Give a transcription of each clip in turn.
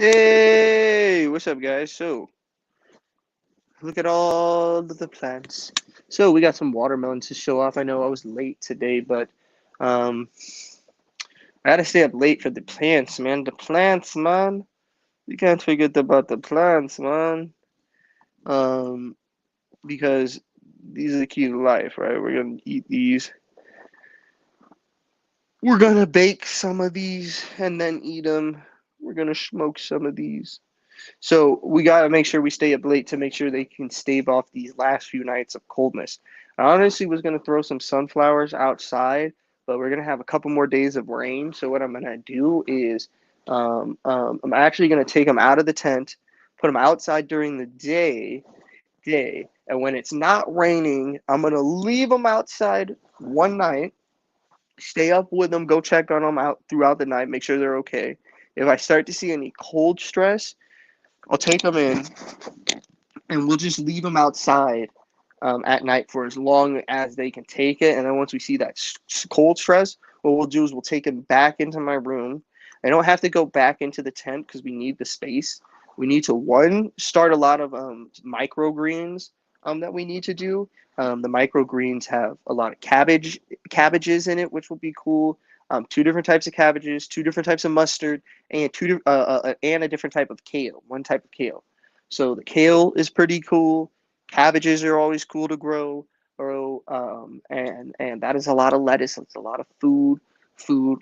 Hey, what's up, guys? So, look at all of the plants. So, we got some watermelons to show off. I know I was late today, but um, I gotta stay up late for the plants, man. The plants, man. You can't forget about the plants, man. Um, because these are the key to life, right? We're gonna eat these. We're gonna bake some of these and then eat them. We're gonna smoke some of these. So we got to make sure we stay up late to make sure they can stave off these last few nights of coldness. I honestly was going to throw some sunflowers outside, but we're going to have a couple more days of rain. So what I'm going to do is I'm actually going to take them out of the tent, put them outside during the day, and when it's not raining, I'm going to leave them outside one night, stay up with them, go check on them out throughout the night, make sure they're okay. If I start to see any cold stress, I'll take them in and we'll just leave them outside at night for as long as they can take it. And then once we see that cold stress, what we'll do is we'll take them back into my room. I don't have to go back into the tent because we need the space. We need to one start a lot of microgreens that we need to do. The microgreens have a lot of cabbages in it, which will be cool. Two different types of cabbages, two different types of mustard, and and a different type of kale. One type of kale. So the kale is pretty cool. Cabbages are always cool to grow, and that is a lot of lettuce. It's a lot of a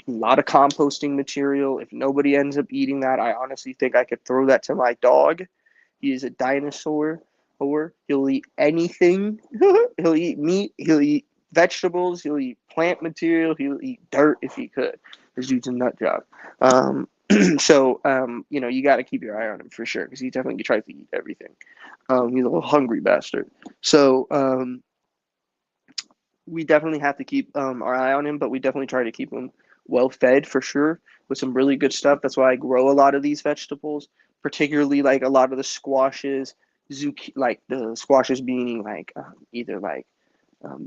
lot of composting material. If nobody ends up eating that, I honestly think I could throw that to my dog. He is a dinosaur, or he'll eat anything. He'll eat meat. He'll eat vegetables. He'll eat plant material. He'll eat dirt if he could. This dude's a nut job. So you got to keep your eye on him for sure because he definitely tries to eat everything. He's a little hungry bastard. So we definitely have to keep our eye on him, but we definitely try to keep him well fed for sure with some really good stuff. That's why I grow a lot of these vegetables, particularly like a lot of the squashes, like the squashes being like either like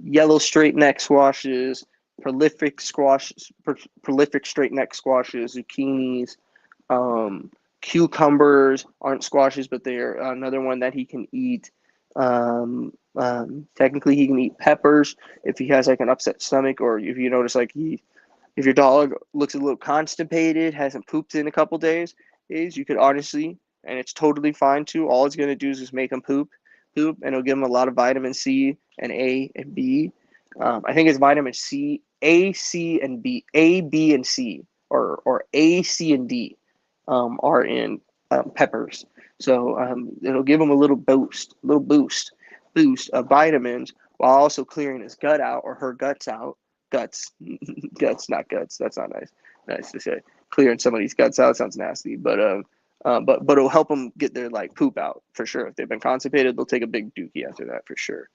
yellow straight neck squashes, prolific straight neck squashes, zucchinis, cucumbers aren't squashes, but they're another one that he can eat. Technically, he can eat peppers if he has like an upset stomach, or if you notice if your dog looks a little constipated, hasn't pooped in a couple days, is you could honestly, and it's totally fine too. All it's gonna do is just make him poop, and it'll give him a lot of vitamin C and A and B. I think it's vitamin C, A, C, and B, A, B, and C, or A, C, and D are in peppers. So it'll give him a boost of vitamins while also clearing his gut out or her guts out. Guts, guts, not guts. That's not nice. Nice to say. Clearing somebody's guts out sounds nasty, but it'll help them get their like poop out for sure. If they've been constipated, they'll take a big dookie after that for sure.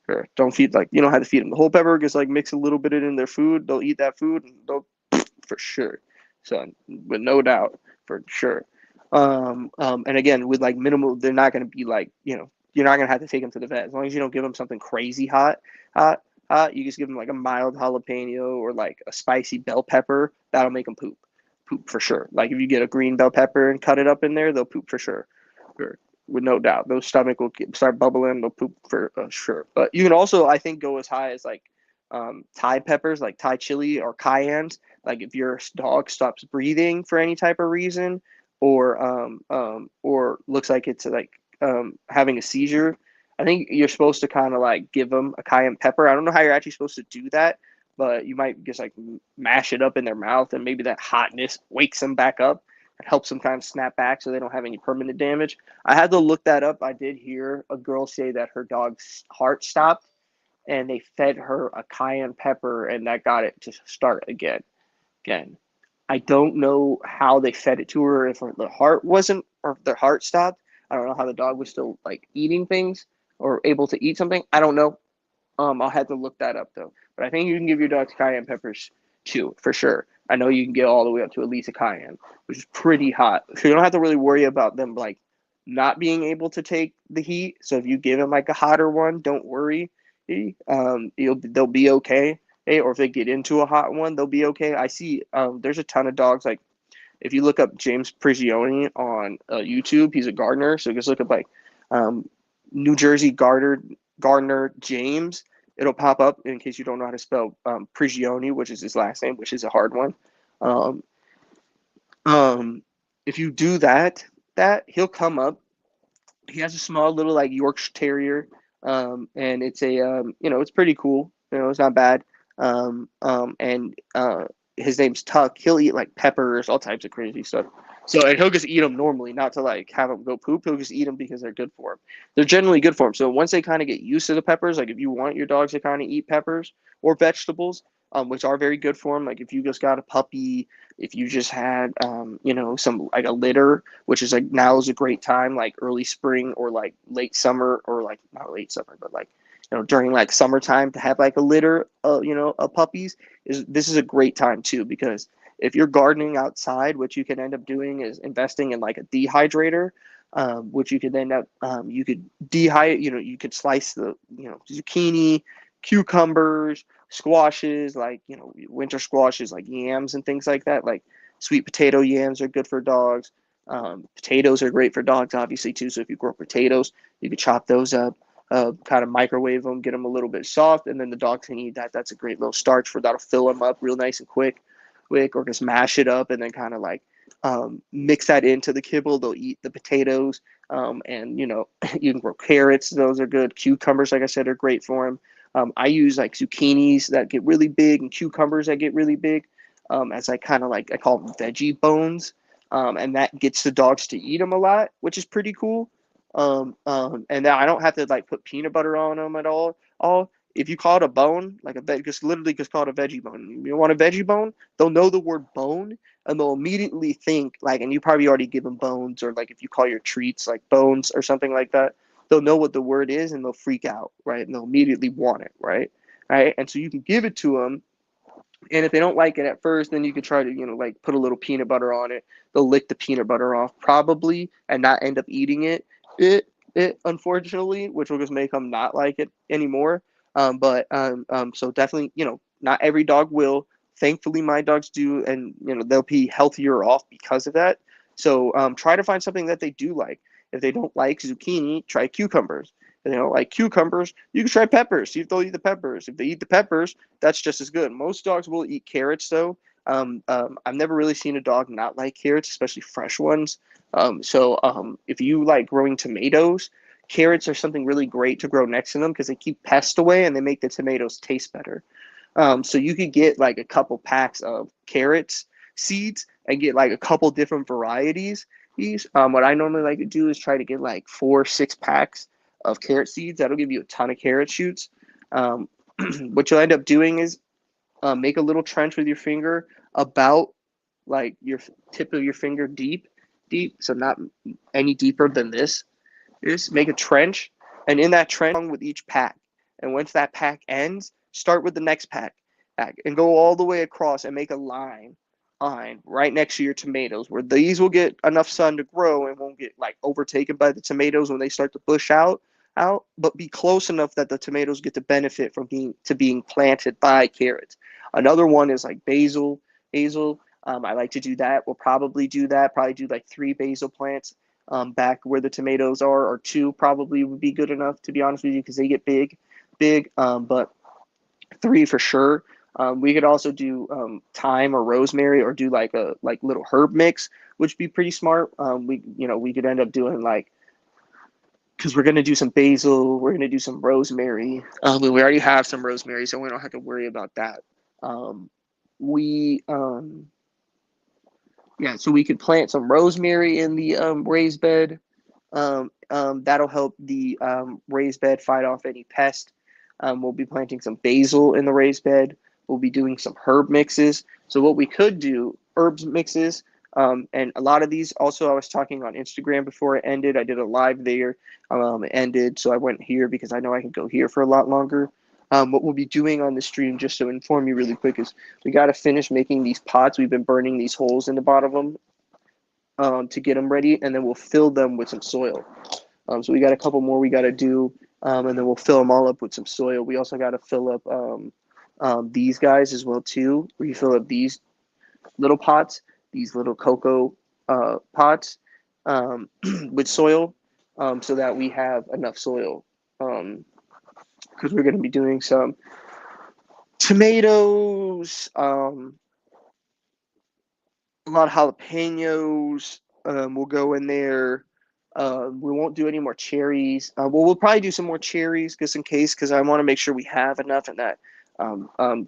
Sure. Don't feed like you don't have to feed them the whole pepper. Just like mix a little bit in their food. They'll eat that food and they'll for sure. So with no doubt for sure. And again, with like minimal, they're not going to be like, you're not going to have to take them to the vet. As long as you don't give them something crazy hot, you just give them like a mild jalapeno or like a spicy bell pepper. That'll make them poop for sure. Like if you get a green bell pepper and cut it up in there, they'll poop for sure. With no doubt. Those stomach will start bubbling. They'll poop for sure. But you can also, I think, go as high as like Thai peppers, like Thai chili or cayennes. Like if your dog stops breathing for any type of reason, or looks like it's like having a seizure, I think you're supposed to kind of like give them a cayenne pepper. I don't know how you're actually supposed to do that, but you might just like mash it up in their mouth, and maybe that hotness wakes them back up and helps them kind of snap back so they don't have any permanent damage. I had to look that up. I did hear a girl say that her dog's heart stopped and they fed her a cayenne pepper and that got it to start again. I don't know how they fed it to her, if the heart wasn't, or if the heart stopped. I don't know how the dog was still like eating things or able to eat something. I don't know. I'll have to look that up though. But I think you can give your dogs cayenne peppers too, for sure. I know you can get all the way up to at least a cayenne, which is pretty hot. So you don't have to really worry about them like not being able to take the heat. So if you give them like a hotter one, don't worry. They'll be okay. Or if they get into a hot one, they'll be okay. I see there's a ton of dogs like If you look up James Prigioni on YouTube, he's a gardener. So just look up like um, New Jersey Gardener James. It'll pop up in case you don't know how to spell Prigioni, which is his last name, which is a hard one. Um, um, if you do that he'll come up. He has a small little like Yorkshire Terrier, and it's a it's pretty cool. It's not bad. And his name's Tuck. He'll eat like peppers, all types of crazy stuff. So and he'll just eat them normally, not to like have them go poop. He'll just eat them because they're good for him. They're generally good for him. So once they kind of get used to the peppers, like if you want your dogs to kind of eat peppers or vegetables, which are very good for them, like if you just got a puppy, if you just had some like a litter, which is like now is a great time, like early spring or like late summer, or like not late summer, but like during like summertime to have like a litter of puppies. This is a great time too, because if you're gardening outside, what you can end up doing is investing in like a dehydrator, which you could end up you could dehydrate, you could slice the zucchini, cucumbers, squashes, like winter squashes like yams and things like that. Like sweet potato yams are good for dogs. Potatoes are great for dogs, obviously, too. So if you grow potatoes, you could chop those up, kind of microwave them, get them a little bit soft, and then the dogs can eat that. That's a great little starch for that'll fill them up real nice and quick, or just mash it up and then kind of like mix that into the kibble. They'll eat the potatoes, and you can grow carrots. Those are good. Cucumbers, like I said, are great for them. I use like zucchinis that get really big and cucumbers that get really big, as I kind of like I call them veggie bones, and that gets the dogs to eat them a lot, which is pretty cool. And now I don't have to like put peanut butter on them at all. If you call it a bone, like just literally just call it a veggie bone. You want a veggie bone? They'll know the word bone and they'll immediately think like, and you probably already give them bones, or like if you call your treats like bones or something like that, they'll know what the word is and they'll freak out, right? And they'll immediately want it, right? Right. And so you can give it to them, and if they don't like it at first, then you can try to, like put a little peanut butter on it. They'll lick the peanut butter off probably and not end up eating it. It unfortunately, which will just make them not like it anymore. So definitely, not every dog will. Thankfully, my dogs do, and they'll be healthier off because of that. So try to find something that they do like. If they don't like zucchini, try cucumbers. If they don't like cucumbers, you can try peppers. See if they'll eat the peppers. If they eat the peppers, that's just as good. Most dogs will eat carrots, though. I've never really seen a dog not like carrots, especially fresh ones. If you like growing tomatoes, carrots are something really great to grow next to them because they keep pests away and they make the tomatoes taste better. So you could get like a couple packs of carrots seeds and get like a couple different varieties. What I normally like to do is try to get like 4 6 packs of carrot seeds. That'll give you a ton of carrot shoots. Um, what you'll end up doing is make a little trench with your finger about like your tip of your finger deep, so not any deeper than this. Just make a trench, and in that trench with each pack. And once that pack ends, start with the next pack and go all the way across and make a line right next to your tomatoes, where these will get enough sun to grow and won't get like overtaken by the tomatoes when they start to bush out, but be close enough that the tomatoes get to benefit from being planted by carrots. Another one is like basil. I like to do that. We'll probably do that. Probably do like 3 basil plants back where the tomatoes are, or 2 probably would be good enough, to be honest with you, because they get big. But 3 for sure. We could also do thyme or rosemary, or do like a little herb mix, which would be pretty smart. We could end up doing like, because we're gonna do some basil, we're gonna do some rosemary. We already have some rosemary, so we don't have to worry about that. We Yeah, so we could plant some rosemary in the raised bed. That'll help the raised bed fight off any pest. We'll be planting some basil in the raised bed. We'll be doing some herb mixes. So what we could do, herbs mixes, and a lot of these also, I was talking on Instagram before it ended. I did a live there. It ended, so I went here because I know I can go here for a lot longer. What we'll be doing on the stream, just to inform you really quick, is we got to finish making these pots. We've been burning these holes in the bottom of them to get them ready, and then we'll fill them with some soil. So we got a couple more we got to do, and then we'll fill them all up with some soil. We also got to fill up these guys as well too. We fill up these little pots, these little cocoa pots with soil, so that we have enough soil, because we're going to be doing some tomatoes, a lot of jalapenos will go in there. We won't do any more cherries. Well, we'll probably do some more cherries just in case, because I want to make sure we have enough, and that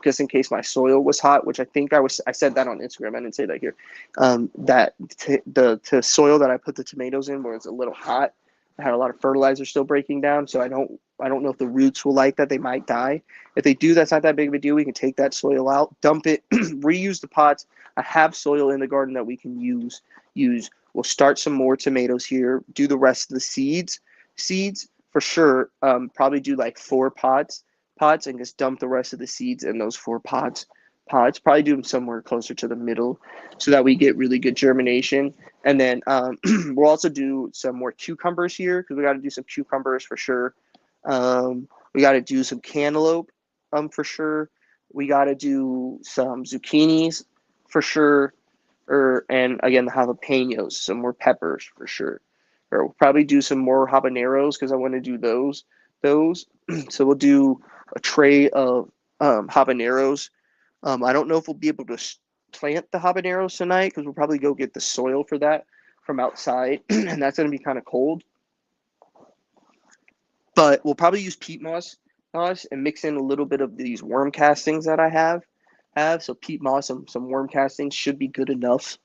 just in case my soil was hot, which I think I said that on Instagram. I didn't say that here. That the soil that I put the tomatoes in was a little hot. I had a lot of fertilizer still breaking down, so I don't know if the roots will like that. They might die. If they do, that's not that big of a deal. We can take that soil out, dump it, reuse the pots. I have soil in the garden that we can use. We'll start some more tomatoes here. Do the rest of the seeds for sure. Probably do like 4 pots, and just dump the rest of the seeds in those 4 pots. Probably do them somewhere closer to the middle, so that we get really good germination. And then we'll also do some more cucumbers here, because we got to do some cucumbers for sure. We got to do some cantaloupe, for sure. We got to do some zucchinis for sure. And again, the jalapenos, some more peppers for sure. Or we'll probably do some more habaneros, because I want to do those. So we'll do a tray of habaneros. I don't know if we'll be able to plant the habaneros tonight, because we'll probably go get the soil for that from outside, and that's going to be kind of cold. But we'll probably use peat moss and mix in a little bit of these worm castings that I have. So peat moss and some worm castings should be good enough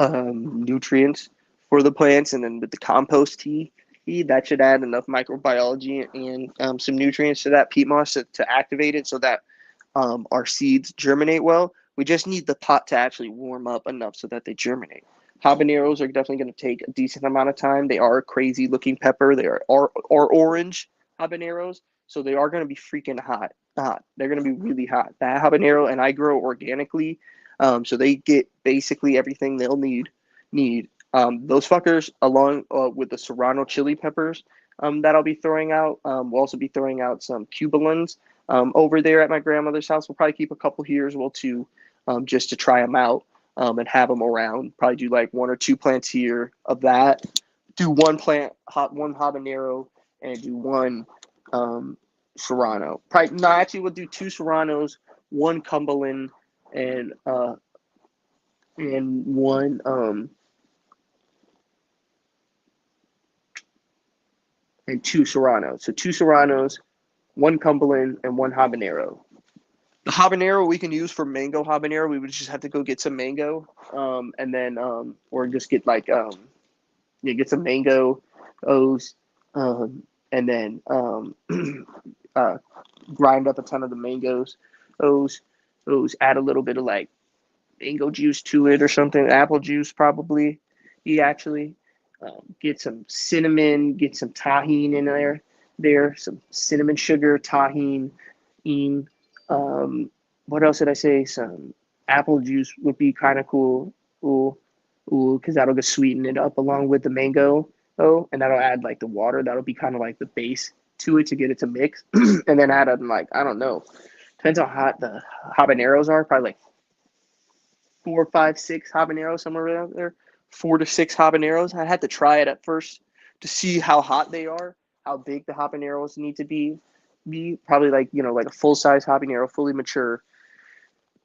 nutrients for the plants, and then with the compost tea, that should add enough microbiology and some nutrients to that peat moss to activate it, so that our seeds germinate well. We just need the pot to actually warm up enough so that they germinate. Habaneros are definitely going to take a decent amount of time. They are a crazy looking pepper. They are orange habaneros, so they are going to be freaking hot. They're going to be really hot. That habanero, and I grow organically, so they get basically everything they'll need. Those fuckers, along with the serrano chili peppers that I'll be throwing out. We'll also be throwing out some cubolines over there at my grandmother's house. We'll probably keep a couple here as well too, just to try them out and have them around. Probably do like 1 or 2 plants here of that. Do one habanero, and do 1 serrano. Probably no, actually we'll do 2 serranos, 1 cumberland, and 1 and 2 serranos. So 2 serranos, 1 cumberland, and 1 habanero. The habanero we can use for mango habanero. We would just have to go get some mango, and then or just get like get some mango O's, and then grind up a ton of the mangoes O's. Add a little bit of like mango juice to it or something, apple juice probably. Actually get some cinnamon, get some tahine in there, some cinnamon sugar, tahine. What else did I say? Some apple juice would be kind of cool. Because that'll just sweeten it up along with the mango. And that'll add like the water. That'll be kind of like the base to it to get it to mix. And then add on like, I don't know. Depends how hot the habaneros are. Probably like 4, 5, 6 habaneros, somewhere around there. 4 to 6 habaneros. I had to try it at first to see how hot they are, how big the habaneros need to be. Probably like, like a full size habanero, fully mature.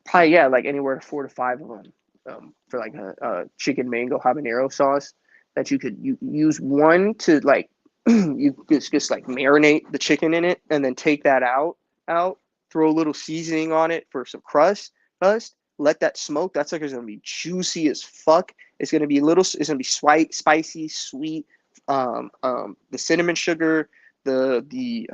Probably, yeah, like anywhere 4 to 5 of them for like a chicken mango habanero sauce that you could use. One to like you just like marinate the chicken in it, and then take that out, throw a little seasoning on it for some crust, let that smoke. That's like, it's gonna be juicy as fuck. It's gonna be spicy, sweet. The cinnamon sugar, the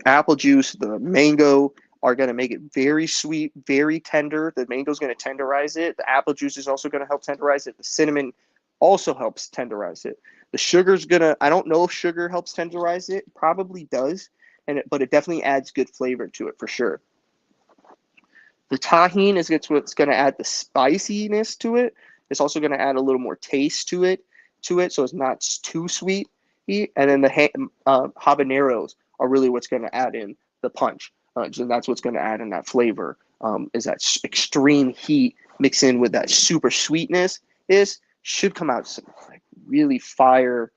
apple juice, the mango are going to make it very sweet, very tender. The mango is going to tenderize it. The apple juice is also going to help tenderize it. The cinnamon also helps tenderize it. The sugar's going to, I don't know if sugar helps tenderize it. Probably does, but it definitely adds good flavor to it for sure. The tahine is what's going to add the spiciness to it. It's also going to add a little more taste to it, so it's not too sweet. And then the habaneros are really what's going to add in the punch. So that's what's going to add in that flavor, is that extreme heat mix in with that super sweetness is should come out some like really fire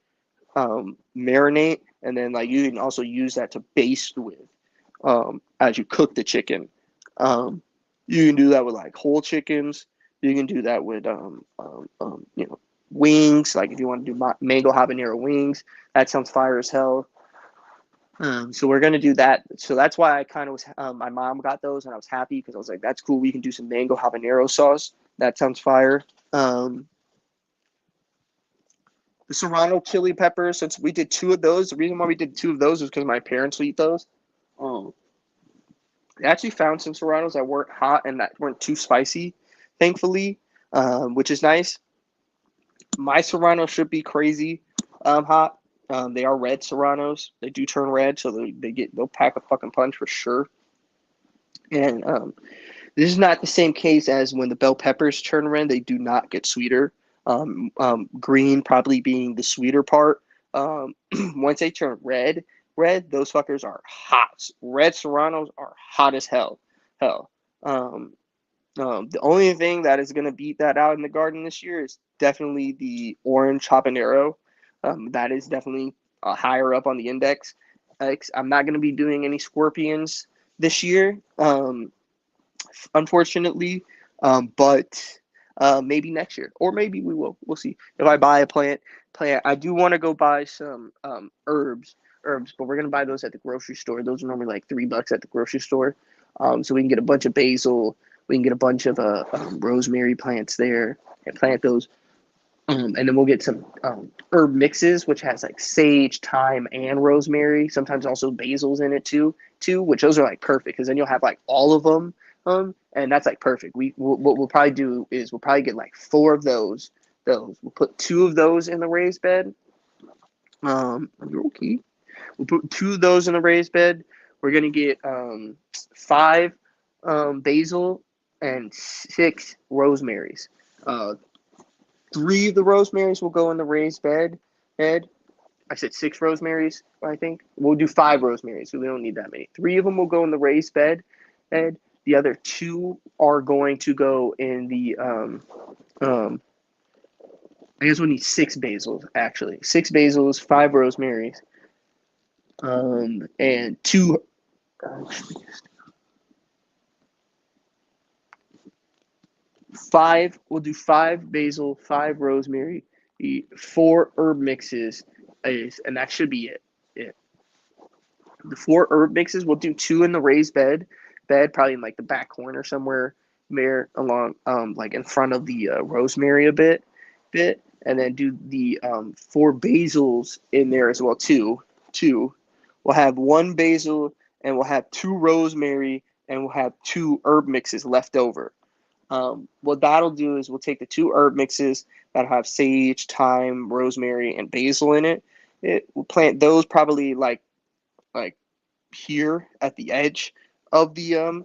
marinate, and then like you can also use that to baste with as you cook the chicken. You can do that with like whole chickens. You can do that with wings. Like if you want to do mango habanero wings, that sounds fire as hell. So we're gonna do that. So that's why I kind of was. My mom got those, and I was happy because I was like, "That's cool. We can do some mango habanero sauce. That sounds fire." The serrano chili peppers. Since we did two of those, the reason why we did two of those was because my parents will eat those. I actually found some serranos that weren't hot and that weren't too spicy, thankfully, which is nice. My serrano should be crazy hot. They are red serranos. They do turn red, so they'll pack a fucking punch for sure. And this is not the same case as when the bell peppers turn red. They do not get sweeter. Green probably being the sweeter part. Once they turn red, those fuckers are hot. Red serranos are hot as hell. The only thing that is going to beat that out in the garden this year is definitely the orange habanero. That is definitely higher up on the index. I'm not going to be doing any scorpions this year, unfortunately, but maybe next year, or maybe we will. We'll see. If I buy a plant, I do want to go buy some herbs, but we're gonna buy those at the grocery store. Those are normally like $3 at the grocery store. So we can get a bunch of basil. We can get a bunch of rosemary plants there and plant those. And then we'll get some herb mixes, which has like sage, thyme, and rosemary. Sometimes also basil's in it too. Which those are like perfect because then you'll have like all of them. And that's like perfect. What we'll probably do is we'll probably get like 4 of those. We'll put 2 of those in the raised bed. You're okay. We'll put 2 of those in the raised bed. We're gonna get 5 basil and 6 rosemaries. 3 of the rosemaries will go in the raised bed. I said 6 rosemaries, I think. We'll do 5 rosemaries, so we don't need that many. 3 of them will go in the raised bed. The other 2 are going to go in the I guess we need 6 basils, actually. 6 basils, 5 rosemaries, and 2 5. We'll do 5 basil, 5 rosemary, 4 herb mixes, and that should be it. The 4 herb mixes, we'll do 2 in the raised bed, probably in like the back corner somewhere there along like in front of the rosemary a bit, and then do the 4 basils in there as well too. We'll have 1 basil and we'll have 2 rosemary and we'll have 2 herb mixes left over. What that'll do is we'll take the 2 herb mixes that have sage, thyme, rosemary, and basil in it. We'll plant those probably like here at the edge of the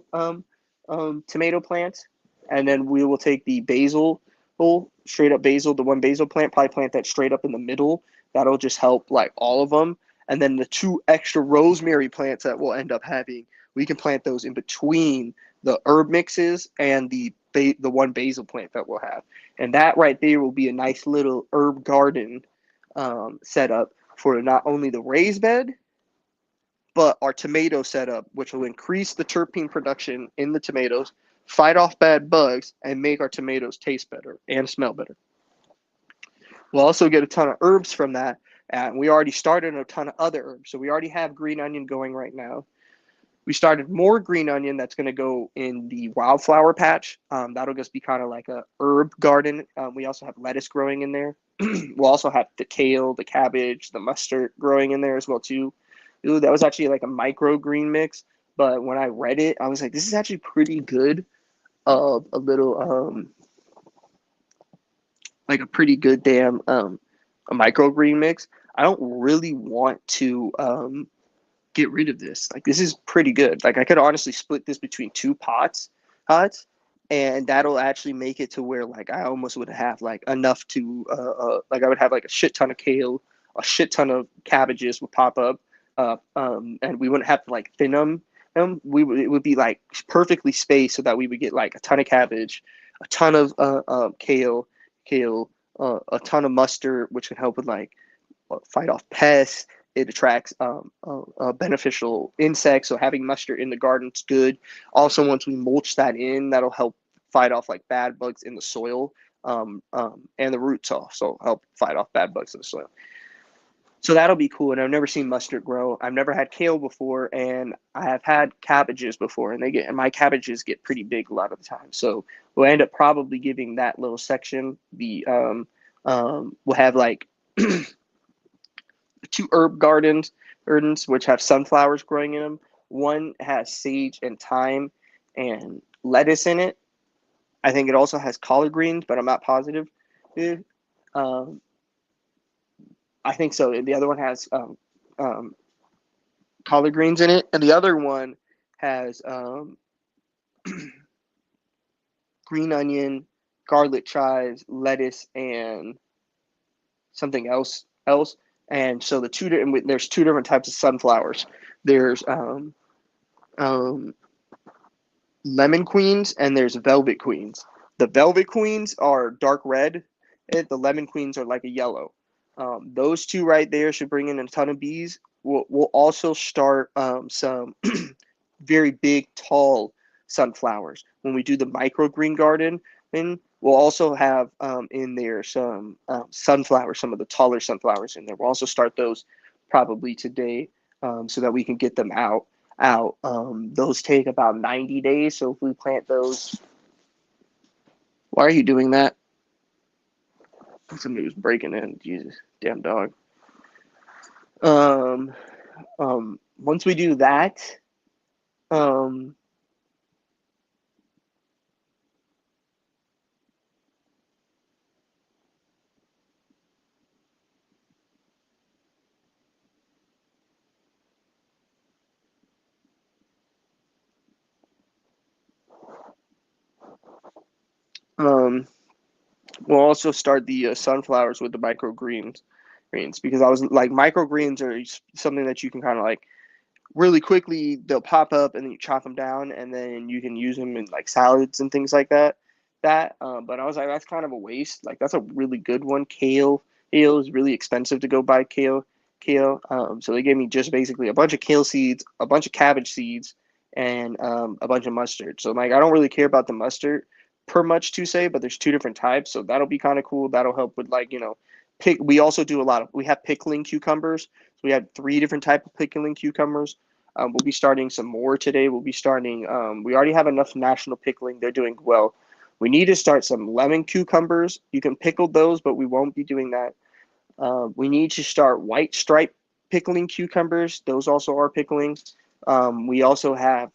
tomato plants, and then we will take the basil, straight up basil, the 1 basil plant, probably plant that straight up in the middle. That'll just help like all of them, and then the 2 extra rosemary plants that we'll end up having, we can plant those in between the herb mixes and the 1 basil plant that we'll have, and that right there will be a nice little herb garden setup for not only the raised bed but our tomato setup, which will increase the terpene production in the tomatoes, fight off bad bugs, and make our tomatoes taste better and smell better. We'll also get a ton of herbs from that, and we already started a ton of other herbs. So we already have green onion going right now. We started more green onion that's going to go in the wildflower patch. That'll just be kind of like a herb garden. We also have lettuce growing in there. We'll also have the kale, the cabbage, the mustard growing in there as well too. Ooh, that was actually like a microgreen mix, but when I read it, I was like, this is actually pretty good. A little like a pretty good damn a microgreen mix. I don't really want to get rid of this. Like this is pretty good. Like I could honestly split this between 2 pots, and that'll actually make it to where like I almost would have like enough to like I would have like a shit ton of kale, a shit ton of cabbages would pop up. And we wouldn't have to like thin them. It would be like perfectly spaced so that we would get like a ton of cabbage, a ton of kale, a ton of mustard, which can help with like fight off pests. It attracts beneficial insects, so having mustard in the garden is good. Also, once we mulch that in, that'll help fight off like bad bugs in the soil, and the roots also help fight off bad bugs in the soil. So that'll be cool. And I've never seen mustard grow. I've never had kale before, and I have had cabbages before, and my cabbages get pretty big a lot of the time. So we'll end up probably giving that little section the we'll have like two gardens which have sunflowers growing in them. One has sage and thyme and lettuce in it. I think it also has collard greens, but I'm not positive. Um, I think so. The other one has um, collard greens in it, and the other one has green onion, garlic chives, lettuce, and something else. And so there's two different types of sunflowers. There's um, lemon queens and there's velvet queens. The velvet queens are dark red, and the lemon queens are like a yellow. Those two right there should bring in a ton of bees. We'll also start some very big, tall sunflowers. When we do the microgreen garden, then we'll also have in there some sunflowers, some of the taller sunflowers in there. We'll also start those probably today, so that we can get them out. Those take about 90 days. So if we plant those, why are you doing that? Somebody was breaking in. Jesus, damn dog. Um, Once we do that, um, um, we'll also start the sunflowers with the microgreens, because I was like, microgreens are something that you can kind of like really quickly, they'll pop up and then you chop them down and then you can use them in like salads and things like that. But I was like, that's kind of a waste. Like, that's a really good one. Kale is really expensive to go buy kale. So they gave me just basically a bunch of kale seeds, a bunch of cabbage seeds, and a bunch of mustard. So like, I don't really care about the mustard per much to say, but there's two different types, so that'll be kind of cool. That'll help with like, pick. We also do we have pickling cucumbers. So we have three different type of pickling cucumbers. We'll be starting some more today. We'll be starting. We already have enough national pickling. They're doing well. We need to start some lemon cucumbers. You can pickle those, but we won't be doing that. We need to start white stripe pickling cucumbers. Those also are pickling. We also have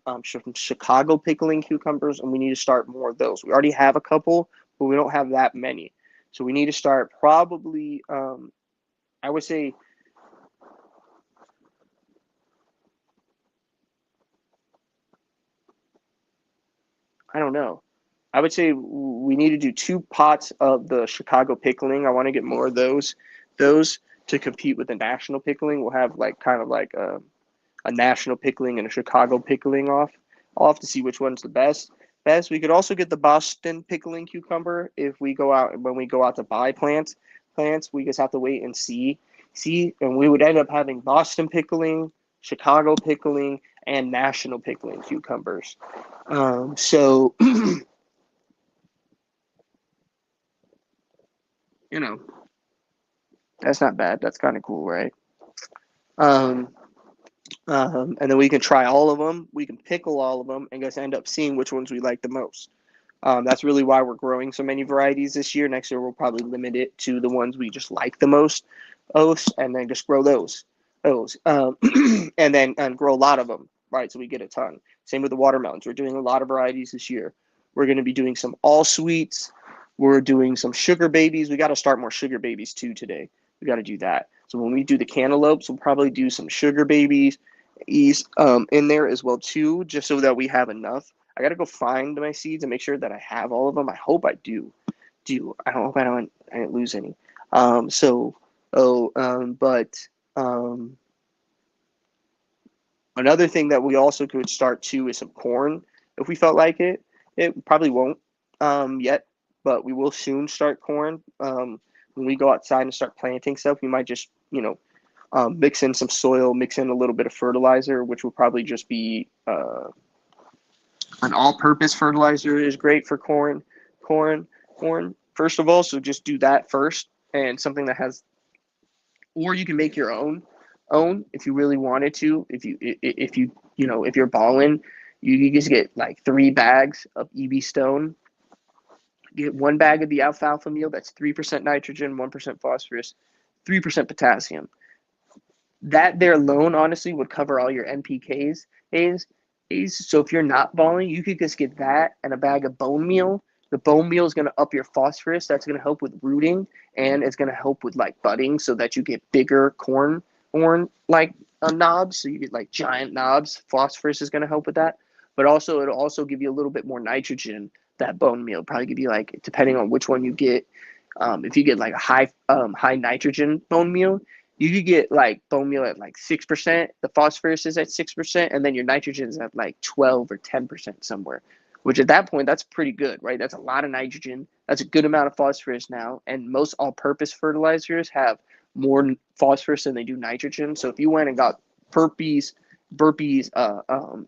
Chicago pickling cucumbers, and we need to start more of those. We already have a couple, but we don't have that many. So we need to start probably, I would say, I don't know. I would say we need to do 2 pots of the Chicago pickling. I want to get more of those to compete with the national pickling. We'll have like kind of like a national pickling and a Chicago pickling off to see which one's the best. We could also get the Boston pickling cucumber if we go out when we go out to buy plants. We just have to wait and see, and we would end up having Boston pickling, Chicago pickling, and national pickling cucumbers. So you know, that's not bad. That's kind of cool, right? Um, and then we can try all of them. We can pickle all of them and just end up seeing which ones we like the most. That's really why we're growing so many varieties this year. Next year, we'll probably limit it to the ones we just like the most, and then just grow those, and grow a lot of them, right? So we get a ton. Same with the watermelons. We're doing a lot of varieties this year. We're going to be doing some all sweets. We're doing some sugar babies. We got to start more sugar babies too today. We got to do that. So when we do the cantaloupes, we'll probably do some sugar babies in there as well too, just so that we have enough. I gotta go find my seeds and make sure that I have all of them. I hope I do. I don't hope I didn't lose any. So oh but another thing that we also could start too is some corn if we felt like it. It probably won't. yet, but we will soon start corn. When we go outside and start planting stuff, we might just, mix in some soil, mix in a little bit of fertilizer, which will probably just be an all-purpose fertilizer is great for corn. First of all, so just do that first, and something that has, or you can make your own if you really wanted to. If you're balling, you can just get like 3 bags of EB Stone. Get 1 bag of the alfalfa meal. That's 3% nitrogen, 1% phosphorus, 3% potassium. That there alone, honestly, would cover all your NPKs. So if you're not balling, you could just get that and a bag of bone meal. The bone meal is going to up your phosphorus. That's going to help with rooting, and it's going to help with like budding, so that you get bigger corn like knobs. So you get like giant knobs. Phosphorus is going to help with that, but also it'll also give you a little bit more nitrogen. That bone meal probably give you, like, depending on which one you get. If you get like a high nitrogen bone meal, you could get like bone meal at like 6%. The phosphorus is at 6%, and then your nitrogen is at like 12 or 10% somewhere. Which at that point, that's pretty good, right? That's a lot of nitrogen. That's a good amount of phosphorus now. And most all-purpose fertilizers have more phosphorus than they do nitrogen. So if you went and got burpees bone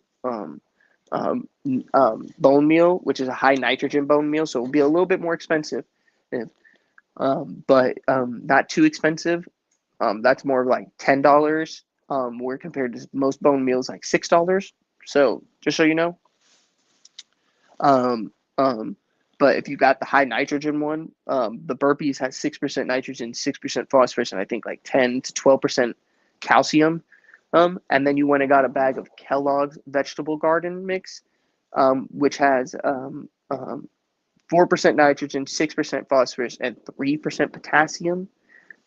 meal, which is a high nitrogen bone meal, so it'll be a little bit more expensive, but not too expensive. That's more like $10, where compared to most bone meals like $6. So just so you know. But if you got the high nitrogen one, the burpees has 6% nitrogen, 6% phosphorus, and I think like 10 to 12% calcium. And then you went and got a bag of Kellogg's vegetable garden mix, which has 4% nitrogen, 6% phosphorus, and 3% potassium.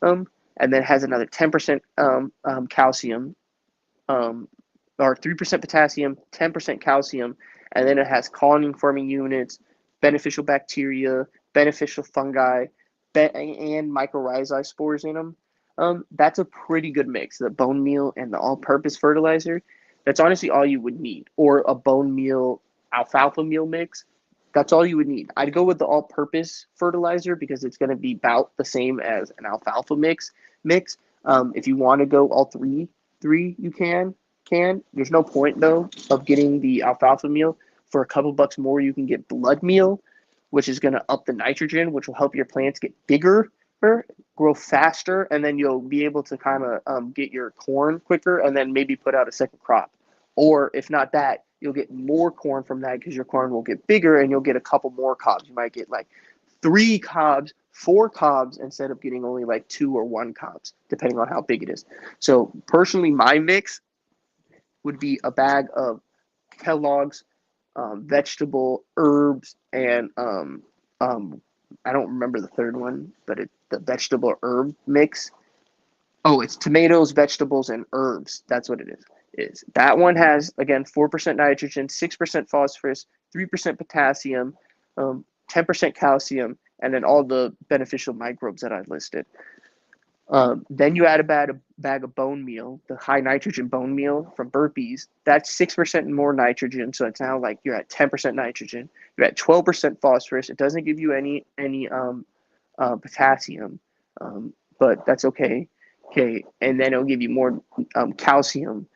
And then has another 10% calcium, or 3% potassium, 10% calcium, and then it has colony forming units, beneficial bacteria, beneficial fungi, and mycorrhizae spores in them. That's a pretty good mix. The bone meal and the all-purpose fertilizer, that's honestly all you would need. Or a bone meal alfalfa meal mix, that's all you would need. I'd go with the all-purpose fertilizer because it's going to be about the same as an alfalfa mix. If you want to go all three, you can. There's no point though of getting the alfalfa meal. For a couple bucks more, you can get blood meal, which is going to up the nitrogen, which will help your plants get bigger, grow faster, and then you'll be able to kind of get your corn quicker, and then maybe put out a second crop. Or if not that, you'll get more corn from that because your corn will get bigger, and you'll get a couple more cobs. You might get like 3 cobs, 4 cobs, instead of getting only like 2 or 1 cobs, depending on how big it is. So personally, my mix would be a bag of Kellogg's vegetable, herbs, and I don't remember the third one, but it's the vegetable herb mix. Oh, it's tomatoes, vegetables, and herbs. That's what it is. That one has, again, 4% nitrogen, 6% phosphorus, 3% potassium, 10% calcium, and then all the beneficial microbes that I listed. Then you add a bag of bone meal, the high nitrogen bone meal from Burpees. That's 6% more nitrogen, so it's now like you're at 10% nitrogen. You're at 12% phosphorus. It doesn't give you any potassium, but that's okay. Okay, and then it'll give you more calcium.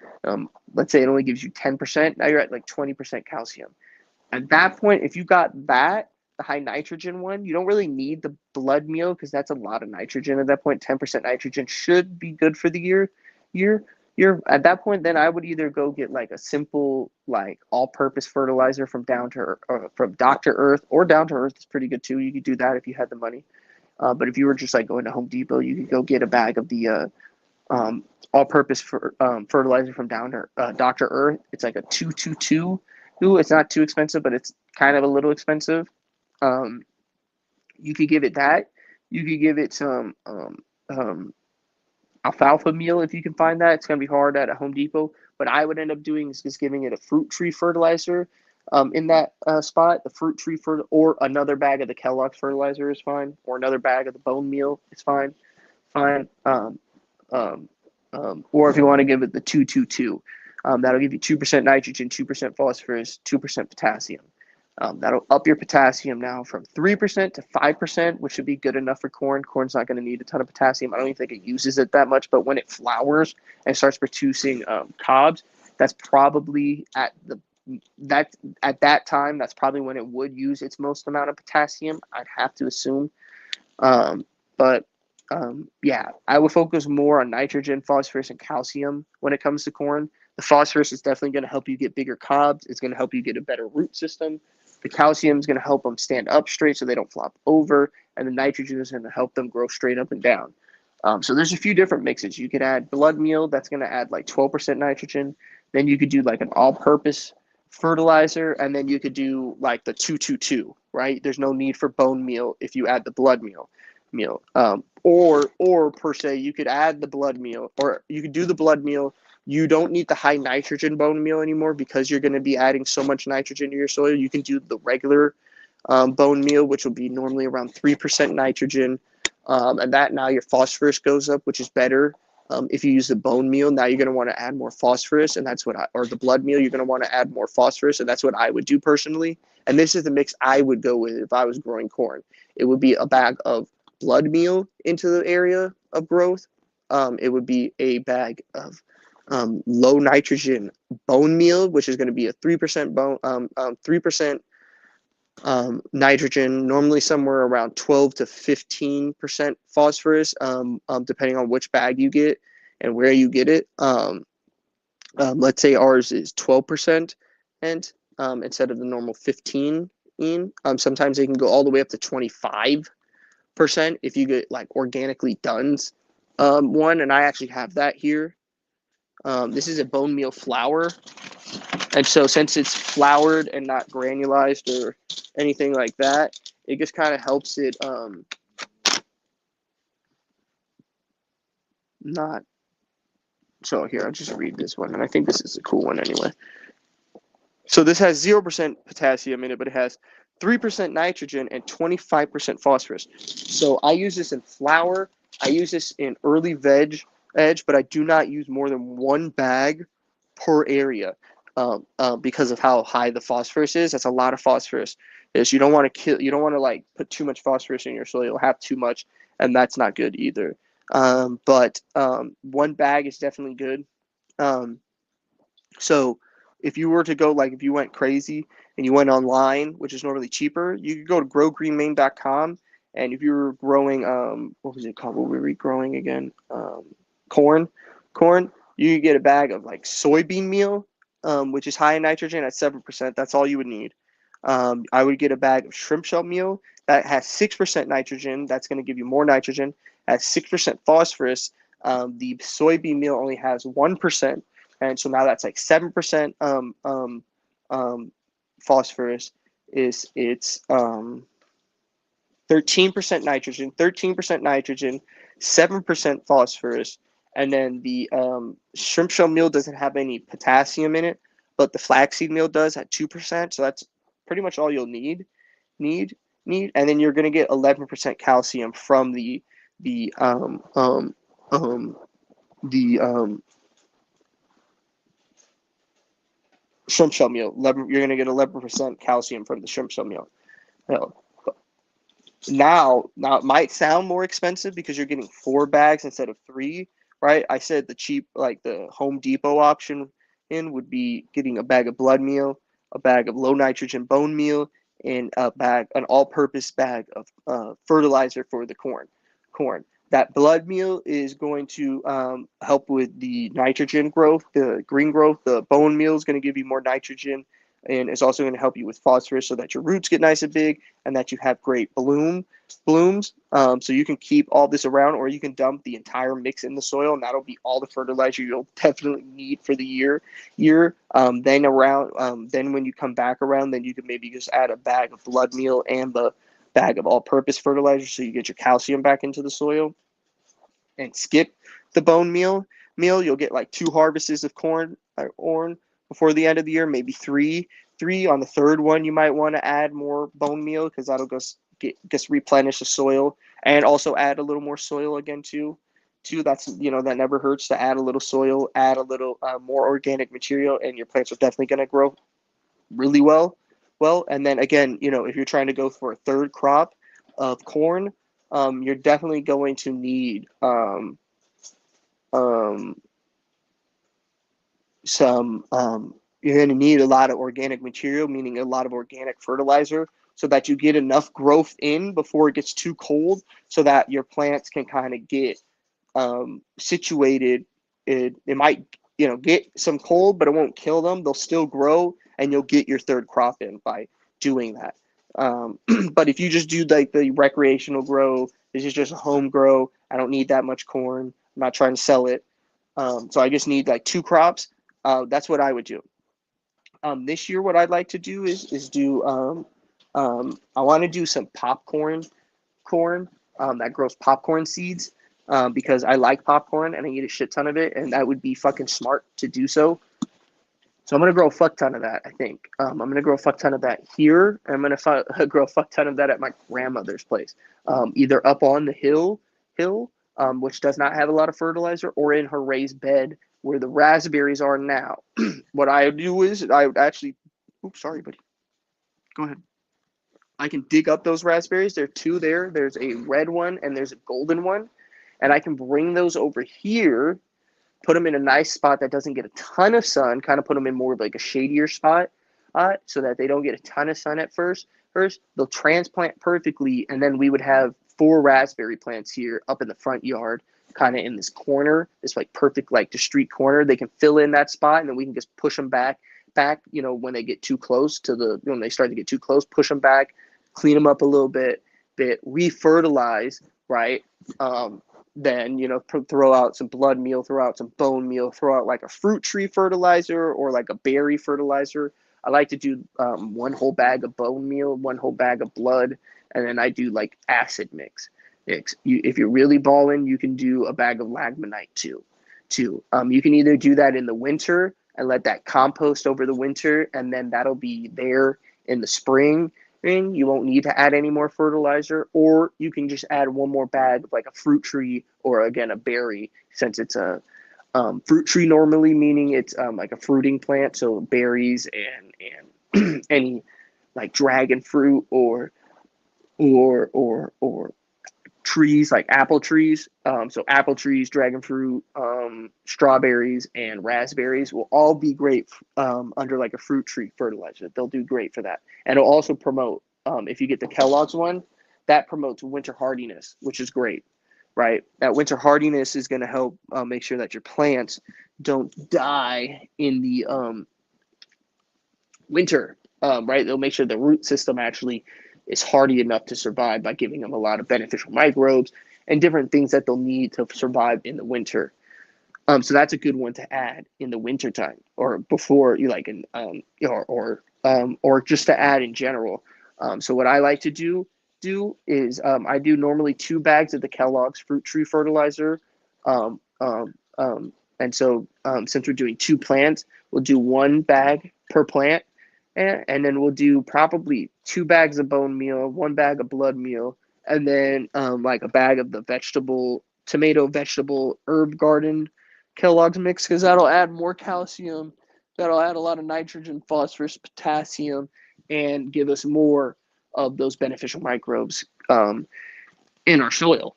Let's say it only gives you 10%. Now you're at like 20% calcium. At that point, if you got that, the high nitrogen one, you don't really need the blood meal because that's a lot of nitrogen at that point. 10% nitrogen should be good for the year. You're at that point, then I would either go get like a simple like all-purpose fertilizer from Dr. Earth, or Down to Earth is pretty good too. You could do that if you had the money. But if you were just like going to Home Depot, you could go get a bag of the all-purpose fertilizer from Dr. Earth. It's like a 222. Ooh, it's not too expensive, but it's kind of a little expensive. You could give it that. You could give it some alfalfa meal if you can find that. It's going to be hard at a Home Depot. But I would end up doing is just giving it a fruit tree fertilizer in that spot. The fruit tree or another bag of the Kellogg's fertilizer is fine. Or another bag of the bone meal is fine. Or if you want to give it the 222. That'll give you 2% nitrogen, 2% phosphorus, 2% potassium. That'll up your potassium now from 3% to 5%, which should be good enough for corn. Corn's not going to need a ton of potassium. I don't even think it uses it that much, but when it flowers and starts producing cobs, that's probably at that time, that's probably when it would use its most amount of potassium, I'd have to assume. But yeah, I would focus more on nitrogen, phosphorus, and calcium when it comes to corn. The phosphorus is definitely going to help you get bigger cobs. It's going to help you get a better root system. The calcium is going to help them stand up straight so they don't flop over, and the nitrogen is going to help them grow straight up and down. So there's a few different mixes. You could add blood meal. That's going to add like 12% nitrogen. Then you could do like an all-purpose fertilizer, and then you could do like the 2-2-2, right? There's no need for bone meal if you add the blood meal. Or per se, you could add the blood meal, or you could do the blood meal. You don't need the high nitrogen bone meal anymore because you're going to be adding so much nitrogen to your soil. You can do the regular bone meal, which will be normally around 3% nitrogen. And that now your phosphorus goes up, which is better. If you use the bone meal, now you're going to want to add more phosphorus, and that's what or the blood meal, you're going to want to add more phosphorus, and that's what I would do personally. And this is the mix I would go with if I was growing corn. It would be a bag of blood meal into the area of growth. It would be a bag of low nitrogen bone meal, which is going to be a 3% bone, 3% nitrogen, normally somewhere around 12 to 15% phosphorus, depending on which bag you get and where you get it. Let's say ours is 12% and instead of the normal 15. Sometimes they can go all the way up to 25% if you get like organically done one, and I actually have that here. This is a bone meal flour, and so since it's floured and not granulized or anything like that, it just kind of helps it not. So here, I'll just read this one, and I think this is a cool one anyway. So this has 0% potassium in it, but it has 3% nitrogen and 25% phosphorus. So I use this in flour. I use this in early veg edge, but I do not use more than one bag per area because of how high the phosphorus is. That's a lot of phosphorus. You don't want to like put too much phosphorus in your soil. You'll have too much, and that's not good either. But one bag is definitely good. So if you were to go, like if you went crazy and you went online, which is normally cheaper, you could go to growgreenmaine.com, and if you were growing what was it called? What were we growing again? Corn. You could get a bag of like soybean meal, which is high in nitrogen at 7%. That's all you would need. I would get a bag of shrimp shell meal that has 6% nitrogen. That's going to give you more nitrogen. At 6% phosphorus. The soybean meal only has 1%. And so now that's like 7% phosphorus. It's 13% nitrogen, 7% phosphorus, and then the shrimp shell meal doesn't have any potassium in it, but the flaxseed meal does at 2%. So that's pretty much all you'll need, and then you're gonna get 11% calcium from the shrimp shell meal. You're gonna get 11% calcium from the shrimp shell meal. Now it might sound more expensive because you're getting 4 bags instead of 3, right? I said the cheap, like the Home Depot option would be getting a bag of blood meal, a bag of low nitrogen bone meal, and an all-purpose bag of fertilizer for the corn. That blood meal is going to help with the nitrogen growth, the green growth. The bone meal is going to give you more nitrogen, and it's also going to help you with phosphorus so that your roots get nice and big and that you have great blooms. So you can keep all this around, or you can dump the entire mix in the soil, and that'll be all the fertilizer you'll definitely need for the year. Then when you come back around, then you can maybe just add a bag of blood meal and the bag of all-purpose fertilizer so you get your calcium back into the soil, and skip the bone meal. You'll get like 2 harvests of corn before the end of the year, maybe 3. On the third one, you might want to add more bone meal because that'll just replenish the soil, and also add a little more soil again too. That's that never hurts to add a little soil, add a little more organic material, and your plants are definitely going to grow really well. well. And then again, if you're trying to go for a third crop of corn, you're definitely going to need um, some you're going to need a lot of organic material, meaning a lot of organic fertilizer, so that you get enough growth in before it gets too cold, so that your plants can kind of get situated. It might get some cold, but it won't kill them. They'll still grow, and you'll get your third crop in by doing that. But if you just do like the recreational grow, this is just a home grow. I don't need that much corn. I'm not trying to sell it. So I just need like two crops. That's what I would do. This year, what I'd like to do is do I want to do some corn that grows popcorn seeds, because I like popcorn and I eat a shit ton of it, and that would be fucking smart to do so. So I'm gonna grow a fuck ton of that. I think I'm gonna grow a fuck ton of that here, and I'm gonna grow a fuck ton of that at my grandmother's place, either up on the hill, which does not have a lot of fertilizer, or in her raised bed where the raspberries are now. What I would do is I would actually, oops, sorry, buddy. Go ahead. I can dig up those raspberries. There are two there. There's a red one and there's a golden one, and I can bring those over here, put them in a nice spot that doesn't get a ton of sun, kind of put them in more of like a shadier spot, so that they don't get a ton of sun at first. First, they'll transplant perfectly, and then we would have 4 raspberry plants here up in the front yard, kind of in this corner, this like perfect like the street corner. They can fill in that spot, and then we can just push them back. When they get too close to when they start to get too close, push them back, clean them up a little bit, re-fertilize, right? Then throw out some blood meal, throw out some bone meal, throw out like a fruit tree fertilizer or like a berry fertilizer. I like to do 1 whole bag of bone meal, 1 whole bag of blood, and then I do like acid mix. If you're really balling, you can do a bag of Lagmanite too. You can either do that in the winter and let that compost over the winter, and then that'll be there in the spring. You won't need to add any more fertilizer, or you can just add 1 more bag of like a fruit tree or again a berry, since it's a fruit tree normally, meaning it's like a fruiting plant, so berries and any like dragon fruit or trees like apple trees. So apple trees, dragon fruit, strawberries, and raspberries will all be great under like a fruit tree fertilizer. They'll do great for that, and it'll also promote. If you get the Kellogg's one, that promotes winter hardiness, which is great, right? That winter hardiness is going to help make sure that your plants don't die in the winter, right? They'll make sure the root system actually is hardy enough to survive by giving them a lot of beneficial microbes and different things that they'll need to survive in the winter. So that's a good one to add in the winter time, or before you like, or just to add in general. So what I like to do is I do normally 2 bags of the Kellogg's fruit tree fertilizer, and so since we're doing 2 plants, we'll do 1 bag per plant, and then we'll do probably 2 bags of bone meal, 1 bag of blood meal, and then like a bag of the tomato vegetable herb garden Kellogg's mix, because that'll add more calcium, that'll add a lot of nitrogen, phosphorus, potassium, and give us more of those beneficial microbes in our soil.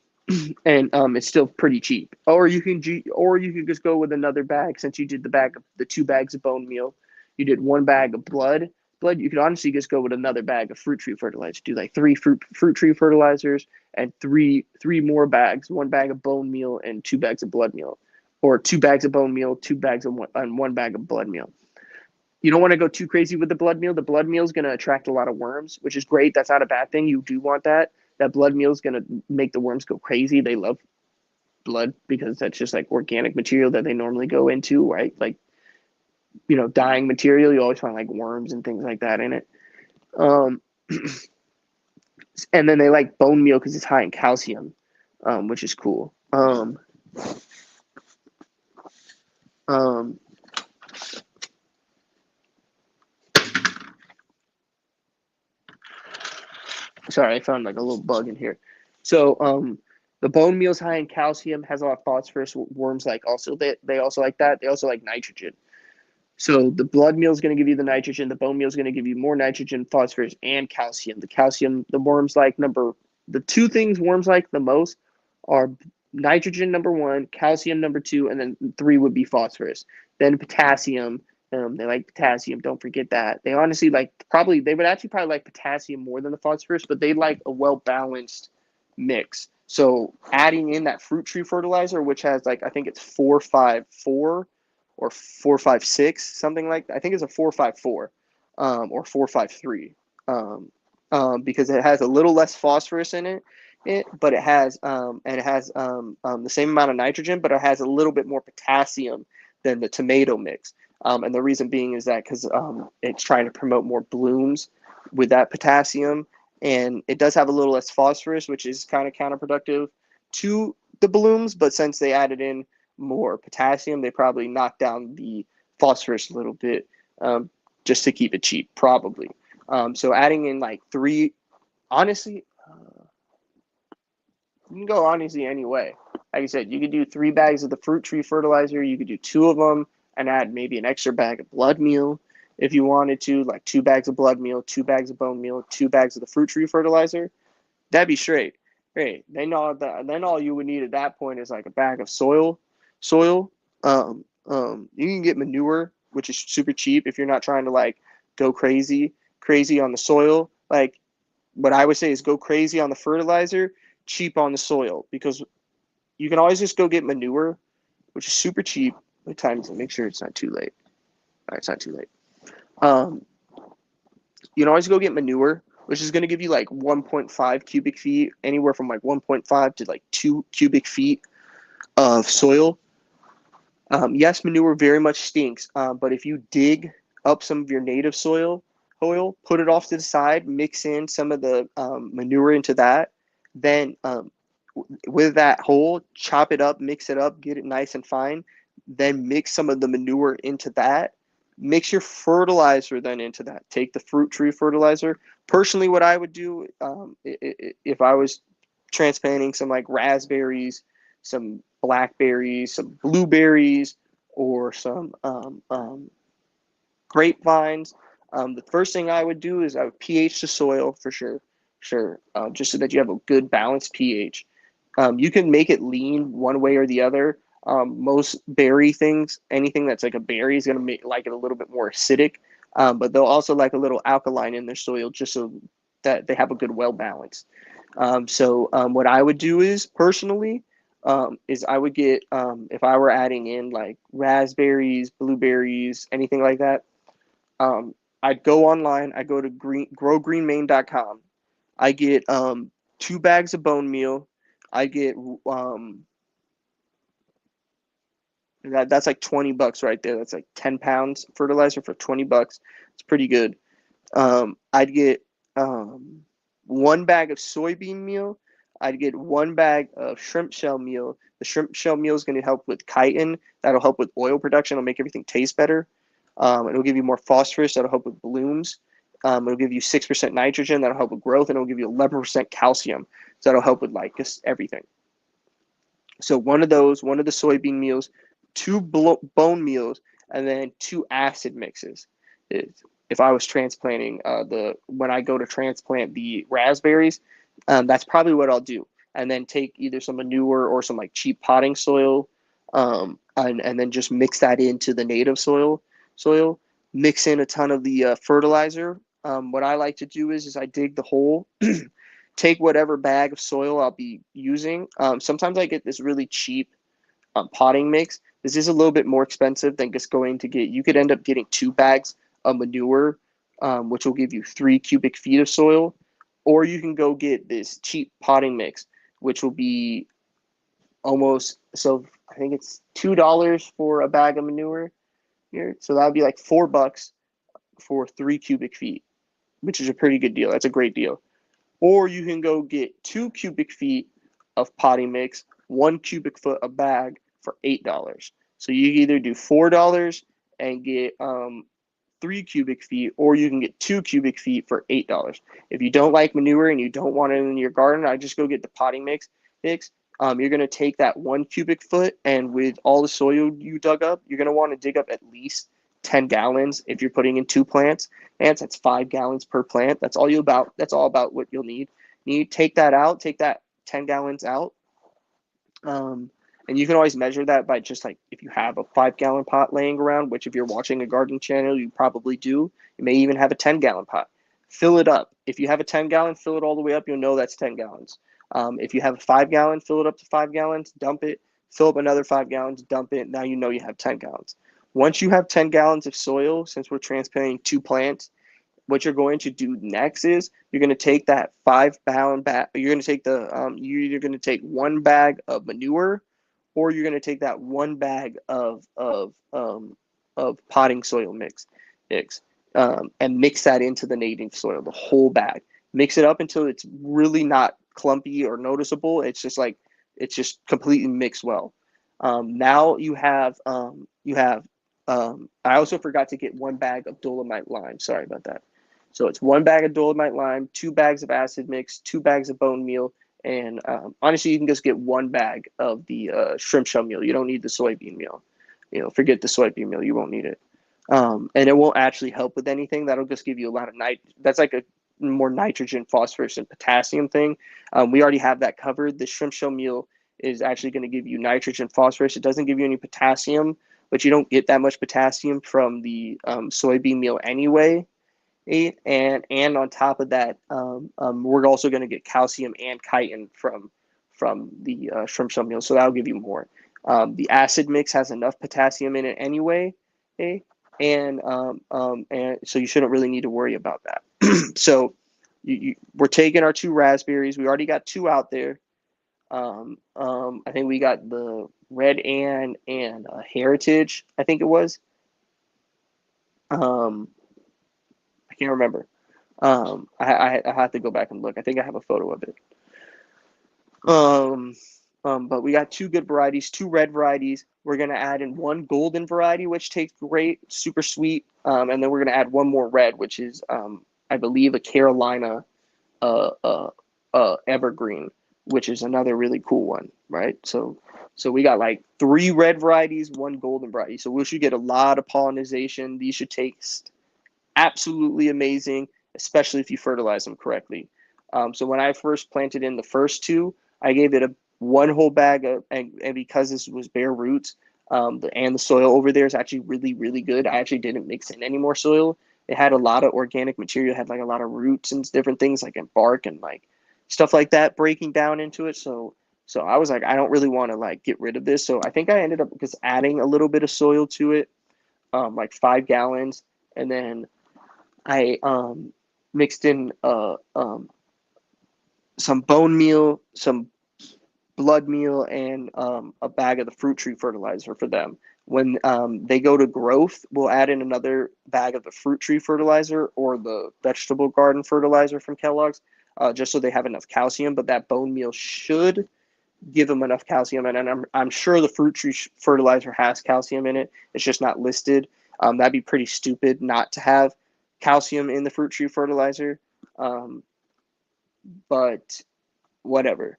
And it's still pretty cheap. Or you can just go with another bag, since you did the 2 bags of bone meal. You did 1 bag of blood. You could honestly just go with another bag of fruit tree fertilizer. Do like 3 fruit tree fertilizers and three more bags, 1 bag of bone meal and 2 bags of blood meal, or 2 bags of bone meal, 2 bags of and 1 bag of blood meal. You don't want to go too crazy with the blood meal. The blood meal is going to attract a lot of worms, which is great. That's not a bad thing. You do want that. That blood meal is going to make the worms go crazy. They love blood because that's just like organic material that they normally go into, right? Like, dying material. You always find like worms and things like that in it. And then they like bone meal because it's high in calcium, which is cool. Sorry, I found like a little bug in here. So the bone meal is high in calcium, has a lot of phosphorus. Worms like also they also like that. They also like nitrogen. So the blood meal is going to give you the nitrogen. The bone meal is going to give you more nitrogen, phosphorus, and calcium. The calcium, the worms like the two things worms like the most are nitrogen number one, calcium number two, and then three would be phosphorus. Then potassium. They like potassium. Don't forget that. They honestly they would actually probably like potassium more than the phosphorus, but they like a well balanced mix. So adding in that fruit tree fertilizer, which has I think it's 454 or 456, something like that. I think it's a 454 or 453 because it has a little less phosphorus in it, but it has the same amount of nitrogen, but it has a little bit more potassium than the tomato mix. And the reason being is that because it's trying to promote more blooms with that potassium, and it does have a little less phosphorus, which is kind of counterproductive to the blooms. But since they added in more potassium, they probably knocked down the phosphorus a little bit just to keep it cheap, probably. So adding in three, honestly, you can go honestly any way. Like I said, you could do 3 bags of the fruit tree fertilizer. You could do 2 of them and add maybe an extra bag of blood meal if you wanted to, like 2 bags of blood meal, 2 bags of bone meal, 2 bags of the fruit tree fertilizer. That'd be straight. Great. Then all you would need at that point is like a bag of soil. You can get manure, which is super cheap if you're not trying to go crazy on the soil. Like what I would say is go crazy on the fertilizer, cheap on the soil, because you can always just go get manure, which is super cheap. What time is it? Make sure it's not too late. All right, it's not too late. You can always go get manure, which is going to give you 1.5 cubic feet, anywhere from 1.5 to 2 cubic feet of soil. Yes, manure very much stinks, but if you dig up some of your native soil, put it off to the side, mix in some of the manure into that, then with that whole, chop it up, mix it up, get it nice and fine, then mix some of the manure into that. Mix your fertilizer then into that. Take the fruit tree fertilizer. Personally, what I would do if I was transplanting some raspberries, some blackberries, some blueberries, or some grapevines, the first thing I would do is I would pH the soil for sure, just so that you have a good balanced pH. You can make it lean one way or the other. Most berry things, anything that's like a berry, is going to make it a little bit more acidic, but they'll also like a little alkaline in their soil just so that they have a good well balance. What I would do is personally is I would get if I were adding in raspberries, blueberries, anything like that. I'd go online. I go to growgreenmaine.com. I get 2 bags of bone meal. I get that's like $20 right there. That's like 10 pounds fertilizer for $20. It's pretty good. I'd get 1 bag of soybean meal. I'd get 1 bag of shrimp shell meal. The shrimp shell meal is going to help with chitin. That'll help with oil production. It'll make everything taste better. It'll give you more phosphorus. That'll help with blooms. It'll give you 6% nitrogen. That'll help with growth, and it'll give you 11% calcium. So that'll help with just everything. So one of the soybean meals, 2 bone meals, and then 2 acid mixes. If I was transplanting when I go to transplant the raspberries, that's probably what I'll do. And then take either some manure or some cheap potting soil, and then just mix that into the native soil. Mix in a ton of the fertilizer. What I like to do is I dig the hole, take whatever bag of soil I'll be using. Sometimes I get this really cheap potting mix. This is a little bit more expensive than just going to get. You could end up getting 2 bags of manure, which will give you 3 cubic feet of soil, or you can go get this cheap potting mix, which will be almost. So I think it's $2 for a bag of manure here. So that would be like $4 for 3 cubic feet, which is a pretty good deal. That's a great deal. Or you can go get 2 cubic feet of potting mix, 1 cubic foot a bag for $8. So you either do $4 and get 3 cubic feet, or you can get 2 cubic feet for $8. If you don't like manure and you don't want it in your garden, I just go get the potting mix. You're going to take that 1 cubic foot, and with all the soil you dug up, you're going to want to dig up at least 10 gallons if you're putting in 2 plants. And that's 5 gallons per plant. That's all about what you'll need. You take that out, take that 10 gallons out. And you can always measure that by just like if you have a 5 gallon pot laying around, which if you're watching a garden channel, you probably do. You may even have a 10 gallon pot. Fill it up. If you have a 10 gallon, fill it all the way up. You'll know that's 10 gallons. If you have a 5 gallon, fill it up to 5 gallons, dump it, fill up another 5 gallons, dump it. Now you know you have 10 gallons. Once you have 10 gallons of soil, since we're transplanting 2 plants, what you're going to do next is you're going to take that 5 pound bag. You're going to take you're either going to take 1 bag of manure, or you're going to take that 1 bag of potting soil mix, and mix that into the native soil, the whole bag. Mix it up until it's really not clumpy or noticeable. It's just completely mixed well. Now you have I also forgot to get 1 bag of dolomite lime. Sorry about that. So it's 1 bag of dolomite lime, 2 bags of acid mix, 2 bags of bone meal, and honestly, you can just get 1 bag of the shrimp shell meal. You don't need the soybean meal. Forget the soybean meal. You won't need it. And it won't actually help with anything. That'll just give you a lot of That's like a more nitrogen, phosphorus, and potassium thing. We already have that covered. The shrimp shell meal is actually going to give you nitrogen, phosphorus. It doesn't give you any potassium, but you don't get that much potassium from the soybean meal anyway. And on top of that, we're also going to get calcium and chitin from the shrimp shell meal, so that'll give you more. The acid mix has enough potassium in it anyway, and so you shouldn't really need to worry about that. So we're taking our 2 raspberries. We already got 2 out there. I think we got the Red Ann and Heritage, I think it was. I can't remember. I have to go back and look. I think I have a photo of it. But we got 2 good varieties, 2 red varieties. We're gonna add in 1 golden variety, which tastes great, super sweet. And then we're gonna add 1 more red, which is I believe a Carolina evergreen, which is another really cool one, right? So we got like 3 red varieties, 1 golden variety. So we should get a lot of pollination. These should taste absolutely amazing, especially if you fertilize them correctly. So when I first planted in the first 2, I gave it 1 whole bag of, and because this was bare roots, and the soil over there is actually really, really good. I actually didn't mix in any more soil. It had a lot of organic material, it had like a lot of roots and different things like in bark and like stuff like that breaking down into it. So I was like, I don't really want to like get rid of this. So I think I ended up just adding a little bit of soil to it, like 5 gallons, and then I mixed in some bone meal, some blood meal, and a bag of the fruit tree fertilizer for them. When they go to growth, we'll add in another bag of the fruit tree fertilizer or the vegetable garden fertilizer from Kellogg's, just so they have enough calcium. But that bone meal should give them enough calcium, and I'm sure the fruit tree fertilizer has calcium in it. It's just not listed. That'd be pretty stupid not to have calcium in the fruit tree fertilizer, but whatever.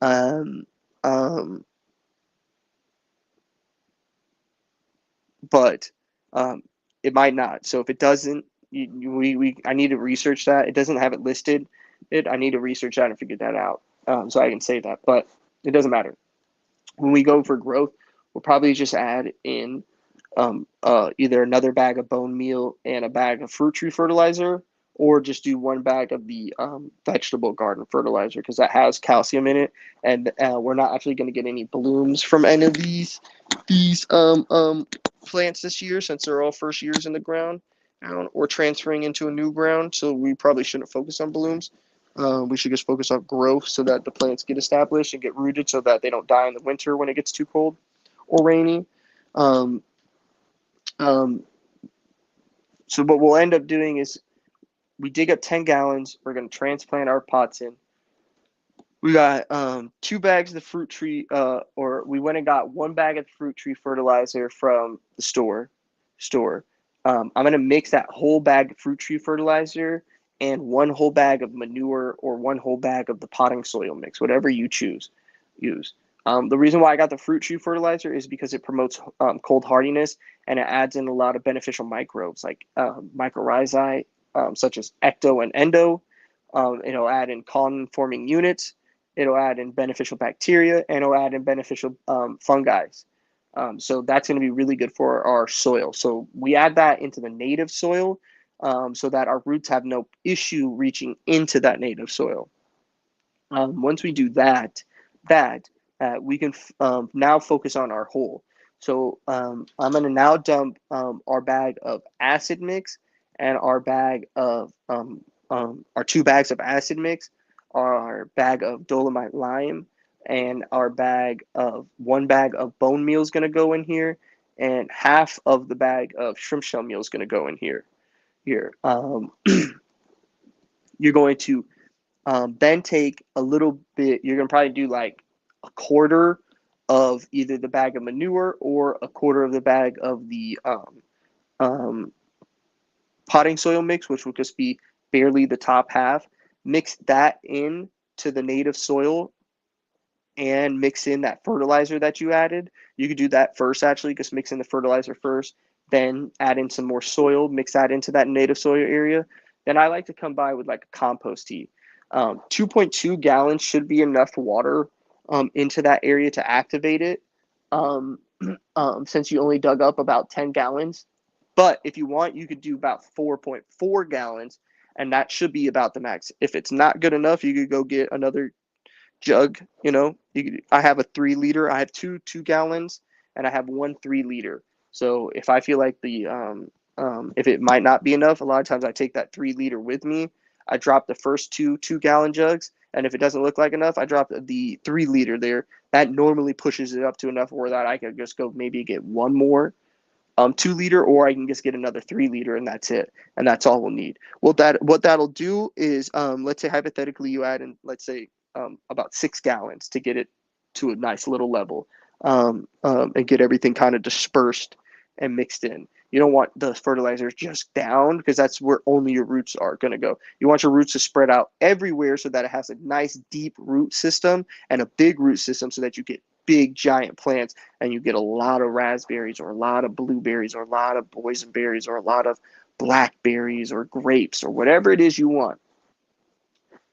Um, um, but it might not. So if it doesn't, I need to research that. It doesn't have it listed. I need to research that and figure that out, so I can say that. But it doesn't matter. When we go for growth, we'll probably just add in either another bag of bone meal and a bag of fruit tree fertilizer, or just do 1 bag of the vegetable garden fertilizer, because that has calcium in it, and we're not actually going to get any blooms from any of these plants this year, since they're all first years in the ground or transferring into a new ground. So we probably shouldn't focus on blooms. We should just focus on growth so that the plants get established and get rooted, so that they don't die in the winter when it gets too cold or rainy. Um, um, so what we'll end up doing is we dig up 10 gallons. We're going to transplant our pots in. We got 2 bags of the fruit tree, or we went and got 1 bag of the fruit tree fertilizer from the store. I'm going to mix that whole bag of fruit tree fertilizer and 1 whole bag of manure, or 1 whole bag of the potting soil mix, whatever you use. The reason why I got the fruit tree fertilizer is because it promotes cold hardiness, and it adds in a lot of beneficial microbes like mycorrhizae, such as ecto and endo. It'll add in colony forming units. It'll add in beneficial bacteria, and it'll add in beneficial fungi. So that's going to be really good for our soil. So we add that into the native soil so that our roots have no issue reaching into that native soil. Once we do that we can now focus on our hole. So I'm going to now dump our bag of acid mix and our bag of our 2 bags of acid mix, our bag of dolomite lime, and our bag of 1 bag of bone meal is going to go in here, and half of the bag of shrimp shell meal is going to go in here. You're going to then take a little bit, you're going to probably do like a quarter of either the bag of manure or a quarter of the bag of the um, potting soil mix, which will just be barely the top half. Mix that in to the native soil and mix in that fertilizer that you added. You could do that first, actually, just mix in the fertilizer first, then add in some more soil, mix that into that native soil area. Then I like to come by with like a compost tea. 2.2 gallons should be enough water into that area to activate it, since you only dug up about 10 gallons. But if you want, you could do about 4.4 gallons, and that should be about the max. If it's not good enough, you could go get another jug. I have a 3 liter. I have two gallons, and I have 1 3 liter. So if I feel like if it might not be enough, a lot of times I take that 3 liter with me. I drop the first 2 2 gallon jugs, and if it doesn't look like enough, I drop the 3 liter there. That normally pushes it up to enough where that I could just go maybe get one more 2 liter, or I can just get another 3 liter, and that's it, and that's all we'll need. Well, what that'll do is, let's say hypothetically you add in, let's say, about 6 gallons to get it to a nice little level, and get everything kind of dispersed and mixed in. You don't want the fertilizers just down, because that's where only your roots are going to go. You want your roots to spread out everywhere so that it has a nice deep root system and a big root system, so that you get big giant plants and you get a lot of raspberries or a lot of blueberries or a lot of boysenberries or a lot of blackberries or grapes or whatever it is you want.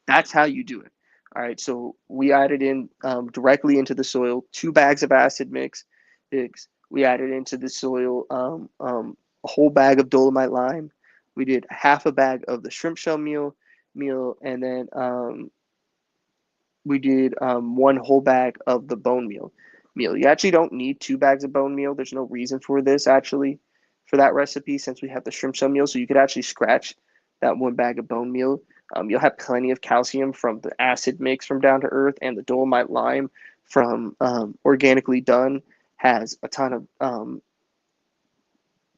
That's how you do it. All right, so we added in directly into the soil 2 bags of acid mix. We added into the soil a whole bag of dolomite lime. We did half a bag of the shrimp shell meal, and then we did 1 whole bag of the bone meal. You actually don't need 2 bags of bone meal. There's no reason for this, actually, for that recipe, since we have the shrimp shell meal. So you could actually scratch that 1 bag of bone meal. You'll have plenty of calcium from the acid mix from Down to Earth, and the dolomite lime from Organically Done has a ton of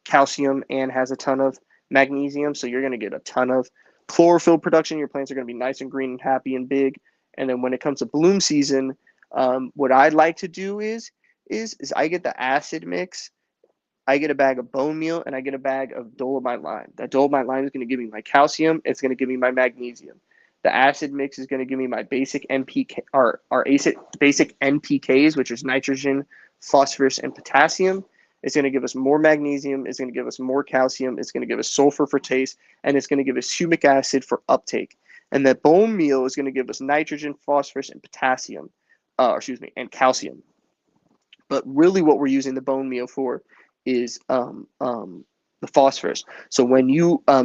calcium and has a ton of magnesium. So you're going to get a ton of chlorophyll production. Your plants are going to be nice and green and happy and big. And then when it comes to bloom season, what I'd like to do is I get the acid mix, I get a bag of bone meal, and I get a bag of dolomite lime. That dolomite lime is going to give me my calcium. It's going to give me my magnesium. The acid mix is going to give me my basic NPK, or basic NPKs, which is nitrogen, phosphorus, and potassium. It's going to give us more magnesium. It's going to give us more calcium. It's going to give us sulfur for taste, and it's going to give us humic acid for uptake. And that bone meal is going to give us nitrogen, phosphorus, and potassium, and calcium. But really, what we're using the bone meal for is the phosphorus. So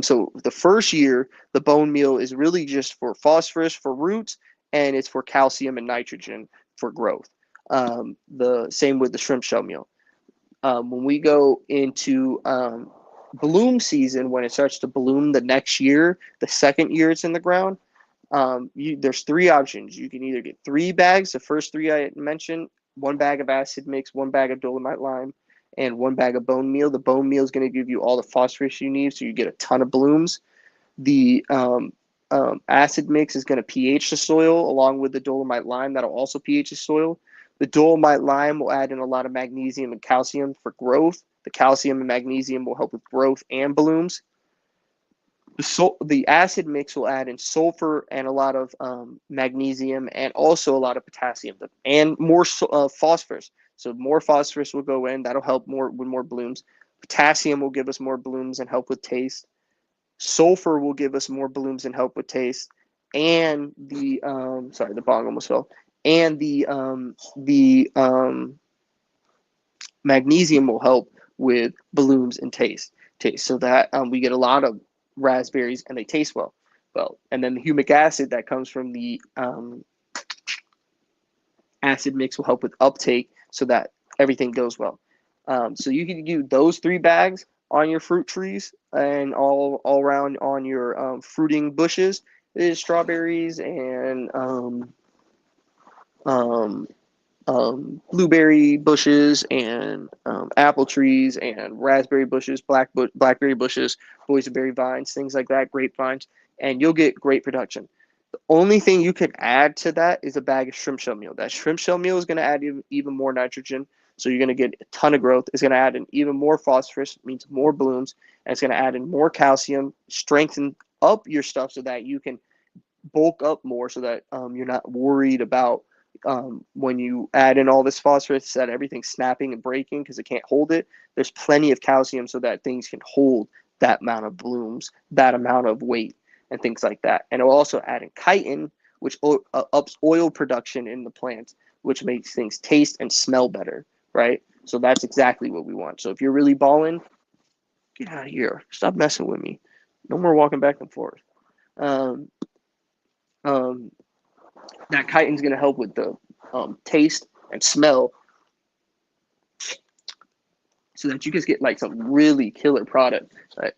so the first year, the bone meal is really just for phosphorus for roots, and it's for calcium and nitrogen for growth. The same with the shrimp shell meal. When we go into bloom season, when it starts to bloom the next year, the second year it's in the ground, there's 3 options. You can either get 3 bags, the first 3 I mentioned, 1 bag of acid mix, 1 bag of dolomite lime, and 1 bag of bone meal. The bone meal is going to give you all the phosphorus you need, so you get a ton of blooms. The acid mix is going to pH the soil along with the dolomite lime. That'll also pH the soil. The dolomite lime will add in a lot of magnesium and calcium for growth. The calcium and magnesium will help with growth and blooms. The acid mix will add in sulfur and a lot of magnesium and also a lot of potassium and more phosphorus. So more phosphorus will go in. That'll help more with more blooms. Potassium will give us more blooms and help with taste. Sulfur will give us more blooms and help with taste. And the bong almost fell. And the magnesium will help with blooms and taste. So that we get a lot of raspberries and they taste well. And then the humic acid that comes from the acid mix will help with uptake so that everything goes well. So you can do those 3 bags on your fruit trees and all around on your fruiting bushes is strawberries and blueberry bushes and apple trees and raspberry bushes, blackberry bushes, boysenberry vines, things like that, grapevines, and you'll get great production. The only thing you can add to that is a bag of shrimp shell meal. That shrimp shell meal is going to add even more nitrogen, so you're going to get a ton of growth. It's going to add in even more phosphorus, means more blooms, and it's going to add in more calcium, strengthen up your stuff so that you can bulk up more, so that you're not worried about when you add in all this phosphorus that everything's snapping and breaking because it can't hold it. There's plenty of calcium so that things can hold that amount of blooms, that amount of weight, and things like that. And it will also add in chitin, which ups oil production in the plants, which makes things taste and smell better, right? So that's exactly what we want. So if you're really balling, get out of here. Stop messing with me. No more walking back and forth. Um, um, that chitin's going to help with the taste and smell so that you just get like some really killer product, right?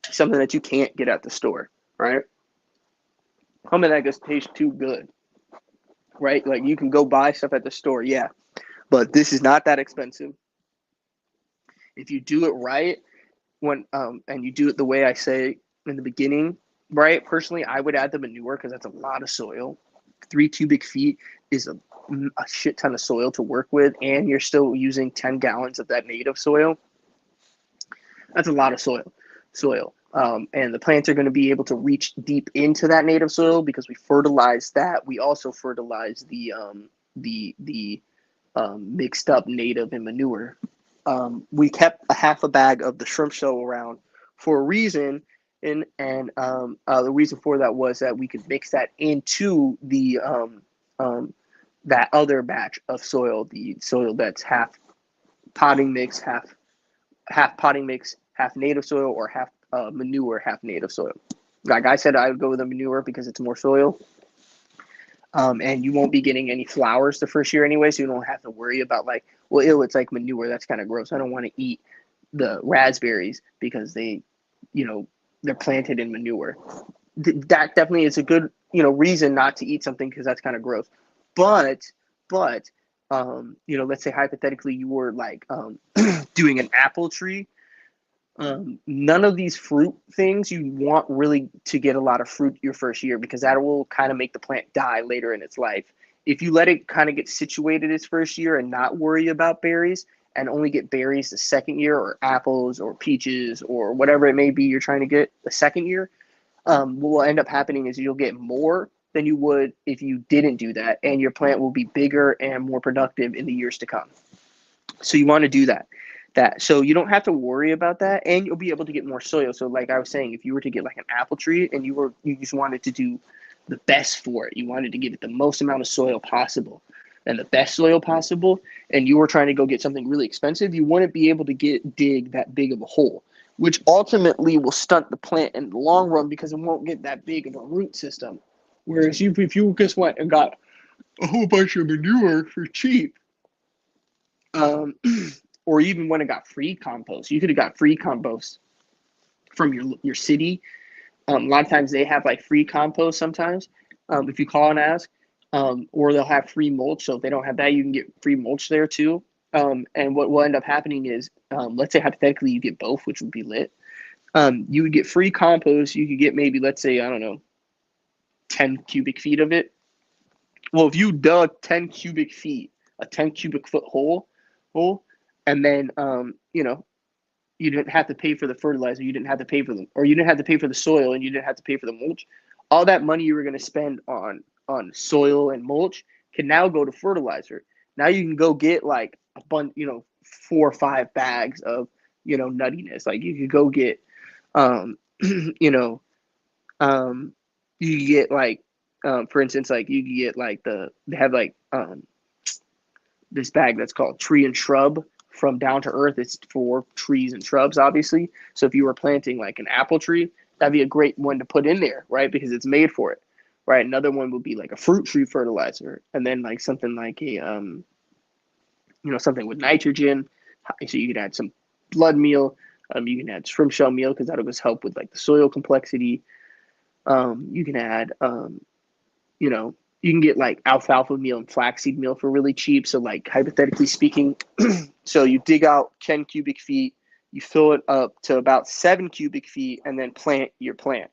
Something that you can't get at the store, right? Something that just tastes too good, right? Like you can go buy stuff at the store, yeah, but this is not that expensive. If you do it right, and you do it the way I say in the beginning, right? Personally, I would add the manure because that's a lot of soil. 3 cubic feet is a shit ton of soil to work with, and you're still using 10 gallons of that native soil. That's a lot of soil. And the plants are going to be able to reach deep into that native soil because we fertilize that. We also fertilize the mixed up native and manure. We kept a half a bag of the shrimp shell around for a reason, and the reason for that was that we could mix that into the that other batch of soil, the soil that's half potting mix, half potting mix, half native soil, or half manure, half native soil. Like I said, I would go with the manure because it's more soil. And you won't be getting any flowers the first year anyway, so you don't have to worry about like, well, ew, it's like manure. That's kind of gross. I don't want to eat the raspberries because they're planted in manure. That definitely is a good, reason not to eat something because that's kind of gross. But, let's say hypothetically you were like doing an apple tree. None of these fruit things you want really to get a lot of fruit your first year because that will kind of make the plant die later in its life. If you let it kind of get situated its first year and not worry about berries and only get berries the second year, or apples or peaches or whatever it may be you're trying to get the second year, what will end up happening is you'll get more than you would if you didn't do that, and your plant will be bigger and more productive in the years to come. So you want to do that. So you don't have to worry about that, and you'll be able to get more soil. So like I was saying, if you were to get like an apple tree and you just wanted to do the best for it, you wanted to give it the most amount of soil possible and the best soil possible, and you were trying to go get something really expensive, you wouldn't be able to dig that big of a hole, which ultimately will stunt the plant in the long run because it won't get that big of a root system. Whereas if you just went and got a whole bunch of manure for cheap, or even when it got free compost, you could have got free compost from your city. A lot of times they have like free compost sometimes, if you call and ask, or they'll have free mulch. So if they don't have that, you can get free mulch there too. And what will end up happening is, let's say hypothetically you get both, which would be lit. You would get free compost. You could get maybe, let's say, I don't know, 10 cubic feet of it. Well, if you dug 10 cubic feet, a 10 cubic foot hole, and then you didn't have to pay for the fertilizer, you didn't have to pay for them, or you didn't have to pay for the soil, and you didn't have to pay for the mulch. All that money you were going to spend on soil and mulch can now go to fertilizer. Now you can go get like a bunch, 4 or 5 bags of nuttiness. Like you could go get, um, you know, you could get like, for instance, like you could get like they have like this bag that's called Tree and Shrub from Down to Earth. It's for trees and shrubs, obviously. So if you were planting like an apple tree, that'd be a great one to put in there, right? Because it's made for it, right? Another one would be like a fruit tree fertilizer, and then like something like a something with nitrogen. So you can add some blood meal. You can add shrimp shell meal because that'll just help with like the soil complexity. You can add you know, you can get like alfalfa meal and flaxseed meal for really cheap. So like hypothetically speaking, so you dig out 10 cubic feet, you fill it up to about 7 cubic feet, and then plant your plant.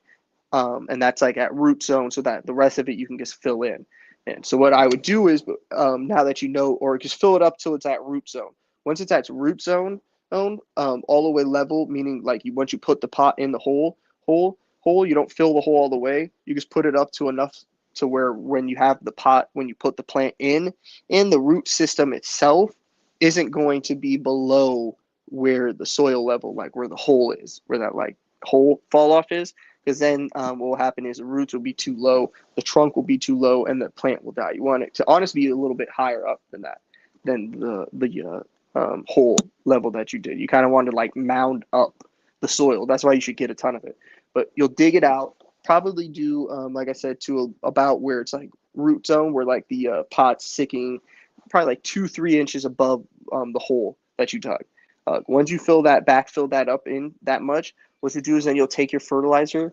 And that's like at root zone, so that the rest of it you can just fill in. And so what I would do is, now that you know, or just fill it up till it's at root zone. Once it's at root zone, all the way level, meaning like once you put the pot in the hole, you don't fill the hole all the way. You just put it up to enough to where when you have the pot, when you put the plant in the root system itself isn't going to be below where the soil level, like where the hole is, where that like hole fall off is, because then what will happen is the roots will be too low, the trunk will be too low, and the plant will die. You want it to honestly be a little bit higher up than that, than the hole level that you did. You kind of want to like mound up the soil. That's why you should get a ton of it. But you'll dig it out, probably do like I said, to about where it's like root zone, where like the pot's sticking probably like 2-3 inches above the hole that you dug. Once you fill that up in that much, what you do is then you'll take your fertilizer.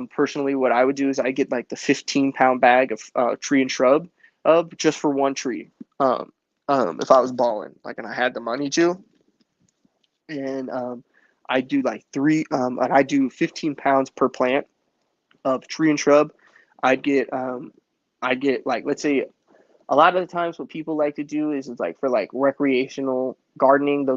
Personally, what I would do is I get like the 15-pound bag of tree and shrub of just for one tree. If I was balling, like, and I had the money to, and I do like and I do 15 pounds per plant of tree and shrub. I'd get like, let's say, a lot of the times what people like to do is like for like recreational gardening, they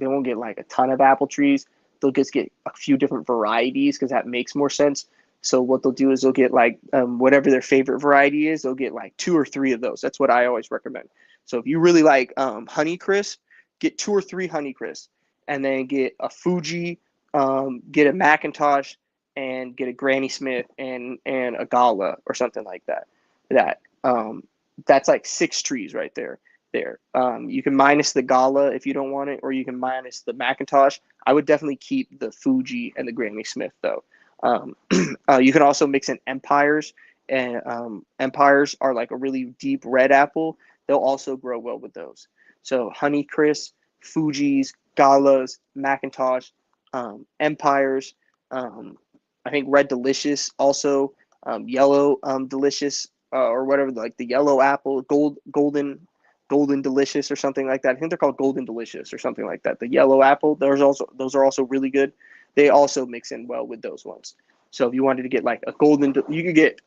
won't get like a ton of apple trees. They'll just get a few different varieties because that makes more sense. So what they'll do is they'll get like whatever their favorite variety is, they'll get like 2 or 3 of those. That's what I always recommend. So if you really like Honeycrisp, get 2 or 3 Honeycrisp, and then get a Fuji, get a McIntosh, and get a Granny Smith and a Gala or something like that. That's like 6 trees right there. You can minus the Gala if you don't want it, or you can minus the McIntosh. I would definitely keep the Fuji and the Granny Smith though. You can also mix in Empires, and Empires are like a really deep red apple. They'll also grow well with those. So Honeycrisp, Fuji's, Galas, McIntosh, Empires. I think Red Delicious also, Yellow Delicious, or whatever, like the yellow apple, golden delicious or something like that. I think they're called golden delicious or something like that. The yellow apple, those are also really good. They also mix in well with those ones. So if you wanted to get like a you could get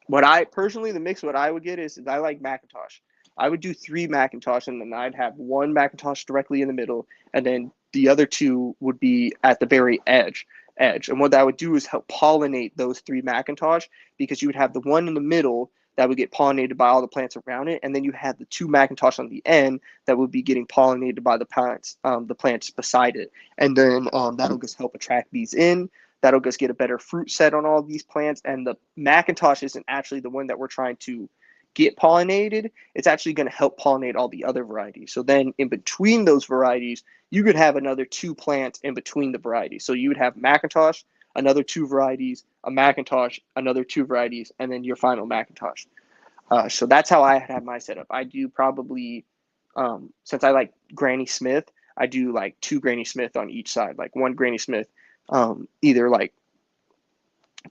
the mix. What I would get is I like McIntosh. I would do 3 McIntosh, and then I'd have 1 McIntosh directly in the middle, and then the other 2 would be at the very edge. And what that would do is help pollinate those 3 McIntosh, because you would have the one in the middle that would get pollinated by all the plants around it, and then you had the 2 McIntosh on the end that would be getting pollinated by the plants beside it, and then that'll just help attract bees in. That'll just get a better fruit set on all these plants, and the McIntosh isn't actually the one that we're trying to get pollinated. It's actually going to help pollinate all the other varieties. So then in between those varieties, you could have another 2 plants in between the varieties. So you would have McIntosh, another 2 varieties, a McIntosh, another 2 varieties, and then your final McIntosh. So that's how I have my setup. I do probably, since I like Granny Smith, I do like 2 Granny Smith on each side, like 1 Granny Smith, either like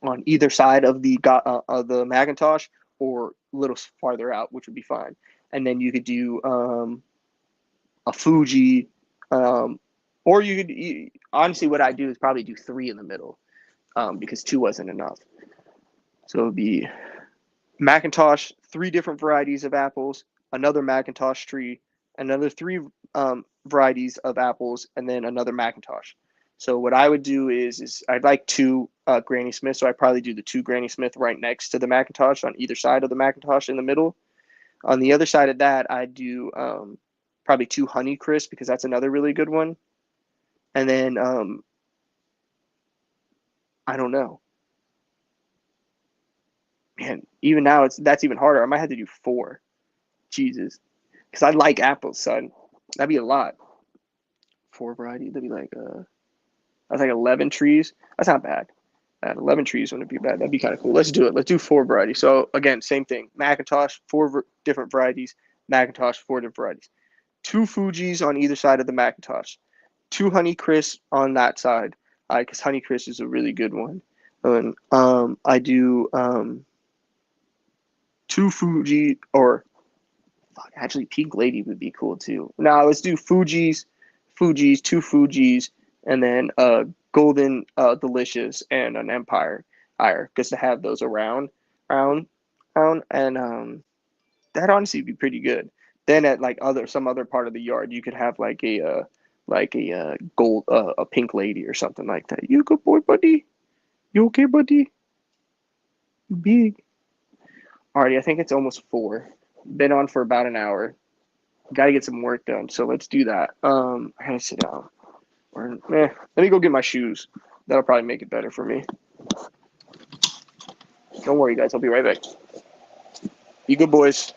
on either side of the McIntosh, or a little farther out, which would be fine. And then you could do a Fuji, or you could honestly, what I do is probably do 3 in the middle, because 2 wasn't enough. So it would be McIntosh, 3 different varieties of apples, another McIntosh tree, another 3 varieties of apples, and then another McIntosh. So what I would do is I'd like two Granny Smith, so I probably do the two Granny Smith right next to the McIntosh on either side of the McIntosh in the middle. On the other side of that, I do probably two Honey Crisp because that's another really good one. And then I don't know, man. Even now, that's even harder. I might have to do four. Jesus, because I like apples, son. That'd be a lot. Four varieties. That'd be like that's like 11 trees. That's not bad. 11 trees wouldn't be bad. That'd be kind of cool. Let's do it. Let's do four varieties. So again, same thing. McIntosh, different varieties. McIntosh, four different varieties. Two Fuji's on either side of the McIntosh. Two Honey Crisp on that side, because Honey Crisp is a really good one. And I do two Fuji, or actually Pink Lady would be cool too. Now let's do Fuji's, two Fuji's, and then Golden Delicious and an Empire higher, because to have those around, and that honestly would be pretty good. Then at like some other part of the yard, you could have like a gold a Pink Lady or something like that. You good boy, buddy? You okay, buddy? You big? Alrighty, I think it's almost 4. Been on for about an hour. Got to get some work done, so let's do that. I gotta sit down. Let me go get my shoes. That'll probably make it better for me. Don't worry, guys. I'll be right back. You good boys.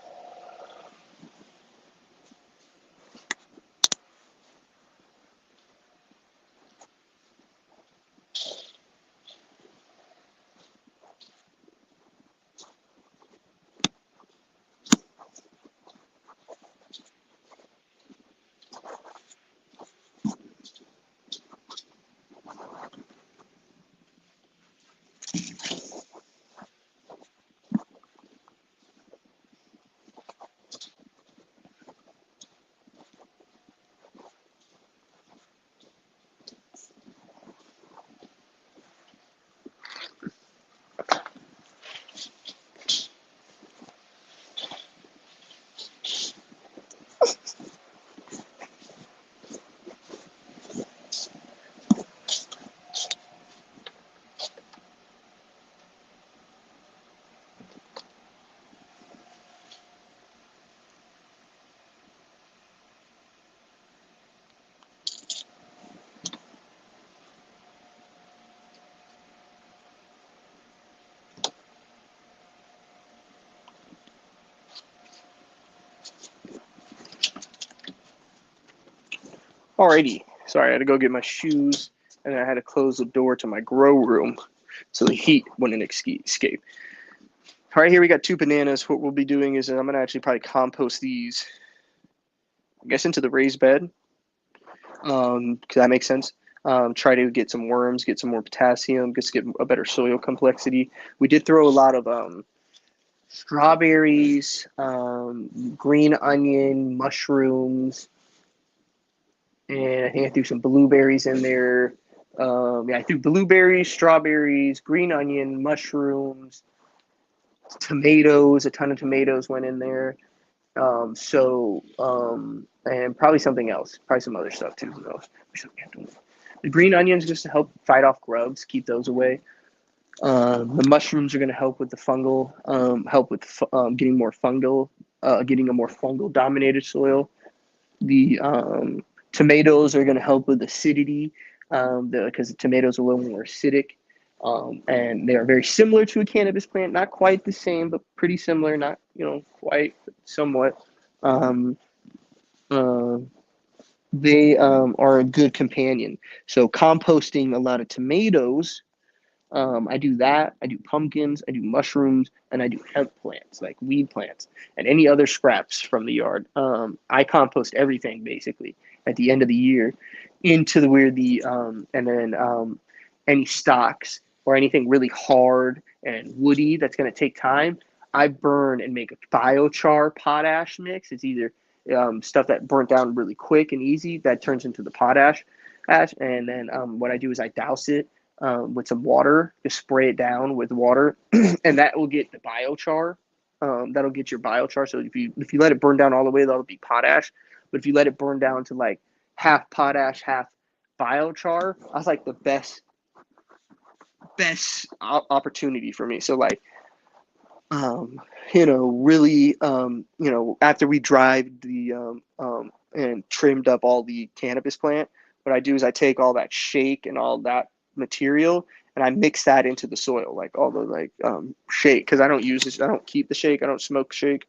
Alrighty. Sorry, I had to go get my shoes, and I had to close the door to my grow room so the heat wouldn't escape. All right, here we got 2 bananas. What we'll be doing is I'm going to actually probably compost these, I guess, into the raised bed, because that makes sense. Try to get some worms, get some more potassium, just get a better soil complexity. We did throw a lot of strawberries, green onion, mushrooms, and I think I threw some blueberries in there. I threw blueberries, strawberries, green onion, mushrooms, tomatoes. A ton of tomatoes went in there. And probably something else, probably some other stuff too. Who knows? The green onions just to help fight off grubs, keep those away. The mushrooms are going to help with the fungal, help with getting more fungal, getting a more fungal dominated soil. The tomatoes are going to help with acidity, because the tomatoes are a little more acidic. And they are very similar to a cannabis plant, not quite the same, but pretty similar, not, quite, but somewhat. They are a good companion. So composting a lot of tomatoes, I do that. I do pumpkins, I do mushrooms, and I do hemp plants, like weed plants, and any other scraps from the yard. I compost everything basically at the end of the year into and then any stalks or anything really hard and woody that's going to take time, I burn and make a biochar potash mix. It's either stuff that burnt down really quick and easy that turns into the potash ash, and then what I do is I douse it with some water, just spray it down with water, and that will get the biochar. That'll get your biochar. So if you let it burn down all the way, that'll be potash. But if you let it burn down to like half potash, half biochar, that's like the best opportunity for me. So like, really, after we dried the and trimmed up all the cannabis plant, what I do is I take all that shake and all that material and I mix that into the soil, like all the shake, because I don't use this, I don't keep the shake, I don't smoke shake.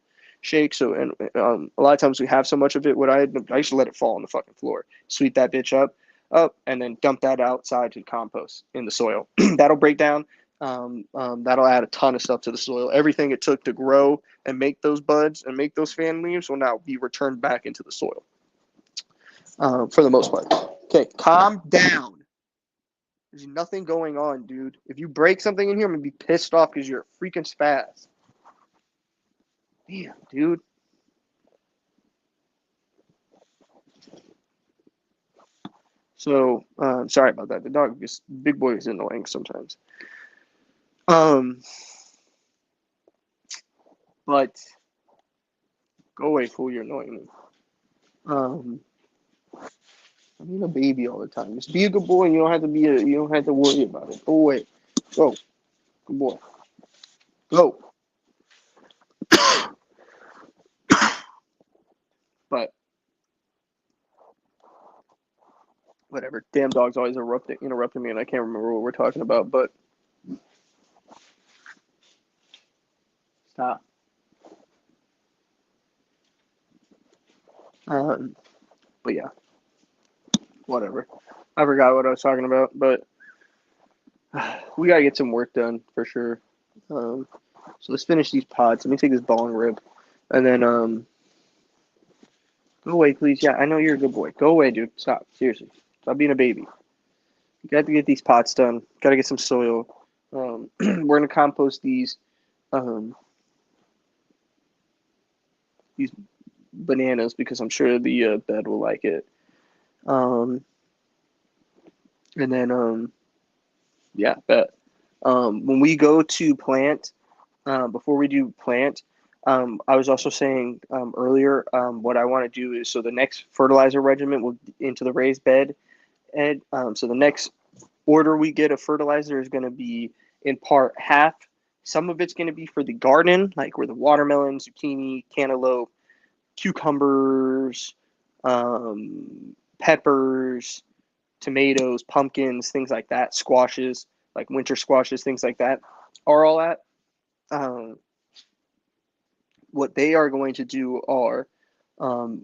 So and a lot of times we have so much of it. What I used to let it fall on the fucking floor, sweep that bitch up, and then dump that outside to compost in the soil. That'll break down. That'll add a ton of stuff to the soil. Everything it took to grow and make those buds and make those fan leaves will now be returned back into the soil, for the most part. Okay, calm down. There's nothing going on, dude. If you break something in here, I'm gonna be pissed off because you're a freaking spaz. Damn, dude. So, sorry about that. The dog, big boy, is annoying sometimes. But go away, fool. You're annoying me. I mean, a baby all the time. Just be a good boy. And you don't have to you don't have to worry about it. Go away. Go. Good boy. Go. But whatever. Damn dog's always interrupting me, and I can't remember what we're talking about. But stop. But yeah, whatever. I forgot what I was talking about, but we gotta get some work done for sure. So let's finish these pods. Let me take this ball and rib, and then go away, please. Yeah, I know you're a good boy. Go away, dude. Stop. Seriously, stop being a baby. You got to get these pots done. Got to get some soil. We're gonna compost these bananas because I'm sure the bed will like it. And then yeah, bet. When we go to plant, before we do plant, I was also saying earlier, what I want to do is, so the next fertilizer regimen will into the raised bed, and so the next order we get of fertilizer is going to be in part half. Some of it's going to be for the garden, like where the watermelon, zucchini, cantaloupe, cucumbers, peppers, tomatoes, pumpkins, things like that, squashes, like winter squashes, things like that, are all at. What they are going to do are,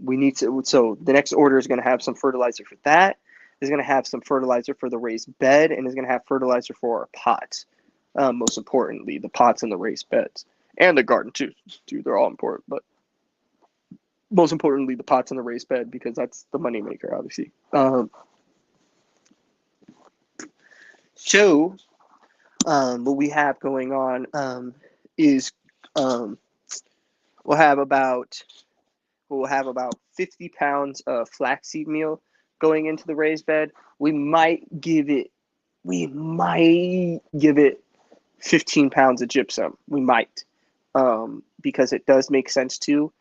we need to, so the next order is going to have some fertilizer for that, is going to have some fertilizer for the raised bed, and is going to have fertilizer for our pots. Most importantly, the pots and the raised beds, and the garden too. Dude, they're all important, but most importantly, the pots and the raised bed, because that's the money maker, obviously. So, what we have going on is we'll have about 50 pounds of flaxseed meal going into the raised bed. We might give it 15 pounds of gypsum. We might, because it does make sense too,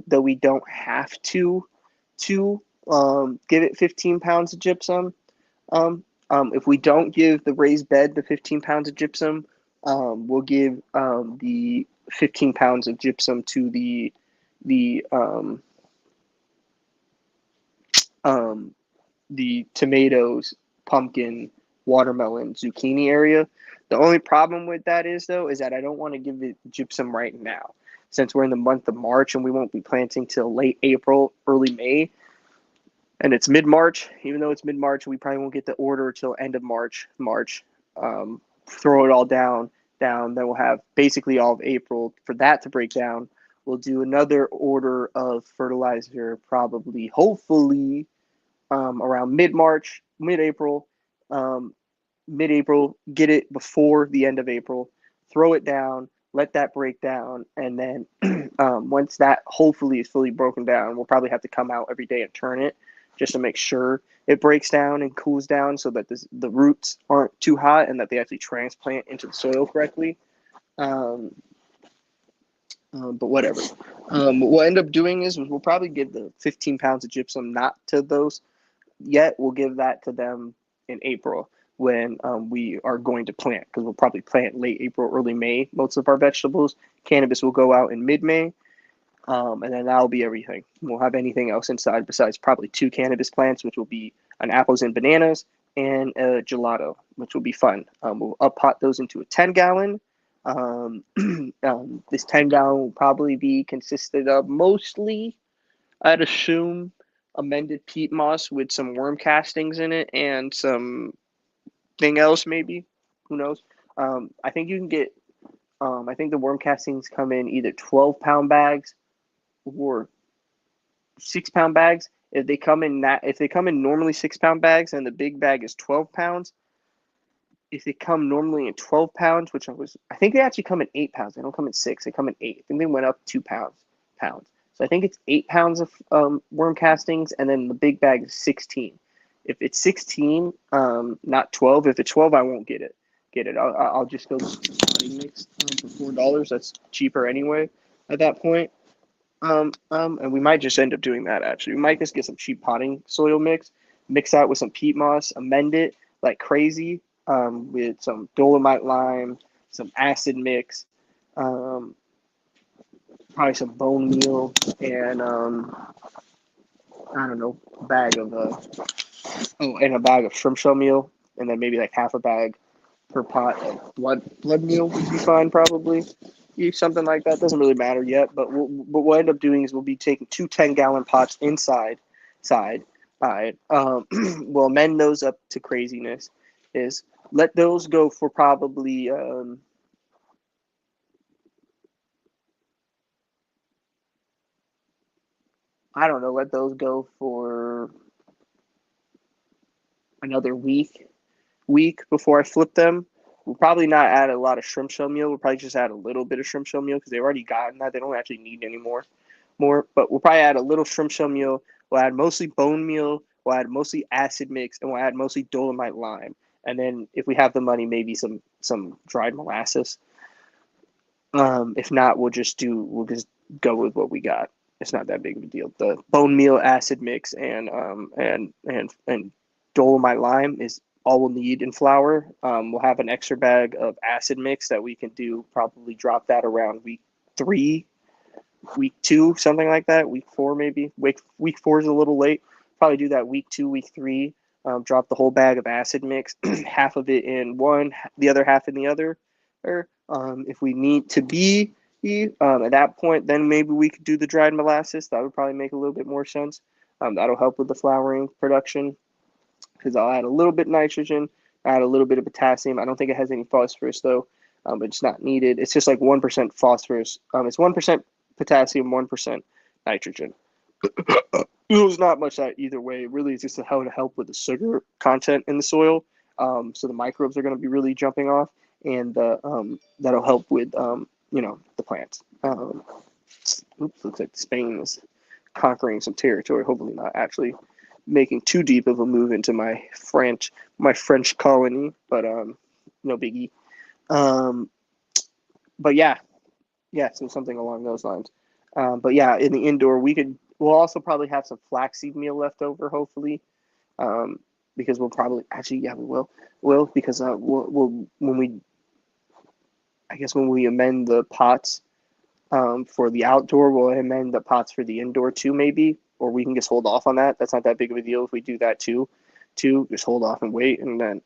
though we don't have to give it 15 pounds of gypsum. If we don't give the raised bed the 15 pounds of gypsum, we'll give the 15 pounds of gypsum to the tomatoes, pumpkin, watermelon, zucchini area. The only problem with that is that I don't want to give it gypsum right now, since we're in the month of March and we won't be planting till late April, early May, and it's mid-March. Even though it's mid-March, we probably won't get the order till end of March. Throw it all down. Then we'll have basically all of April for that to break down. We'll do another order of fertilizer, probably, hopefully, around mid-March, mid-April, get it before the end of April, throw it down, let that break down, and then once that hopefully is fully broken down, we'll probably have to come out every day and turn it just to make sure it breaks down and cools down so that the roots aren't too hot and that they actually transplant into the soil correctly. But whatever. What we'll end up doing is we'll probably give the 15 pounds of gypsum not to those yet. We'll give that to them in April when we are going to plant, because we'll probably plant late April, early May. Most of our vegetables, cannabis will go out in mid-May, and then that'll be everything. We'll have anything else inside besides probably 2 cannabis plants, which will be an apples and bananas and a gelato, which will be fun. We'll up pot those into a 10-gallon. This 10-gallon will probably be consisted of mostly, I'd assume, amended peat moss with some worm castings in it and something else maybe. Who knows? I think you can get. I think the worm castings come in either 12-pound bags or 6-pound bags. If they come in normally 6-pound bags and the big bag is 12 pounds, if they come normally in 12 pounds, I think they actually come in 8 pounds. They don't come in 6. They come in 8. I think they went up 2 pounds. So I think it's 8 pounds of worm castings, and then the big bag is 16. If it's 16, not 12. If it's 12, I won't get it. I'll just go potting mix for $4. That's cheaper anyway at that point. And we might just end up doing that actually. We might just get some cheap potting soil mix that with some peat moss, amend it like crazy, with some dolomite lime, some acid mix, probably some bone meal, and I don't know, a bag of and a bag of shrimp shell meal, and then maybe like half a bag per pot of blood meal would be fine probably. Something like that doesn't really matter yet, but what we'll end up doing is we'll be taking 2 10-gallon pots inside. We'll amend those up to craziness. Is let those go for probably I don't know. Let those go for another week before I flip them. We'll probably not add a lot of shrimp shell meal. We'll probably just add a little bit of shrimp shell meal because they've already gotten that. They don't actually need any more. But we'll probably add a little shrimp shell meal. We'll add mostly bone meal. We'll add mostly acid mix, and we'll add mostly dolomite lime. And then if we have the money, maybe some dried molasses. If not, we'll just go with what we got. It's not that big of a deal. The bone meal, acid mix, and dolomite lime is all we'll need in flour. We'll have an extra bag of acid mix that we can do. Probably drop that around week 3, week 2, something like that. Week 4 maybe. Week 4 is a little late. Probably do that week 2, week 3. Drop the whole bag of acid mix, half of it in one, the other half in the other. If we need to be at that point, then maybe we could do the dried molasses. That would probably make a little bit more sense. That'll help with the flowering production because I'll add a little bit of nitrogen, add a little bit of potassium. I don't think it has any phosphorus though, but it's not needed. It's just like 1% phosphorus. It's 1% potassium, 1% nitrogen. There's not much that either way. Really, it's just how to help with the sugar content in the soil. So the microbes are going to be really jumping off, and that'll help with the plants. Looks like Spain is conquering some territory. Hopefully, not actually making too deep of a move into my French colony, but no biggie. But yeah, so something along those lines. But yeah, in the indoor, we'll also probably have some flaxseed meal left over, hopefully, because we'll probably we will because we'll when we amend the pots for the outdoor, we'll amend the pots for the indoor too, maybe, or we can just hold off on that. That's not that big of a deal if we do that too. Just hold off and wait, and then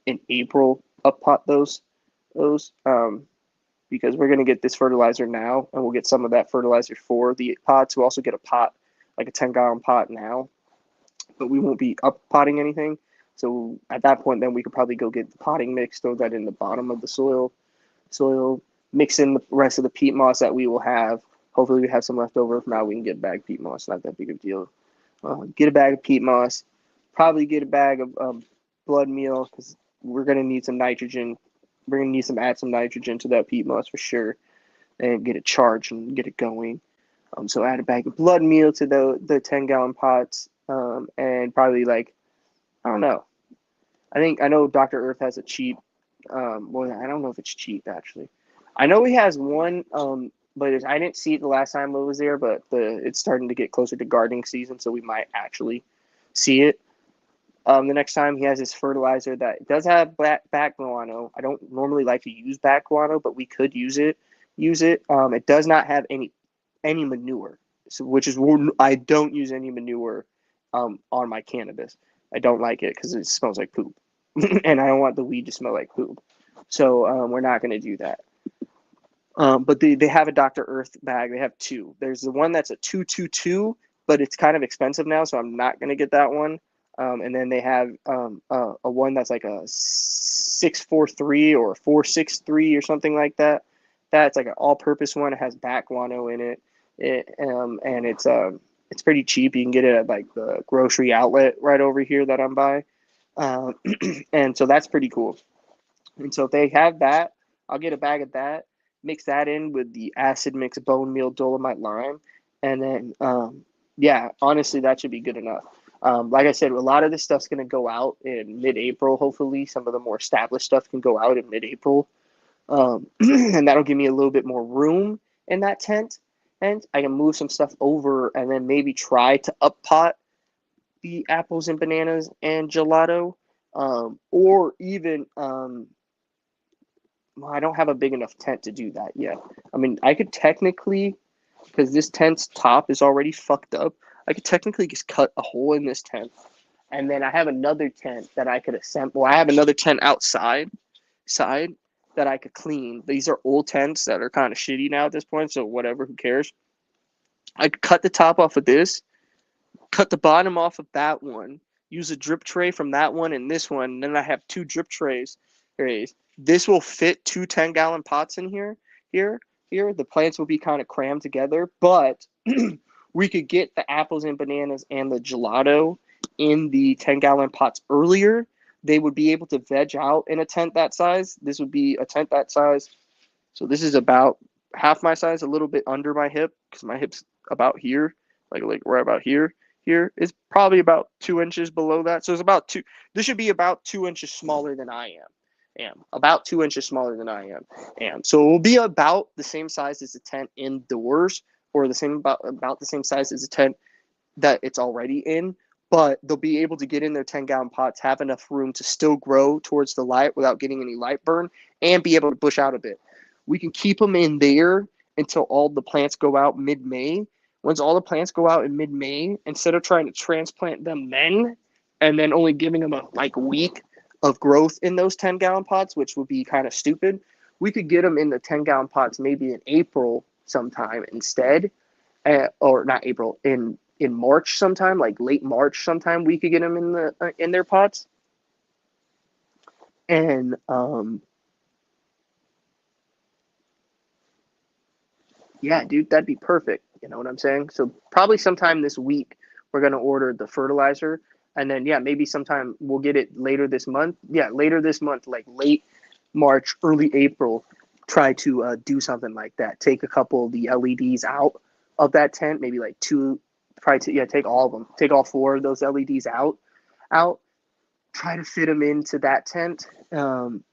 in April up pot those. Because we're going to get this fertilizer now, and we'll get some of that fertilizer for the pots. We'll also get a pot, like a 10-gallon pot now, but we won't be up potting anything. So at that point, then we could probably go get the potting mix, throw that in the bottom of the soil, mix in the rest of the peat moss that we will have. Hopefully we have some left over. If not, we can get bag peat moss. Not that big of a deal. Get a bag of peat moss. Probably get a bag of blood meal because we're going to need some nitrogen. We're going to add some nitrogen to that peat moss for sure and get it charged and get it going. So add a bag of blood meal to the 10-gallon pots, and probably I don't know. I know Dr. Earth has a cheap, well, I don't know if it's cheap actually. I know he has one, but I didn't see it the last time I was there, but it's starting to get closer to gardening season, so we might actually see it. The next time he has his fertilizer that does have back guano. I don't normally like to use back guano, but we could use it. It does not have any manure, so, which is I don't use any manure on my cannabis. I don't like it because it smells like poop, and I don't want the weed to smell like poop. So we're not going to do that. But they have a Dr. Earth bag. They have two. There's the one that's a 222, but it's kind of expensive now, so I'm not going to get that one. And then they have a one that's like a 643 or 463 or something like that. That's like an all-purpose one. It has back guano in it. And it's pretty cheap. You can get it at like the grocery outlet right over here that I'm by. And so that's pretty cool. And so if they have that, I'll get a bag of that, mix that in with the acid mix bone meal dolomite lime, and then yeah, honestly, that should be good enough. Like I said, a lot of this stuff's going to go out in mid-April. Hopefully, some of the more established stuff can go out in mid-April, and that'll give me a little bit more room in that tent, and I can move some stuff over, and then maybe try to up pot the apples and bananas and gelato, or even well, I don't have a big enough tent to do that yet. I mean, I could technically, because this tent's top is already fucked up, I could technically just cut a hole in this tent. And then I have another tent that I could assemble. I have another tent outside that I could clean. These are old tents that are kind of shitty now at this point, so whatever, who cares? I could cut the top off of this, cut the bottom off of that one, use a drip tray from that one and this one, and then I have two drip trays. This will fit two 10-gallon pots in here. The plants will be kind of crammed together, but we could get the apples and bananas and the gelato in the 10-gallon pots earlier. They would be able to veg out in a tent that size. This would be a tent that size. So this is about half my size, a little bit under my hip, because my hip's about here, like right about here. Here is probably about 2 inches below that. So it's about two. This should be about 2 inches smaller than I am. About 2 inches smaller than I am. So it will be about the same size as the tent indoors, or the same about the same size as the tent that it's already in. But they'll be able to get in their 10-gallon pots, have enough room to still grow towards the light without getting any light burn, and be able to bush out a bit. We can keep them in there until all the plants go out mid-May. Once all the plants go out in mid-May, instead of trying to transplant them then, and then only giving them a week of growth in those 10-gallon pots, which would be kind of stupid, we could get them in the 10-gallon pots maybe in April sometime instead, or not April, in March sometime, like late March sometime. We could get them in their pots, and yeah, dude, that'd be perfect. You know what I'm saying? So probably sometime this week, we're going to order the fertilizer. And then, yeah, maybe sometime we'll get it later this month. Yeah, later this month, like late March, early April, try to do something like that. Take a couple of the LEDs out of that tent, maybe like two, take all of them. Take all four of those LEDs out. Try to fit them into that tent. And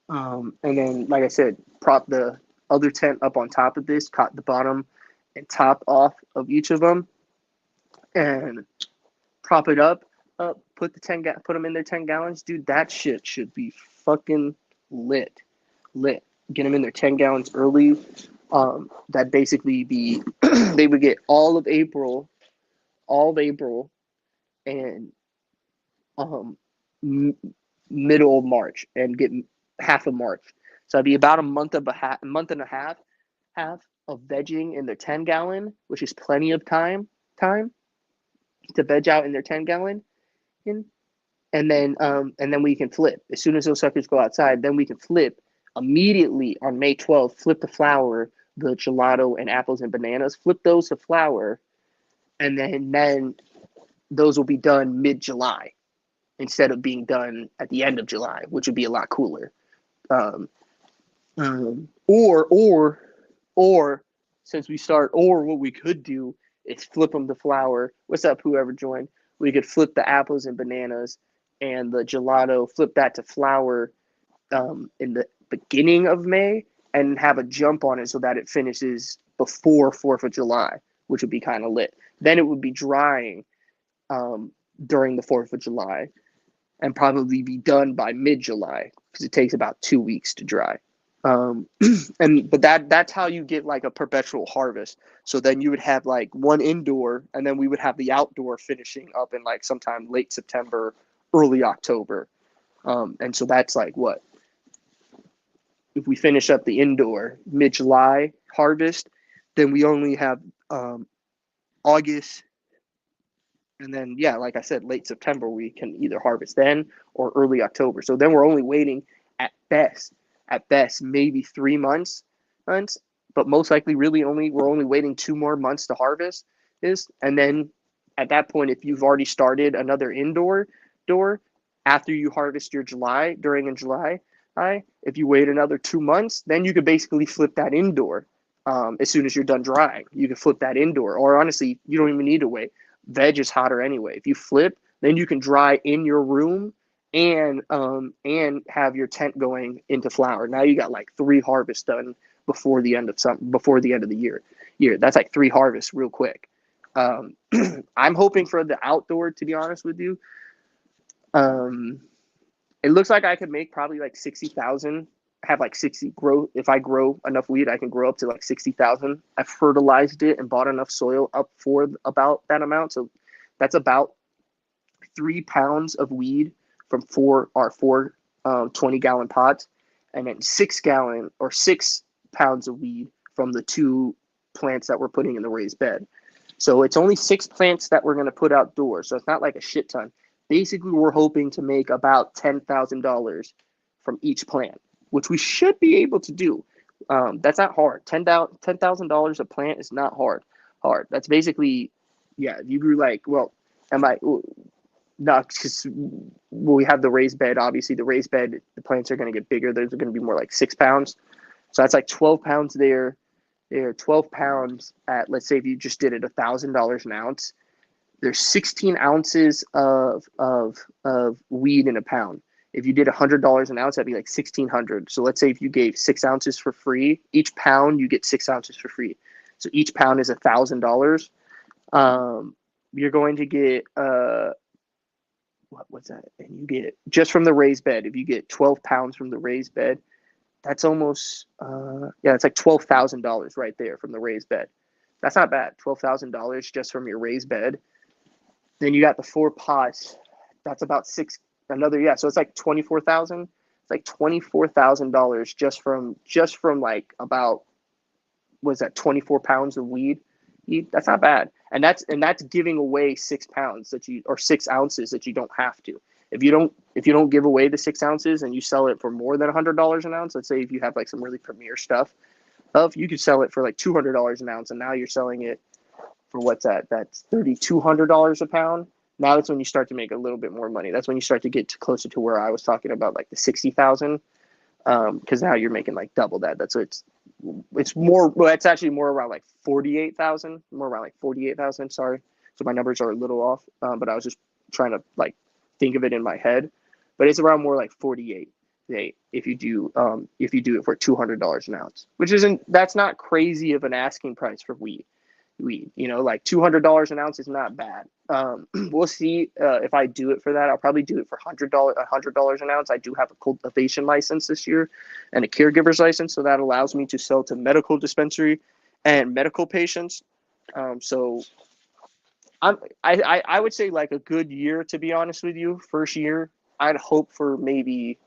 then, like I said, prop the other tent up on top of this, cut the bottom and top off of each of them, and prop it up. Put them in their 10 gallons, dude. That shit should be fucking lit. Get them in their 10 gallons early. That basically be they would get all of April, and middle of March, and get half of March. So it'd be about a month and a half of vegging in their 10 gallon, which is plenty of time to veg out in their 10 gallon. And then we can flip. As soon as those suckers go outside, then we can flip immediately on May 12th, flip the flower, the gelato and apples and bananas, flip those to flower, and then those will be done mid-July instead of being done at the end of July, which would be a lot cooler. Or since we start, or what we could do is flip them to flower. What's up, whoever joined? We could flip the apples and bananas and the gelato, flip that to flower in the beginning of May, and have a jump on it so that it finishes before 4th of July, which would be kind of lit. Then it would be drying during the 4th of July and probably be done by mid-July because it takes about 2 weeks to dry. But that's how you get like a perpetual harvest. So then you would have like one indoor, and then we would have the outdoor finishing up in like sometime late September, early October. And so that's like what, if we finish up the indoor mid-July harvest, then we only have August, and then yeah, like I said, late September we can either harvest then or early October. So then we're only waiting at best maybe 3 months, but most likely really we're only waiting 2 more months to harvest this. And then at that point, if you've already started another indoor door after you harvest your July in July, if you wait another 2 months, then you could basically flip that indoor. As soon as you're done drying, you can flip that indoor. Or honestly, you don't even need to wait. Veg is hotter anyway. If you flip, then you can dry in your room and have your tent going into flower. Now you got like 3 harvests done before the end of the year. That's like 3 harvests real quick. I'm hoping for the outdoor, to be honest with you. It looks like I could make probably like 60,000. Have like 60 grow. If I grow enough weed, I can grow up to like 60,000. I've fertilized it and bought enough soil up for about that amount. So that's about 3 pounds of weed from four 20-gallon pots, and then 6 pounds of weed from the 2 plants that we're putting in the raised bed. So it's only 6 plants that we're going to put outdoors. So it's not like a shit ton. Basically, we're hoping to make about $10,000 from each plant, which we should be able to do. That's not hard. $10,000 a plant is not hard. That's basically, yeah. If you grew like, well, because we have the raised bed. Obviously, the raised bed, the plants are going to get bigger. Those are going to be more like 6 pounds. So that's like 12 pounds there. There, 12 pounds at, let's say if you just did it $1,000 an ounce, there's 16 ounces of weed in a pound. If you did $100 an ounce, that'd be like 1,600. So let's say if you gave 6 ounces for free, each pound you get 6 ounces for free. So each pound is $1,000. You're going to get what's that? And you get just from the raised bed. If you get 12 pounds from the raised bed, that's almost it's like $12,000 right there from the raised bed. That's not bad. $12,000 just from your raised bed. Then you got the 4 pots. That's about so it's like 24,000. It's like $24,000 just from like about, was that 24 pounds of weed? That's not bad. And that's giving away 6 pounds or 6 ounces that you don't have to. If you don't give away the 6 ounces and you sell it for more than $100 an ounce, let's say if you have like some really premier stuff, you could sell it for like $200 an ounce, and now you're selling it for what's that? That's $3,200 a pound. Now that's when you start to make a little bit more money. That's when you start to get closer to where I was talking about, like the 60,000. Because now you're making like double that. It's more. Well, it's actually more around like 48,000. More around like 48,000. Sorry, so my numbers are a little off. But I was just trying to like think of it in my head. But it's around more like 48. If you do it for $200 an ounce, that's not crazy of an asking price for weed. Like $200 an ounce is not bad. We'll see if I do it for that. I'll probably do it for $100 an ounce. I do have a cultivation license this year and a caregiver's license, so that allows me to sell to medical dispensary and medical patients. So I would say like a good year, to be honest with you. First year, I'd hope for maybe,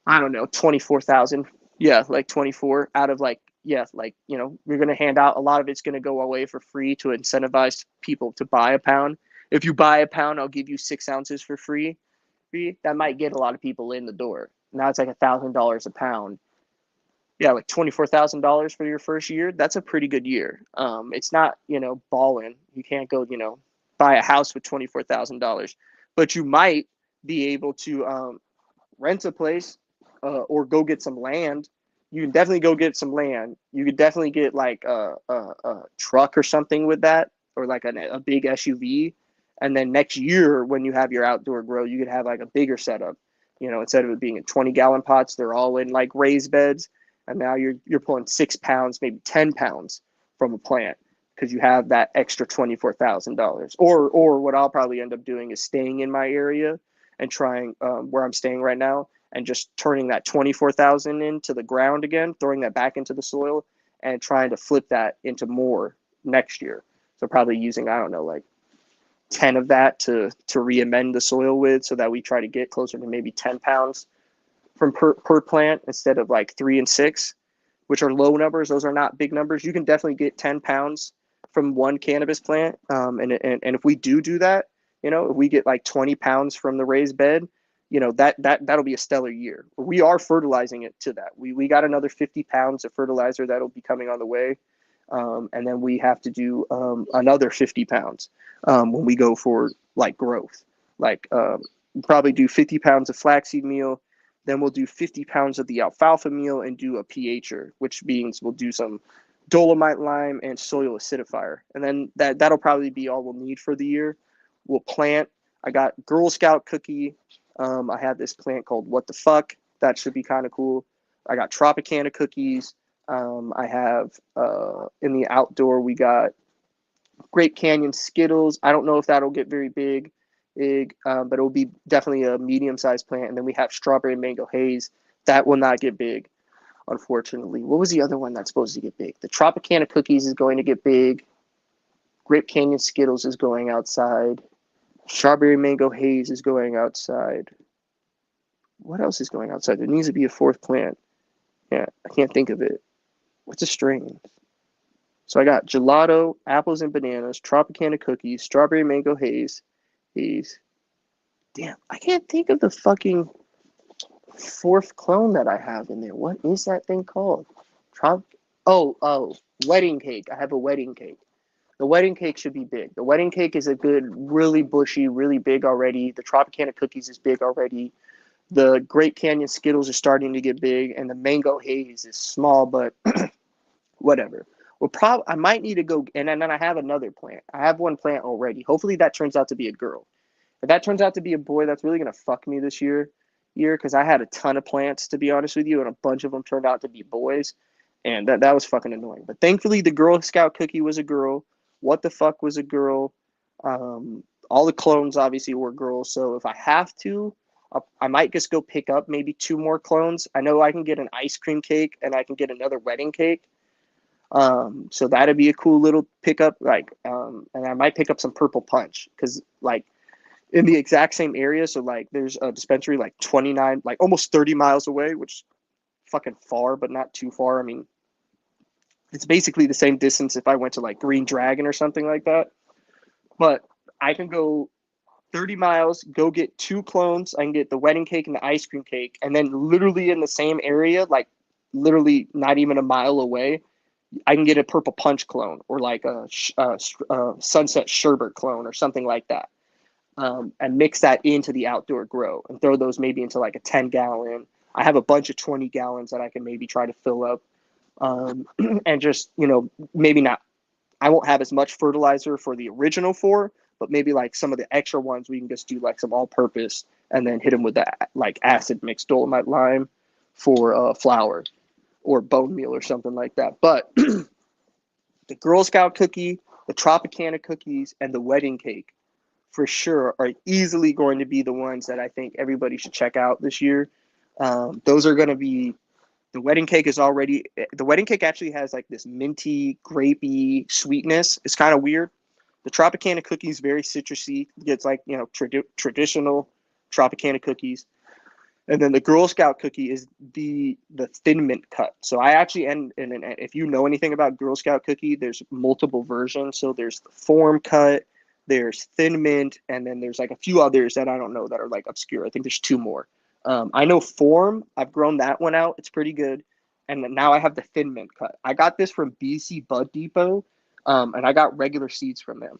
I don't know, 24,000. Yeah, like 24 out of like, yeah, like, we're going to hand out, a lot of it's going to go away for free to incentivize people to buy a pound. If you buy a pound, I'll give you 6 ounces for free. That might get a lot of people in the door. Now it's like $1,000 a pound. Yeah, like $24,000 for your first year. That's a pretty good year. It's not, balling. You can't go, buy a house with $24,000, but you might be able to rent a place or go get some land. You can definitely go get some land. You could definitely get like a truck or something with that, or like a big SUV. And then next year, when you have your outdoor grow, you could have like a bigger setup. Instead of it being in 20-gallon pots, they're all in like raised beds. And now you're pulling 6 pounds, maybe 10 pounds from a plant. because you have that extra $24,000. Or what I'll probably end up doing is staying in my area and trying where I'm staying right now and just turning that 24,000 into the ground again, throwing that back into the soil and trying to flip that into more next year. So probably using, I don't know, like 10 of that to re-amend the soil with, so that we try to get closer to maybe 10 pounds from per plant instead of like 3 and 6, which are low numbers. Those are not big numbers. You can definitely get 10 pounds from one cannabis plant. And if we do that, you know, if we get like 20 pounds from the raised bed, you know, that'll be a stellar year. We are fertilizing it to that. We got another 50 pounds of fertilizer that'll be coming on the way. And then we have to do another 50 pounds when we go for like growth. Like probably do 50 pounds of flaxseed meal. Then we'll do 50 pounds of the alfalfa meal and do a pHer, which means we'll do some dolomite lime and soil acidifier. And then that'll probably be all we'll need for the year. We'll plant. I got Girl Scout cookie. I have this plant called What the Fuck. That should be kind of cool. I got Tropicana cookies. I have in the outdoor, we got Grape Canyon Skittles. I don't know if that'll get very big, but it'll be definitely a medium-sized plant. And then we have Strawberry Mango Haze. That will not get big, unfortunately. What was the other one that's supposed to get big? The Tropicana cookies is going to get big. Grape Canyon Skittles is going outside. Strawberry Mango Haze is going outside. What else is going outside? There needs to be a fourth plant. Yeah, I can't think of it. What's a strain? So I got gelato, apples and bananas, Tropicana cookies, strawberry mango haze. Damn, I can't think of the fucking fourth clone that I have in there. What is that thing called? Wedding cake. I have a wedding cake. The wedding cake should be big. The wedding cake is a good, really bushy, really big already. The Tropicana cookies is big already. The Great Canyon Skittles are starting to get big, and the Mango Haze is small, but whatever. I might need to go, and then I have another plant. I have one plant already. Hopefully that turns out to be a girl. If that turns out to be a boy, that's really gonna fuck me this year, because I had a ton of plants, to be honest with you, and a bunch of them turned out to be boys, and that was fucking annoying. But thankfully, the Girl Scout cookie was a girl. What the Fuck was a girl. All the clones obviously were girls. So if I have to, I might just go pick up maybe 2 more clones. I know I can get an ice cream cake and I can get another wedding cake. So that'd be a cool little pickup. And I might pick up some Purple Punch, because like in the exact same area. So like there's a dispensary like 29, like almost 30 miles away, which fucking far, but not too far. I mean, it's basically the same distance if I went to like Green Dragon or something like that. But I can go 30 miles, go get 2 clones. I can get the wedding cake and the ice cream cake. And then literally in the same area, like literally not even a mile away, I can get a Purple Punch clone or like a Sunset Sherbet clone or something like that. And mix that into the outdoor grow and throw those maybe into like a 10-gallon. I have a bunch of 20 gallons that I can maybe try to fill up. And just, maybe not, I won't have as much fertilizer for the original 4, but maybe like some of the extra ones we can just do like some all-purpose and then hit them with that like acid mixed dolomite lime for flour or bone meal or something like that. But the Girl Scout cookie, the Tropicana cookies, and the wedding cake for sure are easily going to be the ones that I think everybody should check out this year. Those are going to be, the wedding cake actually has like this minty, grapey sweetness. It's kind of weird. The Tropicana cookie is very citrusy. It's like, traditional Tropicana cookies. And then the Girl Scout cookie is the thin mint cut. So I actually, and if you know anything about Girl Scout cookie, there's multiple versions. So there's the form cut, there's thin mint, and then there's like a few others that I don't know that are like obscure. I think there's 2 more. I know form, I've grown that one out. It's pretty good. And then now I have the thin mint cut. I got this from BC Bud Depot, and I got regular seeds from them.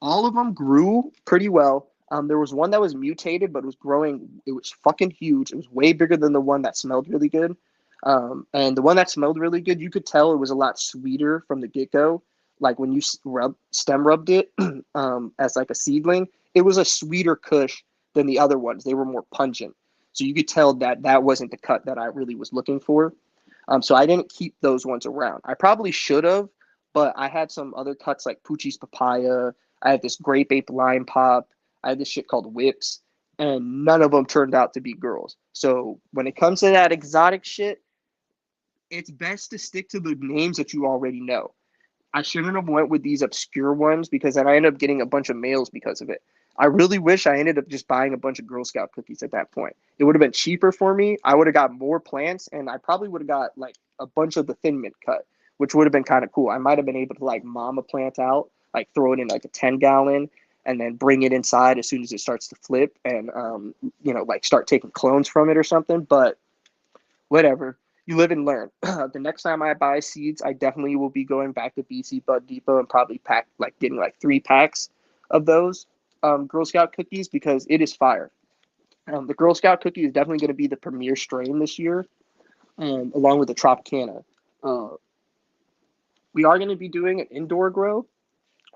All of them grew pretty well. There was one that was mutated, but it was growing. It was fucking huge. It was way bigger than the one that smelled really good. And the one that smelled really good, you could tell it was a lot sweeter from the get-go. Like when you stem rubbed it as like a seedling, it was a sweeter kush than the other ones. They were more pungent. So you could tell that wasn't the cut that I really was looking for. So I didn't keep those ones around. I probably should have, but I had some other cuts like Poochie's Papaya. I had this Grape Ape Lime Pop. I had this shit called Whips, and none of them turned out to be girls. So when it comes to that exotic shit, it's best to stick to the names that you already know. I shouldn't have went with these obscure ones because then I ended up getting a bunch of males because of it. I really wish I ended up just buying a bunch of Girl Scout cookies at that point. It would have been cheaper for me. I would have got more plants, and I probably would have got like a bunch of the Thin Mint cut, which would have been kind of cool. I might have been able to like mom a plant out, like throw it in like a 10-gallon, and then bring it inside as soon as it starts to flip, and like start taking clones from it or something. But whatever. You live and learn. The next time I buy seeds, I definitely will be going back to BC Bud Depot and probably getting like 3 packs of those Girl Scout cookies because it is fire. The Girl Scout cookie is definitely going to be the premier strain this year, along with the Tropicana. We are going to be doing an indoor grow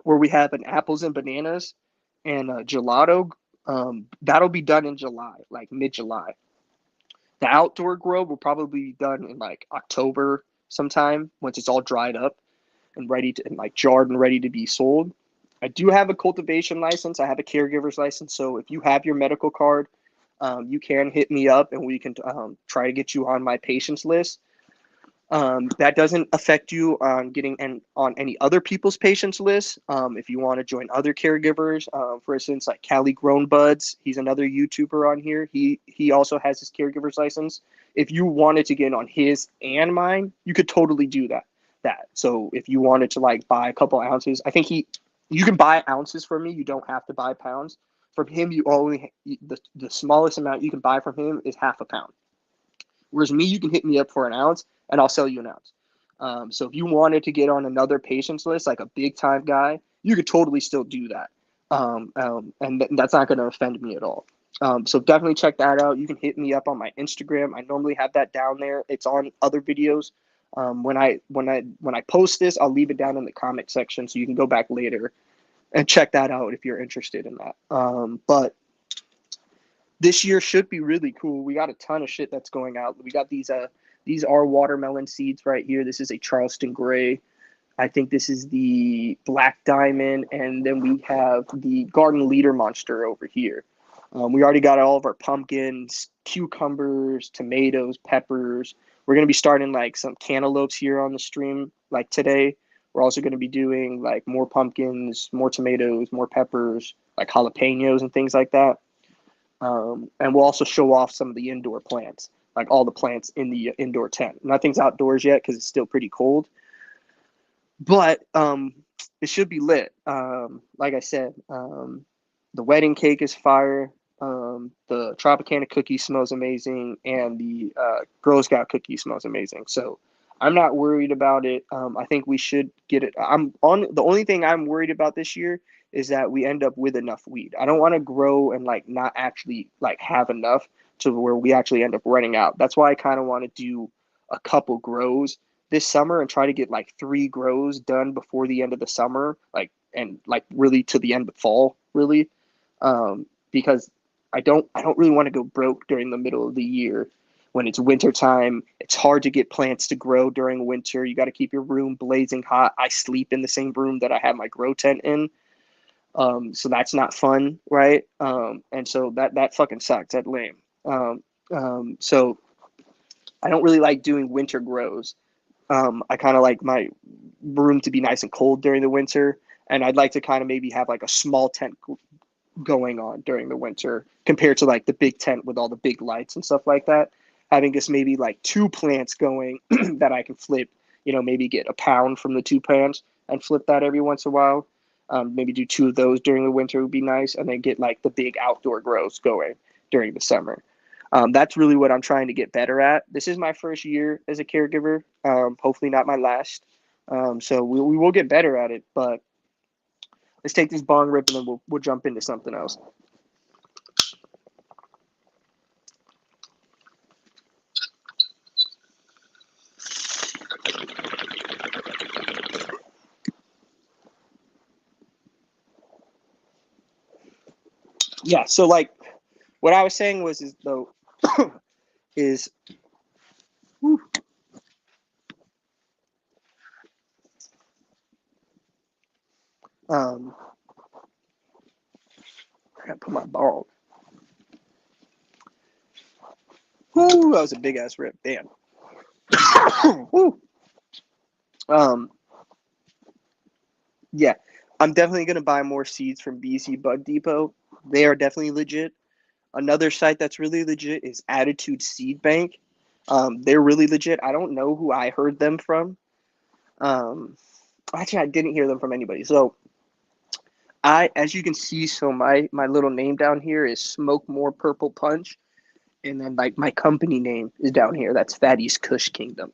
where we have an apples and bananas and a gelato. That'll be done in July, like mid-July. The outdoor grow will probably be done in like October sometime once it's all dried up and ready to, and like jarred and ready to be sold. I do have a cultivation license. I have a caregiver's license. So if you have your medical card, you can hit me up and we can try to get you on my patients list. That doesn't affect you on getting on any other people's patients list. If you want to join other caregivers, for instance, like Cali Grown Buds, he's another YouTuber on here. He also has his caregiver's license. If you wanted to get on his and mine, you could totally do that. So if you wanted to like buy a couple ounces, I think you can buy ounces from me. You don't have to buy pounds. From him, you only the smallest amount you can buy from him is half a pound. Whereas me, you can hit me up for an ounce and I'll sell you an ounce. So if you wanted to get on another patient's list, like a big time guy, you could totally still do that. That's not going to offend me at all. So definitely check that out. You can hit me up on my Instagram. I normally have that down there. It's on other videos. When I post this, I'll leave it down in the comment section so you can go back later and check that out if you're interested in that. But this year should be really cool. We got a ton of shit that's going out. We got these are watermelon seeds right here. This is a Charleston Gray. I think this is the Black Diamond, and then we have the Garden Leader Monster over here. We already got all of our pumpkins, cucumbers, tomatoes, peppers. We're gonna be starting like some cantaloupes here on the stream like today. We're also gonna be doing like more pumpkins, more tomatoes, more peppers, like jalapenos and things like that. And we'll also show off some of the indoor plants, like all the plants in the indoor tent. Nothing's outdoors yet because it's still pretty cold, but it should be lit. Like I said, the wedding cake is fire. The Tropicana cookie smells amazing, and the Girl Scout cookie smells amazing. So I'm not worried about it. I think we should get it. The only thing I'm worried about this year is that we end up with enough weed. I don't want to grow and like not actually like have enough to where we actually end up running out. That's why I kind of want to do a couple grows this summer and try to get like 3 grows done before the end of the summer, and really to the end of fall, really, because I don't really want to go broke during the middle of the year when it's winter time. It's hard to get plants to grow during winter. You got to keep your room blazing hot. I sleep in the same room that I have my grow tent in. So that's not fun, right? And so that fucking sucks. That's lame. So I don't really like doing winter grows. I kind of like my room to be nice and cold during the winter, and I'd like to kind of maybe have like a small tent going on during the winter compared to like the big tent with all the big lights and stuff like that. Having just maybe like 2 plants going that I can flip, maybe get a pound from the 2 plants and flip that every once in a while. Maybe do 2 of those during the winter would be nice, and then get like the big outdoor grows going during the summer. That's really what I'm trying to get better at. This is my first year as a caregiver, hopefully not my last. So we will get better at it, but let's take this bong rip and then we'll jump into something else. Yeah, so like what I was saying is whew, Um, I gotta put my ball. Whoo, that was a big ass rip. Damn. Whoo. Um, yeah, I'm definitely gonna buy more seeds from BC Bud Depot. They are definitely legit. Another site that's really legit is Attitude Seed Bank. They're really legit. I don't know who I heard them from. Um, Actually, I didn't hear them from anybody. So as you can see, so my little name down here is Smoke More Purple Punch, and then like my company name is down here. That's Fatty's Kush Kingdom.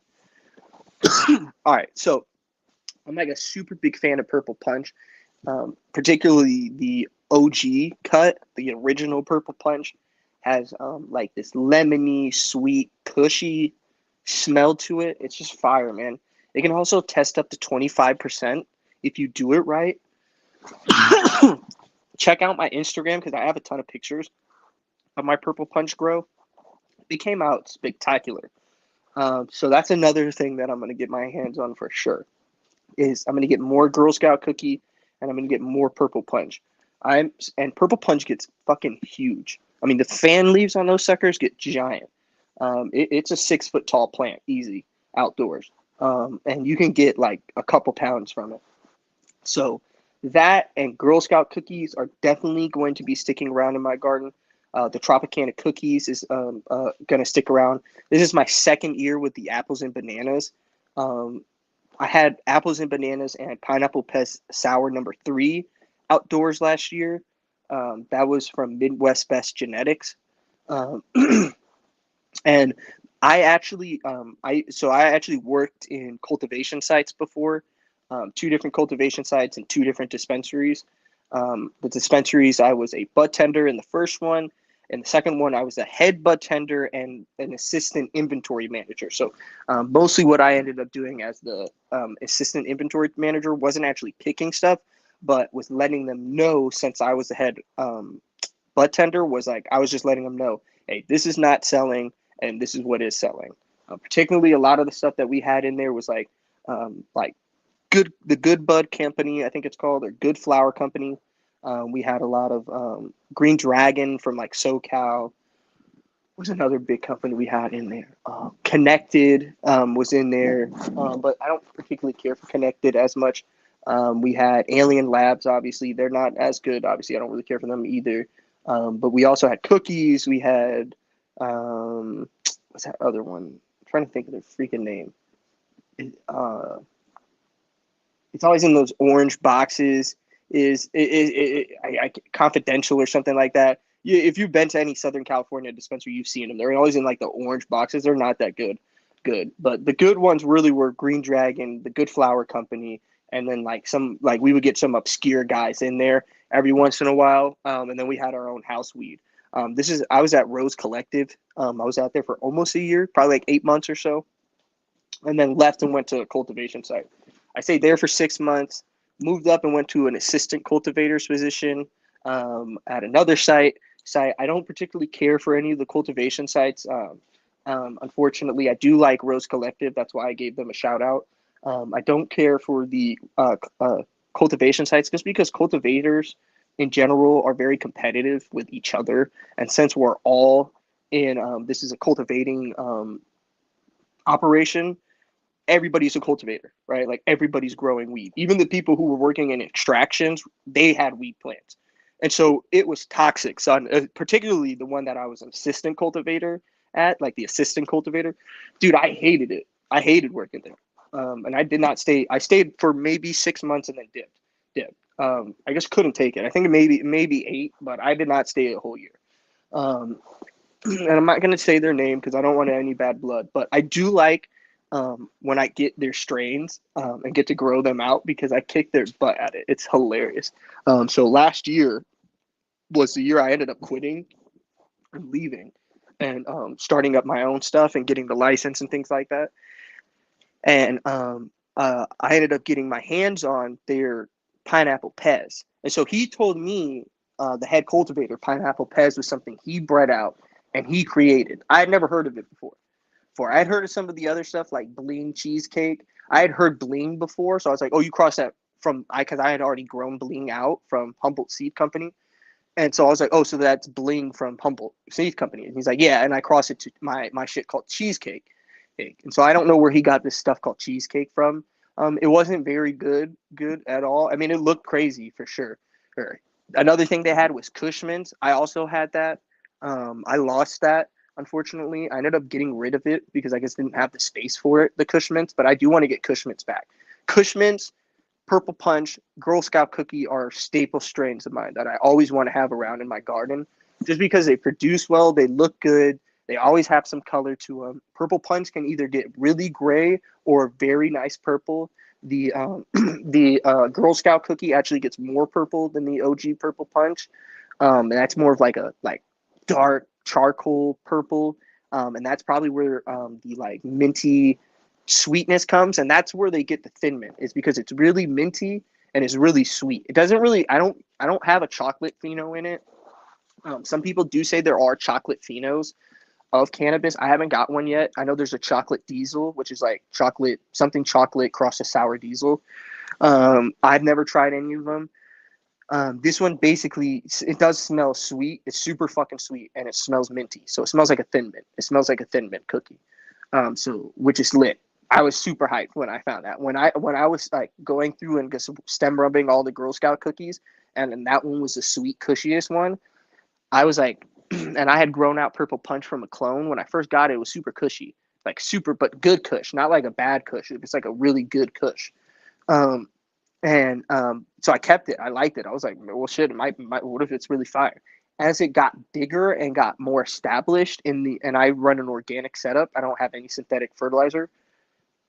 All right, so I'm like a super big fan of Purple Punch, particularly the OG cut, the original Purple Punch has like this lemony, sweet, cushy smell to it. It's just fire, man. It can also test up to 25% if you do it right. Check out my Instagram because I have a ton of pictures of my Purple Punch grow. It came out spectacular. So that's another thing that I'm going to get my hands on for sure. Is I'm going to get more Girl Scout cookie and I'm going to get more Purple Punch. And Purple Punch gets fucking huge. I mean, the fan leaves on those suckers get giant. It's a 6 foot tall plant, easy outdoors, and you can get like a couple pounds from it. So that and Girl Scout cookies are definitely going to be sticking around in my garden. The Tropicana cookies is going to stick around. This is my second year with the apples and bananas. Um, I had apples and bananas and pineapple pez sour number 3 outdoors last year. That was from Midwest Best Genetics, um, and I actually worked in cultivation sites before, 2 different cultivation sites and 2 different dispensaries. The dispensaries I was a bud tender in the first one, and the second one I was a head bud tender and an assistant inventory manager. So mostly what I ended up doing as the assistant inventory manager wasn't actually picking stuff, but was letting them know since I was the head bud tender was like I was just letting them know, hey, this is not selling and this is what is selling. Particularly a lot of the stuff that we had in there was like the Good Bud Company, I think it's called, or Good Flower Company. We had a lot of Green Dragon from like SoCal. Was another big company we had in there. Connected was in there, but I don't particularly care for Connected as much. We had Alien Labs, obviously. They're not as good. Obviously, I don't really care for them either. But we also had Cookies. We had, what's that other one? I'm trying to think of their freaking name. Uh, it's always in those orange boxes. Confidential or something like that? If you've been to any Southern California dispensary, you've seen them. They're always in like the orange boxes. They're not that good. But the good ones really were Green Dragon, the Good Flower Company, and then like we would get some obscure guys in there every once in a while. And then we had our own house weed. I was at Rose Collective. I was out there for almost a year, probably like 8 months or so, and then left and went to a cultivation site. I stayed there for 6 months, moved up and went to an assistant cultivator's position at another site. I don't particularly care for any of the cultivation sites. Unfortunately, I do like Rose Collective. That's why I gave them a shout out. I don't care for the cultivation sites just because cultivators in general are very competitive with each other. And since we're all in, this is a cultivating operation, everybody's a cultivator, right? Like everybody's growing weed. Even the people who were working in extractions, they had weed plants. And so it was toxic. So particularly the one that I was an assistant cultivator at, like the assistant cultivator, dude, I hated it. I hated working there. And I did not stay. I stayed for maybe 6 months and then dipped. I just couldn't take it. I think maybe 8, but I did not stay a whole year. Um, and I'm not going to say their name because I don't want any bad blood, but I do like when I get their strains and get to grow them out because I kick their butt at it. It's hilarious. So last year was the year I ended up quitting and leaving and starting up my own stuff and getting the license and things like that. And I ended up getting my hands on their pineapple pez. And so he told me the head cultivator, pineapple pez was something he bred out and he created. I had never heard of it before. I had heard of some of the other stuff like Bling cheesecake. I had heard Bling before, so I was like, "Oh, you crossed that because I had already grown Bling out from Humboldt Seed Company. And so I was like, oh, so that's Bling from Humboldt Seed Company. And he's like, yeah. And I crossed it to my shit called Cheesecake. And so I don't know where he got this stuff called Cheesecake from. It wasn't very good at all. I mean, it looked crazy for sure. Another thing they had was Cushman's. I also had that. I lost that, unfortunately. I ended up getting rid of it because I just didn't have the space for it, the Cushman's, but I do want to get Cushman's back. Cushman's, Purple Punch, Girl Scout Cookie are staple strains of mine that I always want to have around in my garden just because they produce well, they look good, they always have some color to them. Purple Punch can either get really gray or very nice purple. The Girl Scout Cookie actually gets more purple than the OG Purple Punch, and that's more of like a dark charcoal purple, and that's probably where the like minty sweetness comes, and that's where they get the Thin Mint, is because it's really minty and it's really sweet. It doesn't really, I don't have a chocolate pheno in it. Some people do say there are chocolate phenos of cannabis. I haven't got one yet. I know there's a chocolate diesel, which is like something chocolate crossed a sour diesel. I've never tried any of them. This one basically, it does smell sweet. It's super fucking sweet, and it smells minty. So it smells like a Thin Mint. It smells like a Thin Mint cookie. So which is lit. I was super hyped when I found that. When I was like going through and just stem rubbing all the Girl Scout cookies, and then that one was the sweet, cushiest one, I was like, and I had grown out Purple Punch from a clone. When I first got it, it was super cushy, like super, but good kush, not like a bad kush. It's like a really good kush. Um, so I kept it. I liked it. I was like, well, shit, what if it's really fire? As it got bigger and got more established and I run an organic setup, I don't have any synthetic fertilizer.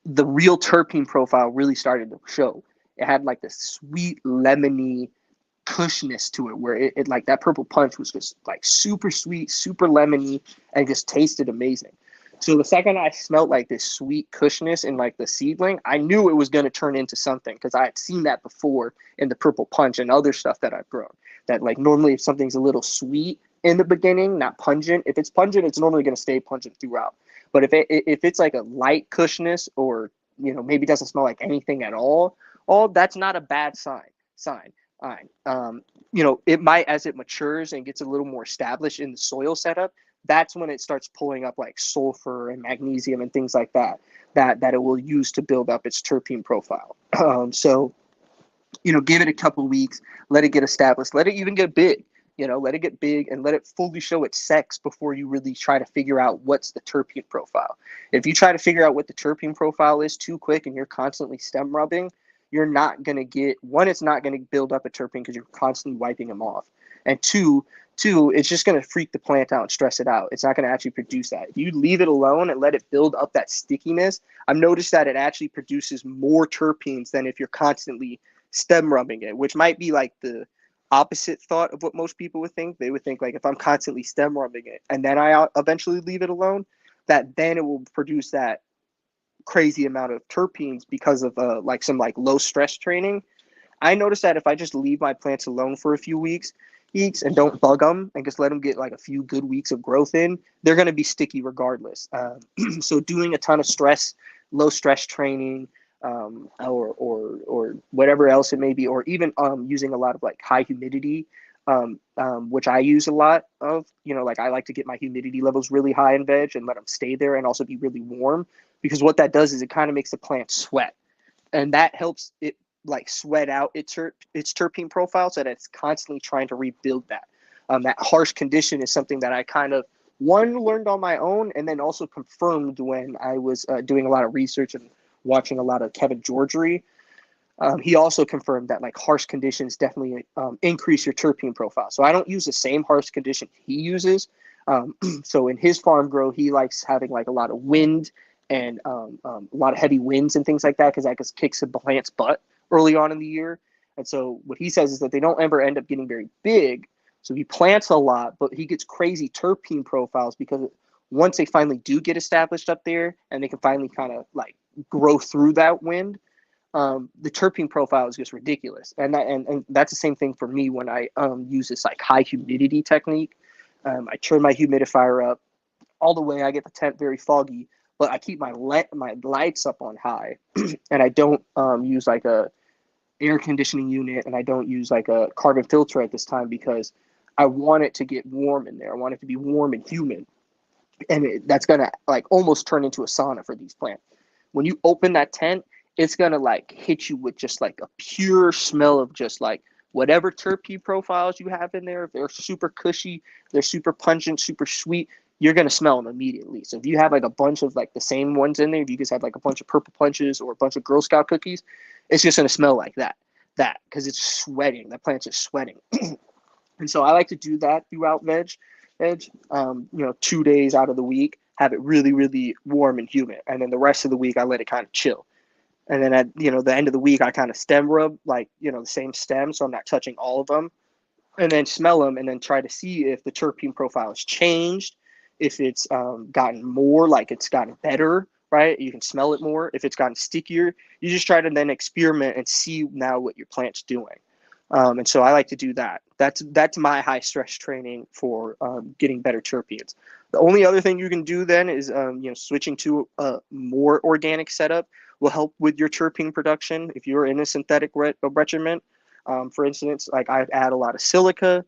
The real terpene profile really started to show. It had like this sweet lemony cushness to it, where it like that Purple Punch was just like super sweet, super lemony, and just tasted amazing. So the second I smelled like this sweet cushness in like the seedling, I knew it was going to turn into something because I had seen that before in the Purple Punch and other stuff that I've grown. That like normally if something's a little sweet in the beginning, not pungent, if it's pungent, it's normally going to stay pungent throughout. But if it's like a light cushness, or maybe it doesn't smell like anything at all that's not a bad sign. It might, as it matures and gets a little more established in the soil setup, that's when it starts pulling up like sulfur and magnesium and things like that it will use to build up its terpene profile. So give it a couple weeks, let it get established, let it even get big. Let it get big and let it fully show its sex before you really try to figure out what's the terpene profile. If you try to figure out what the terpene profile is too quick and you're constantly stem rubbing, you're not going to get, one, it's not going to build up a terpene because you're constantly wiping them off. And two, it's just going to freak the plant out and stress it out. It's not going to actually produce that. If you leave it alone and let it build up that stickiness, I've noticed that it actually produces more terpenes than if you're constantly stem rubbing it, which might be like the opposite thought of what most people would think. They would think like, if I'm constantly stem rubbing it and then I eventually leave it alone, that then it will produce that crazy amount of terpenes because of like some like low stress training. I noticed that if I just leave my plants alone for a few weeks and don't bug them and just let them get like a few good weeks of growth in, they're going to be sticky regardless. So doing a ton of low stress training, or whatever else it may be, or even using a lot of like high humidity, which I use a lot of, like I like to get my humidity levels really high in veg and let them stay there and also be really warm, because what that does is it kind of makes the plant sweat, and that helps it like sweat out its terpene profile, so that it's constantly trying to rebuild that. That harsh condition is something that I kind of learned on my own, and then also confirmed when I was doing a lot of research and watching a lot of Kevin Georgery. He also confirmed that like harsh conditions definitely increase your terpene profile. So I don't use the same harsh condition he uses. So in his farm grow, he likes having like a lot of wind and a lot of heavy winds and things like that, because that just kicks the plant's butt early on in the year. And so what he says is that they don't ever end up getting very big. So he plants a lot, but he gets crazy terpene profiles because once they finally do get established up there and they can finally kind of like grow through that wind, the terpene profile is just ridiculous. And that's the same thing for me when I use this like high humidity technique. I turn my humidifier up all the way. I get the tent very foggy, but I keep my lights up on high, and I don't use like a air conditioning unit, and I don't use like a carbon filter at this time because I want it to get warm in there. I want it to be warm and humid, and that's gonna like almost turn into a sauna for these plants. When you open that tent, it's gonna like hit you with just like a pure smell of just like whatever terpene profiles you have in there. If they're super cushy, they're super pungent, super sweet, you're gonna smell them immediately. So if you have like a bunch of like the same ones in there, if you just have like a bunch of purple punches or a bunch of Girl Scout cookies, it's just gonna smell like that. That because it's sweating. That plant's just sweating. And so I like to do that throughout veg, 2 days out of the week, have it really, really warm and humid. And then the rest of the week, I let it kind of chill. And then at, the end of the week, I kind of stem rub, like, the same stem. So I'm not touching all of them, and then smell them and then try to see if the terpene profile has changed, if it's gotten more, like it's gotten better, right? You can smell it more. If it's gotten stickier, you just try to then experiment and see now what your plant's doing. And so I like to do that. That's my high stress training for getting better terpenes. The only other thing you can do then is switching to a more organic setup will help with your terpene production. If you're in a synthetic regimen, for instance, like I'd add a lot of silica,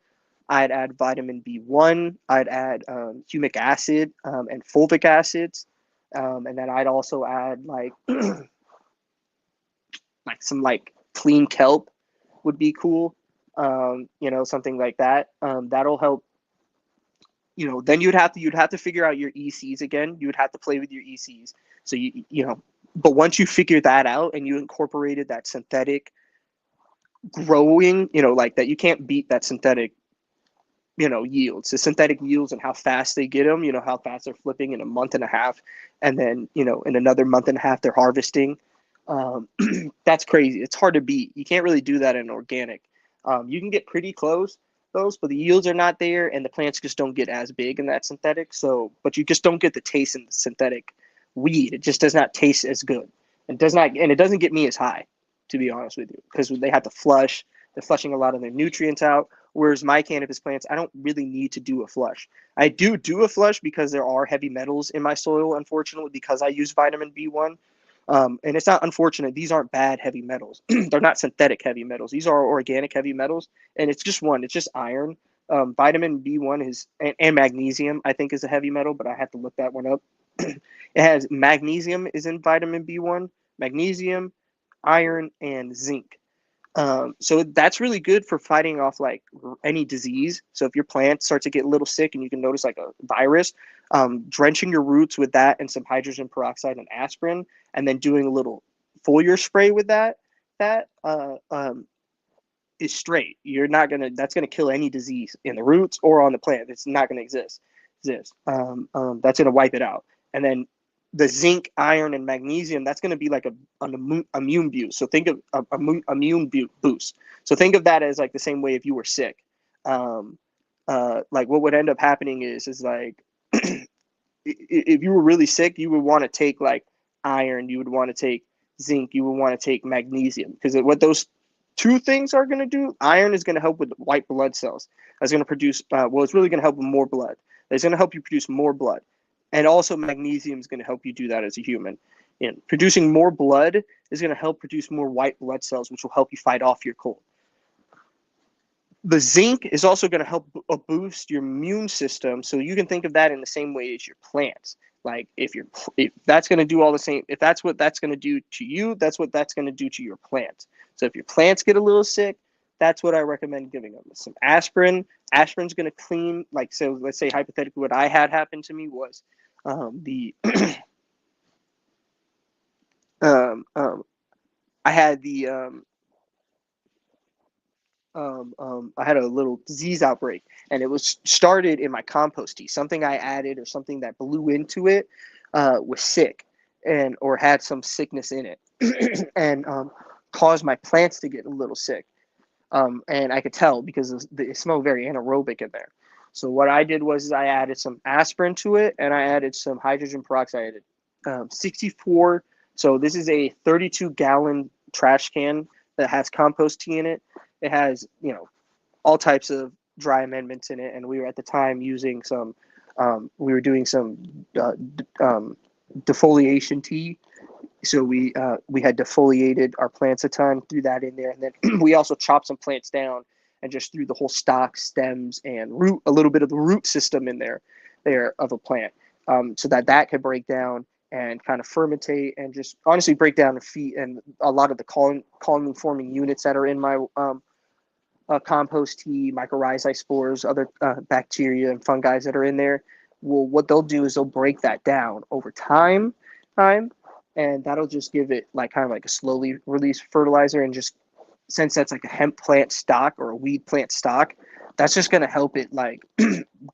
I'd add vitamin B1, I'd add humic acid and fulvic acids, and then I'd also add like like some like clean kelp would be cool. Something like that. That'll help. Then you'd have to figure out your ECs again. You would have to play with your ECs. So but once you figure that out and you incorporated that synthetic growing, like that, you can't beat that synthetic, yields. The synthetic yields and how fast they get them. How fast they're flipping in a month and a half, and then in another month and a half they're harvesting. That's crazy. It's hard to beat. You can't really do that in organic. You can get pretty close those, but the yields are not there, and the plants just don't get as big in that synthetic. So, but you just don't get the taste in the synthetic weed. It just does not taste as good, and it doesn't get me as high, to be honest with you, because they have to flush. They're flushing a lot of their nutrients out. Whereas my cannabis plants, I don't really need to do a flush. I do a flush because there are heavy metals in my soil, unfortunately, because I use vitamin B1. And it's not unfortunate. These aren't bad heavy metals. They're not synthetic heavy metals. These are organic heavy metals. And it's just one. It's just iron. Vitamin B1 and magnesium, I think, is a heavy metal, but I have to look that one up. It has magnesium is in vitamin B1, magnesium, iron, and zinc. So that's really good for fighting off like any disease. So if your plant starts to get a little sick and you can notice like a virus, drenching your roots with that and some hydrogen peroxide and aspirin, and then doing a little foliar spray with that is straight. That's gonna kill any disease in the roots or on the plant. It's not gonna exist. That's gonna wipe it out. And then the zinc, iron, and magnesium, that's going to be like an immune boost. So think of immune boost. So think of that as like the same way if you were sick. Like what would end up happening is like if you were really sick, you would want to take like iron, you would want to take zinc, you would want to take magnesium, because what those two things are going to do, iron is going to help with white blood cells. That's going to produce, it's really going to help with more blood. It's going to help you produce more blood. And also magnesium is going to help you do that as a human. And producing more blood is going to help produce more white blood cells, which will help you fight off your cold. The zinc is also going to help boost your immune system. So you can think of that in the same way as your plants. Like if that's going to do all the same, if that's what that's going to do to you, that's what that's going to do to your plants. So if your plants get a little sick, that's what I recommend giving them. Some aspirin. Aspirin's going to clean, like, so let's say hypothetically what I had happen to me was I had I had a little disease outbreak, and it was started in my compost tea. Something I added or something that blew into it was sick, or had some sickness in it, and caused my plants to get a little sick. And I could tell because it smelled very anaerobic in there. So what I did was I added some aspirin to it, and I added some hydrogen peroxide. 64. So this is a 32-gallon trash can that has compost tea in it. It has, all types of dry amendments in it, and we were at the time using we were doing some defoliation tea, So we had defoliated our plants a ton, threw that in there, and then we also chopped some plants down and just threw the whole stock, stems, and root, a little bit of the root system in there of a plant, so that that could break down and kind of fermentate and just honestly break down and feed and a lot of the colony forming units that are in my compost tea, mycorrhizae spores, other bacteria and fungi that are in there. Well, what they'll do is they'll break that down over time, and that'll just give it like kind of like a slowly release fertilizer. And just since that's like a hemp plant stock or a weed plant stock, that's just gonna help it like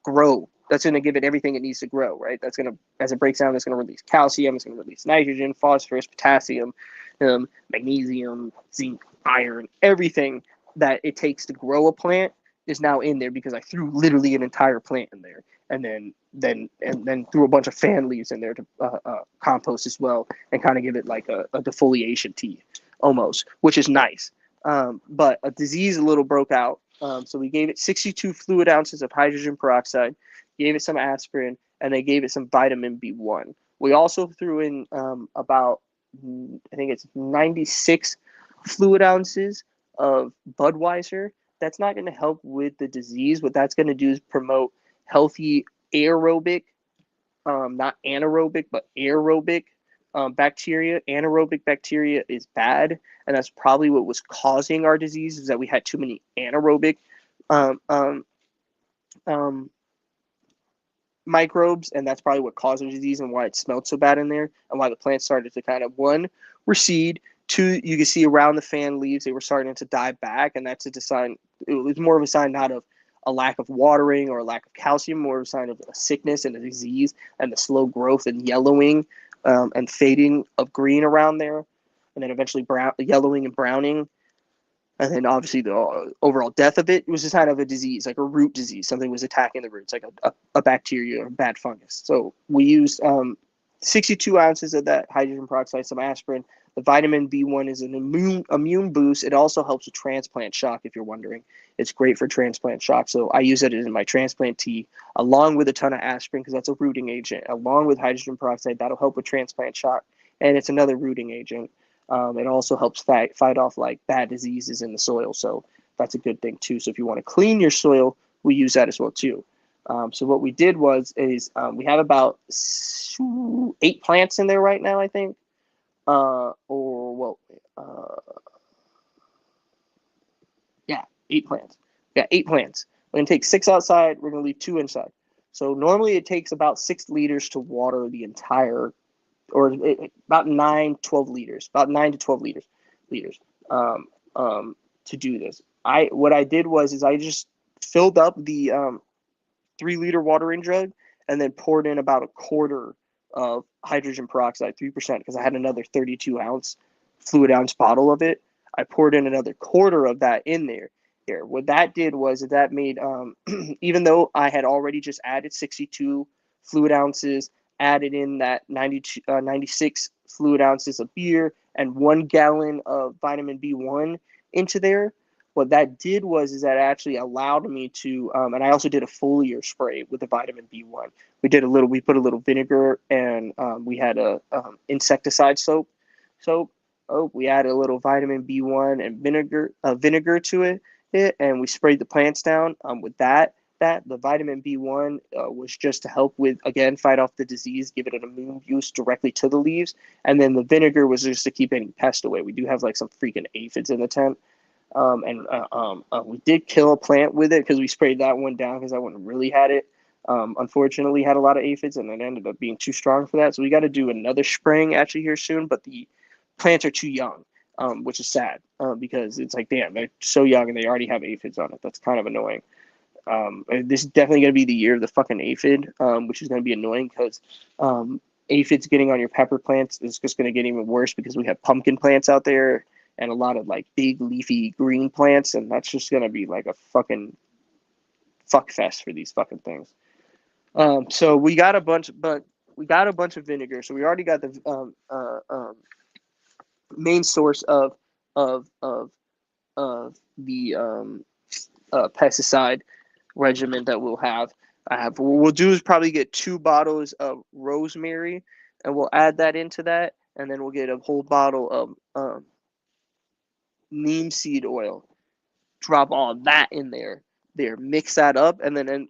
grow. That's gonna give it everything it needs to grow, right? That's gonna as it breaks down, it's gonna release calcium, it's gonna release nitrogen, phosphorus, potassium, magnesium, zinc, iron, everything that it takes to grow a plant is now in there because I threw literally an entire plant in there, and then threw a bunch of fan leaves in there to compost as well, and kind of give it like a defoliation tea almost, which is nice. But a disease a little broke out, so we gave it 62 fluid ounces of hydrogen peroxide, gave it some aspirin, and they gave it some vitamin B1. We also threw in about I think it's 96 fluid ounces of Budweiser. That's not going to help with the disease. What that's going to do is promote healthy aerobic, not anaerobic, but aerobic bacteria. Anaerobic bacteria is bad, and that's probably what was causing our disease. Is that we had too many anaerobic um, um, um, microbes, and that's probably what caused the disease and why it smelled so bad in there, and why the plants started to kind of one recede. Two, you can see around the fan leaves they were starting to die back, and that's a sign. It was more of a sign not of a lack of watering or a lack of calcium, more of a sign of a sickness and a disease and the slow growth and yellowing and fading of green around there, and then eventually brown, yellowing and browning, and then obviously the overall death of it was just kind of a disease, like a root disease. Something was attacking the roots, like a bacteria or a bad fungus. So we used 62 ounces of that hydrogen peroxide, some aspirin. The vitamin B1 is an immune boost. It also helps with transplant shock, if you're wondering. It's great for transplant shock. So I use it in my transplant tea, along with a ton of aspirin, because that's a rooting agent, along with hydrogen peroxide. That'll help with transplant shock. And it's another rooting agent. It also helps fight off like bad diseases in the soil. So that's a good thing too. So if you want to clean your soil, we use that as well too. So what we did is we have about 8 plants in there right now, I think. Yeah, 8 plants. Yeah, 8 plants. We're gonna take 6 outside. We're gonna leave 2 inside. So normally it takes about 6 liters to water the entire, or about 9-12 liters, about 9 to 12 liters, to do this. What I did was I just filled up the 3 liter watering jug and then poured in about a quarter of hydrogen peroxide, 3%, because I had another 32-ounce fluid ounce bottle of it. I poured in another quarter of that in there. What that did was that made, even though I had already just added 62 fluid ounces, added in that 96 fluid ounces of beer and 1 gallon of vitamin B1 into there, what that did was that actually allowed me to, and I also did a foliar spray with the vitamin B1. We put a little vinegar, and we had a insecticide soap. Oh, we added a little vitamin B1 and vinegar to it, and we sprayed the plants down with that. The vitamin B1 was just to help with, again, fight off the disease, give it an immune boost directly to the leaves, and then the vinegar was just to keep any pest away. We do have like some freaking aphids in the tent. We did kill a plant with it because we sprayed that one down because that one really had it. Unfortunately, had a lot of aphids, and it ended up being too strong for that. So we got to do another spraying actually here soon. But the plants are too young, which is sad because it's like, damn, they're so young and they already have aphids on it. That's kind of annoying. This is definitely going to be the year of the fucking aphid, which is going to be annoying because aphids getting on your pepper plants is just going to get even worse because we have pumpkin plants out there and a lot of like big leafy green plants, and that's just gonna be like a fucking fuck fest for these fucking things. So we got a bunch of vinegar. So we already got the main source of the pesticide regimen that we'll have. What we'll do is probably get 2 bottles of rosemary, and we'll add that into that. and then we'll get a whole bottle of neem seed oil. Drop all that in there, mix that up, and then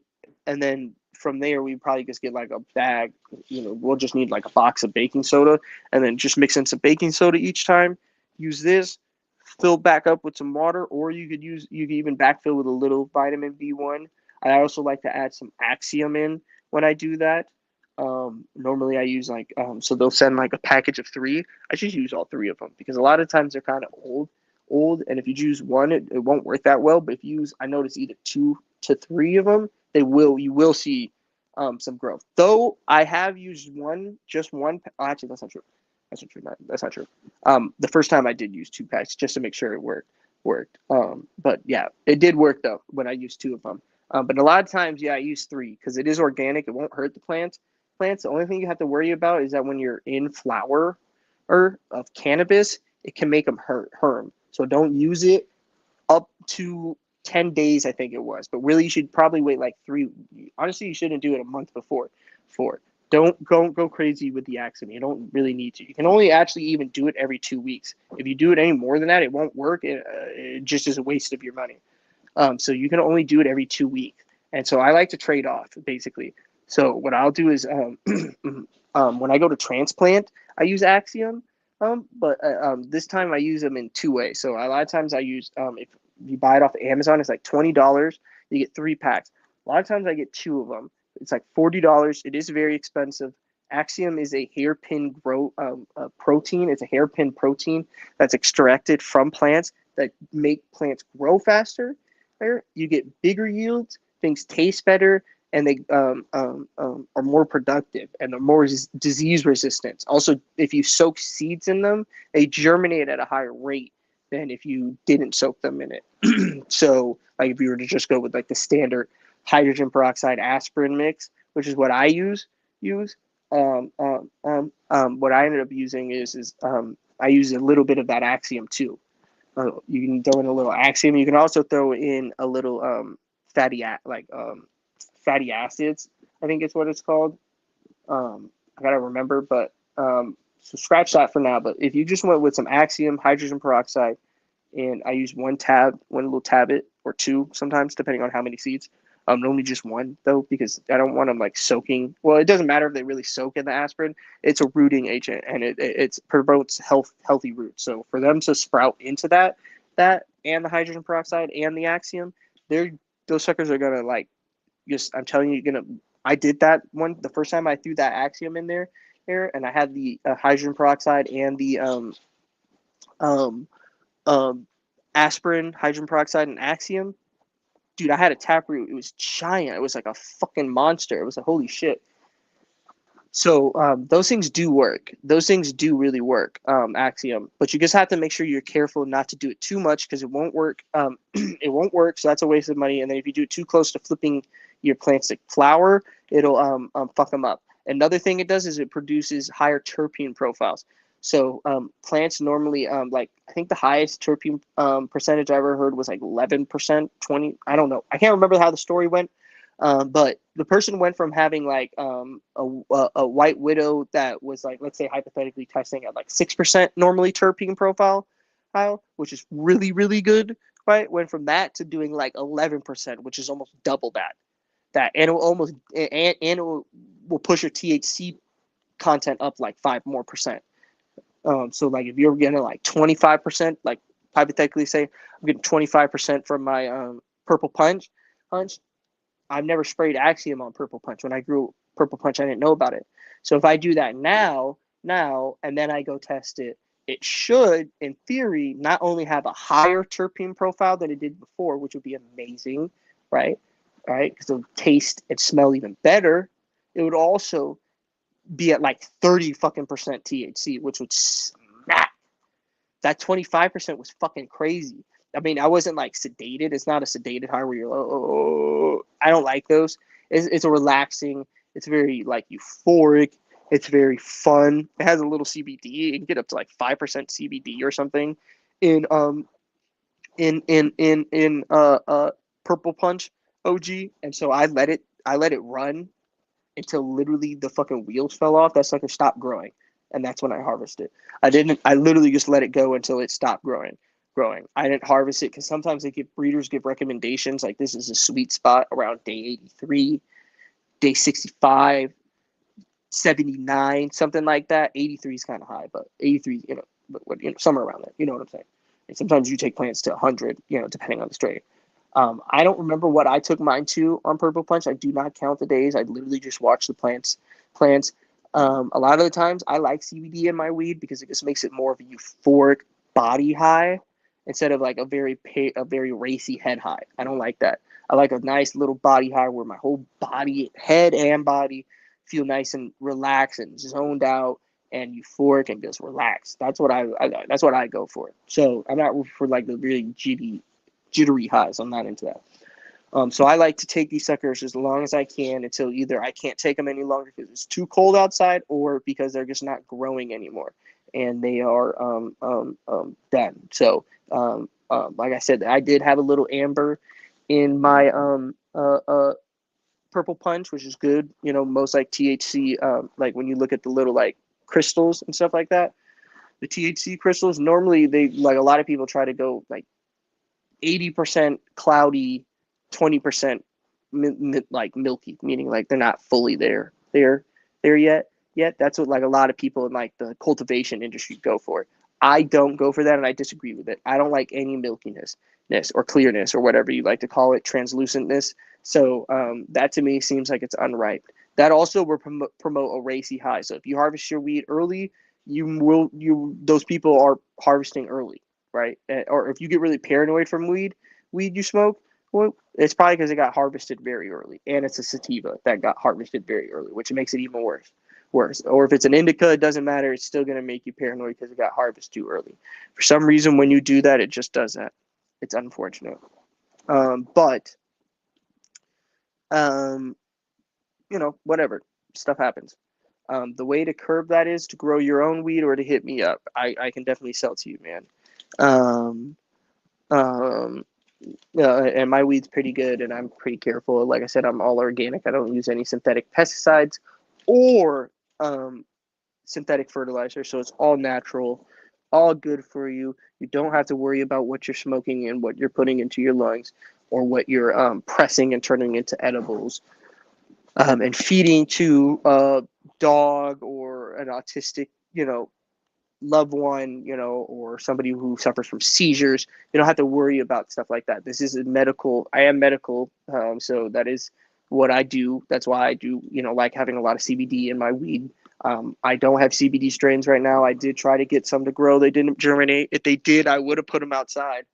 from there we probably just get like a bag. We'll just need like a box of baking soda, and then just mix in some baking soda each time. Use this, fill back up with some water, or you could even backfill with a little vitamin B1. I also like to add some Axiom in when I do that. Normally I use like so they'll send like a package of three. I just use all three of them because a lot of times they're kind of old, and if you use one, it won't work that well. But if you use, I notice either 2 to 3 of them, you will see some growth. Though I have used just one. Oh, actually, that's not true. That's not true. The first time I did use 2 packs just to make sure it worked. But yeah, it did work though when I used 2 of them. But a lot of times, yeah, I use 3 because it is organic. It won't hurt the plants. The only thing you have to worry about is that when you're in flower or of cannabis, it can make them herm. So don't use it up to 10 days, I think it was. But really, you should probably wait like 3. Honestly, you shouldn't do it a month before. Don't go crazy with the Axiom. You don't really need to. You can only actually even do it every 2 weeks. If you do it any more than that, it won't work. It just is a waste of your money. So you can only do it every 2 weeks. And so I like to trade off, basically. So what I'll do is when I go to transplant, I use Axiom. But this time I use them in 2 ways. So a lot of times I use if you buy it off Amazon, it's like $20. You get 3 packs. A lot of times I get 2 of them. It's like $40. It is very expensive. Axiom is a hairpin protein. It's a hairpin protein that's extracted from plants that make plants grow faster. You get bigger yields. Things taste better, and they are more productive and are more disease resistant. Also, if you soak seeds in them, they germinate at a higher rate than if you didn't soak them in it. So, like if you were to just go with like the standard hydrogen peroxide aspirin mix, which is what I use. What I ended up using is I use a little bit of that Axiom too. You can throw in a little Axiom. You can also throw in a little fatty acids. I think it's what it's called. I gotta remember, but so scratch that for now. But if you just went with some Axiom, hydrogen peroxide, and I use one little tablet or 2 sometimes, depending on how many seeds. Normally just 1 though, because I don't want them like soaking. Well, it doesn't matter if they really soak in the aspirin. It's a rooting agent, and it promotes healthy roots. So for them to sprout into that and the hydrogen peroxide and the Axiom, those suckers are gonna like just. I'm telling you, I did that one the first time I threw that Axiom in there, and I had the hydrogen peroxide and the aspirin, hydrogen peroxide, and Axiom. Dude, I had a taproot. It was giant. It was like a fucking monster. It was like, holy shit. So those things do work. Those things do really work, Axiom. But you just have to make sure you're careful not to do it too much because it won't work. It won't work, so that's a waste of money. And then if you do it too close to flipping your plants to flower, it'll fuck them up. Another thing it does is it produces higher terpene profiles. So plants normally like I think the highest terpene percentage I ever heard was like 11%, 20. I don't know. I can't remember how the story went. But the person went from having like a white widow that was like, let's say hypothetically testing at like 6% normally terpene profile, which is really, really good, right? Went from that to doing like 11%, which is almost double that. And it will it will push your THC content up like 5% more. So like if you're getting like 25%, like hypothetically say I'm getting 25% from my purple punch. I've never sprayed Axiom on Purple Punch. When I grew Purple Punch, I didn't know about it. So if I do that now, and then I go test it, it should, in theory, not only have a higher terpene profile than it did before, which would be amazing, right? Right? Because it'll taste and smell even better. It would also be at like 30 fucking percent THC, which would smack. That 25% was fucking crazy. I mean, I wasn't like sedated. It's not a sedated high where you're like, oh, I don't like those. It's a relaxing. It's very like euphoric. It's very fun. It has a little CBD. It can get up to like 5% CBD or something in Purple Punch OG. And so I let it run until literally the fucking wheels fell off. That sucker stopped growing. and that's when I harvest it. I literally just let it go until it stopped growing. I didn't harvest it because sometimes breeders give recommendations like this is a sweet spot around day 83, day 65, 79, something like that. 83 is kind of high, but 83, somewhere around there. You know what I'm saying? And sometimes you take plants to 100, depending on the strain. I don't remember what I took mine to on Purple Punch. I do not count the days. I literally just watch the plants. A lot of the times, I like CBD in my weed because it just makes it more of a euphoric body high instead of like a very racy head high. I don't like that. I like a nice little body high where my whole body, head and body, feel nice and relaxed and zoned out and euphoric and just relaxed. That's what I go for. So I'm not for like the really jittery highs. I'm not into that. So I like to take these suckers as long as I can until either I can't take them any longer because it's too cold outside or because they're just not growing anymore and they are done. So like I said, I did have a little amber in my Purple Punch, which is good. Most like THC, like when you look at the little like crystals and stuff like that, the THC crystals, normally they like a lot of people try to go like 80% cloudy, 20% like milky, meaning like they're not fully there yet. That's what like a lot of people in like the cultivation industry go for. I don't go for that, and I disagree with it. I don't like any milkiness or clearness or whatever you like to call it, translucentness. So that to me seems like it's unripe. That also will promote a racy high. So if you harvest your weed early, those people are harvesting early, right? Or if you get really paranoid from weed you smoke, well, it's probably because it got harvested very early, and it's a sativa that got harvested very early, which makes it even worse. Or if it's an indica, it doesn't matter. It's still going to make you paranoid because it got harvested too early. For some reason, when you do that, it just does that. It's unfortunate. But whatever. Stuff happens. The way to curb that is to grow your own weed or to hit me up. I can definitely sell to you, man. And my weed's pretty good, and I'm pretty careful. Like I said, I'm all organic. I don't use any synthetic pesticides or synthetic fertilizer, so it's all natural, all good for you. You don't have to worry about what you're smoking and what you're putting into your lungs or what you're pressing and turning into edibles and feeding to a dog or an autistic, loved one, or somebody who suffers from seizures. You don't have to worry about stuff like that. This is I am medical, so that is what I do. That's why I do, like having a lot of CBD in my weed. I don't have CBD strains right now. I did try to get some to grow. They didn't germinate. If they did, I would have put them outside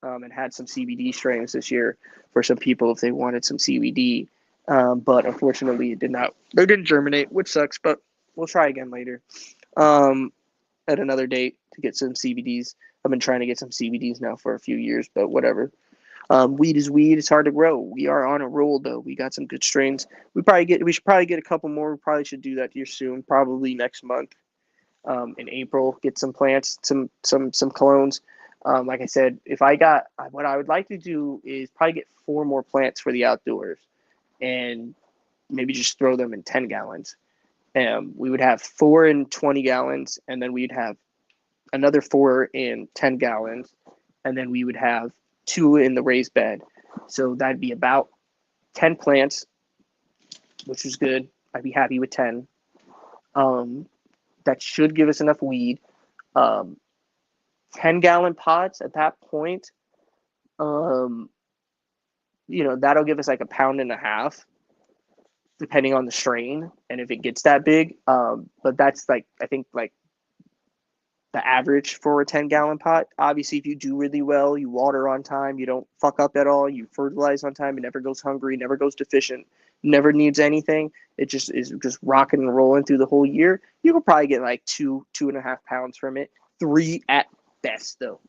and had some CBD strains this year for some people if they wanted some CBD. But unfortunately, they didn't germinate, which sucks, but we'll try again later. At another date to get some CBDs. I've been trying to get some CBDs now for a few years, but whatever. Weed is weed. It's hard to grow. We are on a roll though. We got some good strains. We should probably get a couple more. We probably should do that here soon, probably next month. In April, get some plants, some clones. Like I said, what I would like to do is probably get 4 more plants for the outdoors and maybe just throw them in 10 gallons. We would have 4 in 20 gallons, and then we'd have another 4 in 10 gallons, and then we would have 2 in the raised bed. So that'd be about 10 plants, which is good. I'd be happy with 10. That should give us enough weed. 10-gallon pots at that point, that'll give us like a pound and a half depending on the strain and if it gets that big. But that's like, I think like the average for a 10-gallon pot. Obviously, if you do really well, you water on time, you don't fuck up at all, you fertilize on time, it never goes hungry, never goes deficient, never needs anything. It just is just rocking and rolling through the whole year. You could probably get like 2.5 pounds from it. 3 at best, though.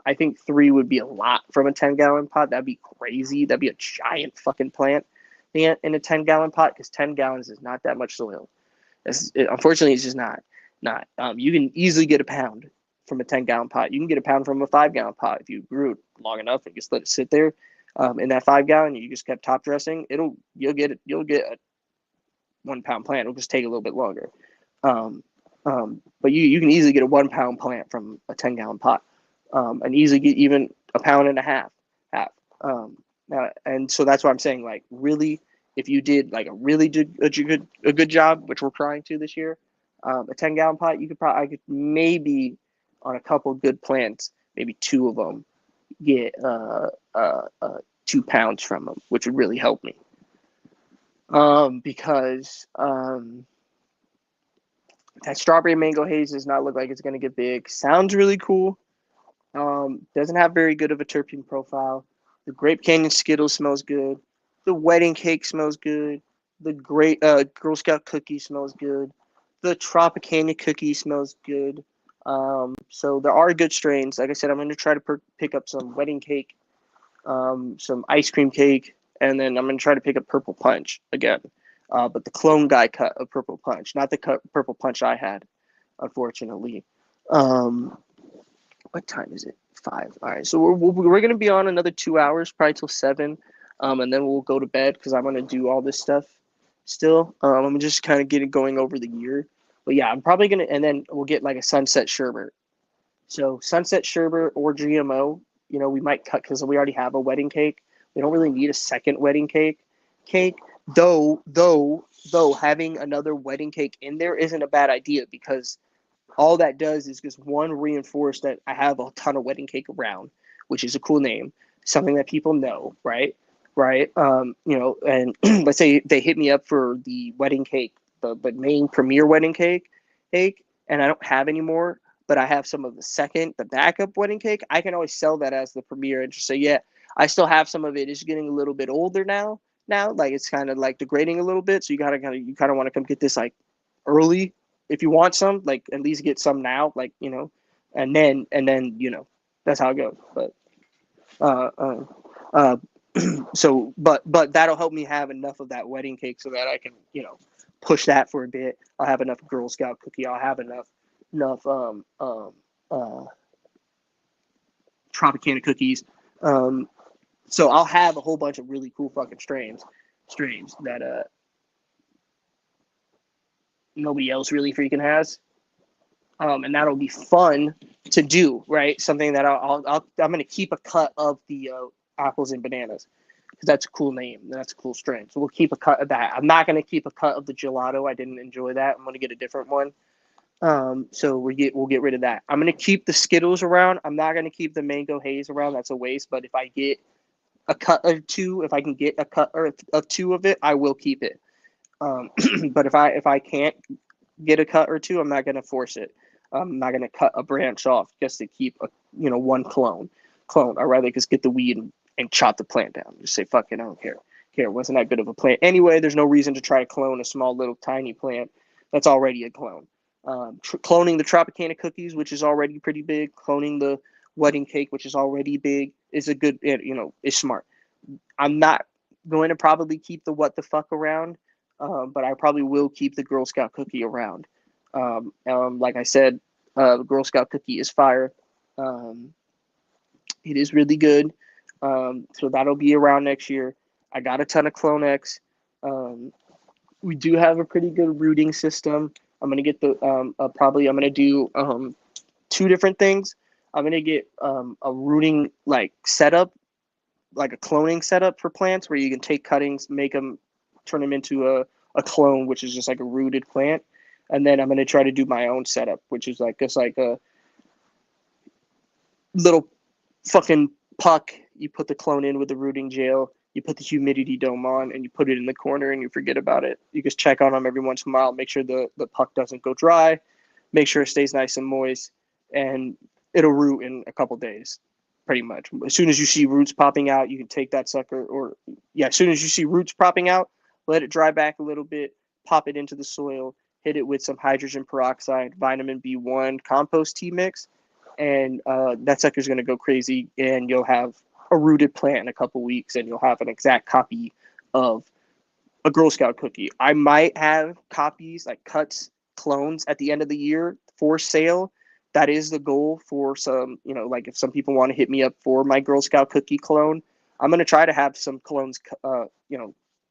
I think 3 would be a lot from a 10-gallon pot. That'd be crazy. That'd be a giant fucking plant in a 10-gallon pot because 10 gallons is not that much soil. Unfortunately, it's just not. You can easily get a pound from a 10-gallon pot. You can get a pound from a 5-gallon pot if you grew it long enough and just let it sit there. In that 5-gallon, you just kept top dressing. You'll get 1 pound plant. It'll just take a little bit longer. But you can easily get a 1 pound plant from a 10-gallon pot, and easily get even a pound and a half. And so that's why I'm saying, like, really, if you did like a good job, which we're trying to this year, a 10-gallon pot, I could maybe on a couple good plants, maybe 2 of them, get 2 pounds from them, which would really help me. Because that strawberry mango haze does not look like it's going to get big. Sounds really cool. Doesn't have very good of a terpene profile. The Grape Canyon Skittles smells good. The wedding cake smells good. The great Girl Scout cookie smells good. The Tropicana cookie smells good. So there are good strains. Like I said, I'm going to try to pick up some wedding cake, some ice cream cake, and then I'm going to try to pick up Purple Punch again. But the clone guy cut of Purple Punch, not the Purple Punch I had, unfortunately. What time is it? 5. All right, so we're going to be on another 2 hours, probably till 7, and then we'll go to bed because I'm going to do all this stuff still. I'm just kind of getting going over the year. But yeah, I'm probably going to, and then we'll get like a Sunset Sherbet. So Sunset Sherbet or GMO, we might cut because we already have a wedding cake. We don't really need a second wedding cake. Though having another wedding cake in there isn't a bad idea, because all that does is just, one, reinforce that I have a ton of wedding cake around, which is a cool name, something that people know, right? And let's say they hit me up for the wedding cake, the main premier wedding cake, and I don't have any more, but I have some of the backup wedding cake. I can always sell that as the premier and just say, yeah, I still have some of it. It's getting a little bit older now, like it's kind of like degrading a little bit. So you kind of want to come get this like early if you want some, like at least get some now, like, and then that's how it goes. But so but that'll help me have enough of that wedding cake so that I can push that for a bit. I'll have enough Girl Scout cookie. I'll have enough Tropicana cookies. So I'll have a whole bunch of really cool fucking strains that nobody else really freaking has. And that'll be fun to do, right? Something that I'm going to keep a cut of the apples and bananas, because that's a cool name. That's a cool strain. So we'll keep a cut of that. I'm not going to keep a cut of the gelato. I didn't enjoy that. I'm going to get a different one. So we'll get rid of that. I'm going to keep the Skittles around. I'm not going to keep the mango haze around. That's a waste. But if I get a cut of 2, if I can get a cut of 2 of it, I will keep it. But if I can't get a cut or 2, I'm not going to force it. I'm not going to cut a branch off just to keep one clone. I'd rather just get the weed and chop the plant down. Just say, fuck it, I don't care. It wasn't that good of a plant. Anyway, there's no reason to try to clone a small little tiny plant that's already a clone. Cloning the Tropicana cookies, which is already pretty big, cloning the wedding cake, which is already big, is a good, is smart. I'm not going to probably keep the what the fuck around, but I probably will keep the Girl Scout cookie around. Like I said, the Girl Scout cookie is fire. It is really good. So that'll be around next year. I got a ton of Clone X. We do have a pretty good rooting system. I'm gonna get I'm gonna do 2 different things. I'm gonna get a rooting like setup, like a cloning setup for plants where you can take cuttings, make them, turn them into a clone, which is just like a rooted plant. And then I'm going to try to do my own setup, which is like just like a little fucking puck. You put the clone in with the rooting gel, you put the humidity dome on, and you put it in the corner and you forget about it. You just check on them every once in a while, make sure the puck doesn't go dry, make sure it stays nice and moist, and it'll root in a couple days, pretty much. As soon as you see roots popping out, you can take that sucker, as soon as you see roots popping out, let it dry back a little bit, pop it into the soil, hit it with some hydrogen peroxide, vitamin B1 compost tea mix, and that sucker's going to go crazy, and you'll have a rooted plant in a couple weeks, and you'll have an exact copy of a Girl Scout cookie. I might have copies, like cuts, clones at the end of the year for sale. That is the goal for some, like if some people want to hit me up for my Girl Scout cookie clone, I'm going to try to have some clones,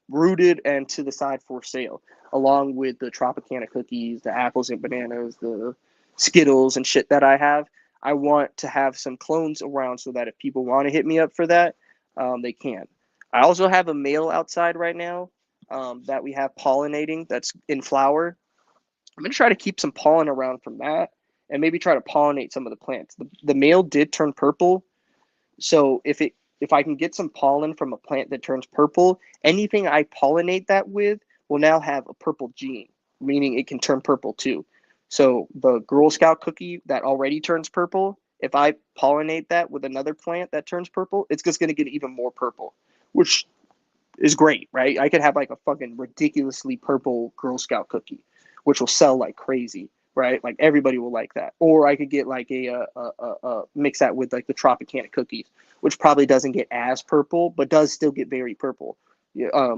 rooted and to the side for sale, along with the Tropicana cookies, the apples and bananas, the Skittles and shit that I have. I want to have some clones around so that if people want to hit me up for that, they can. I also have a male outside right now that we have pollinating that's in flower. I'm going to try to keep some pollen around from that and maybe try to pollinate some of the plants. The male did turn purple, so if I can get some pollen from a plant that turns purple, anything I pollinate that with will now have a purple gene, meaning it can turn purple too. So the Girl Scout cookie that already turns purple, if I pollinate that with another plant that turns purple, it's just going to get even more purple, which is great, right? I could have like a fucking ridiculously purple Girl Scout cookie, which will sell like crazy, right? Like everybody will like that. Or I could get like a mix that with like the Tropicana cookies, which probably doesn't get as purple, but does still get very purple. Yeah,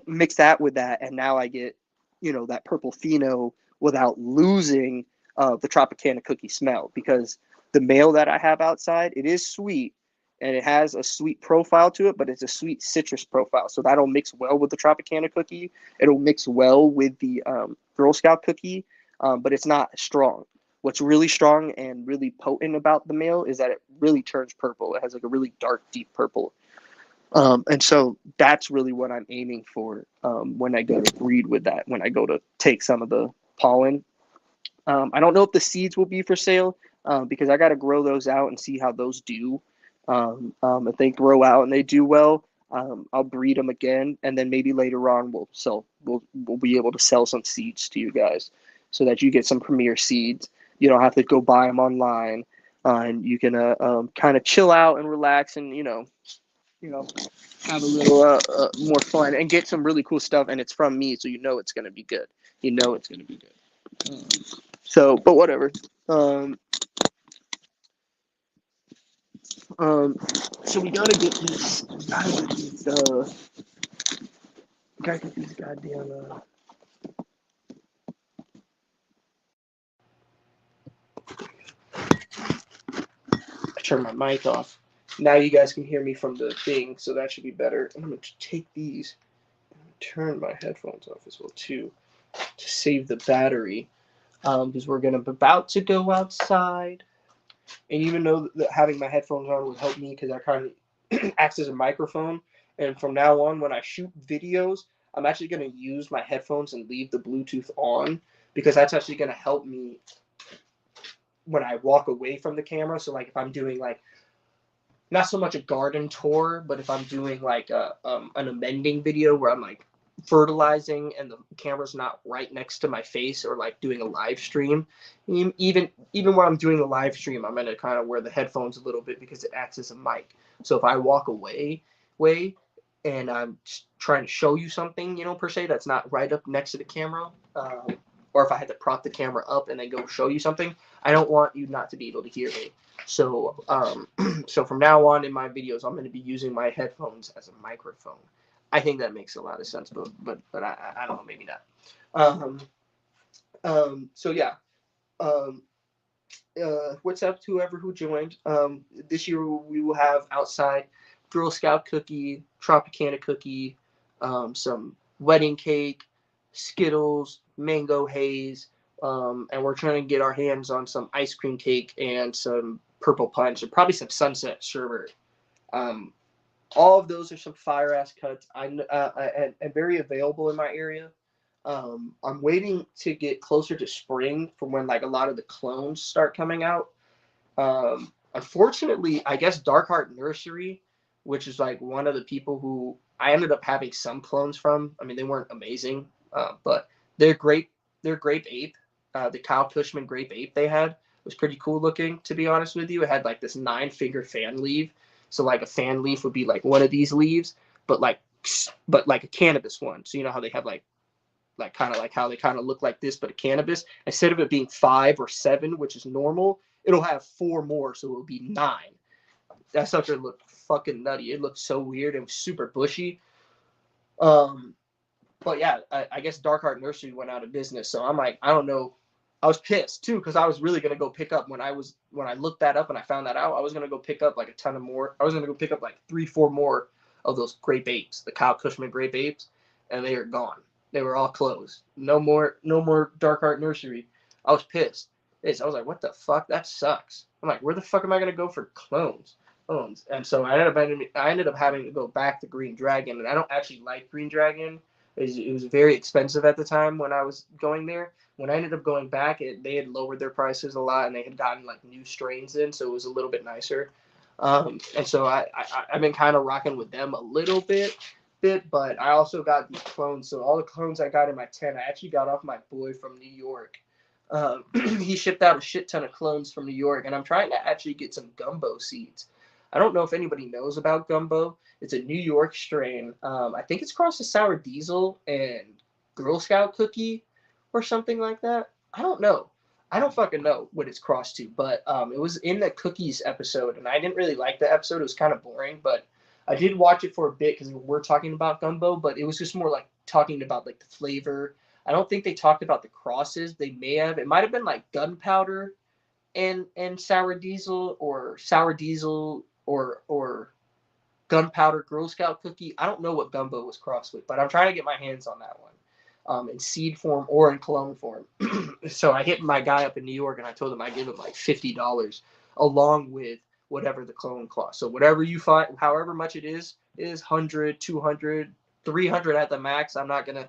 mix that with that, and now I get, that purple pheno without losing the Tropicana cookie smell, because the male that I have outside, it is sweet and it has a sweet profile to it, but it's a sweet citrus profile. So that'll mix well with the Tropicana cookie. It'll mix well with the Girl Scout cookie, but it's not strong. What's really strong and really potent about the male is that it really turns purple. It has like a really dark, deep purple. And so that's really what I'm aiming for when I go to breed with that, when I go to take some of the pollen. I don't know if the seeds will be for sale because I got to grow those out and see how those do. If they grow out and they do well, I'll breed them again, and then maybe later on we'll be able to sell some seeds to you guys, so that you get some premier seeds. You don't have to go buy them online, and you can kind of chill out and relax, and have a little more fun and get some really cool stuff. And it's from me, so it's gonna be good. It's gonna be good. So, but whatever. Um, so we gotta get these. Gotta get these goddamn. I turned my mic off. Now you guys can hear me from the thing, so that should be better. I'm gonna take these and turn my headphones off as well too, to save the battery. Because we're gonna about to go outside, and even though that having my headphones on would help me because I kind of acts as a microphone. And from now on, when I shoot videos, I'm actually going to use my headphones and leave the Bluetooth on, because that's actually going to help me when I walk away from the camera. So like if I'm doing like not so much a garden tour, but if I'm doing like an amending video where I'm like fertilizing and the camera's not right next to my face, or like doing a live stream, even when I'm doing a live stream, I'm going to kind of wear the headphones a little bit because it acts as a mic. So if I walk away and I'm trying to show you something, per se, that's not right up next to the camera, or if I had to prop the camera up and then go show you something, I don't want you not to be able to hear me. So, so from now on in my videos, I'm going to be using my headphones as a microphone. I think that makes a lot of sense, but I don't know, maybe not. So yeah. Um, what's up to whoever who joined? This year we will have outside Girl Scout cookie, Tropicana cookie, some wedding cake, Skittles, mango haze, and we're trying to get our hands on some ice cream cake and some purple punch and probably some sunset sherbet. Um, all of those are some fire ass cuts. And very available in my area. I'm waiting to get closer to spring from when like a lot of the clones start coming out. Unfortunately, I guess Dark Heart Nursery, which is like one of the people who I ended up having some clones from. I mean, they weren't amazing, but they're great. They're grape ape. The Kyle Cushman grape ape they had was pretty cool looking, to be honest with you. It had like this 9-finger fan leaf. So like a fan leaf would be like one of these leaves, but like a cannabis one. So you know how they have like kind of like how they kind of look like this, but a cannabis, instead of it being 5 or 7, which is normal, it'll have 4 more, so it'll be 9. That sucker looked fucking nutty. It looked so weird and super bushy. But yeah, I guess Dark Heart Nursery went out of business, so I'm like, I don't know. I was pissed too, because I was really gonna go pick up when I looked that up and I found that out. I was gonna go pick up like a ton of more. I was gonna go pick up like 3, 4 more of those grape apes, the Kyle Cushman grape apes, and they are gone. They were all closed. No more Dark Art Nursery. I was pissed. I was like, what the fuck? That sucks. I'm like, where the fuck am I gonna go for clones? And so I ended up having to go back to Green Dragon, and I don't actually like Green Dragon. It was very expensive at the time when I was going there. When I ended up going back, they had lowered their prices a lot, and they had gotten like new strains in, so it was a little bit nicer. And so I've been kind of rocking with them a little bit, but I also got these clones. So all the clones I got in my tent, I actually got off my boy from New York. He shipped out a shit ton of clones from New York, and I'm trying to actually get some gumbo seeds. I don't know if anybody knows about gumbo. It's a New York strain. I think it's crossed a sour diesel and Girl Scout cookie or something like that. I don't know. I don't fucking know what it's crossed to, but it was in the cookies episode, and I didn't really like the episode. It was kind of boring, but I did watch it for a bit because we're talking about gumbo, but it was just more like talking about like the flavor. I don't think they talked about the crosses. They may have. It might have been like gunpowder and sour diesel, or sour diesel or gunpowder Girl Scout cookie. I don't know what gumbo was crossed with, but I'm trying to get my hands on that one. In seed form or in clone form. So I hit my guy up in New York and I told him I'd give him like $50 along with whatever the clone costs. So whatever you find, however much it is 100, 200, 300 at the max. I'm not gonna,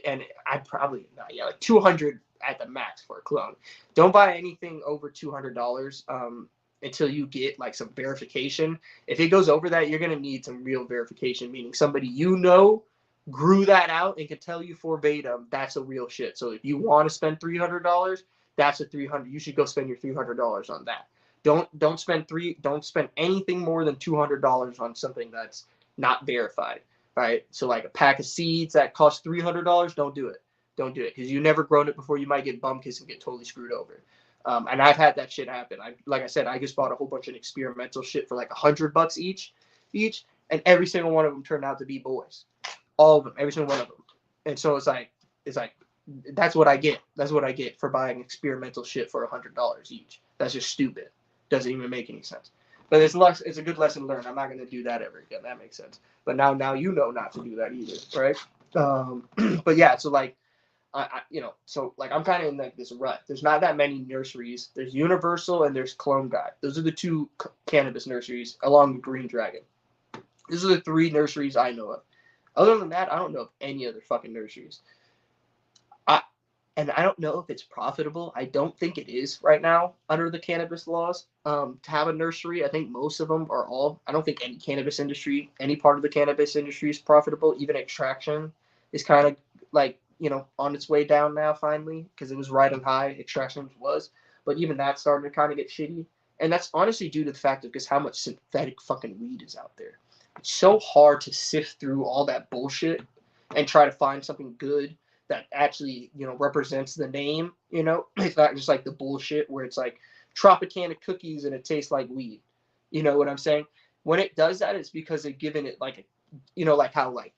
and I probably not, yeah, like 200 at the max for a clone. Don't buy anything over $200 until you get like some verification. If it goes over that, you're gonna need some real verification, meaning somebody grew that out and can tell you verbatim that's a real shit. So if you want to spend $300, that's a 300. You should go spend your $300 on that. Don't spend anything more than $200 on something that's not verified. Right? So like a pack of seeds that cost $300, don't do it. Don't do it because you never grown it before. You might get bum kissed and get totally screwed over. And I've had that shit happen. Like I said, I just bought a whole bunch of experimental shit for like $100 each, and every single one of them turned out to be boys, all of them, every single one of them. And so it's like that's what I get. That's what I get for buying experimental shit for $100 each. That's just stupid. Doesn't even make any sense. But it's a good lesson learned. I'm not gonna do that ever again. That makes sense. But now you know not to do that either, right? But yeah, so like so like I'm kind of in like this rut. There's not that many nurseries. There's Universal and there's Clone Guy. Those are the two cannabis nurseries along with Green Dragon. These are the three nurseries I know of. Other than that, I don't know of any other fucking nurseries. I and I don't know if it's profitable. I don't think it is right now under the cannabis laws. To have a nursery, I think most of them are all. I don't think any part of the cannabis industry is profitable. Even extraction is kind of like on its way down now finally because it was riding high. Extraction was, but even that's starting to kind of get shitty. And that's honestly due to the fact of just how much synthetic fucking weed is out there. It's so hard to sift through all that bullshit and try to find something good that actually represents the name. It's not just like the bullshit where it's like Tropicana cookies and it tastes like weed. You know what I'm saying? When it does that, it's because they've given it like like how like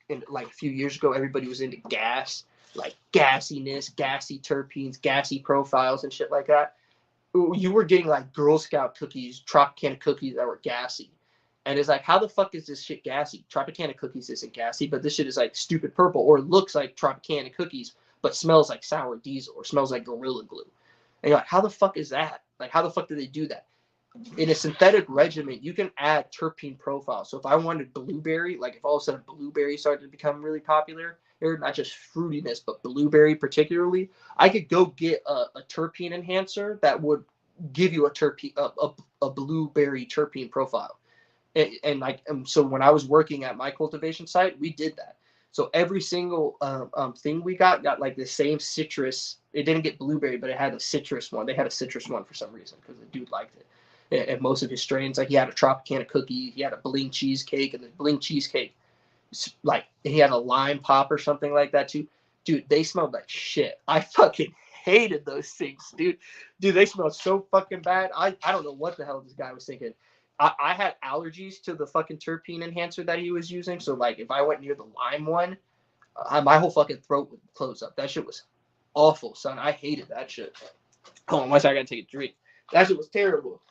a few years ago everybody was into gas, like gassiness, gassy terpenes, gassy profiles and shit like that. You were getting like Girl Scout cookies, Tropicana cookies that were gassy. And it's like, how the fuck is this shit gassy? Tropicana cookies isn't gassy, but this shit is like stupid purple or looks like Tropicana cookies, but smells like sour diesel or smells like Gorilla Glue. And you're like, how the fuck is that? Like, how the fuck did they do that? In a synthetic regimen, you can add terpene profiles. So if I wanted blueberry, like if all of a sudden blueberry started to become really popular, or not just fruitiness, but blueberry particularly, I could go get a terpene enhancer that would give you a blueberry terpene profile. So when I was working at my cultivation site, we did that. So every single thing we got like the same citrus. It didn't get blueberry, but it had a citrus one. They had a citrus one for some reason because the dude liked it. And most of his strains, like he had a Tropicana cookie, he had a Bling cheesecake, and the Bling cheesecake, like he had a lime pop or something like that too. Dude, they smelled like shit. I fucking hated those things, dude. Dude, they smelled so fucking bad. I don't know what the hell this guy was thinking. I had allergies to the fucking terpene enhancer that he was using. So like if I went near the lime one, my whole fucking throat would close up. That shit was awful, son. I hated that shit. Hold on, one second, I gotta take a drink. That shit was terrible.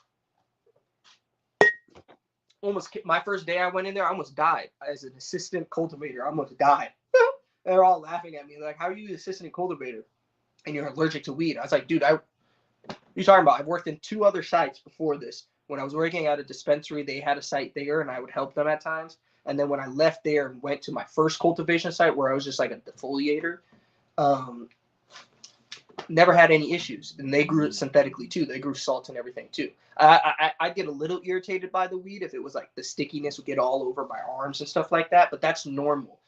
my first day I went in there, I almost died as an assistant cultivator. I almost died. They're all laughing at me like, "How are you the assistant cultivator and you're allergic to weed?" I was like, "Dude, you talking about? I've worked in 2 other sites before this. When I was working at a dispensary, they had a site there, and I would help them at times. And then when I left there and went to my first cultivation site, where I was just like a defoliator, um, never had any issues. And they grew it synthetically too. They grew salt and everything too. I'd get a little irritated by the weed if it was like the stickiness would get all over my arms and stuff like that. But that's normal.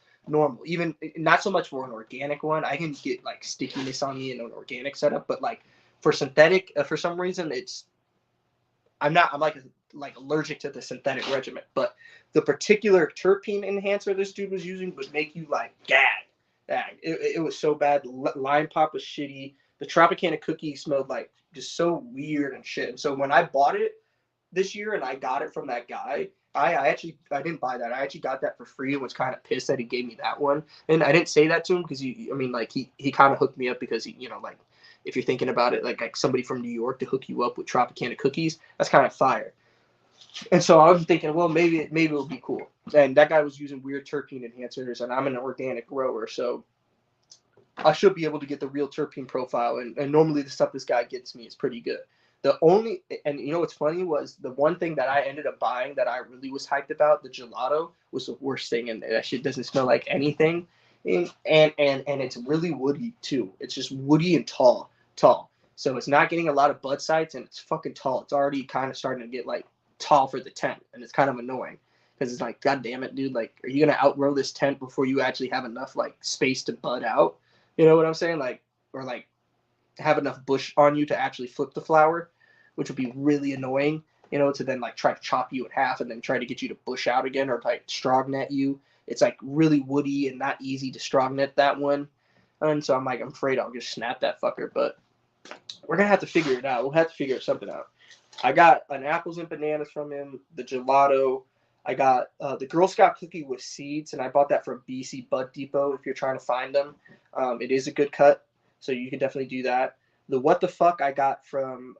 Even not so much for an organic one. I can get like stickiness on me in an organic setup, but like for synthetic, for some reason, I'm like allergic to the synthetic regimen. But the particular terpene enhancer this dude was using would make you like gag. It was so bad. The lime pop was shitty. The Tropicana cookie smelled like just so weird and shit. And so when I bought it this year and I got it from that guy, I didn't buy that. I actually got that for free and was kind of pissed that he gave me that one. And I didn't say that to him because he kind of hooked me up because he, like if you're thinking about it, like somebody from New York to hook you up with Tropicana cookies, that's kind of fire. And so I was thinking, well, maybe it would be cool. And that guy was using weird terpene enhancers, and I'm an organic grower, so I should be able to get the real terpene profile. And normally the stuff this guy gets me is pretty good. And you know what's funny was the one thing that I ended up buying that I really was hyped about, the gelato, was the worst thing, and that shit doesn't smell like anything. And it's really woody too. It's just woody and tall. So it's not getting a lot of bud sites, and it's fucking tall. It's already kind of starting to get like tall for the tent, and it's kind of annoying because it's like, god damn it, dude, like, are you gonna outgrow this tent before you actually have enough like space to bud out? You know what I'm saying? Like, or like have enough bush on you to actually flip the flower, which would be really annoying, to then like try to chop you in half and then try to get you to bush out again or like strognet you. It's like really woody and not easy to strognet that one. And so I'm afraid I'll just snap that fucker, but we're gonna have to figure it out. We'll have to figure something out. I got an apples and bananas from him, the gelato. I got the Girl Scout cookie with seeds, and I bought that from BC Bud Depot. If you're trying to find them, it is a good cut, so you can definitely do that. The What the Fuck I got from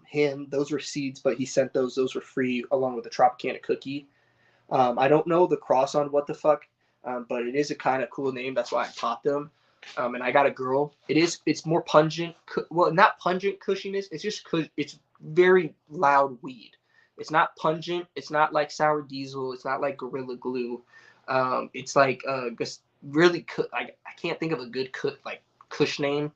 him, those were seeds, but he sent those. Those were free along with the Tropicana cookie. I don't know the cross on What the Fuck, but it is a kind of cool name. That's why I popped them. And I got a girl. It's more pungent. Well, not pungent cushiness. It's just it's very loud weed. It's not pungent. It's not like Sour Diesel. It's not like Gorilla Glue. It's like just really. I can't think of a good Kush name.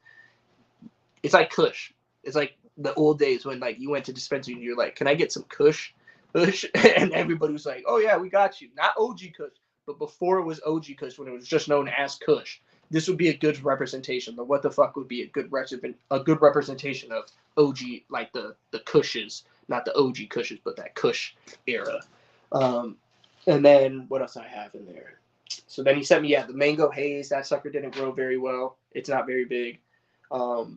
It's like Kush. It's like the old days when like you went to dispensary and you're like, "Can I get some Kush?" And everybody was like, "Oh yeah, we got you." Not OG Kush, but before it was OG Kush, when it was just known as Kush. This would be a good representation. The What the Fuck would be a good representation of OG, like the Kushes, not the OG Kushes, but that Kush era. And then what else I have in there? So then he sent me the mango haze. That sucker didn't grow very well. It's not very big.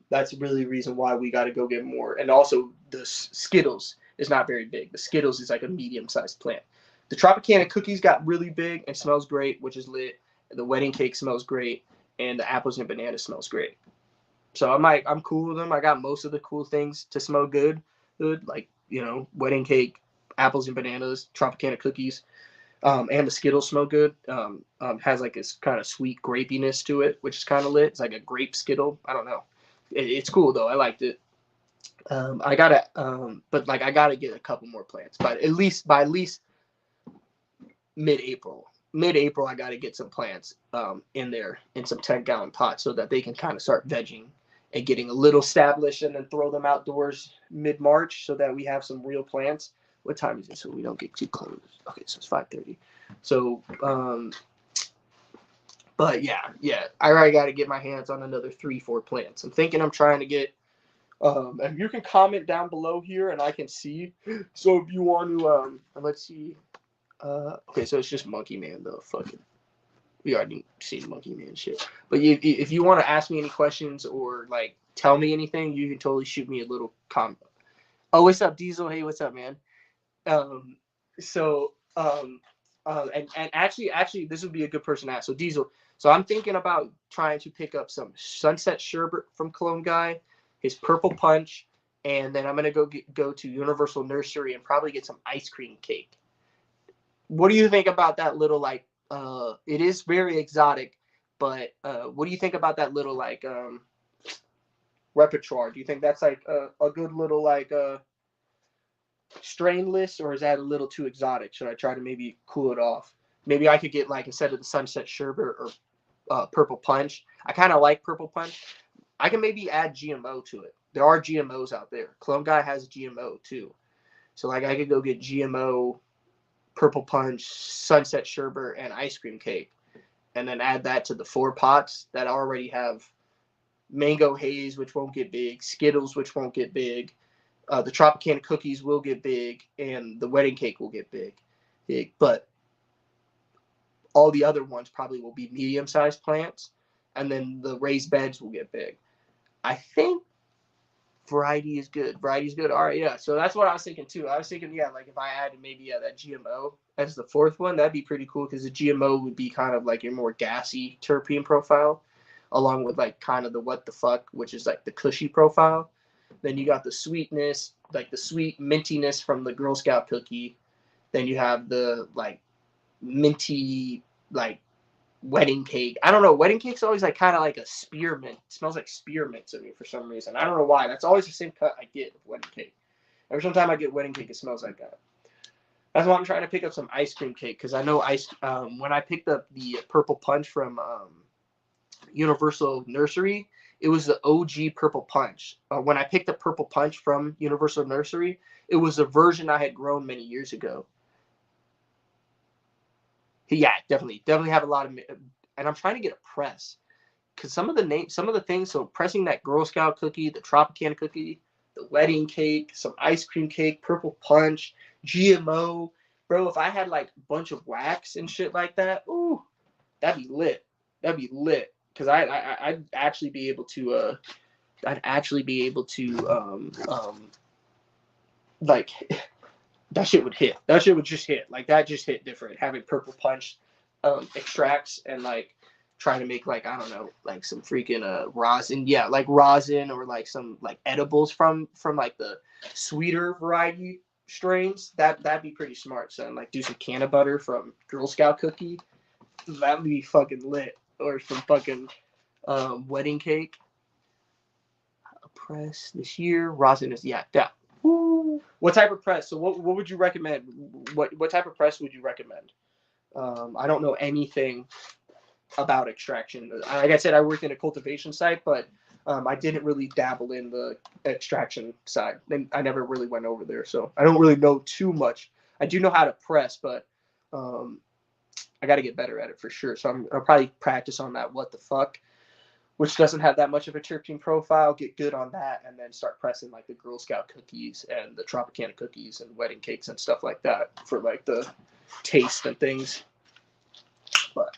That's really the reason why we got to go get more. And also the Skittles is not very big. The Skittles is like a medium-sized plant. The Tropicana cookies got really big and smells great, which is lit. The wedding cake smells great, and the apples and bananas smells great. So I'm cool with them. I got most of the cool things to smell good, like wedding cake, apples and bananas, Tropicana cookies, and the Skittles smell good. Has like this kind of sweet grapiness to it, which is kind of lit. It's like a grape Skittle. I don't know. It's cool though. I liked it. I gotta get a couple more plants, but by at least mid-April. Mid-April, I got to get some plants in there in some 10-gallon pots so that they can kind of start vegging and getting a little established, and then throw them outdoors mid-March so that we have some real plants. What time is it so we don't get too close? Okay, so it's 5:30. So, but yeah, I already got to get my hands on another 3-4 plants. I'm thinking I'm trying to get, and you can comment down below here and I can see. So if you want to, let's see. Okay, so it's just Monkey Man though. Fucking, we already seen Monkey Man shit. But if you want to ask me any questions or like tell me anything, you can totally shoot me a little comment. Oh, what's up, Diesel? Hey, what's up, man? And actually, this would be a good person to ask. So Diesel. So I'm thinking about trying to pick up some Sunset Sherbet from Clone Guy, his Purple Punch, and then I'm gonna go to Universal Nursery and probably get some ice cream cake. What do you think about that little like? It is very exotic, but what do you think about that little like repertoire? Do you think that's like a good little like strain list, or is that a little too exotic? Should I try to maybe cool it off? Maybe I could get like instead of the Sunset Sherbet or Purple Punch. I kind of like Purple Punch. I can maybe add GMO to it. There are GMOs out there. Clone Guy has GMO too. So like I could go get GMO, Purple Punch, Sunset Sherbet, and ice cream cake, and then add that to the 4 pots that already have Mango Haze, which won't get big, Skittles, which won't get big, the Tropicana cookies will get big, and the wedding cake will get big. But all the other ones probably will be medium-sized plants, and then the raised beds will get big. I think variety is good. Variety is good. All right, yeah. So that's what I was thinking too. I was thinking, yeah, like if I added maybe that GMO as the fourth one, that'd be pretty cool because the GMO would be kind of like your more gassy terpene profile, along with like kind of the what the fuck, which is like the cushy profile. Then you got the sweetness, like the sweet mintiness from the Girl Scout cookie. Then you have the like minty like wedding cake. I don't know. Wedding cake's always like kind of like a spearmint. It smells like spearmint to me for some reason. I don't know why. That's always the same cut I get with wedding cake. Every time I get wedding cake, it smells like that. That's why I'm trying to pick up some ice cream cake because I know when I picked up the Purple Punch from Universal Nursery, it was the OG Purple Punch. When I picked up Purple Punch from Universal Nursery, it was a version I had grown many years ago. Yeah, definitely have a lot of, and I'm trying to get a press because some of the things. So pressing that Girl Scout cookie, the Tropicana cookie, the wedding cake, some ice cream cake, Purple Punch, GMO, bro. If I had like a bunch of wax and shit like that, ooh, that'd be lit. That'd be lit because I'd actually be able to like that shit would hit. That shit would just hit. Like that just hit different. Having Purple Punch extracts and like trying to make like I don't know, like some freaking rosin. Yeah, like rosin or like some like edibles from like the sweeter variety strains. That'd be pretty smart, son. Like do some canna butter from Girl Scout cookie. That'd be fucking lit. Or some fucking wedding cake. A press this year. Rosin is yeah. What type of press? So what would you recommend? What type of press would you recommend? I don't know anything about extraction. Like I said, I worked in a cultivation site, but I didn't really dabble in the extraction side. And I never really went over there, so I don't really know too much. I do know how to press, but I got to get better at it for sure. So I'll probably practice on that. What the fuck? Which doesn't have that much of a terpene profile, get good on that, and then start pressing like the Girl Scout cookies and the Tropicana cookies and wedding cakes and stuff like that for like the taste and things. But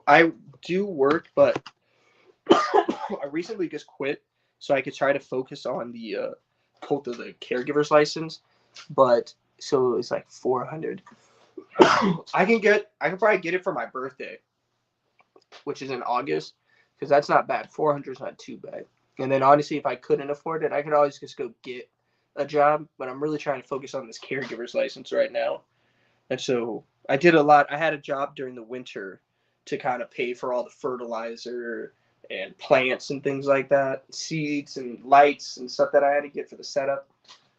I do work, but I recently just quit so I could try to focus on the cult of the caregiver's license. But so it's like 400. I can probably get it for my birthday, which is in August, because that's not bad. 400 is not too bad. And then honestly, if I couldn't afford it, I could always just go get a job. But I'm really trying to focus on this caregiver's license right now. And so I did a lot. I had a job during the winter to kind of pay for all the fertilizer and plants and things like that, seeds and lights and stuff that I had to get for the setup,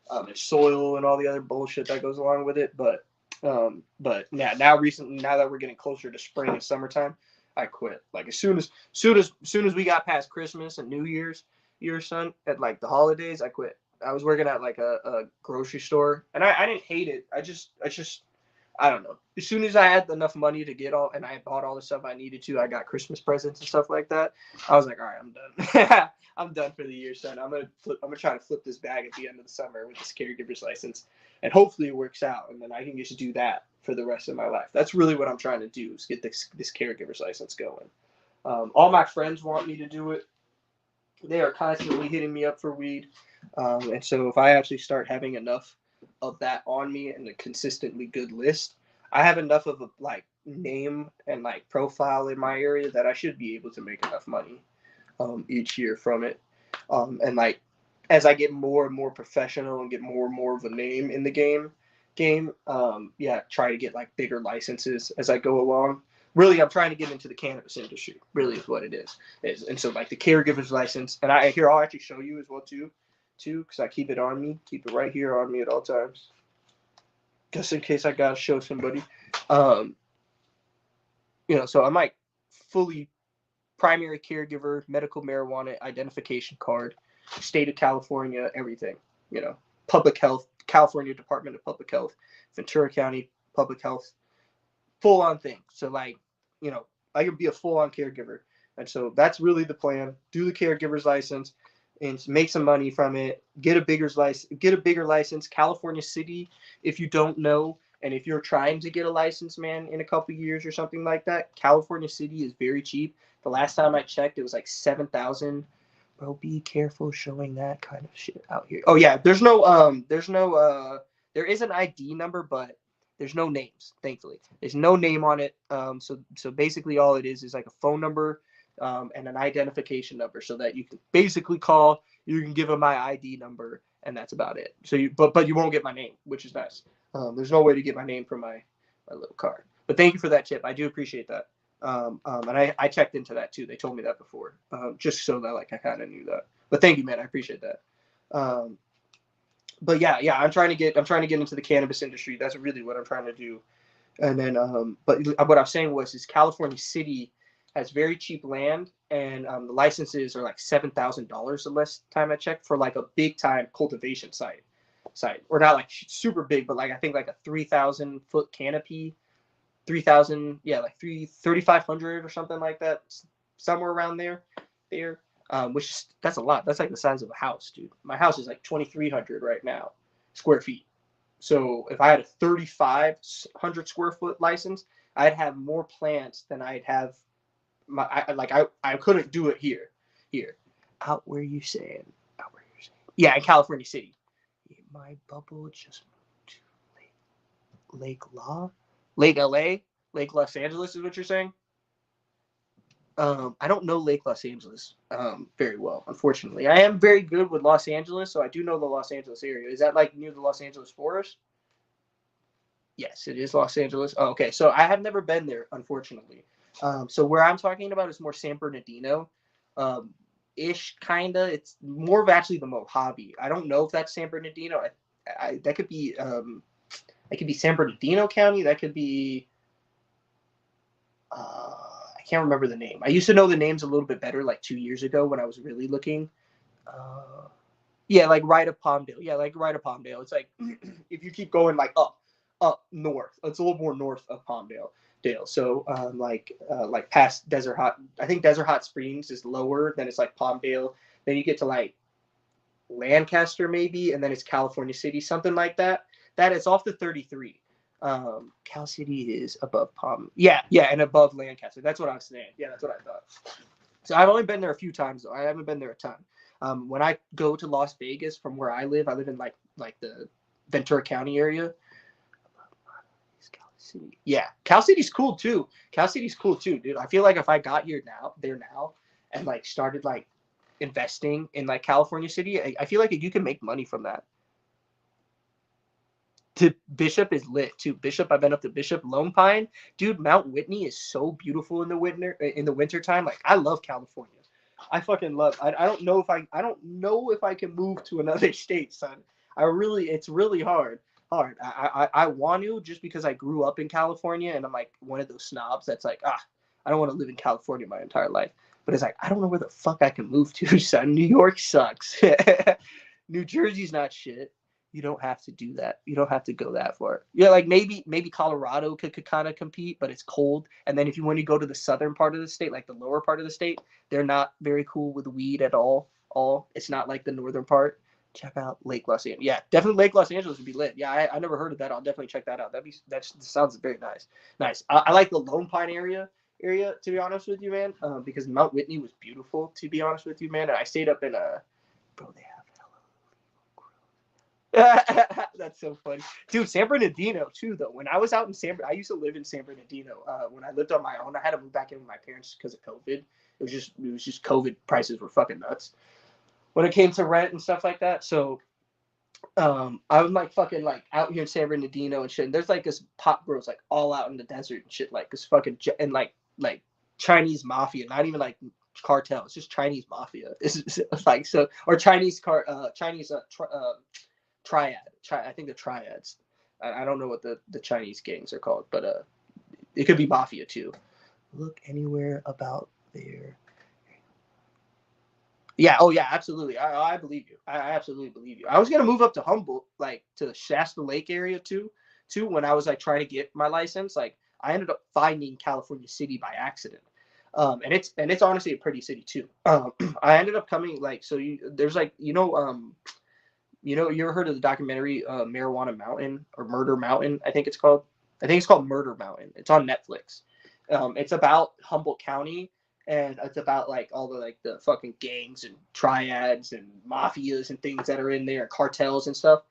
and soil and all the other bullshit that goes along with it. But now recently, now that we're getting closer to spring and summertime, I quit. Like as soon as we got past Christmas and New Year's, son, at like the holidays, I quit. I was working at like a grocery store, and I didn't hate it. I just I don't know. As soon as I had enough money to get all, and I bought all the stuff I needed to, I got Christmas presents and stuff like that. I was like, all right, I'm done. I'm done for the year, son. I'm gonna try to flip this bag at the end of the summer with this caregiver's license, and hopefully it works out, and then I can just do that for the rest of my life. That's really what I'm trying to do is get this caregiver's license going. All my friends want me to do it. They are constantly hitting me up for weed, and so if I actually start having enough of that on me and a consistently good list, I have enough of a like name and like profile in my area that I should be able to make enough money each year from it. And like as I get more and more professional and get more and more of a name in the game, yeah, try to get like bigger licenses as I go along. Really, I'm trying to get into the cannabis industry. Really, is what it is. And so like the caregiver's license, and I'll actually show you as well too, because I keep it on me, keep it right here on me at all times, just in case I gotta show somebody. Um, so I'm like fully primary caregiver, medical marijuana identification card, state of California, everything. Public health, California Department of Public Health, Ventura County Public Health, full on thing. So like, I can be a full on caregiver. And so that's really the plan. Do the caregiver's license and make some money from it. Get a bigger license. California City, if you don't know, and if you're trying to get a license, man, in a couple years or something like that, California City is very cheap. The last time I checked, it was like 7,000. Bro, be careful showing that kind of shit out here. Oh yeah, there is an ID number, but there's no names, thankfully. There's no name on it. So basically all it is like a phone number and an identification number, so that you can basically call, you can give them my ID number, and that's about it. So but you won't get my name, which is nice. There's no way to get my name from my little card. But thank you for that tip. I do appreciate that. And I checked into that too. They told me that before, just so that like I kind of knew that. But thank you, man. I appreciate that. But yeah, I'm trying to get into the cannabis industry. That's really what I'm trying to do. And then, but what I was saying is California City has very cheap land, and the licenses are like $7,000 the last time I checked for like a big time cultivation site, or not like super big, but like I think like a 3,000 foot canopy, 3,000, yeah, like 3,500 or something like that, somewhere around there. That's a lot. That's like the size of a house, dude. My house is like 2,300 right now, square feet. So if I had a 3,500 square foot license, I'd have more plants than I'd have. I couldn't do it here. Out where you saying? Yeah, in California City. My bubble just moved to Lake LA, Lake Los Angeles is what you're saying. I don't know Lake Los Angeles very well, unfortunately. I am very good with Los Angeles, so I do know the Los Angeles area. Is that like near the Los Angeles forest? Yes, it is Los Angeles. Oh, okay, so I have never been there, unfortunately. So where I'm talking about is more San Bernardino, ish, kinda. It's more of actually the Mojave. I don't know if that's San Bernardino. That could be San Bernardino County. That could be. I can't remember the name. I used to know the names a little bit better like 2 years ago when I was really looking. Yeah, like right of Palmdale. Yeah, like right of Palmdale. It's like if you keep going like up north, it's a little more north of Palmdale. So like past Desert Hot. I think Desert Hot Springs is lower. Then it's like Palmdale. Then you get to like Lancaster maybe, and then it's California City, something like that. That is off the 33. Cal City is above Palm. Yeah, and above Lancaster. That's what I was saying. Yeah, that's what I thought. So I've only been there a few times though. I haven't been there a ton. When I go to Las Vegas from where I live in like the Ventura County area. Cal City. Yeah, Cal City's cool too. Dude. I feel like if I got there now, and like started like investing in like California City, I feel like you can make money from that. Bishop is lit too. I've been up to Bishop, Lone Pine, dude. Mount Whitney is so beautiful in the winter time. Like I love California. I fucking love. I don't know if I can move to another state, son. It's really hard. I want to, just because I grew up in California and I'm like one of those snobs that's like, I don't want to live in California my entire life. But it's like I don't know where the fuck I can move to, son. New York sucks. New Jersey's not shit. You don't have to do that. You don't have to go that far. Yeah, like maybe Colorado could kind of compete, but it's cold. And then when you go to the southern part of the state, like the lower part of the state, they're not very cool with weed at all. It's not like the northern part. Check out Lake Los Angeles. Yeah, definitely Lake Los Angeles would be lit. Yeah, I never heard of that. I'll definitely check that out. That sounds very nice. Nice. I like the Lone Pine area to be honest with you, man. Because Mount Whitney was beautiful, to be honest with you, man. And I stayed up in bro, they have That's so funny, dude. San Bernardino too, though. When I was out in I used to live in San Bernardino. When I lived on my own, I had to move back in with my parents because of COVID. It was just COVID. Prices were fucking nuts when it came to rent and stuff like that. So I was like fucking like out here in San Bernardino and shit. And there's like this pop girls like all out in the desert and shit, like this fucking and like Chinese mafia, not even like cartel. It's just Chinese mafia. It's like so or Chinese triad. I think the triads. I don't know what the Chinese gangs are called, but it could be mafia too. Look anywhere about there. Yeah. Oh, yeah. Absolutely. I believe you. I absolutely believe you. I was gonna move up to Humboldt, like to Shasta Lake area too. When I was like trying to get my license, like I ended up finding California City by accident. And it's honestly a pretty city too. I ended up coming like so. There's like you ever heard of the documentary Marijuana Mountain or Murder Mountain? I think it's called. I think it's called Murder Mountain. It's on Netflix. It's about Humboldt County and it's about like all the fucking gangs and triads and mafias and things that are in there, cartels and stuff.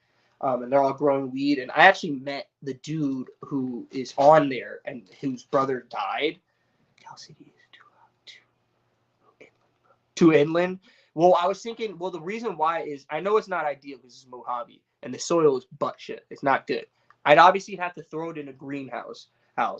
And they're all growing weed. And I actually met the dude who is on there and whose brother died. Cal City is too inland. Well, I was thinking. Well, the reason why is I know it's not ideal because it's Mojave and the soil is butt shit. It's not good. I'd obviously have to throw it in a greenhouse. Oh,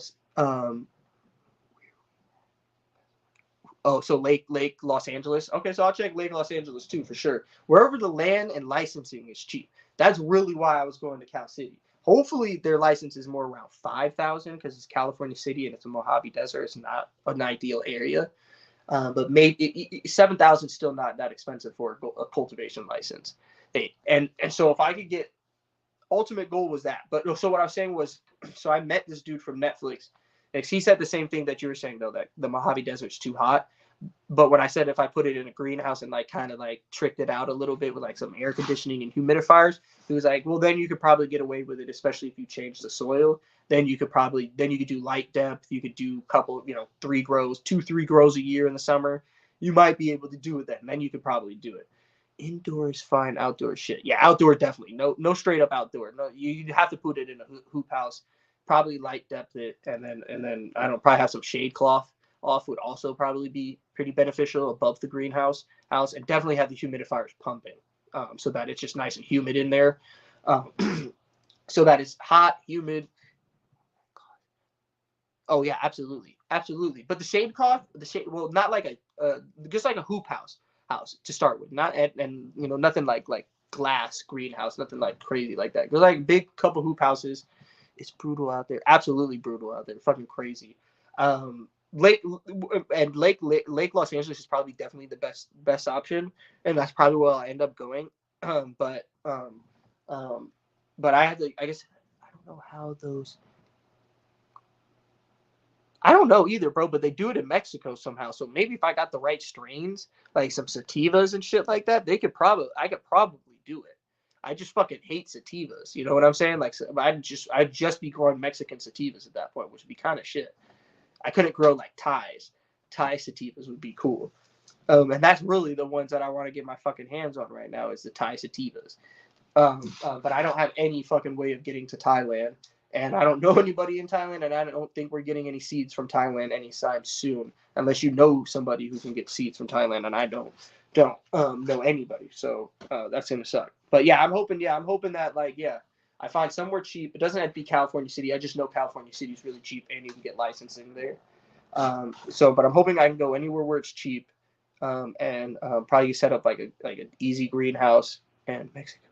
so Lake Los Angeles. Okay, so I'll check Lake Los Angeles too for sure. Wherever the land and licensing is cheap. That's really why I was going to Cal City. Hopefully their license is more around 5,000 because it's California City and it's a Mojave Desert. It's not an ideal area. But maybe 7,000 is still not that expensive for a cultivation license. And so if I could get ultimate goal was that. But so what I was saying was, so I met this dude from Netflix. He said the same thing that you were saying though, that the Mojave Desert's too hot. But when I said if I put it in a greenhouse and like kind of like tricked it out a little bit with like some air conditioning and humidifiers, he was like, well, then you could probably get away with it, especially if you change the soil. Then you could do light depth. You could do a couple, 3 grows a year in the summer. You might be able to do it then. Then you could probably do it. Indoors fine, outdoor shit. Yeah, outdoor definitely. No straight up outdoor. No, you'd have to put it in a hoop house. Probably light depth it, and then I don't probably have some shade cloth off would also probably be pretty beneficial above the greenhouse house, and definitely have the humidifiers pumping, so that it's just nice and humid in there, so that it's hot, humid. Oh yeah, absolutely. But the shade cloth, well, not like just like a hoop house to start with, not and nothing like glass greenhouse, nothing like crazy like that. There's like big couple hoop houses. It's brutal out there, absolutely brutal out there, fucking crazy. Lake Los Angeles is probably definitely the best option, and that's probably where I'll end up going. But I had to. I guess I don't know how those. I don't know either, bro. But they do it in Mexico somehow. So maybe if I got the right strains, like some sativas and shit like that, I could probably do it. I just fucking hate sativas. You know what I'm saying? Like I'd just be growing Mexican sativas at that point, which would be kind of shit. I couldn't grow like Thais. Thai sativas would be cool. And that's really the ones that I want to get my fucking hands on right now is the Thai sativas. But I don't have any fucking way of getting to Thailand. And I don't know anybody in Thailand, and I don't think we're getting any seeds from Thailand anytime soon, unless you know somebody who can get seeds from Thailand, and I don't know anybody. So that's gonna suck. But yeah, I'm hoping that I find somewhere cheap. It doesn't have to be California City. I just know California City is really cheap, and you can get licensing there. But I'm hoping I can go anywhere where it's cheap, and probably set up like an easy greenhouse and Mexico.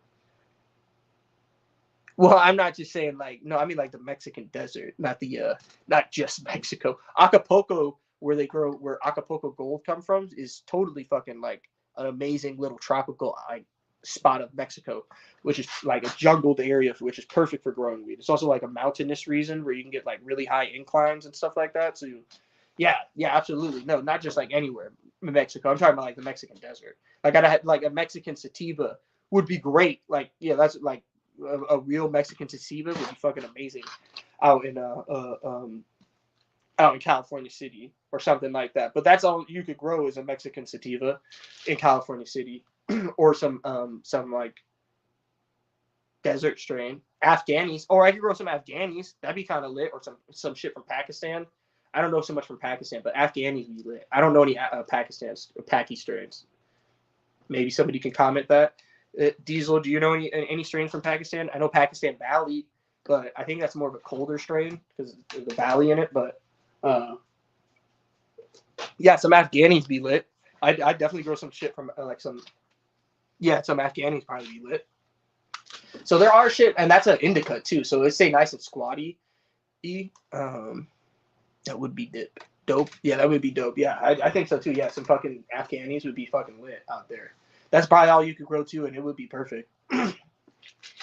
Well, I'm not just saying no, I mean like the Mexican desert, not just Mexico. Acapulco, where Acapulco gold come from, is totally fucking like an amazing little tropical spot of Mexico, which is like a jungled area, which is perfect for growing weed. It's also like a mountainous region where you can get like really high inclines and stuff like that. So, yeah, absolutely. No, not just like anywhere in Mexico. I'm talking about like the Mexican desert. Like I had like a Mexican sativa would be great. Like that's like a real Mexican sativa would be fucking amazing out in California City or something like that. But that's all you could grow is a Mexican sativa in California City, or some like desert strain. Afghanis, or I could grow some Afghanis. That'd be kind of lit, or some shit from Pakistan. I don't know so much from Pakistan, but Afghanis would be lit. I don't know any Paki strains. Maybe somebody can comment that. Diesel, do you know any strains from Pakistan? I know Pakistan Valley, but I think that's more of a colder strain because of the valley in it. But yeah, some Afghanis be lit. I'd definitely grow some shit from some Afghanis probably be lit. So there are shit, and that's an indica too. So let's say nice and squatty. That would be dope. Yeah, that would be dope. Yeah, I think so too. Yeah, some fucking Afghanis would be fucking lit out there. That's probably all you could grow too, and it would be perfect.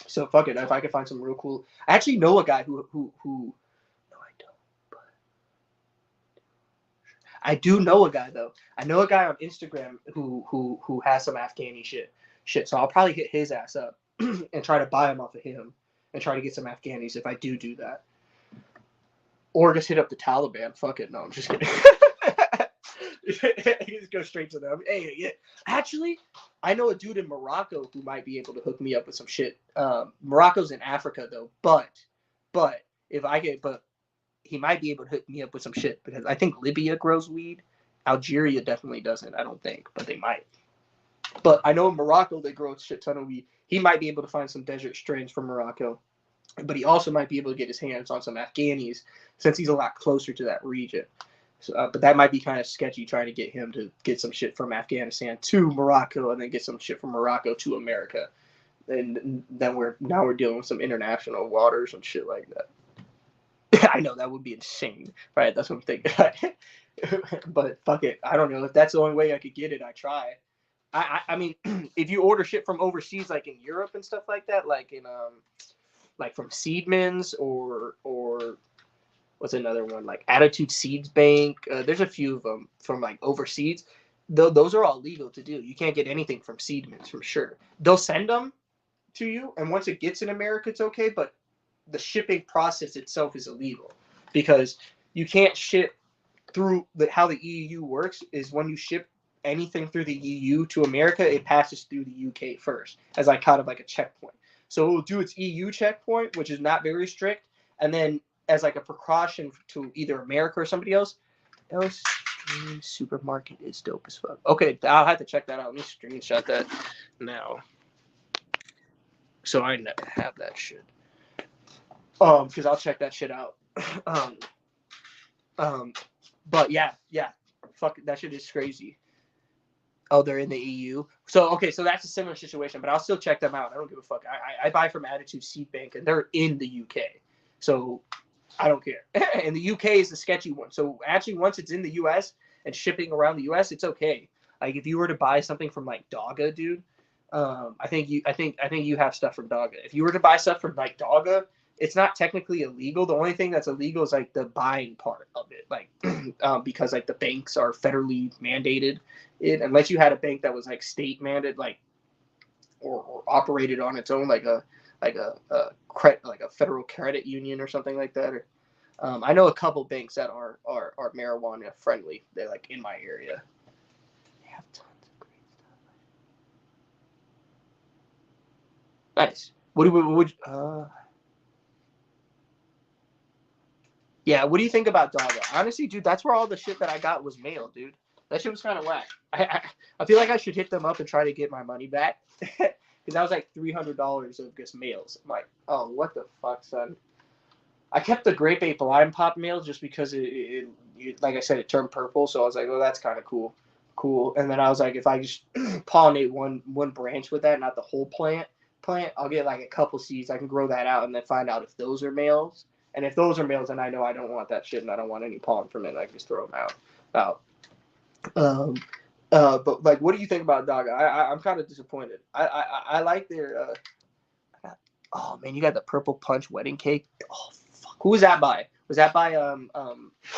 So fuck it. If I could find some real cool, I actually know a guy who. No, I don't. But I do know a guy though. I know a guy on Instagram who has some Afghani shit. So I'll probably hit his ass up and try to buy them off of him and try to get some Afghanis if I do that. Or just hit up the Taliban. Fuck it. No, I'm just kidding. Just go straight to them. Hey, yeah. Actually, I know a dude in Morocco who might be able to hook me up with some shit. Morocco's in Africa though, but he might be able to hook me up with some shit because I think Libya grows weed. Algeria definitely doesn't. I don't think, but they might. But I know in Morocco they grow a shit ton of weed. He might be able to find some desert strains from Morocco. But he also might be able to get his hands on some Afghanis since he's a lot closer to that region. So, but that might be kind of sketchy trying to get him to get some shit from Afghanistan to Morocco and then get some shit from Morocco to America. And then we're dealing with some international waters and shit like that. I know that would be insane, right? That's what I'm thinking. But fuck it. I don't know. If that's the only way I could get it, I try. I mean, if you order shit from overseas, like in Europe and stuff like that, like in like from Seedmans or what's another one, like Attitude Seeds Bank. There's a few of them from like overseas. Those are all legal to do. You can't get anything from Seedmans for sure. They'll send them to you, and once it gets in America, it's okay. But the shipping process itself is illegal because you can't ship through how the EU works is when you ship anything through the EU to America, it passes through the UK first as like kind of like a checkpoint. So it will do its EU checkpoint, which is not very strict, and then as like a precaution to either America or somebody else, Elstree Supermarket is dope as fuck. Okay, I'll have to check that out. Let me screenshot that now, so I never have that shit. Because I'll check that shit out. But yeah, fuck, that shit is crazy. Oh, they're in the EU. So, okay, so that's a similar situation, but I'll still check them out. I don't give a fuck. I buy from Attitude Seed Bank, and they're in the UK. So, I don't care. And the UK is the sketchy one. So, actually, once it's in the US and shipping around the US, it's okay. Like, if you were to buy something from, like, Dogga, dude, I think you have stuff from Dogga. If you were to buy stuff from, like, Dogga, it's not technically illegal. The only thing that's illegal is like the buying part of it, like because like the banks are federally mandated. Unless you had a bank that was like state mandated, like or operated on its own, like a federal credit union or something like that. Or I know a couple banks that are marijuana friendly. They're like in my area. They have tons of great stuff. Nice. Yeah, what do you think about Dogga? Honestly, dude, that's where all the shit that I got was mailed, dude. That shit was kind of whack. I feel like I should hit them up and try to get my money back. Because that was like $300 of just mails. I'm like, oh, what the fuck, son? I kept the Grape Ape Lime Pop mail just because it like I said, it turned purple. So I was like, oh, that's kind of cool. And then I was like, if I just pollinate one branch with that, not the whole plant, I'll get like a couple seeds. I can grow that out and then find out if those are males. And if those are males, then I know I don't want that shit and I don't want any pollen from it. I can just throw them out. But like, what do you think about Dogga? I'm kind of disappointed. I like their. Oh man, you got the Purple Punch wedding cake. Oh fuck, who was that by? Was that by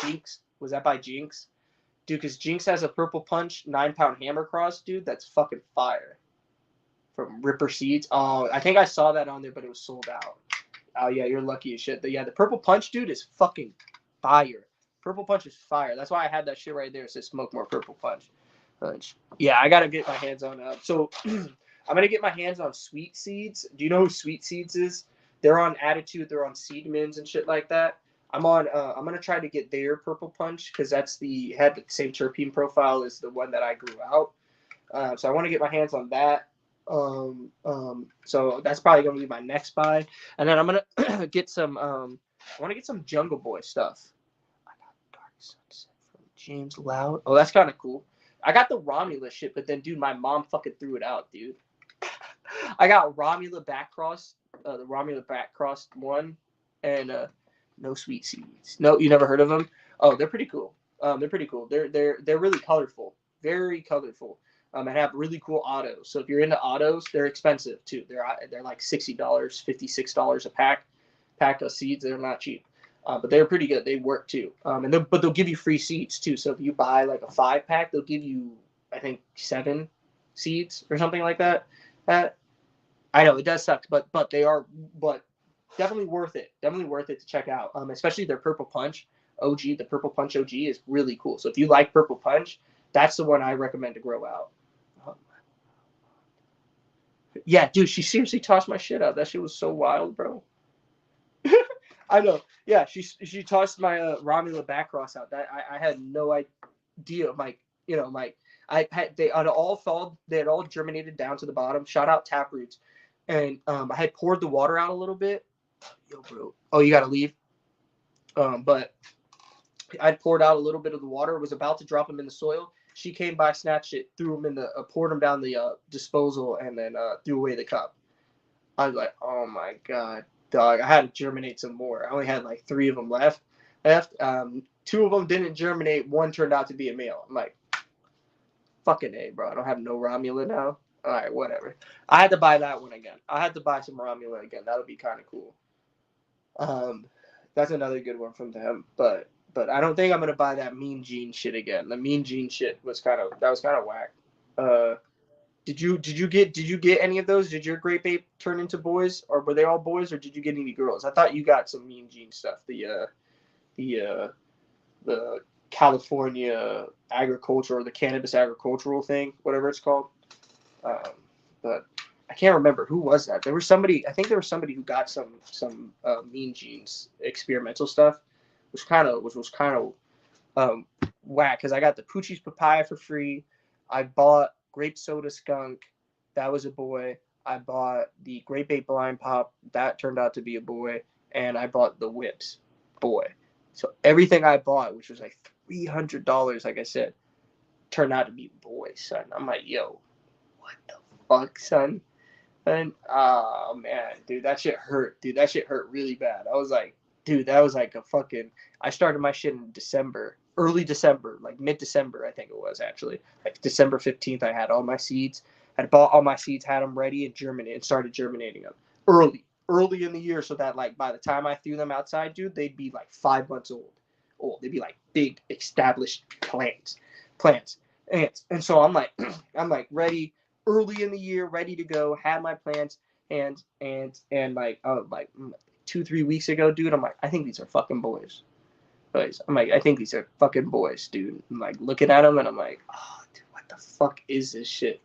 Jinx? Was that by Jinx? Dude, because Jinx has a Purple Punch 9-pound hammer cross, dude. That's fucking fire. From Ripper Seeds. Oh, I think I saw that on there, but it was sold out. Oh, yeah, you're lucky as shit. The Purple Punch, dude, is fucking fire. Purple Punch is fire. That's why I had that shit right there. It says smoke more Purple Punch. Yeah, I got to get my hands on that. So I'm gonna get my hands on Sweet Seeds. Do you know who Sweet Seeds is? They're on Attitude. They're on Seedmans and shit like that. I'm on. I'm gonna try to get their Purple Punch because that's had the same terpene profile as the one that I grew out. So I want to get my hands on that. So that's probably gonna be my next buy, and then I'm gonna get some. I want to get some Jungle Boy stuff. I got Dark Sunset from James Loud. Oh, that's kind of cool. I got the Romulus shit, but then, dude, my mom fucking threw it out, dude. I got Romula Backcross, the Romula Backcross one, and no Sweet Seeds. No, you never heard of them? Oh, they're pretty cool. They're pretty cool. They're really colorful, very colorful. And have really cool autos. So if you're into autos, they're expensive too. They're like $60, $56 a pack of seeds. They're not cheap. But they're pretty good. They work too. But they'll give you free seeds too. So if you buy like a 5-pack, they'll give you, I think, 7 seeds or something like that. I know it does suck, but definitely worth it. Definitely worth it to check out. Especially their Purple Punch OG. The Purple Punch OG is really cool. So if you like Purple Punch, that's the one I recommend to grow out. Yeah, dude, she seriously tossed my shit out. That shit was so wild, bro. I know. Yeah, she tossed my Romula Backcross out. That I had no idea. I had they had all fallen. They had all germinated down to the bottom. Shout out Taproots, and I had poured the water out a little bit. Yo, bro. Oh, you gotta leave. But I'd poured out a little bit of the water. Was about to drop them in the soil. She came by, snatched it, threw them in the, poured them down the disposal, and then threw away the cup. I was like, oh my god, dog! I had to germinate some more. I only had like 3 of them left. 2 of them didn't germinate. 1 turned out to be a male. I'm like, fucking A, bro. I don't have no Romula now. All right, whatever. I had to buy that one again. I had to buy some Romula again. That'll be kind of cool. That's another good one from them. But I don't think I'm gonna buy that Mean Gene shit again. The Mean Gene shit was kind of whack. Did you get any of those? Did your grape ape turn into boys, or were they all boys, or did you get any girls? I thought you got some Mean Gene stuff. The California agriculture or the cannabis agricultural thing, whatever it's called. But I can't remember who was that. There was somebody. I think there was somebody who got some Mean Genes experimental stuff, which was kind of whack because I got the Poochie's papaya for free. I bought Grape Soda Skunk. That was a boy. I bought the Grape Ape Blind Pop. That turned out to be a boy. And I bought the Whips. Boy. So everything I bought, which was like $300, like I said, turned out to be boys, son. I'm like, yo, what the fuck, son? And, oh, man, dude, that shit hurt. Dude, that shit hurt really bad. I was like, dude, that was like a fucking... I started my shit in December. Early December, like mid-December, I think it was, actually. Like December 15th, I had all my seeds. I bought all my seeds, had them ready, and started germinating them. Early in the year, so that, like, by the time I threw them outside, dude, they'd be, like, 5 months old. They'd be, like, big, established plants. And so I'm like, ready, early in the year, ready to go, had my plants, and like, 2-3 weeks ago, dude, I'm like, I think these are fucking boys. I'm like, I think these are fucking boys, dude. I'm like looking at them and I'm like, oh, dude, what the fuck is this shit?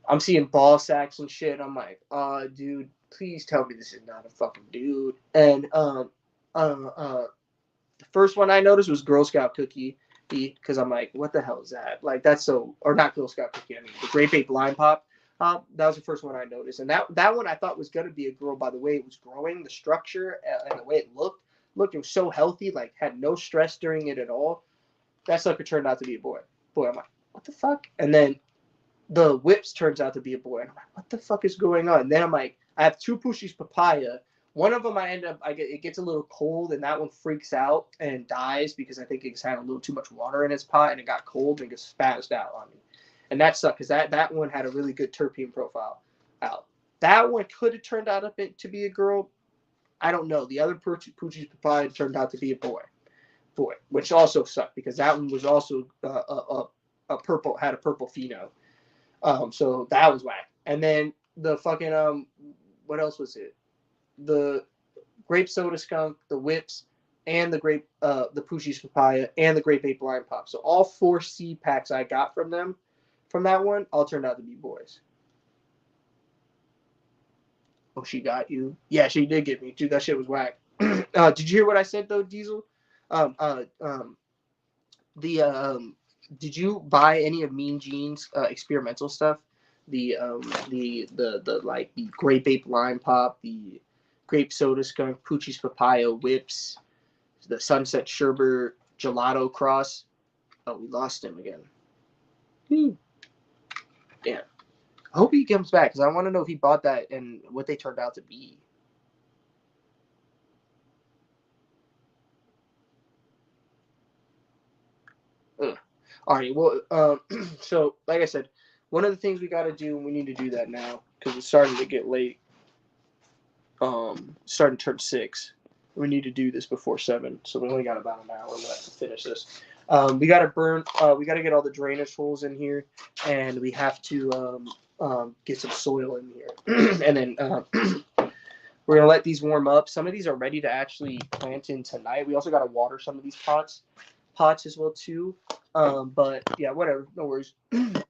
I'm seeing ball sacks and shit. I'm like, oh, dude, please tell me this is not a fucking dude. And the first one I noticed was Girl Scout Cookie, because I'm like, what the hell is that? Like, that's so, or not Girl Scout Cookie. I mean, the Grape Ape Blind Pop. That was the first one I noticed, and that one I thought was gonna be a girl by the way it was growing, the structure, and the way it looked. Looked, it was so healthy, like had no stress during it at all. That sucker turned out to be a boy. I'm like, what the fuck? And then the Whips turns out to be a boy. And I'm like, what the fuck is going on? And then I'm like, I have 2 Poochie's papaya. One of them it gets a little cold, and that one freaks out and dies because I think it's had a little too much water in its pot, and it got cold and it spazzed out on me. And that sucked because that one had a really good terpene profile out. That one could have turned out to be a girl. I don't know. The other Poochie's papaya turned out to be a boy, which also sucked because that one was also a purple, had a purple pheno. So that was whack. And then the fucking what else was it? The Grape Soda Skunk, the Whips, and the Poochie's papaya, and the Grape Ape Blind Pop. So all 4 seed packs I got from that one all turned out to be boys. Oh, she got you. Yeah, she did get me, dude. That shit was whack. Did you hear what I said though, Diesel? Um, uh, um, the did you buy any of Mean Gene's experimental stuff? The like the grape ape lime pop, the grape soda skunk, Poochie's papaya whips, the sunset sherbet gelato cross. Oh, we lost him again. Damn. I hope he comes back because I want to know if he bought that and what they turned out to be. Ugh. All right. Well, so like I said, one of the things we got to do, and we need to do that now because it's starting to get late. Starting to turn 6. We need to do this before 7, so we only got about an hour left to finish this. We got to burn. We got to get all the drainage holes in here, and we have to get some soil in here, and then we're gonna let these warm up. Some of these are ready to actually plant in tonight. We also got to water some of these pots as well too. But yeah, whatever, no worries.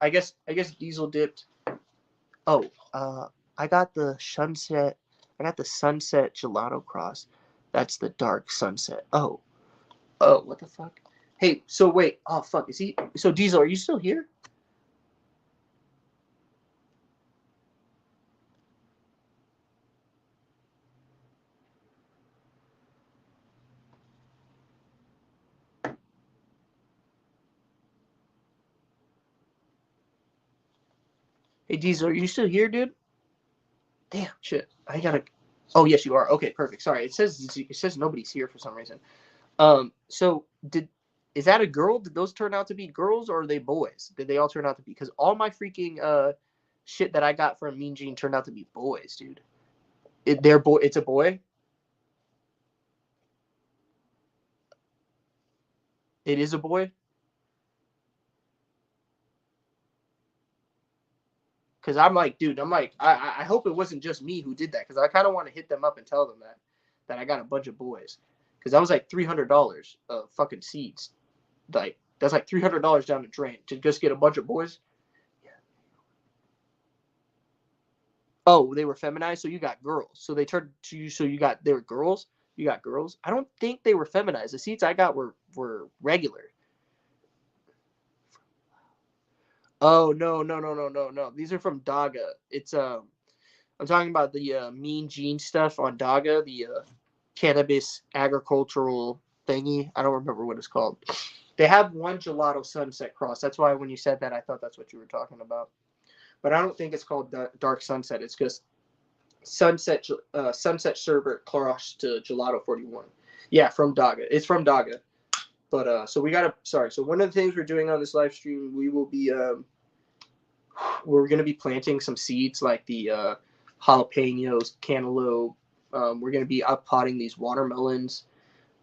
I guess Diesel dipped. Oh, I got the sunset. I got the sunset gelato cross. That's the dark sunset. Oh, what the fuck? Hey, so wait. Oh fuck, is he? So Diesel, are you still here? Hey Diesel, are you still here, dude? Damn, shit. I gotta. Oh yes, you are. Okay, perfect. Sorry, it says nobody's here for some reason. So is that a girl? Did those turn out to be girls or are they boys? Did they all turn out to be? Because all my freaking shit that I got from Mean Gene turned out to be boys, dude. It's a boy. It is a boy. Because I'm like, dude, I hope it wasn't just me who did that. Because I kind of want to hit them up and tell them that I got a bunch of boys. Because that was like $300 of fucking seeds. Like that's like $300 down the drain to just get a bunch of boys. Oh, they were feminized, so you got girls. So they turned to you, so they were girls. You got girls. I don't think they were feminized. The seats I got were regular. Oh no. These are from Daga. It's I'm talking about the Mean Gene stuff on Daga, the cannabis agricultural thingy. I don't remember what it's called. They have one gelato sunset cross. That's why when you said that, I thought that's what you were talking about. But I don't think it's called Dark Sunset. It's just Sunset Sherbet cross to Gelato 41. Yeah, from Daga. It's from Daga. But so we gotta. Sorry. So one of the things we're doing on this live stream, we will be we're gonna be planting some seeds like the jalapenos, cantaloupe. We're gonna be up potting these watermelons,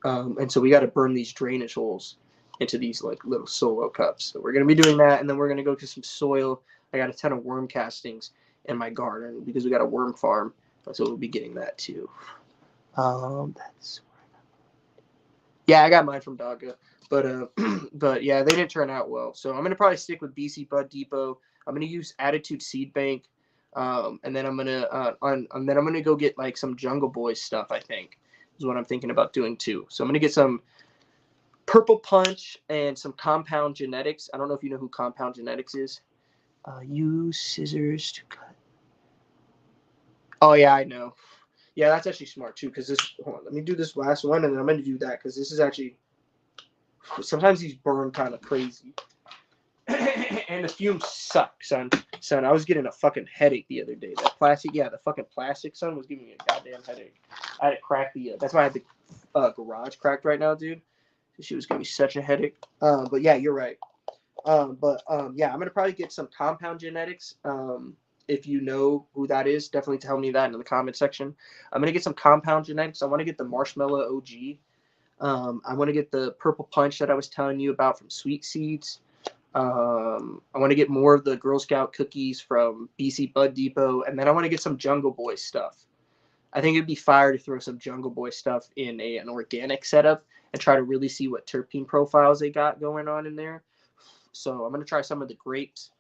and so we got to burn these drainage holes into these like little solo cups. So we're gonna be doing that, and then we're gonna go to some soil. I got a ton of worm castings in my garden because we got a worm farm, so we'll be getting that too. That's yeah, I got mine from Daga, but but yeah, they didn't turn out well. So I'm gonna probably stick with BC Bud Depot. I'm gonna use Attitude Seed Bank, and then I'm gonna go get like some Jungle Boys stuff. I think is what I'm thinking about doing too. So I'm gonna get some Purple Punch and some Compound Genetics. I don't know if you know who Compound Genetics is. Use scissors to cut. Oh yeah, I know. Yeah, that's actually smart too. Because this, hold on, let me do this last one, and then I'm gonna do that because this is actually. Sometimes these burn kind of crazy, and the fumes suck, son. Son, I was getting a fucking headache the other day. That plastic, yeah, the fucking plastic, son, was giving me a goddamn headache. I had to crack the. That's why I had the garage cracked right now, dude. She was giving me such a headache. But yeah, you're right. Yeah, I'm gonna probably get some Compound Genetics. If you know who that is, definitely tell me that in the comment section. I'm gonna get some Compound Genetics. I want to get the Marshmallow OG. I want to get the Purple Punch that I was telling you about from Sweet Seeds. I want to get more of the Girl Scout cookies from BC Bud Depot, and then I want to get some Jungle Boy stuff. I think it'd be fire to throw some Jungle Boy stuff in an organic setup and try to really see what terpene profiles they got going on in there. So I'm gonna try some of the grapes.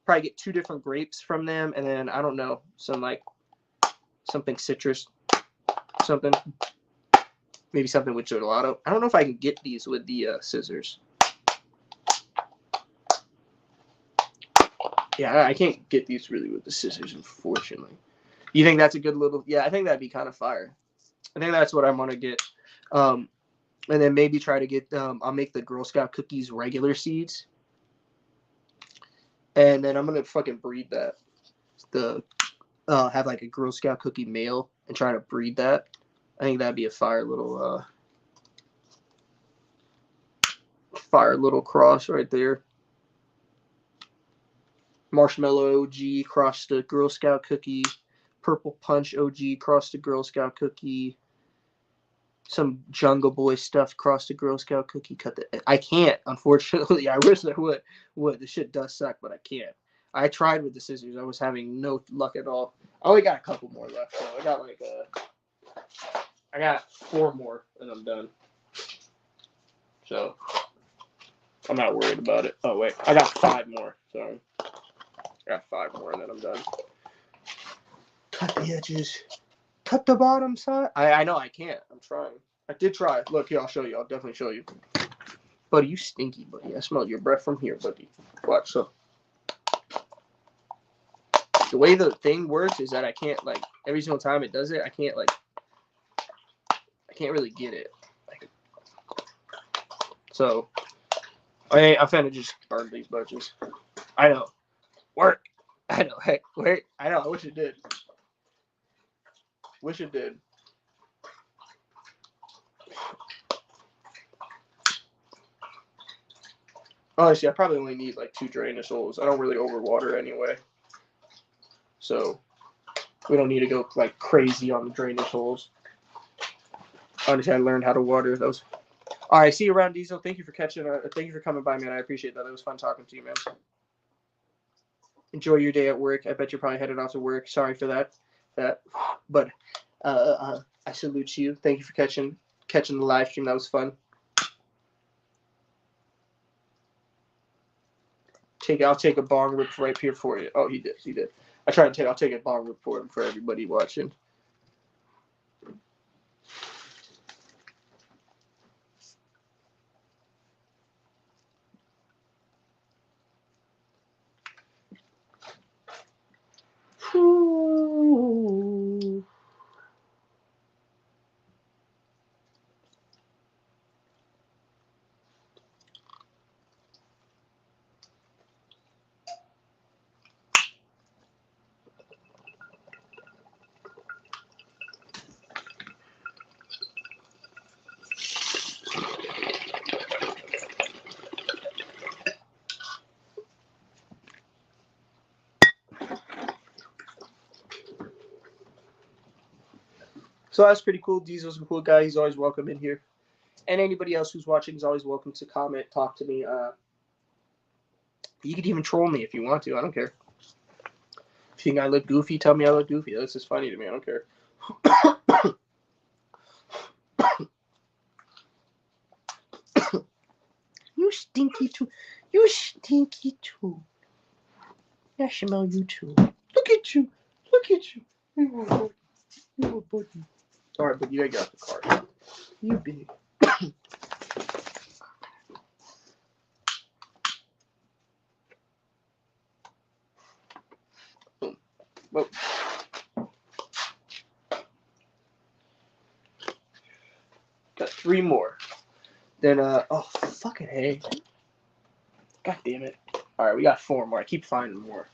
Probably get 2 different grapes from them, and then I don't know, some like something citrus, something. Maybe something with gelato. I don't know if I can get these with the scissors. Yeah, I can't get these really with the scissors, unfortunately. You think that's a good little... Yeah, I think that'd be kind of fire. I think that's what I'm going to get. And then maybe try to get... I'll make the Girl Scout cookies regular seeds. And then I'm going to fucking breed that. Have like a Girl Scout cookie male and try to breed that. I think that'd be a fire little cross right there. Marshmallow OG cross the Girl Scout cookie. Purple Punch OG cross the Girl Scout cookie. Some Jungle Boy stuff cross the Girl Scout cookie. Cut the... I can't, unfortunately. I wish I would. The shit does suck, but I can't. I tried with the scissors. I was having no luck at all. I only got a couple more left, so I got 4 more and I'm done. So I'm not worried about it. Oh wait, I got 5 more. Sorry. I got 5 more and then I'm done. Cut the edges. Cut the bottom side. I know I can't. I'm trying. I did try. Look, here, I'll show you. I'll definitely show you. Buddy, you stinky, buddy. I smell your breath from here, buddy. Watch. So the way the thing works is that I can't, like, every single time it does it, I can't really get it. Like, so I'm finna just burn these bunches. I know. Work. I know. Hey, wait. I know. I wish it did. Wish it did. Honestly, I probably only need like 2 drainage holes. I don't really overwater anyway. So we don't need to go like crazy on the drainage holes. Honestly, I learned how to water those. All right, see you around, Diesel. Thank you for thank you for coming by, man. I appreciate that. It was fun talking to you, man. Enjoy your day at work. I bet you're probably headed off to work. Sorry for that. But I salute you. Thank you for catching the live stream. That was fun. I'll take a bong rip right here for you. Oh, he did. I'll take a bong rip for him for everybody watching. Ooh. So that's pretty cool. Diesel's a cool guy. He's always welcome in here. And anybody else who's watching is always welcome to comment, talk to me. You could even troll me if you want to. I don't care. If you think I look goofy, tell me I look goofy. That's just funny to me. I don't care. You stinky too. You stinky too. I smell you too. Look at you. Look at you. You a buddy. All right, but you ain't got the car. You big. Boom. Whoa. Got 3 more. Then oh fucking hey. God damn it. Alright, we got 4 more. I keep finding more.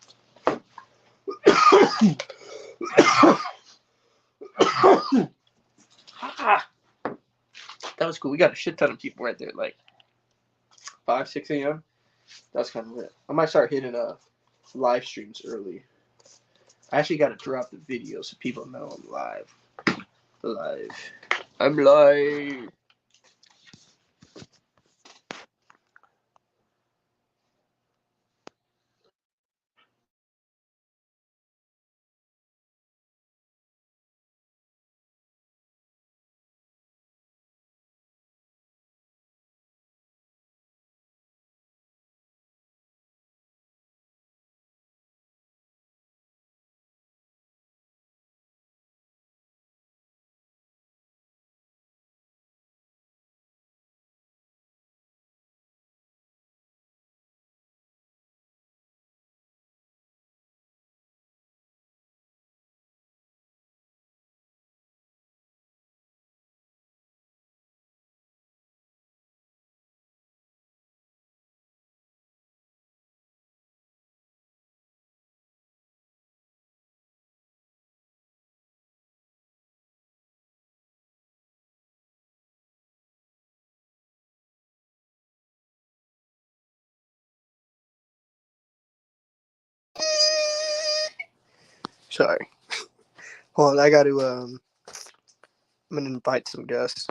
That was cool. We got a shit ton of people right there, like 5, 6 a.m. That's kind of lit. I might start hitting live streams early. I actually got to drop the video so people know I'm live. I'm live. Sorry. Hold on, I got to. I'm gonna invite some guests.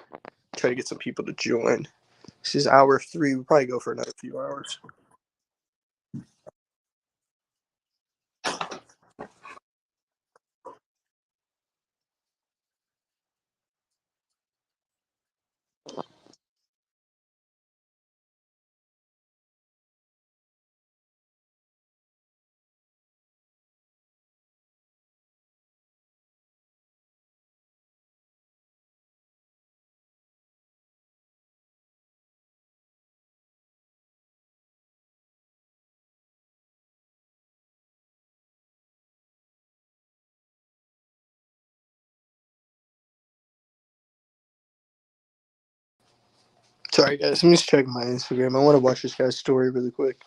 Try to get some people to join. This is hour 3. We'll probably go for another few hours. Sorry, guys. Let me just check my Instagram. I want to watch this guy's story really quick.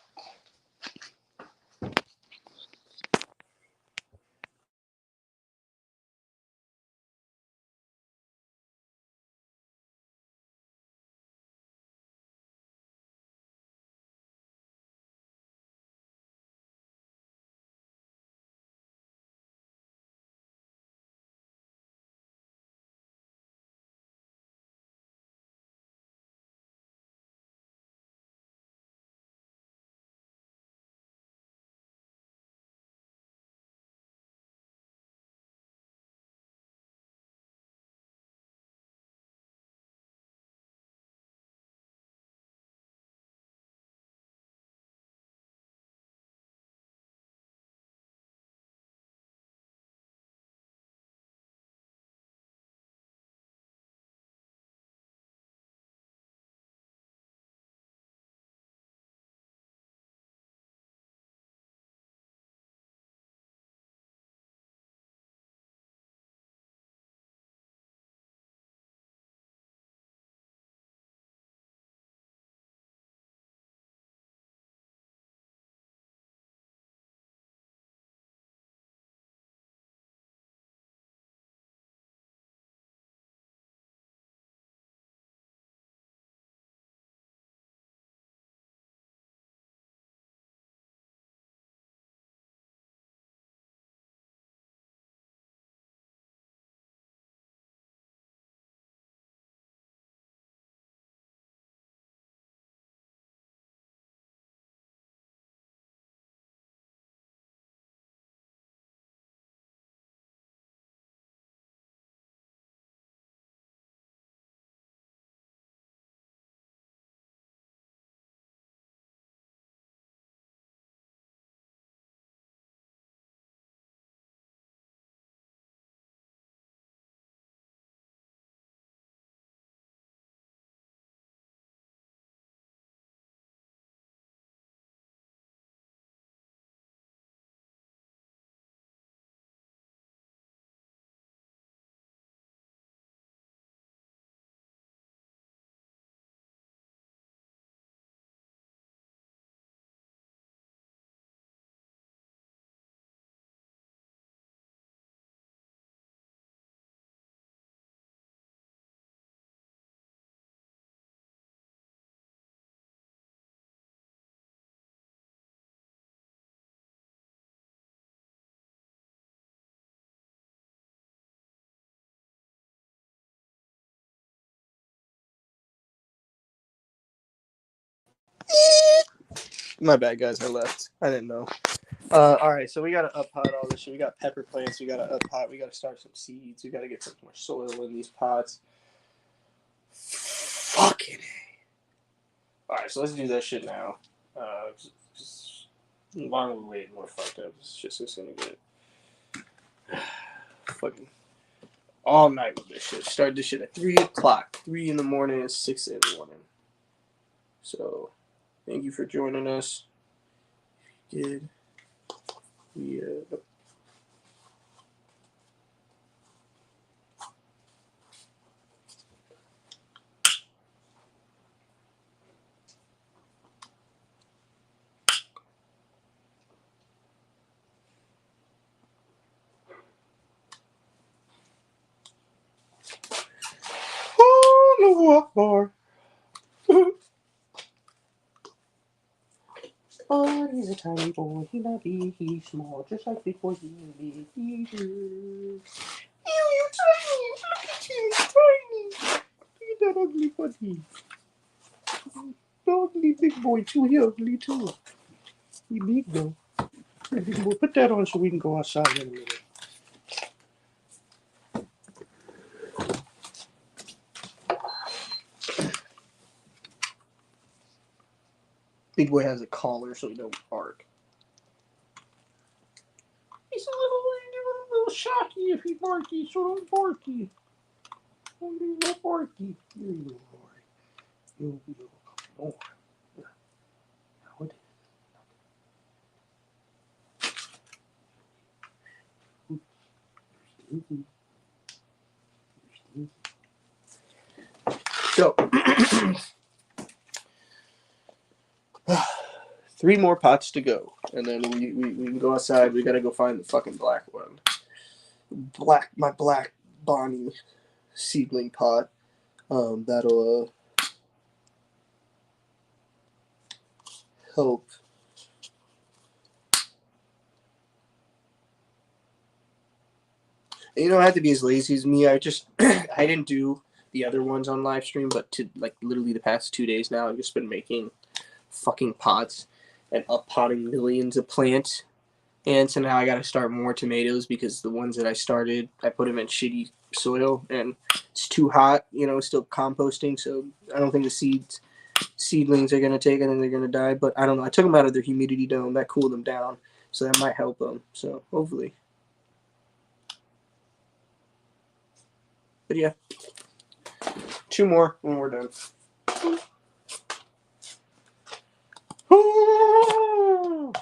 My bad, guys. I left. I didn't know. All right, so we gotta uppot all this shit. We got pepper plants. We gotta uppot. We gotta start some seeds. We gotta get some more soil in these pots. Fucking. All right, so let's do that shit now. The longer we wait, the more fucked up. It's just gonna get fucking all night with this shit. Start this shit at 3 o'clock, 3 in the morning, and 6 in the morning. So, thank you for joining us. Good. We Oh, no, more. Oh, these are tiny boy, he not big, he's small, just like big boy, he big, he's ew, you tiny, look at you, tiny. Look at that ugly buddy. The ugly big boy too, he ugly too. He big though. Here, big boy, put that on so we can go outside in a minute. Big boy has a collar so he don't bark. He's a little shocky if he barky, so don't barky. Don't be no barky. Here you go, boy. You'll be a couple more. Now it is. So, 3 more pots to go, and then we can go outside. We gotta go find the fucking black one. My black Bonnie seedling pot. That'll help. You don't have to be as lazy as me. I didn't do the other ones on live stream, but to like literally the past 2 days now, I've just been making fucking pots and up potting millions of plants. And so now I got to start more tomatoes because the ones that I started, I put them in shitty soil and it's too hot, still composting. So I don't think the seedlings are going to take it and they're going to die. But I don't know. I took them out of their humidity dome. That cooled them down. So that might help them. So hopefully. But yeah. 2 more and we're done.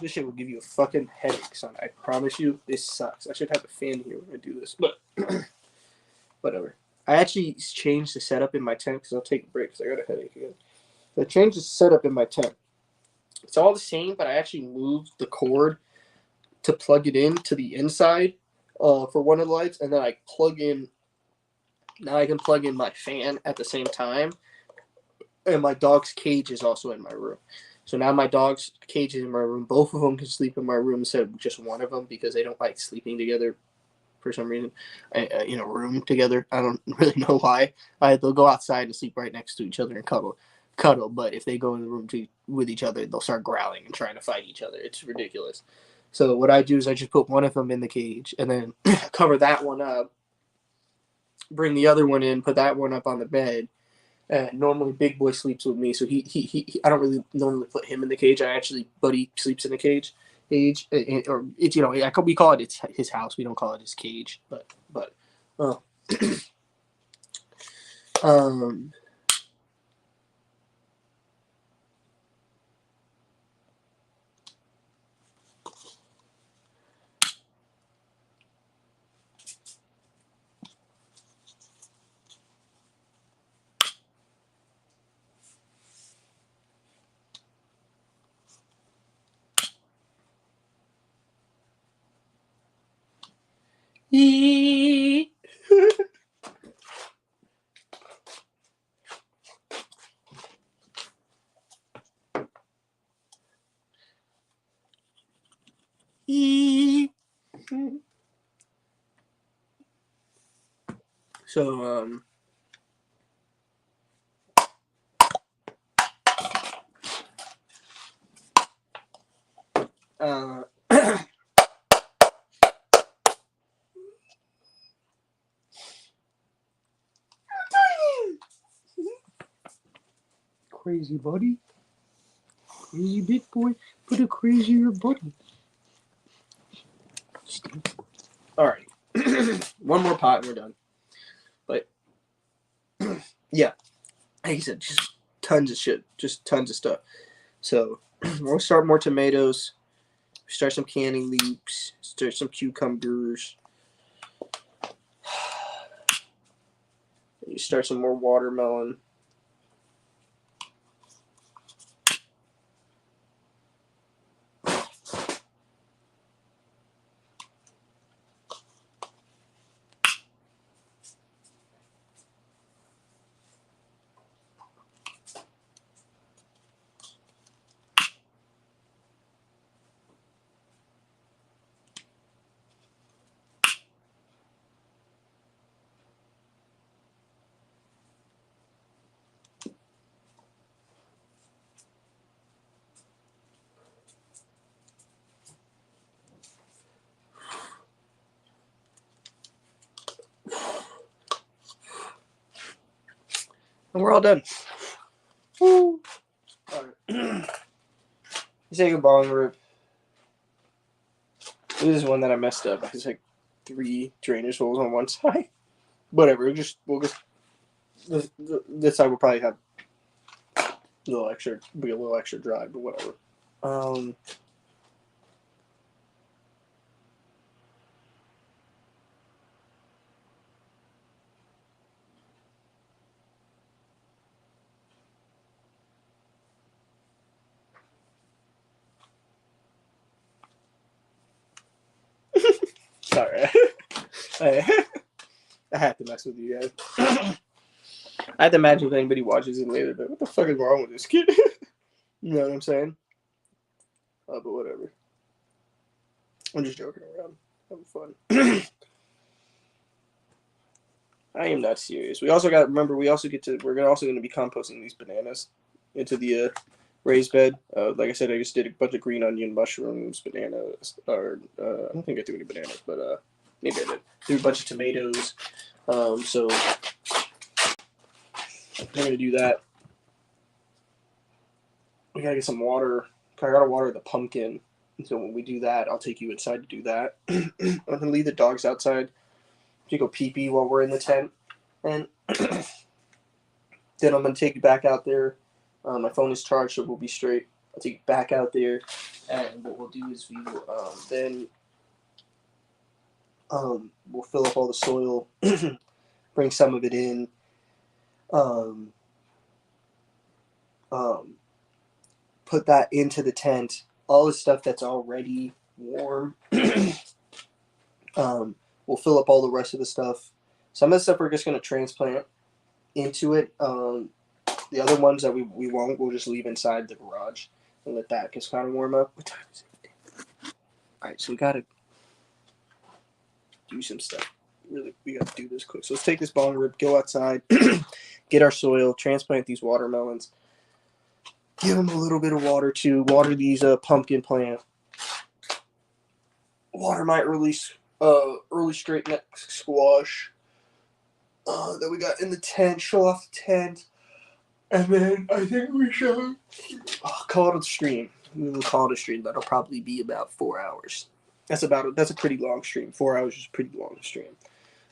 This shit will give you a fucking headache, son. I promise you, this sucks. I should have a fan here when I do this, but whatever. I actually changed the setup in my tent because I'll take a break because I got a headache again. So I changed the setup in my tent. It's all the same, but I actually moved the cord to plug it in to the inside for one of the lights, and then I plug in. Now I can plug in my fan at the same time, and my dog's cage is also in my room. So now my dog's cage is in my room. Both of them can sleep in my room instead of just one of them because they don't like sleeping together for some reason in a room together. I don't really know why. They'll go outside and sleep right next to each other and cuddle. But if they go in the room with each other, they'll start growling and trying to fight each other. It's ridiculous. So what I do is I just put one of them in the cage and then cover that one up, bring the other one in, put that one up on the bed. Normally, Big Boy sleeps with me, so he I don't really normally put him in the cage. Buddy sleeps in the cage, or it's we call it his house. We don't call it his cage, but so crazy buddy, crazy big boy, put a crazier buddy. All right, one more pot and we're done. But yeah, like I said, just tons of shit, just tons of stuff. So we'll start more tomatoes, start some canning leeks, start some cucumbers. You start some more watermelon. And we're all done. Woo. All right. Let's take a bong rip. This is one that I messed up. It's like 3 drainage holes on one side. Whatever. This side will probably have a little extra dry, but whatever. Sorry. I have to mess with you guys. I have to imagine if anybody watches it later, but what the fuck is wrong with this kid? You know what I'm saying? But whatever. I'm just joking around. Having fun. I am not serious. We also got, remember, we're also going to be composting these bananas into the raised bed. Like I said, I just did a bunch of green onion, mushrooms, bananas, or I don't think I threw any bananas, but maybe I did. Threw a bunch of tomatoes. So I'm going to do that. We got to get some water. I got to water the pumpkin. So when we do that, I'll take you inside to do that. I'm going to leave the dogs outside to go pee-pee while we're in the tent. And then I'm going to take you back out there. My phone is charged, so we'll be straight. I'll take you back out there. And what we'll do is we will we'll fill up all the soil, bring some of it in, put that into the tent. All the stuff that's already warm. We'll fill up all the rest of the stuff. Some of the stuff we're just going to transplant into it. The other ones that we won't, we'll just leave inside the garage and let that just kind of warm up. What time is it? All right, so we got to do some stuff. Really, we got to do this quick. So let's take this bong rip, go outside, get our soil, transplant these watermelons, give them a little bit of water too, water these pumpkin plant. Water my early straight neck squash that we got in the tent, show off the tent. And then I think we should call it a stream. We will call it a stream. That'll probably be about 4 hours. That's a pretty long stream. 4 hours is a pretty long stream.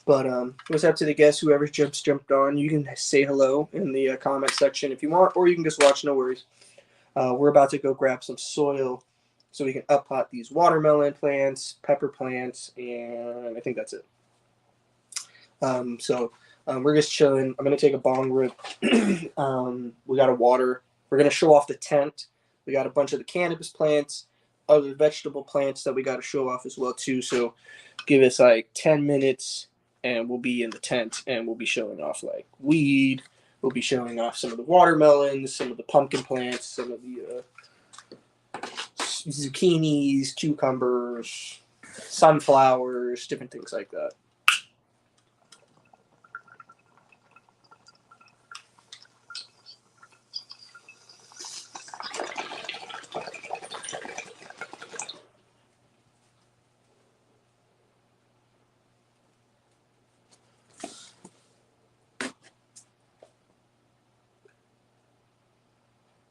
But what's up to the guests? Whoever jumped on, you can say hello in the comment section if you want, or you can just watch. No worries. We're about to go grab some soil so we can uppot these watermelon plants, pepper plants, and I think that's it. We're just chilling. I'm going to take a bong rip. We got to water. We're going to show off the tent. We got a bunch of the cannabis plants, other vegetable plants that we got to show off as well too. So give us like 10 minutes and we'll be in the tent and we'll be showing off like weed. We'll be showing off some of the watermelons, some of the pumpkin plants, some of the zucchinis, cucumbers, sunflowers, different things like that.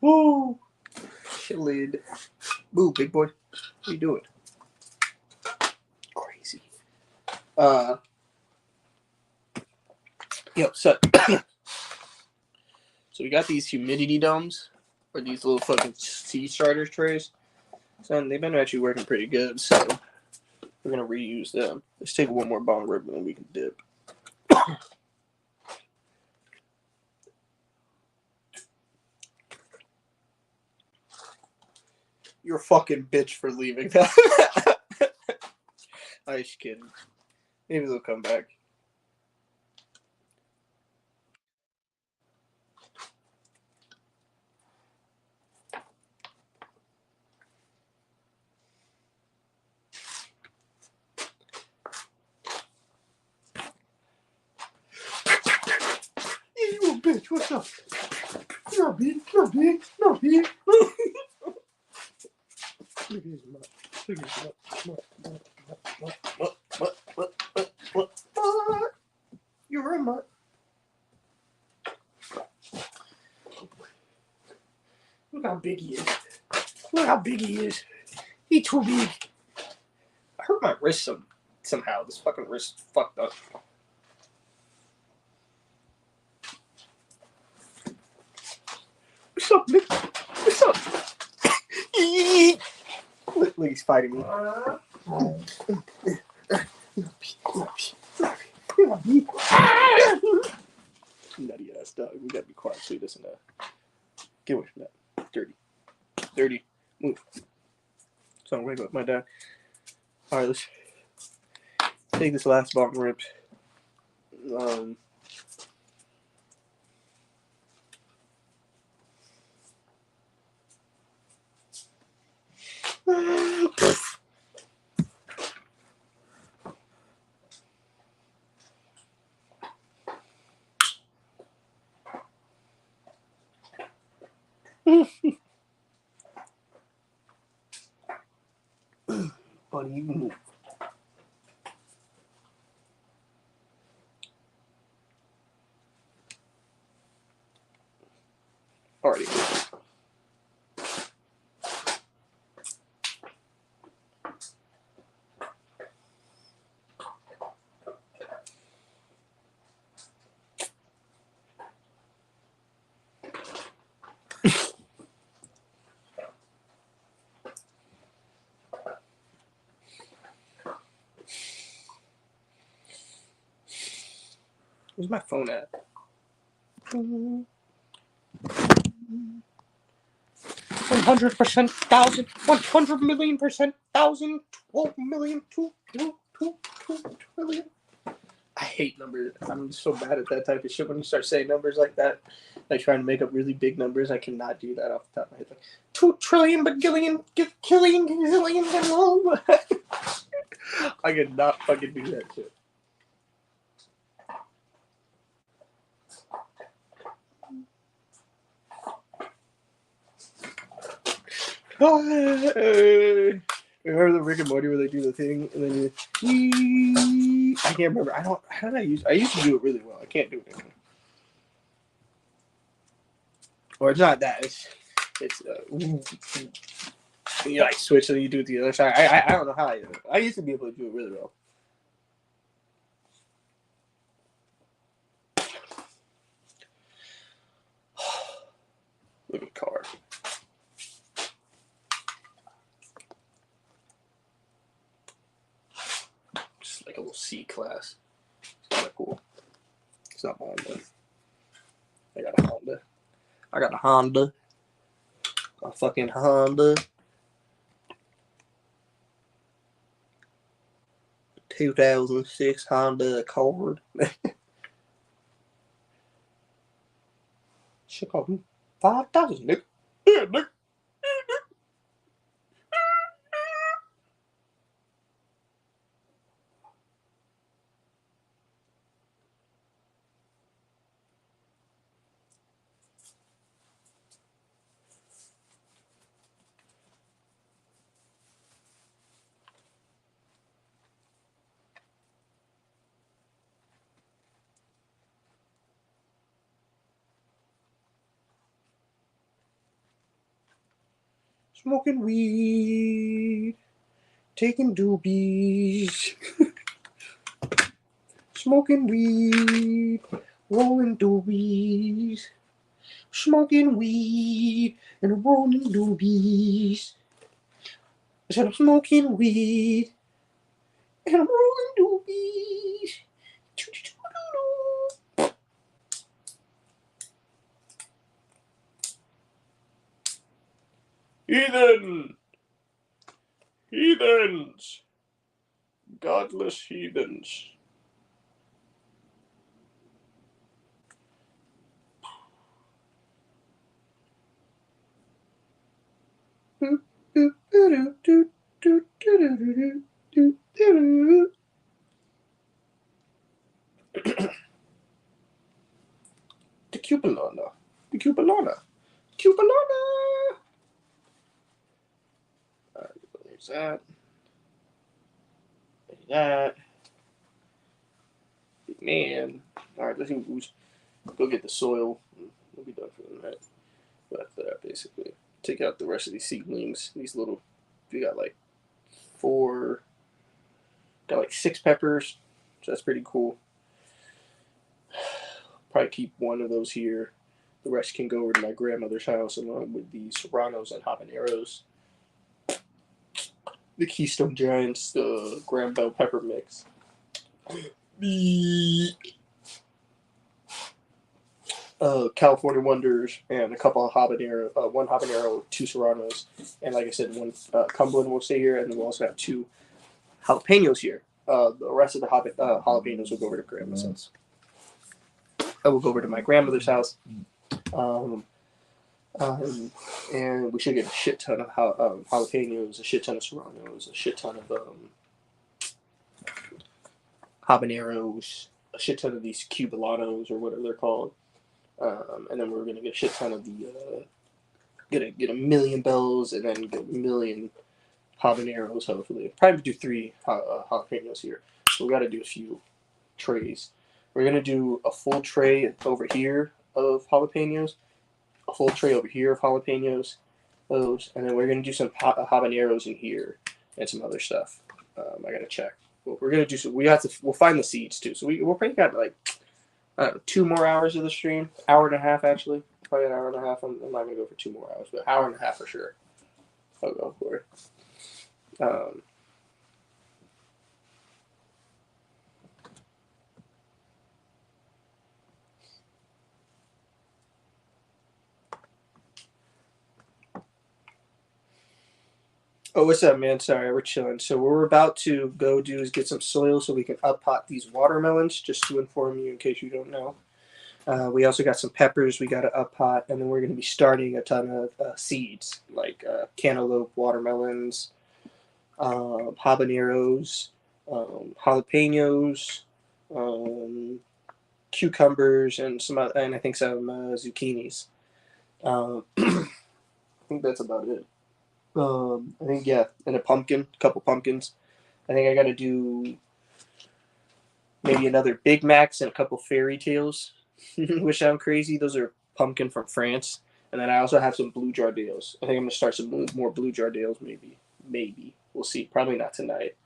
Woo! Chillin'. Boo, big boy. What are you doing? Crazy. So we got these humidity domes, or these little fucking sea starters trays. So they've been actually working pretty good, so we're gonna reuse them. Let's take one more bong rip and then we can dip. You're a fucking bitch for leaving that. I'm just kidding. Maybe they'll come back. You a bitch, what's up? No, bitch, no, bitch, no, bitch. Look at his mutt. Look at his mutt. What? You're a mutt. how big he is. Look how big he is. He's too big. I hurt my wrist somehow. This fucking wrist fucked up. What's up, Nick? What's up? Look, he's fighting me. Nutty ass dog. We gotta be quiet so he doesn't get away from that. Dirty. Move. So I'm wake up my dad. Alright, let's take this last bong rip. Buddy, you move. Alrighty. Where's my phone at? 100%, 1,000, 100,000,000%, 1,000, 12,000,000, 2 trillion. I hate numbers. I'm so bad at that type of shit. When you start saying numbers like that, like trying to make up really big numbers, I cannot do that off the top of my head. Like 2 trillion, bagillion, killion, gazillion, I cannot fucking do that shit. Remember the Rick and Morty where they do the thing and then you... I can't remember. How did I use to do it really well. I can't do it anymore. Or it's not that. It's you like switch and you do it the other side. I don't know how I do it. I used to be able to do it really well. Look at the card. Just like a little C class. It's kind of cool. It's not mine, but I got a Honda. A fucking Honda. 2006 Honda Accord. Should call me 5,000, Nick. Yeah, Nick. Smoking weed, taking doobies. Smoking weed, rolling doobies. Smoking weed and rolling doobies. I said I'm smoking weed and I'm rolling doobies. Heathens, godless heathens. The Cupolana. Alright, there's that. Man. Alright, let's go get the soil. We'll be done for the night. That's that, basically. take out the rest of these seedlings. These little, we got like 4, got like 6 peppers, so that's pretty cool. Probably keep one of those here. The rest can go over to my grandmother's house along with the serranos and habaneros. The Keystone Giants, the Graham Bell pepper mix. The California Wonders and a couple of habanero, 1 habanero, 2 serranos, and like I said, 1 Cumberland will stay here, and then we'll also have 2 jalapenos here. The rest of the jalapenos will go over to grandma's house. I will go over to my grandmother's house, and we should get a shit ton of jalapenos, a shit ton of serranos, a shit ton of habaneros, a shit ton of these cubolanos or whatever they're called, and then we're gonna get a shit ton of the get a million bells and then get a million habaneros. Hopefully, probably do 3 jalapenos here. So we got to do a few trays. We're gonna do a full tray over here of jalapenos, a full tray over here of jalapenos, those, and then we're gonna do some habaneros in here and some other stuff. I gotta check. What we're gonna do, so we'll find the seeds too. So we'll probably got like 2 more hours of the stream, hour and a half actually, probably an hour and a half. I'm not gonna go for 2 more hours, but hour and a half for sure. I'll go for it. Oh, what's up, man? Sorry, we're chilling. So what we're about to go do is get some soil so we can up pot these watermelons, just to inform you in case you don't know. We also got some peppers we got to up pot, and then we're going to be starting a ton of seeds, like cantaloupe, watermelons, habaneros, jalapenos, cucumbers, and I think some zucchinis. I think that's about it. I think and a couple pumpkins. I think I got to do maybe another Big Macs and a couple fairy tales, which sound crazy. Those are pumpkin from France, and then I also have some blue jardales. I think I'm gonna start some more blue jardales. Maybe we'll see. Probably not tonight,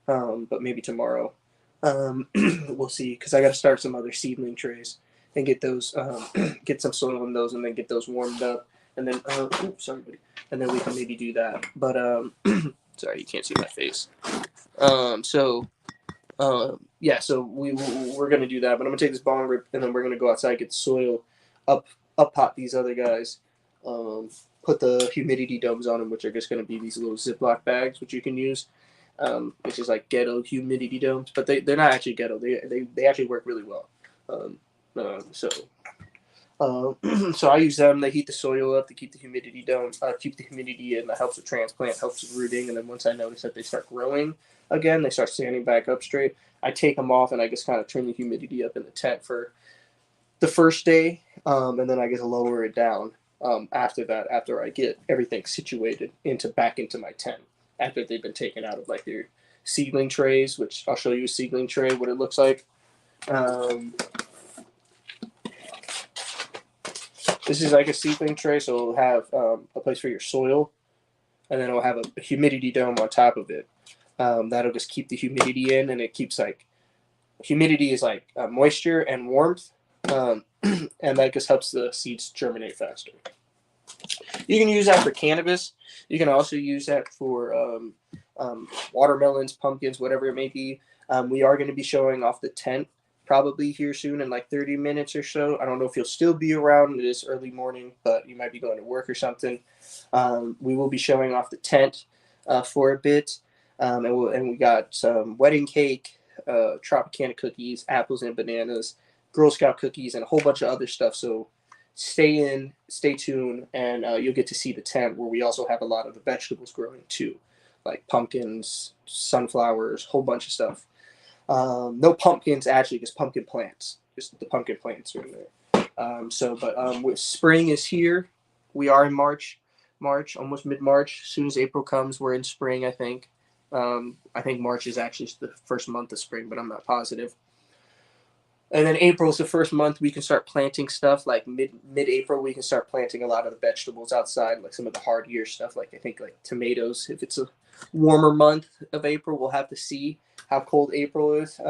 but maybe tomorrow. We'll see, because I got to start some other seedling trays and get those, get some soil in those, and then get those warmed up, and then oops, sorry, buddy. And then we can maybe do that. But sorry, you can't see my face. So we're gonna do that. But I'm gonna take this bong rip, and then we're gonna go outside, get the soil, up pot these other guys, put the humidity domes on them, which are just gonna be these little Ziploc bags, which you can use, which is like ghetto humidity domes, but they're not actually ghetto. They actually work really well. So I use them. They heat the soil up to keep the humidity down, keep the humidity in. That helps with transplant, helps with rooting. And then once I notice that they start growing again, they start standing back up straight, I take them off and I just kind of turn the humidity up in the tent for the first day, and then I get to lower it down after that. After I get everything situated back into my tent, after they've been taken out of like their seedling trays, which I'll show you a seedling tray what it looks like. This is like a seedling tray, so it'll have a place for your soil, and then it'll have a humidity dome on top of it. That'll just keep the humidity in, and it keeps like humidity is like moisture and warmth, and that just helps the seeds germinate faster. You can use that for cannabis. You can also use that for watermelons, pumpkins, whatever it may be. We are going to be showing off the tent probably here soon in like 30 minutes or so. I don't know if you'll still be around. It is early morning, but you might be going to work or something. We will be showing off the tent for a bit, and we got some wedding cake, Tropicana cookies, apples and bananas, Girl Scout cookies, and a whole bunch of other stuff. So stay tuned, and you'll get to see the tent where we also have a lot of the vegetables growing too, like pumpkins, sunflowers, whole bunch of stuff. No pumpkins actually, just pumpkin plants. Just the pumpkin plants are in there. Spring is here. We are in March, almost mid-March. As soon as April comes, we're in spring, I think. I think March is actually the first month of spring, but I'm not positive. And then April is the first month we can start planting stuff. Like mid April, we can start planting a lot of the vegetables outside, like some of the hard year stuff. Like I think like tomatoes. If it's a warmer month of April, we'll have to see how cold April is.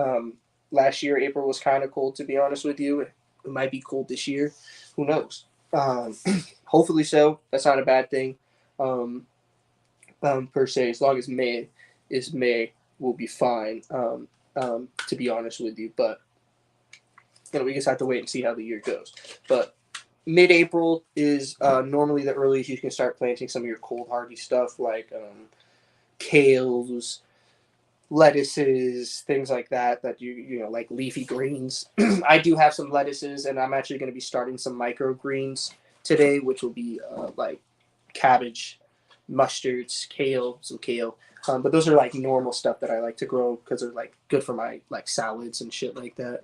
Last year, April was kind of cold, to be honest with you. It might be cold this year. Who knows? Um, Hopefully so. That's not a bad thing, um, per se. As long as May is May, we'll be fine. To be honest with you, but we just have to wait and see how the year goes. But mid-April is normally the earliest you can start planting some of your cold hardy stuff like kales, lettuces, things like that. That you know like leafy greens. I do have some lettuces, and I'm actually going to be starting some microgreens today, which will be like cabbage, mustards, kale, some kale. But those are like normal stuff that I like to grow because they're like good for my like salads and shit like that.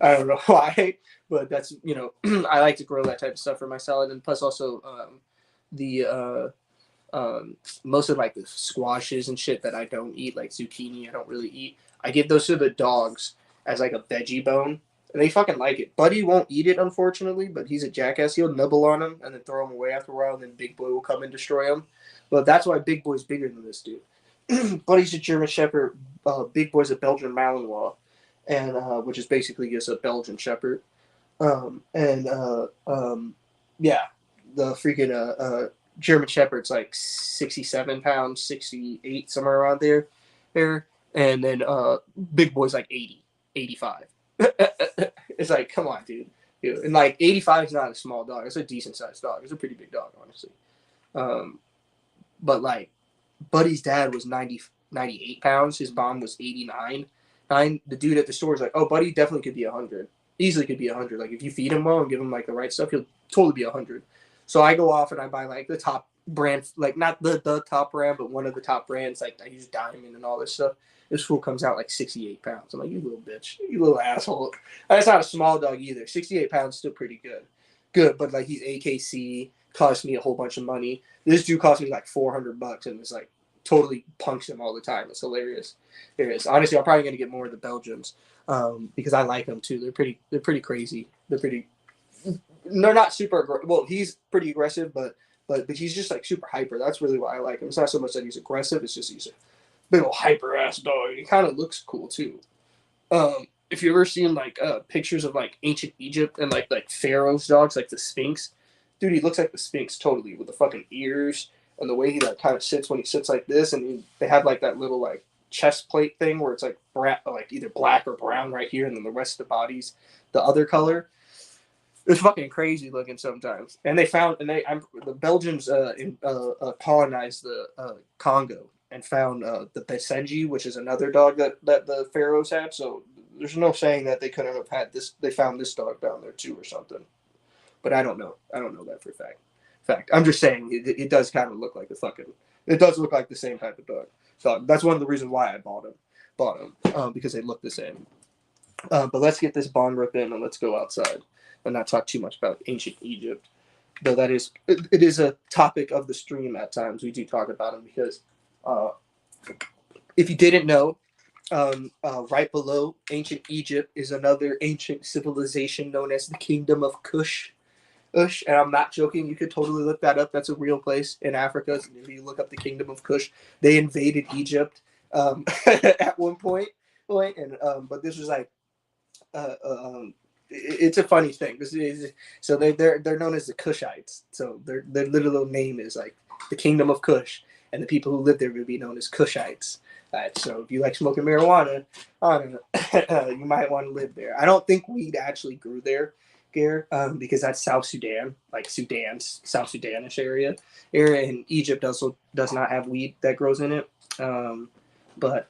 I don't know why, but that's I like to grow that type of stuff for my salad, and plus also the most of like the squashes and shit that I don't eat, like zucchini, I don't really eat. I give those to the dogs as like a veggie bone, and they fucking like it. Buddy won't eat it, unfortunately, but he's a jackass. He'll nibble on them and then throw them away after a while, and then Big Boy will come and destroy them. But that's why Big Boy's bigger than this dude. Buddy's a German Shepherd. Big Boy's a Belgian Malinois, and which is basically just a Belgian Shepherd. And yeah, the freaking German Shepherd's like 67 pounds, 68, somewhere around there. And then Big Boy's like 80, 85. It's like, come on, dude. And like 85 is not a small dog. It's a decent sized dog. It's a pretty big dog, honestly. But like, Buddy's dad was 98 pounds. His mom was 89. The dude at the store is like, oh, Buddy definitely could be 100. Easily could be 100. Like, if you feed him well and give him like the right stuff, he'll totally be 100. So I go off and I buy like the top brand, like not the top brand, but one of the top brands. Like I use Diamond and all this stuff. This fool comes out like 68 pounds. I'm like, you little bitch, you little asshole. And it's not a small dog either. 68 pounds still pretty good. But like he's AKC, cost me a whole bunch of money. This dude cost me like $400, and it's like totally punks him all the time. It's hilarious. Honestly, I'm probably gonna get more of the Belgians because I like them too. They're pretty crazy. They're not super well. He's pretty aggressive, but he's just like super hyper. That's really why I like him. It's not so much that he's aggressive. It's just he's a big old hyper ass dog. He kind of looks cool too. If you ever seen like pictures of like ancient Egypt and like Pharaoh's dogs, like the Sphinx, dude, he looks like the Sphinx totally with the fucking ears and the way he like kind of sits when he sits like this, and they have like that little like chest plate thing where it's like like either black or brown right here, and then the rest of the body's the other color. It's fucking crazy looking sometimes. And the Belgians colonized the Congo and found the Basenji, which is another dog that the pharaohs had. So there's no saying that they couldn't have had this. They found this dog down there too or something. But I don't know. I don't know that for a fact. I'm just saying it does kind of look like the fucking. It does look like the same type of dog. So that's one of the reasons why I bought him because they look the same. But let's get this bong rip in and let's go outside and not talk too much about ancient Egypt. Though it is a topic of the stream at times. We do talk about them because if you didn't know, right below ancient Egypt is another ancient civilization known as the Kingdom of Kush. And I'm not joking. You could totally look that up. That's a real place in Africa. If you look up the Kingdom of Kush, they invaded Egypt at one point. And but this was like it's a funny thing. So they're known as the Kushites. So their literal name is like the Kingdom of Kush, and the people who live there would be known as Kushites. So if you like smoking marijuana, I don't know, you might want to live there. I don't think weed actually grew there, because that's South Sudan, like South Sudanish area, and Egypt also does not have weed that grows in it. But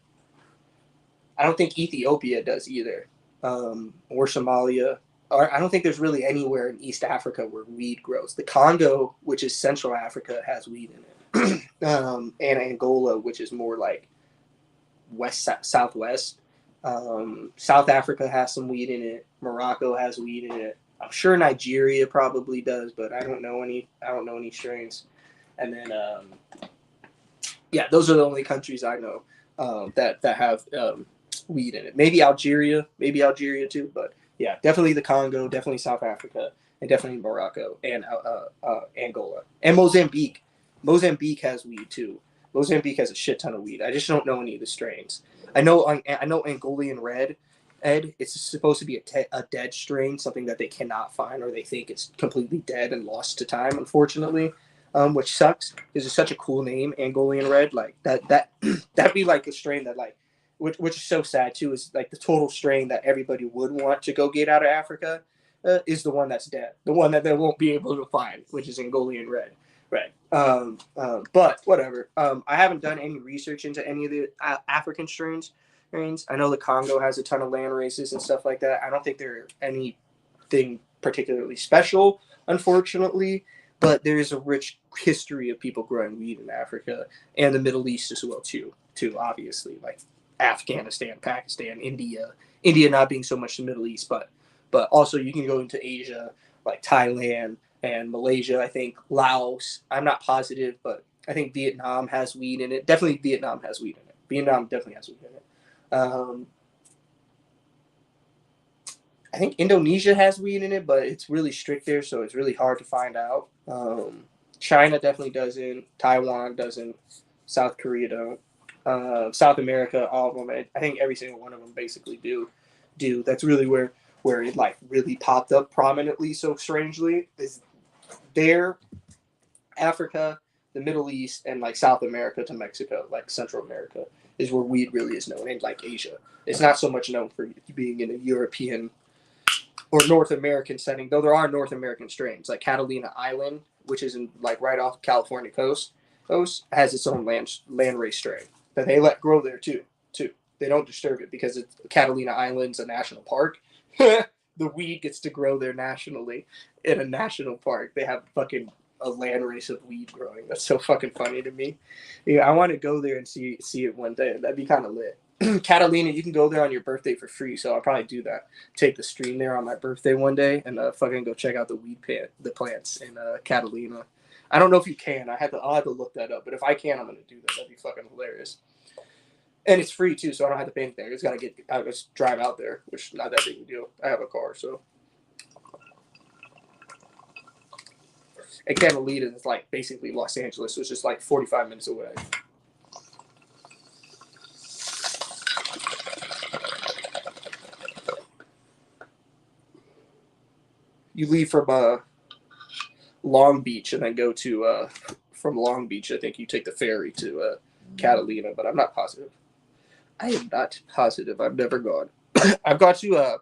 I don't think Ethiopia does either. Or Somalia. Or I don't think there's really anywhere in East Africa where weed grows. The Congo, which is Central Africa, has weed in it. And Angola, which is more like southwest. South Africa has some weed in it. Morocco has weed in it. I'm sure Nigeria probably does, but I don't know any strains. And then yeah, those are the only countries I know that have weed in it. Maybe Algeria too, but Yeah, definitely the Congo, definitely South Africa, and definitely Morocco and Angola and Mozambique. Mozambique has weed too. Mozambique has a shit ton of weed. I just don't know any of the strains. I know Angolan red. Ed, it's supposed to be a dead strain, something that they cannot find or they think it's completely dead and lost to time, unfortunately, which sucks because it's such a cool name, Angolan red. Like that that'd be like a strain that like which is so sad too, is like the total strain that everybody would want to go get out of Africa is the one that's dead, the one that they won't be able to find, which is Angolan red. Right. But whatever. I haven't done any research into any of the African strains. I know the Congo has a ton of land races and stuff like that. I don't think they're anything particularly special, unfortunately, but there is a rich history of people growing weed in Africa and the Middle East as well too obviously, like Afghanistan, Pakistan, India. India not being so much the Middle East, but also you can go into Asia like Thailand and Malaysia. I think Laos. I'm not positive, but I think Vietnam has weed in it. Definitely Vietnam has weed in it. Vietnam definitely has weed in it. I think Indonesia has weed in it, but it's really strict there, so it's really hard to find out. China definitely doesn't. Taiwan doesn't. South Korea don't. South America, all of them. I think every single one of them basically do. That's really where it like really popped up prominently. So strangely, is there, Africa, the Middle East, and like South America to Mexico, like Central America, is where weed really is known, and like Asia. It's not so much known for being in a European or North American setting, though there are North American strains, like Catalina Island, which is in like right off California coast, has its own land race strain that they let grow there too. They don't disturb it because it's Catalina Island's a national park. The weed gets to grow there nationally in a national park. They have fucking a land race of weed growing. That's so fucking funny to me. Yeah, I want to go there and see it one day. That'd be kind of lit. Catalina, you can go there on your birthday for free, so I'll probably do that. Take the stream there on my birthday one day and fucking go check out the plants in Catalina. I don't know if you can. I'll have to look that up. But if I can, I'm gonna do that. That'd be fucking hilarious. And it's free too, so I don't have to pay anything. I just drive out there, which is not that big a deal. I have a car, so. And Catalina is like basically Los Angeles, so it's just like 45 minutes away. You leave from Long Beach and then go to from Long Beach. I think you take the ferry to Catalina, but I'm not positive. I am not positive. I've never gone. I've got to.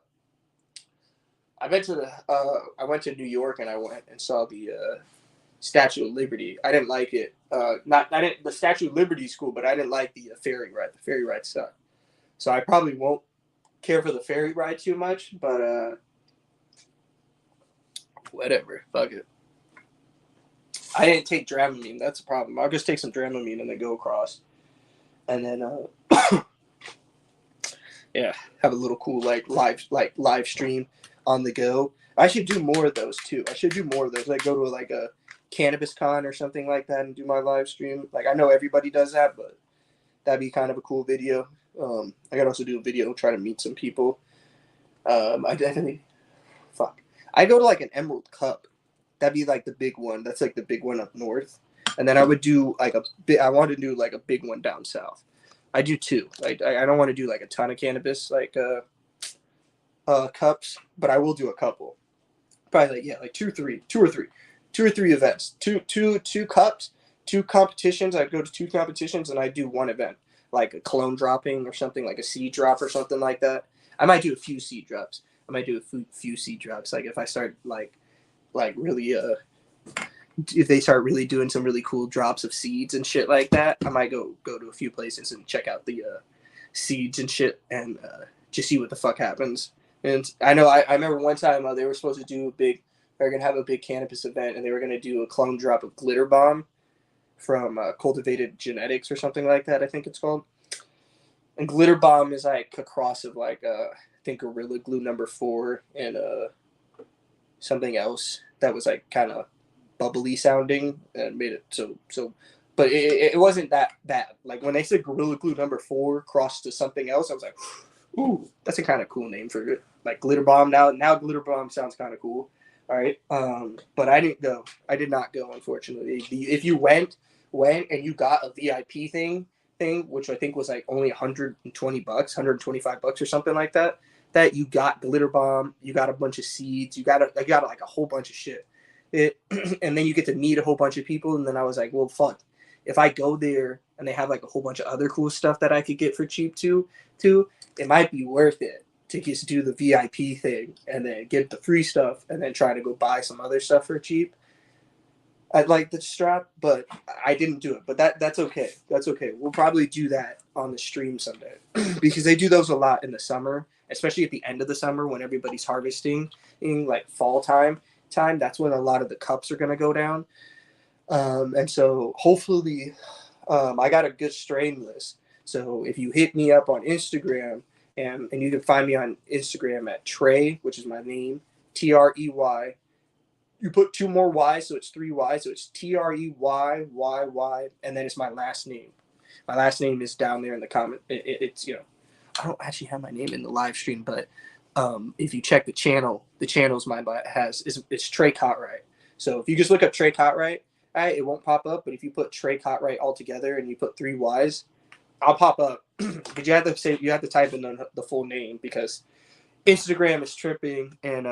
I went to New York and I went and saw the Statue of Liberty. I didn't like it. The Statue of Liberty is cool, but I didn't like the ferry ride. The ferry ride sucked. So I probably won't care for the ferry ride too much, but whatever. Fuck it. I didn't take Dramamine. That's a problem. I'll just take some Dramamine and then go across, and then yeah, have a little cool live stream on the go. I should do more of those too. Like go to like a cannabis con or something like that and do my live stream. Like I know everybody does that, but that'd be kind of a could video. I could also do a video try to meet some people. I definitely I go to like an Emerald Cup. That'd be like the big one. That's like the big one up north. And then I would do like I want to do like a big one down south. I do two. Like I don't want to do like a ton of cannabis cups, but I will do a couple. Probably like two or three events. Two cups, two competitions. I'd go to two competitions and I do one event, like a clone dropping or something, like a seed drop or something like that. I might do a few seed drops. Like if I start like really if they start really doing some really cool drops of seeds and shit like that, I might go to a few places and check out the seeds and shit and just see what the fuck happens. And I know I remember one time they were supposed to do they were gonna have a big cannabis event and they were gonna do a clone drop of Glitter Bomb from Cultivated Genetics or something like that. I think it's called. And Glitter Bomb is like a cross of like I think Gorilla Glue number 4 and something else that was like kind of bubbly sounding and made it so but it wasn't that bad. Like when they said Gorilla Glue number 4 crossed to something else, I was like Ooh, that's a kind of cool name for it. Like Glitter Bomb. Now Glitter Bomb sounds kind of cool. All right. But I didn't go. I did not go, unfortunately. If you went and you got a VIP thing, which I think was like only $120, $125 or something like that. That you got Glitter Bomb, you got a bunch of seeds, you got like a whole bunch of shit. And then you get to meet a whole bunch of people. And then I was like, well, fuck. If I go there and they have like a whole bunch of other cool stuff that I could get for cheap too, it might be worth it to just do the VIP thing and then get the free stuff and then try to go buy some other stuff for cheap. I'd like the strap, but I didn't do it. But that's okay. That's okay. We'll probably do that on the stream someday because they do those a lot in the summer, especially at the end of the summer when everybody's harvesting in like fall time. That's when a lot of the cups are going to go down. And so hopefully I got a good strain list. So if you hit me up on Instagram, and you can find me on Instagram at Trey, which is my name, Trey. You put 2 more Y's, so it's 3 Y's. So it's Treyyyy, and then it's my last name. My last name is down there in the comment. It's I don't actually have my name in the live stream, but if you check the channel's mine it's Trey Cotright. So if you just look up Trey Cotright, it won't pop up. But if you put Trey Cotright all together and you put 3 Y's, I'll pop up. But you have to type in the full name because Instagram is tripping and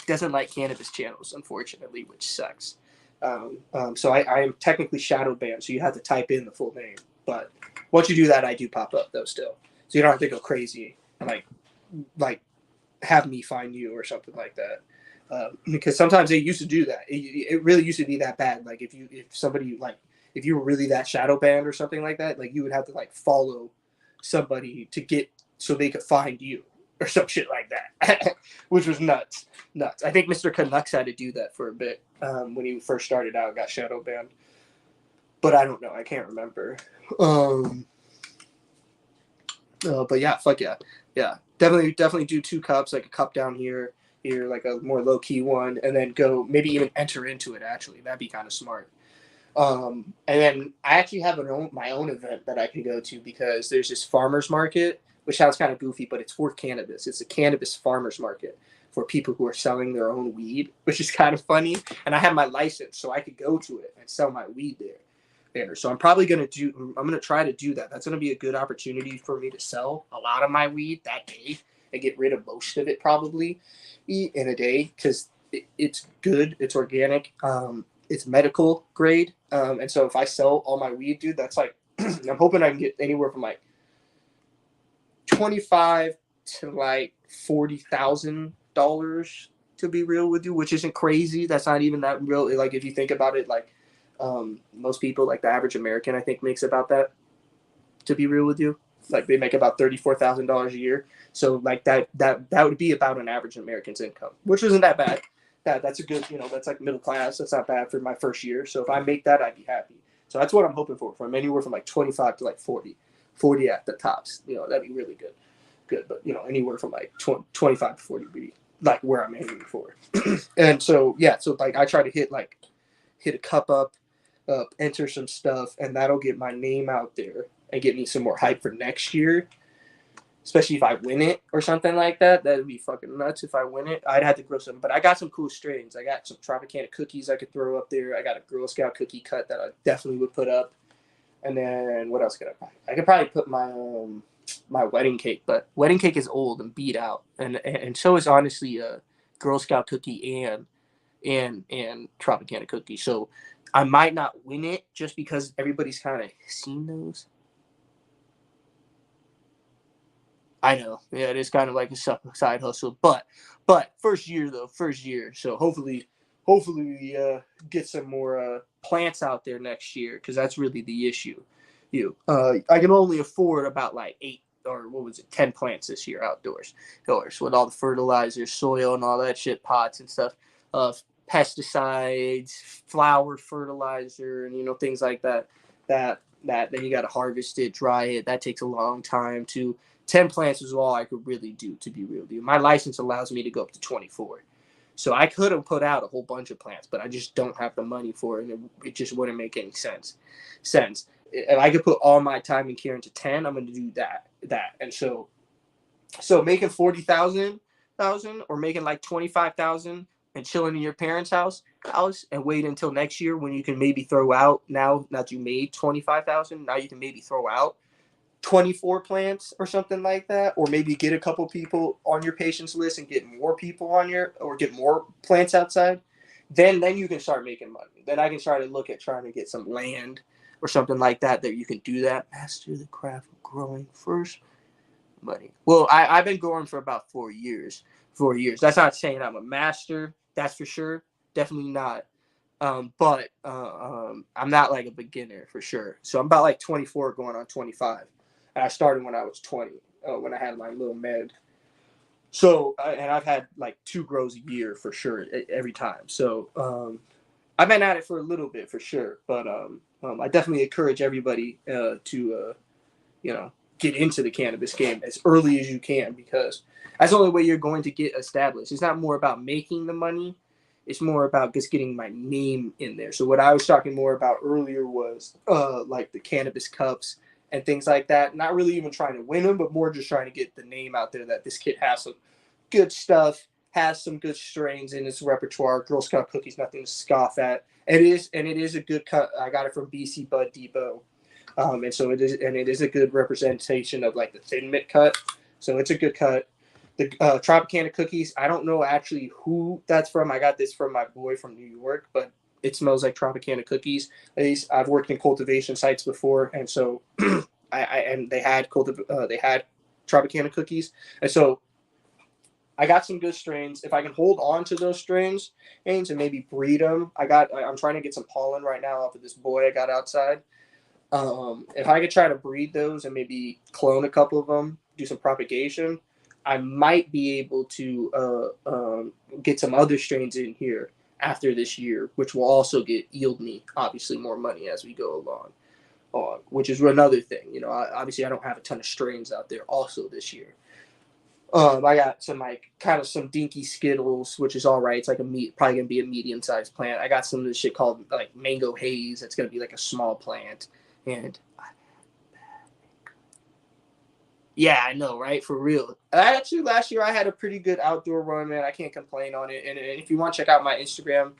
doesn't like cannabis channels, unfortunately, which sucks. So I am technically shadow banned, so you have to type in the full name. But once you do that, I do pop up though still, so you don't have to go crazy and like have me find you or something like that. Because sometimes they used to do that. It really used to be that bad. Like if you were really that shadow banned or something like that, like you would have to like follow somebody to get so they could find you or some shit like that, which was nuts. I think Mr. Canucks had to do that for a bit when he first started out, got shadow banned. But I don't know. I can't remember. But yeah, fuck yeah. Definitely do 2 cups, like a cup down here, like a more low key one, and then go maybe even enter into it. Actually, that'd be kind of smart. And then I actually have my own event that I can go to because there's this farmers market, which sounds kind of goofy, but it's for cannabis. It's a cannabis farmers market for people who are selling their own weed, which is kind of funny. And I have my license, so I could go to it and sell my weed there. So I'm going to try to do that. That's going to be a good opportunity for me to sell a lot of my weed that day and get rid of most of it probably in a day because it's good. It's organic. It's medical grade. And so if I sell all my weed, dude, that's like, I'm hoping I can get anywhere from like 25 to like $40,000 to be real with you, which isn't crazy. That's not even that real. Like if you think about it, like most people, like the average American, I think makes about that. To be real with you, like they make about $34,000 a year. So like that would be about an average American's income, which isn't that bad. That's a good, that's like middle class. That's not bad for my first year. So if I make that, I'd be happy. So that's what I'm hoping for. From anywhere from like 25 to like 40 at the tops. That'd be really good. But anywhere from like 25 to 40 would be like where I'm aiming for. And so like I try to hit a cup up, enter some stuff, and that'll get my name out there and get me some more hype for next year. Especially if I win it or something like that. That'd be fucking nuts if I win it. I'd have to grow some. But I got some cool strains. I got some Tropicana cookies I could throw up there. I got a Girl Scout cookie cut that I definitely would put up. And then what else could I buy? I could probably put my wedding cake. But wedding cake is old and beat out. And so is honestly a Girl Scout cookie and Tropicana cookie. So I might not win it just because everybody's kind of seen those. I know. Yeah, it is kind of like a side hustle. But first year. So hopefully we get some more plants out there next year because that's really the issue. I can only afford about like 8 or 10 plants this year outdoors with all the fertilizers, soil, and all that shit, pots and stuff, pesticides, flower fertilizer, and things like that. That then you got to harvest it, dry it. That takes a long time to. 10 plants is all I could really do, to be real with you. My license allows me to go up to 24. So I could have put out a whole bunch of plants, but I just don't have the money for it, and it just wouldn't make any sense. If I could put all my time and care into 10, I'm going to do that. And so So making 40,000 or making like 25,000 and chilling in your parents' house and wait until next year when you can maybe throw out, now that you made 25,000, now you can maybe throw out 24 plants or something like that, or maybe get a couple people on your patients list and get more people on your, or get more plants outside. Then you can start making money. Then I can start to look at trying to get some land or something like that you can do that. Master the craft of growing first money. Well, I've been growing for about 4 years. 4 years. That's not saying I'm a master. That's for sure. Definitely not. But I'm not like a beginner for sure. So I'm about like 24 going on 25. And I started when I was 20, when I had my little med. So, and I've had like 2 grows a year for sure every time. So I've been at it for a little bit for sure. But I definitely encourage everybody to, you know, get into the cannabis game as early as you can, because that's the only way you're going to get established. It's not more about making the money. It's more about just getting my name in there. So what I was talking more about earlier was like the cannabis cups and things like that. Not really even trying to win them, but more just trying to get the name out there that this kid has some good stuff, has some good strains in his repertoire. Girl Scout cookies, nothing to scoff at. It is a good cut. I got it from BC Bud Depot. And so it is a good representation of like the thin mint cut. So it's a good cut. The Tropicana cookies, I don't know actually who that's from. I got this from my boy from New York, but it smells like Tropicana cookies. At least I've worked in cultivation sites before, and so and they had Tropicana cookies, and so I got some good strains. If I can hold on to those strains and maybe breed them, I'm trying to get some pollen right now off of this boy I got outside. If I could try to breed those and maybe clone a couple of them, do some propagation, I might be able to get some other strains in here after this year, which will also yield me obviously more money as we go along. Which is another thing, you know. Obviously, I don't have a ton of strains out there also this year. I got some like kind of some dinky Skittles, which is all right. It's like probably gonna be a medium sized plant. I got some of this shit called like Mango Haze. That's gonna be like a small plant. And yeah, I know, right? For real. Actually, last year I had a pretty good outdoor run, man. I can't complain on it. And if you want to check out my Instagram,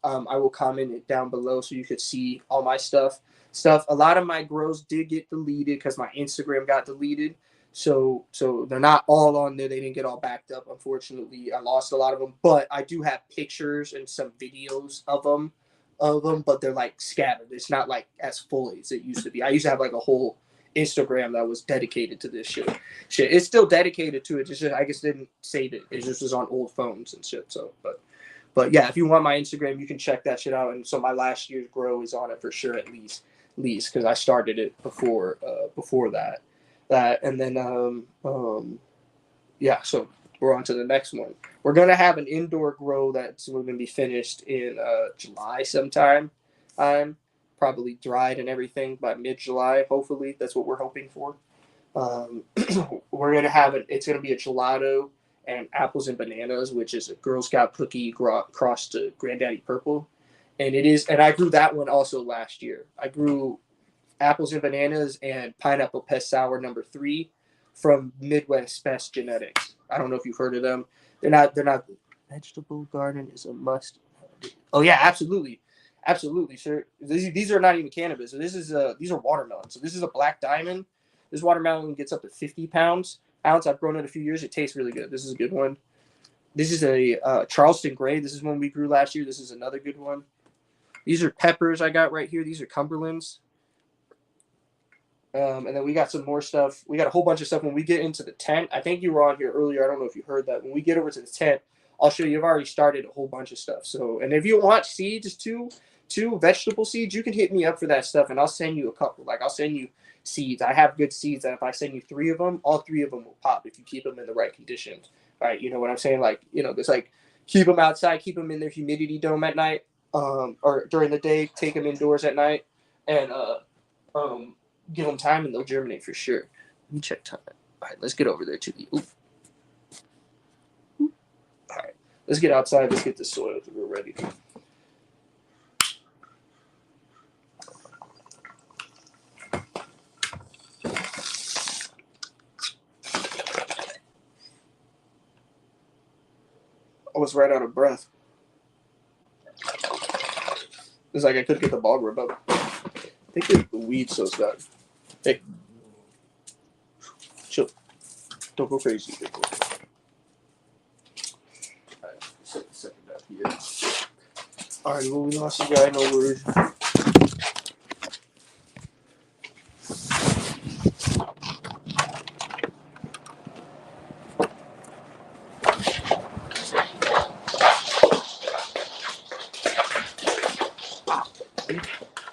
I will comment it down below so you could see all my stuff. A lot of my grows did get deleted because my Instagram got deleted. So they're not all on there. They didn't get all backed up. Unfortunately, I lost a lot of them. But I do have pictures and some videos of them, but they're like scattered. It's not like as full as it used to be. I used to have like a whole Instagram that was dedicated to this shit. It's still dedicated to it. Just I guess didn't save it. It just was on old phones and shit. So, but yeah, if you want my Instagram, you can check that shit out. And so my last year's grow is on it for sure, at least because I started it before that. And then yeah. So we're on to the next one. We're gonna have an indoor grow that's going to be finished in July sometime. Probably dried and everything by mid-July. Hopefully, that's what we're hoping for. We're gonna have it. It's gonna be a gelato and apples and bananas, which is a Girl Scout cookie crossed to Granddaddy Purple, and it is. And I grew that one also last year. I grew apples and bananas and pineapple pest sour #3 from Midwest Best Genetics. I don't know if you've heard of them. They're not. Vegetable garden is a must. Oh yeah, absolutely. Absolutely, sir. These are not even cannabis. So these are watermelons. So this is a black diamond. This watermelon gets up to 50 pounds. Ounce. I've grown it a few years. It tastes really good. This is a good one. This is a Charleston Gray. This is one we grew last year. This is another good one. These are peppers I got right here. These are Cumberlands. And then we got some more stuff. We got a whole bunch of stuff when we get into the tent. I think you were on here earlier. I don't know if you heard that. When we get over to the tent, I'll show you. I've already started a whole bunch of stuff. So, and if you want seeds too, vegetable seeds, you can hit me up for that stuff, and I'll send you a couple. Like I'll send you seeds. I have good seeds that if I send you 3 of them, all 3 of them will pop if you keep them in the right conditions. All right, you know what I'm saying? Like it's like keep them outside, keep them in their humidity dome at night, or during the day, take them indoors at night, and give them time and they'll germinate for sure. Let me check time. All right, let's get over there to the. All right, let's get outside. Let's get the soil so we're ready. I was right out of breath. It's like I couldn't get the ball grip up. I think the weed so's got. Hey, chill. Don't go crazy. Alright, set the second up here. Alright, well, we lost the guy, no worries.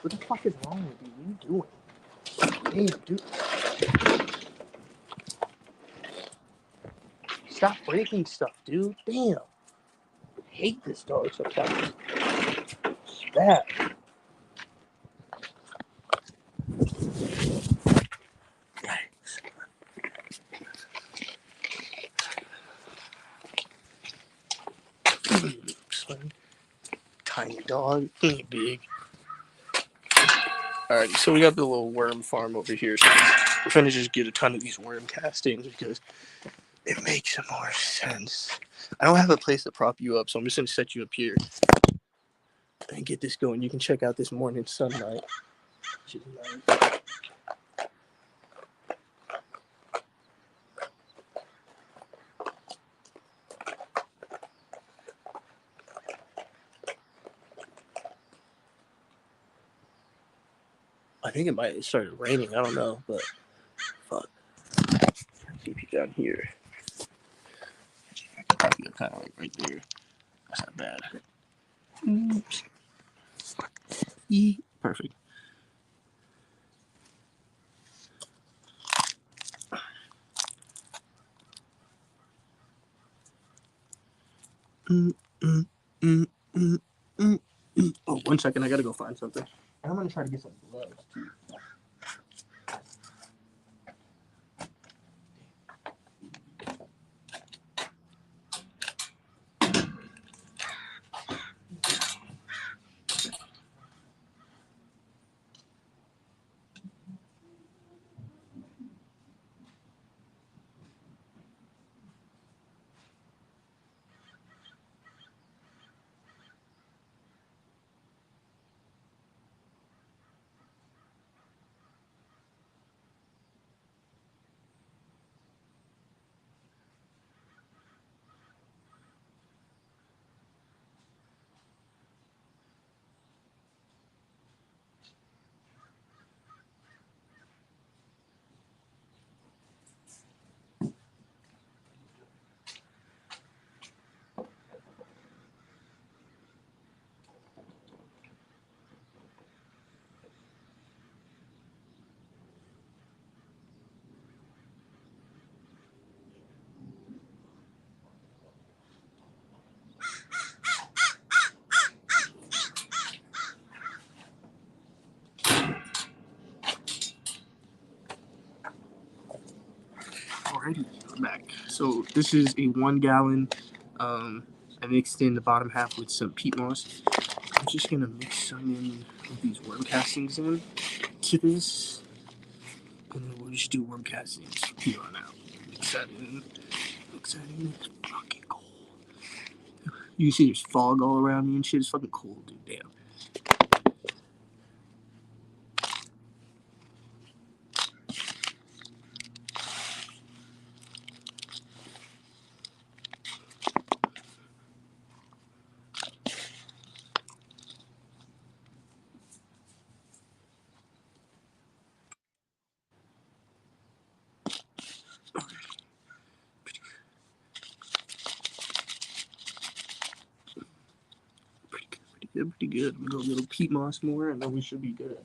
What the fuck is wrong with you? What are you doing? Damn, dude. Stop breaking stuff, dude. Damn. I hate this dog sometimes. It's bad. Tiny dog, ain't big. Alright, so we got the little worm farm over here. So we're finna just get a ton of these worm castings because it makes more sense. I don't have a place to prop you up, so I'm just gonna set you up here and get this going. You can check out this morning sunlight, which is nice. I think it might have started raining. I don't know, but fuck. See if you down here. You're kind of like right there. That's not bad. Oops. Perfect. Mm, mm, mm, mm, mm, mm. Oh, 1 second. I gotta go find something. And I'm gonna try to get some gloves too. Alrighty, we're back. So this is a 1 gallon. I mixed in the bottom half with some peat moss. I'm just gonna mix some in with these worm castings in to this, and then we'll just do worm castings here on out. Mix that in. Mix that in. It's fucking cold. You can see there's fog all around me and shit. It's fucking cold, dude. Damn. Pretty good. We go a little peat moss more, and then we should be good.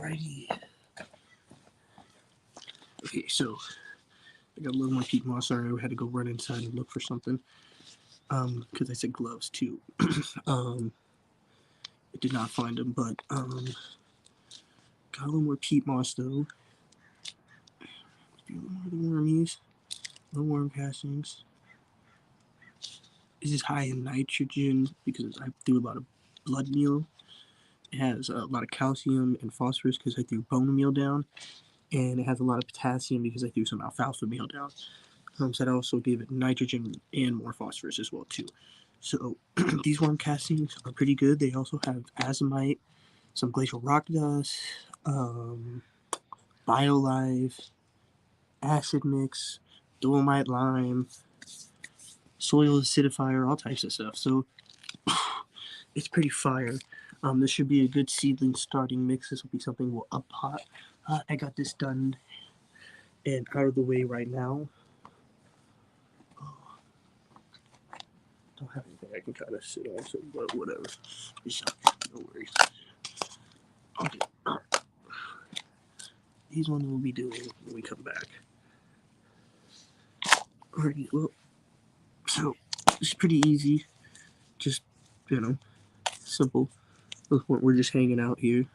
Alrighty. Okay, so I got a little more peat moss. Sorry, I had to go run inside and look for something. Because I said gloves too. I did not find them, but got a little more peat moss though. A little more of the wormies, no worm castings. This is high in nitrogen because I threw a lot of blood meal. It has a lot of calcium and phosphorus because I threw bone meal down, and it has a lot of potassium because I threw some alfalfa meal down. So that also gave it nitrogen and more phosphorus as well too. So these worm castings are pretty good. They also have azomite, some glacial rock dust, BioLife, acid mix, dolomite lime, soil acidifier, all types of stuff. So it's pretty fire. This should be a good seedling starting mix. This will be something we'll up pot. I got this done and out of the way right now. Don't have anything I can kind of sit on, so but whatever. It's no worries. Okay. These ones we'll be doing when we come back. Alrighty, well, so it's pretty easy. Just, simple. Look, we're just hanging out here.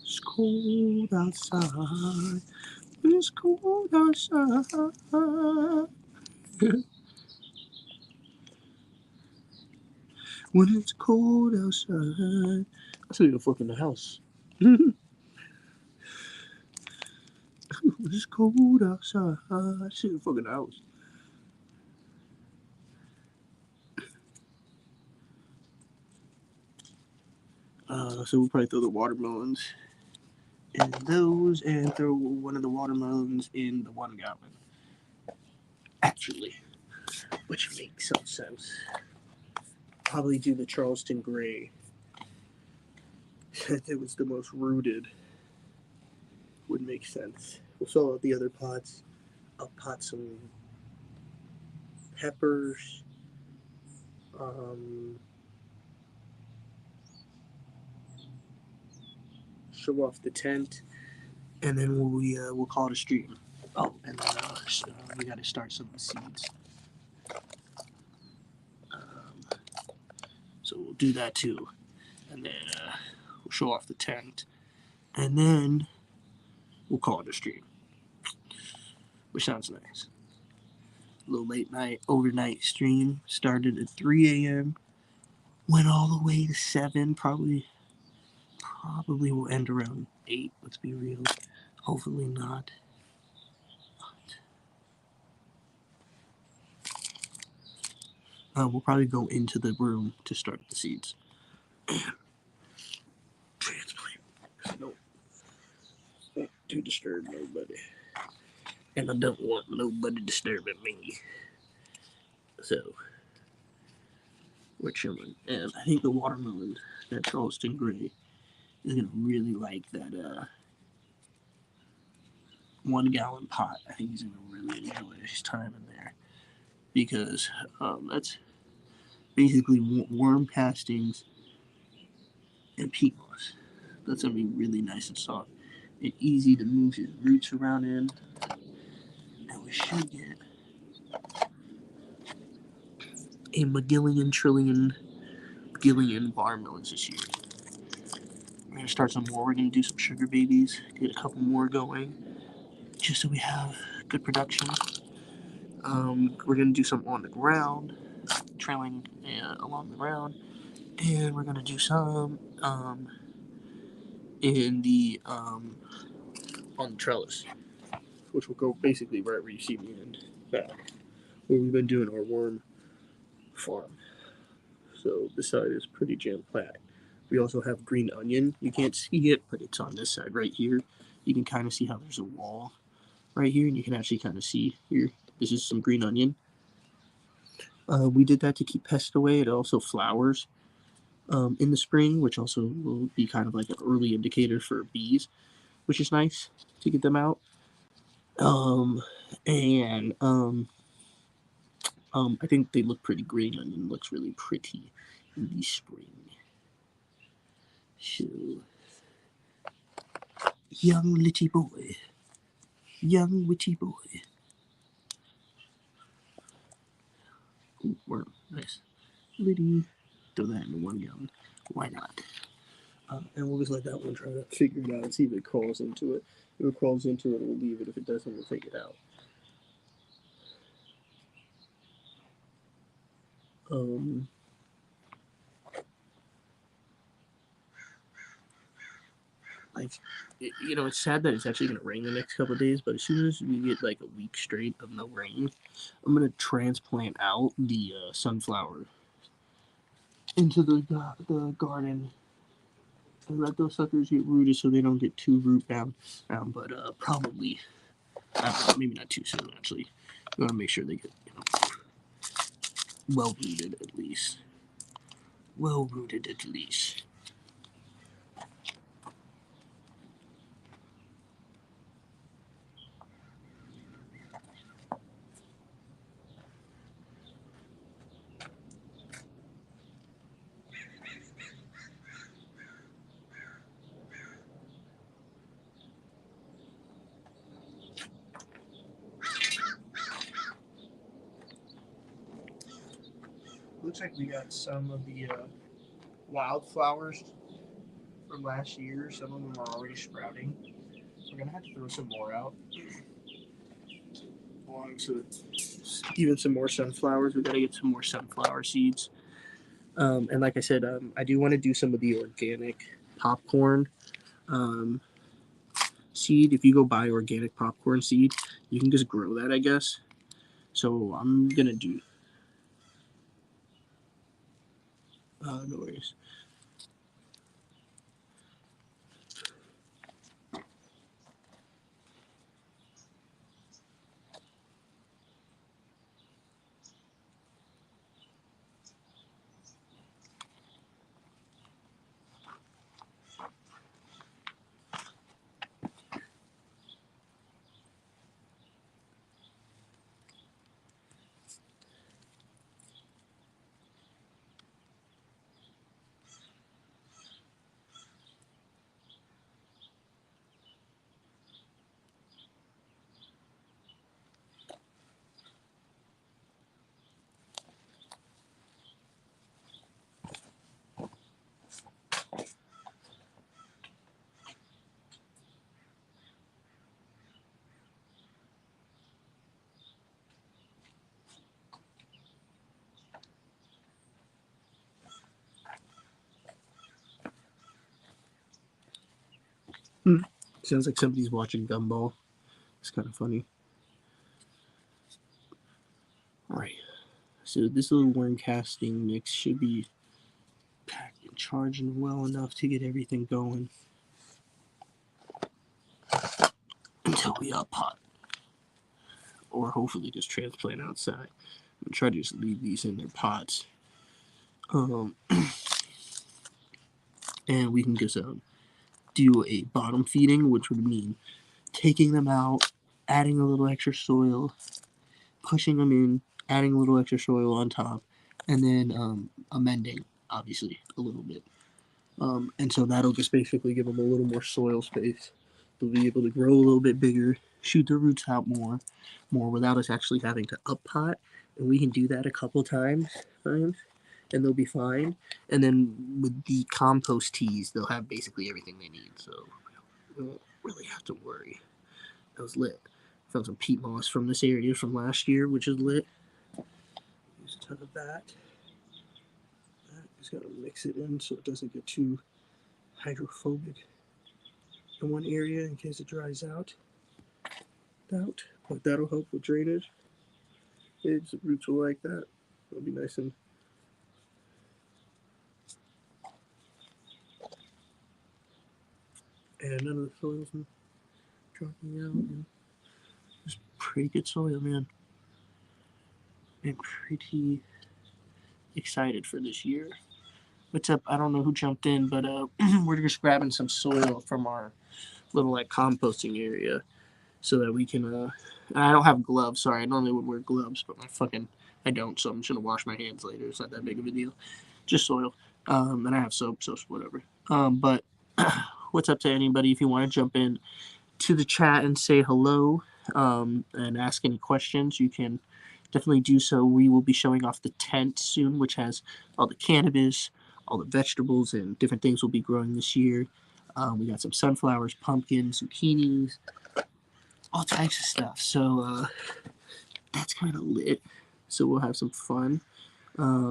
It's cold outside. It's cold outside. When it's cold outside. I should go fuck in the house. It's cold outside. I should go fuck in the house. So we'll probably throw the watermelons in those and throw one of the watermelons in the 1 gallon. Actually, which makes some sense. Probably do the Charleston Gray. If it was the most rooted, would make sense. We'll fill out the other pots. I'll pot some peppers. Show off the tent, and then we'll call it a stream. Oh, and then we got to start some seeds. So we'll do that too, and then we'll show off the tent, and then we'll call it a stream, which sounds nice. A little late night, overnight stream. Started at 3 a.m. Went all the way to 7. Probably will end around 8. Let's be real. Hopefully not. We'll probably go into the room to start the seeds. Transplant. No. Not to disturb nobody. And I don't want nobody disturbing me. So, we're chilling. And I think the watermelon, that Charleston Gray, is going to really like that 1 gallon pot. I think he's going to really enjoy his time in there. Because that's basically worm castings and peat moss. That's going to be really nice and soft. And easy to move his roots around in. And we should get a Magellan watermelons this year. We're going to start some more. We're going to do some sugar babies, get a couple more going, just so we have good production. We're going to do some on the ground, trailing along the ground, and we're going to do some in the on the trellis, which will go basically right where you see me in. back where we've been doing our worm farm. So this side is pretty jam-packed. We also have green onion. You can't see it, but it's on this side right here. You can kind of see how there's a wall right here, and you can actually kind of see here. This is some green onion. We did that to keep pests away. It also flowers in the spring, which also will be kind of like an early indicator for bees, which is nice to get them out. And I think they look pretty. Green onion looks really pretty in the spring. So, young little boy. Young witchy boy. Ooh, worm. Nice. Liddy. Throw that into 1 gallon. Why not? And we'll just let that one try to figure it out and see if it crawls into it. If it crawls into it, we'll leave it. If it doesn't, we'll take it out. Like, it's sad that it's actually going to rain the next couple of days, but as soon as we get like a week straight of no rain, I'm going to transplant out the sunflower into the garden and let those suckers get rooted so they don't get too root bound. But probably, I don't know, maybe not too soon actually. We want to make sure they get well rooted at least. Well rooted at least. Looks like we got some of the wildflowers from last year. Some of them are already sprouting. We're gonna have to throw some more out. So even some more sunflowers. We gotta get some more sunflower seeds. And like I said, I do want to do some of the organic popcorn seed. If you go buy organic popcorn seed, you can just grow that, I guess. So I'm gonna do. No worries. Sounds like somebody's watching Gumball. It's kind of funny. Alright, so this little worm casting mix should be packed and charging well enough to get everything going until we up pot. Or hopefully just transplant outside. I'm gonna try to just leave these in their pots. And we can just do a bottom feeding, which would mean taking them out, adding a little extra soil, pushing them in, adding a little extra soil on top, and then amending, obviously, a little bit. And so that'll just basically give them a little more soil space. They'll be able to grow a little bit bigger, shoot their roots out more without us actually having to up pot. And we can do that a couple times, and they'll be fine. And then with the compost teas, they'll have basically everything they need. So we won't really have to worry. That was lit. Found some peat moss from this area from last year, which is lit. Use a ton of that. Just gotta mix it in so it doesn't get too hydrophobic in one area in case it dries out. But that'll help with drainage. Its roots will like that. It'll be nice and. And none of the soil's dropping out. And it's pretty good soil, man. I'm pretty excited for this year. What's up? I don't know who jumped in, but we're just grabbing some soil from our little like composting area so that we can. I don't have gloves. Sorry, I normally would wear gloves, but I don't. So I'm just gonna wash my hands later. It's not that big of a deal. Just soil. And I have soap, so whatever. But what's up to anybody? If you want to jump in to the chat and say hello, and ask any questions, you can definitely do so. We will be showing off the tent soon, which has all the cannabis, all the vegetables, and different things we'll be growing this year. We got some sunflowers, pumpkins, zucchinis, all types of stuff. So that's kind of lit. So we'll have some fun. So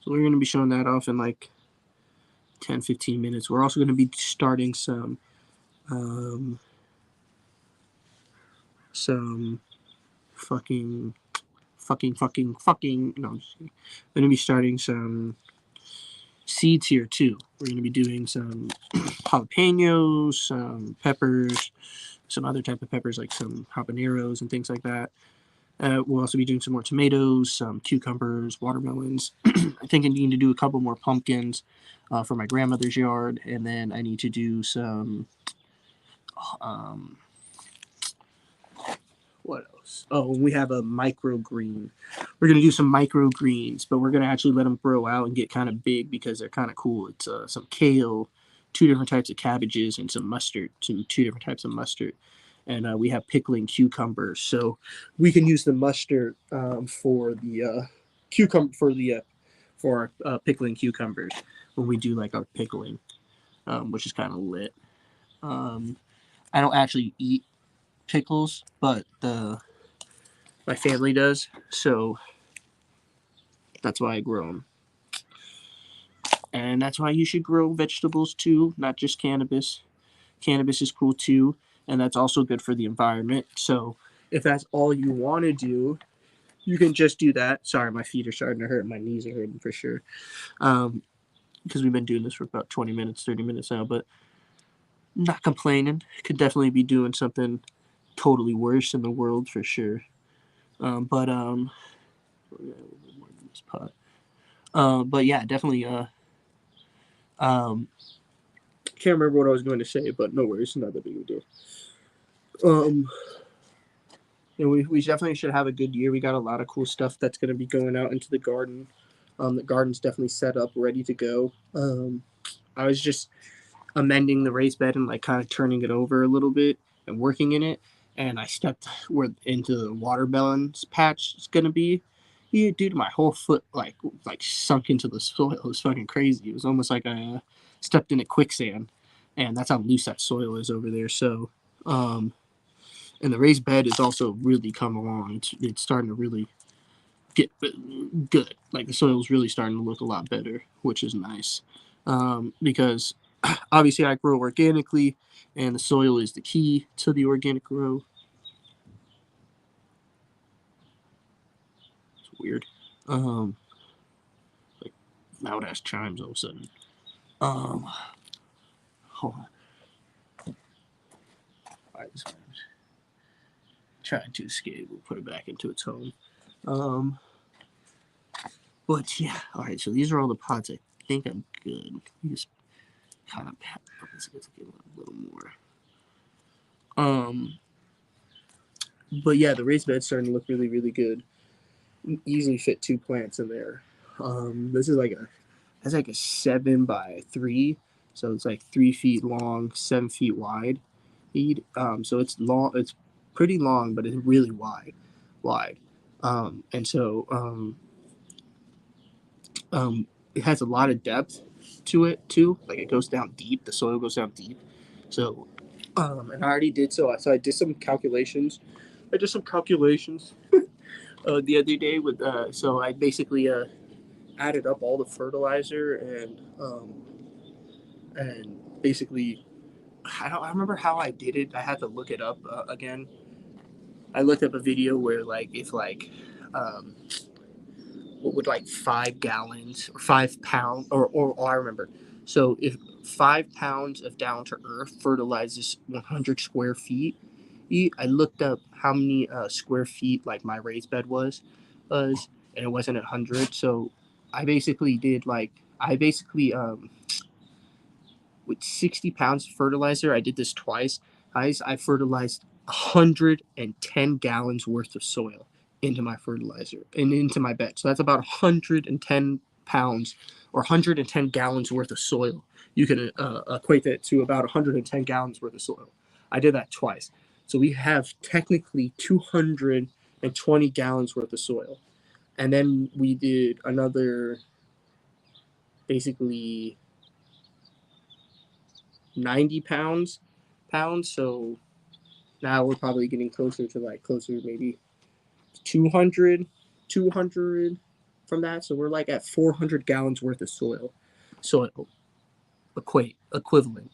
we're going to be showing that off in like 10-15 minutes. We're also going to be starting some fucking no, I'm just kidding. We're going to be starting some seeds here too. We're going to be doing some jalapenos, some peppers, some other type of peppers like some habaneros and things like that. We'll also be doing some more tomatoes, some cucumbers, watermelons. I think I need to do a couple more pumpkins for my grandmother's yard, and then I need to do some. What else? Oh, we have a microgreen. We're gonna do some microgreens, but we're gonna actually let them grow out and get kind of big because they're kind of cool. It's some kale, 2 different types of cabbages, and some mustard. Two different types of mustard. And we have pickling cucumbers, so we can use the mustard for the for pickling cucumbers when we do like our pickling, which is kind of lit. I don't actually eat pickles, but my family does, so that's why I grow them. And that's why you should grow vegetables too, not just cannabis. Cannabis is cool too, and that's also good for the environment. So if that's all you want to do, you can just do that. Sorry, my feet are starting to hurt. My knees are hurting for sure. Because we've been doing this for about 20 minutes, 30 minutes now, but not complaining. Could definitely be doing something totally worse in the world for sure. But yeah, definitely. Can't remember what I was going to say, but no worries, not that big of a deal. And we definitely should have a good year. We got a lot of cool stuff that's going to be going out into the garden. The garden's definitely set up, ready to go. I was just amending the raised bed and like kind of turning it over a little bit and working in it. And I stepped into the watermelons patch it's going to be. Yeah, dude, my whole foot like sunk into the soil. It was fucking crazy. It was almost like I stepped in a quicksand. And that's how loose that soil is over there. So, and the raised bed is also really come along. It's starting to really get good. Like the soil's really starting to look a lot better, which is nice. Because obviously I grow organically, and the soil is the key to the organic grow. It's weird. Like loud ass chimes all of a sudden. Hold on. Alright, this one's trying to escape. We'll put it back into its home. But yeah, alright, so these are all the pots. I think I'm good. You just kind of pat this a little more. But yeah, the raised bed's starting to look really, really good. Easily fit 2 plants in there. This is like a 7x3, so it's like 3 feet long, 7 feet wide. So it's long. It's pretty long, but it's really wide. And so it has a lot of depth to it too. Like it goes down deep. The soil goes down deep. So, and I already did so. So I did some calculations. The other day with so I basically added up all the fertilizer and basically I don't remember how I did it. I had to look it up again. I looked up a video where like if like what would like 5 gallons or 5 pounds or I remember. So if 5 pounds of down to earth fertilizes 100 square feet, I looked up how many square feet like my raised bed was, and it wasn't 100. So I basically did like I basically with 60 pounds of fertilizer, I did this twice. I fertilized 110 gallons worth of soil into my fertilizer and into my bed. So that's about 110 pounds or 110 gallons worth of soil. You can equate that to about 110 gallons worth of soil. I did that twice. So we have technically 220 gallons worth of soil. And then we did another basically 90 pounds. So now we're probably getting closer to maybe 200 from that. So we're like at 400 gallons worth of soil equivalent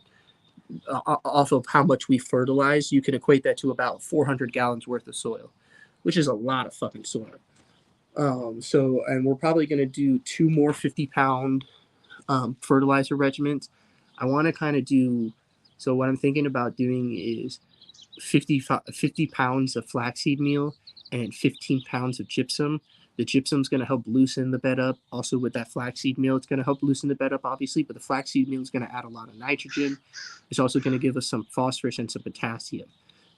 off of how much we fertilize. You can equate that to about 400 gallons worth of soil, which is a lot of fucking soil. And we're probably going to do 2 more 50-pound fertilizer regimens. I want to kind of do, so what I'm thinking about doing is 50 pounds of flaxseed meal and 15 pounds of gypsum. The gypsum's going to help loosen the bed up. Also with that flaxseed meal, it's going to help loosen the bed up, obviously, but the flaxseed meal is going to add a lot of nitrogen. It's also going to give us some phosphorus and some potassium.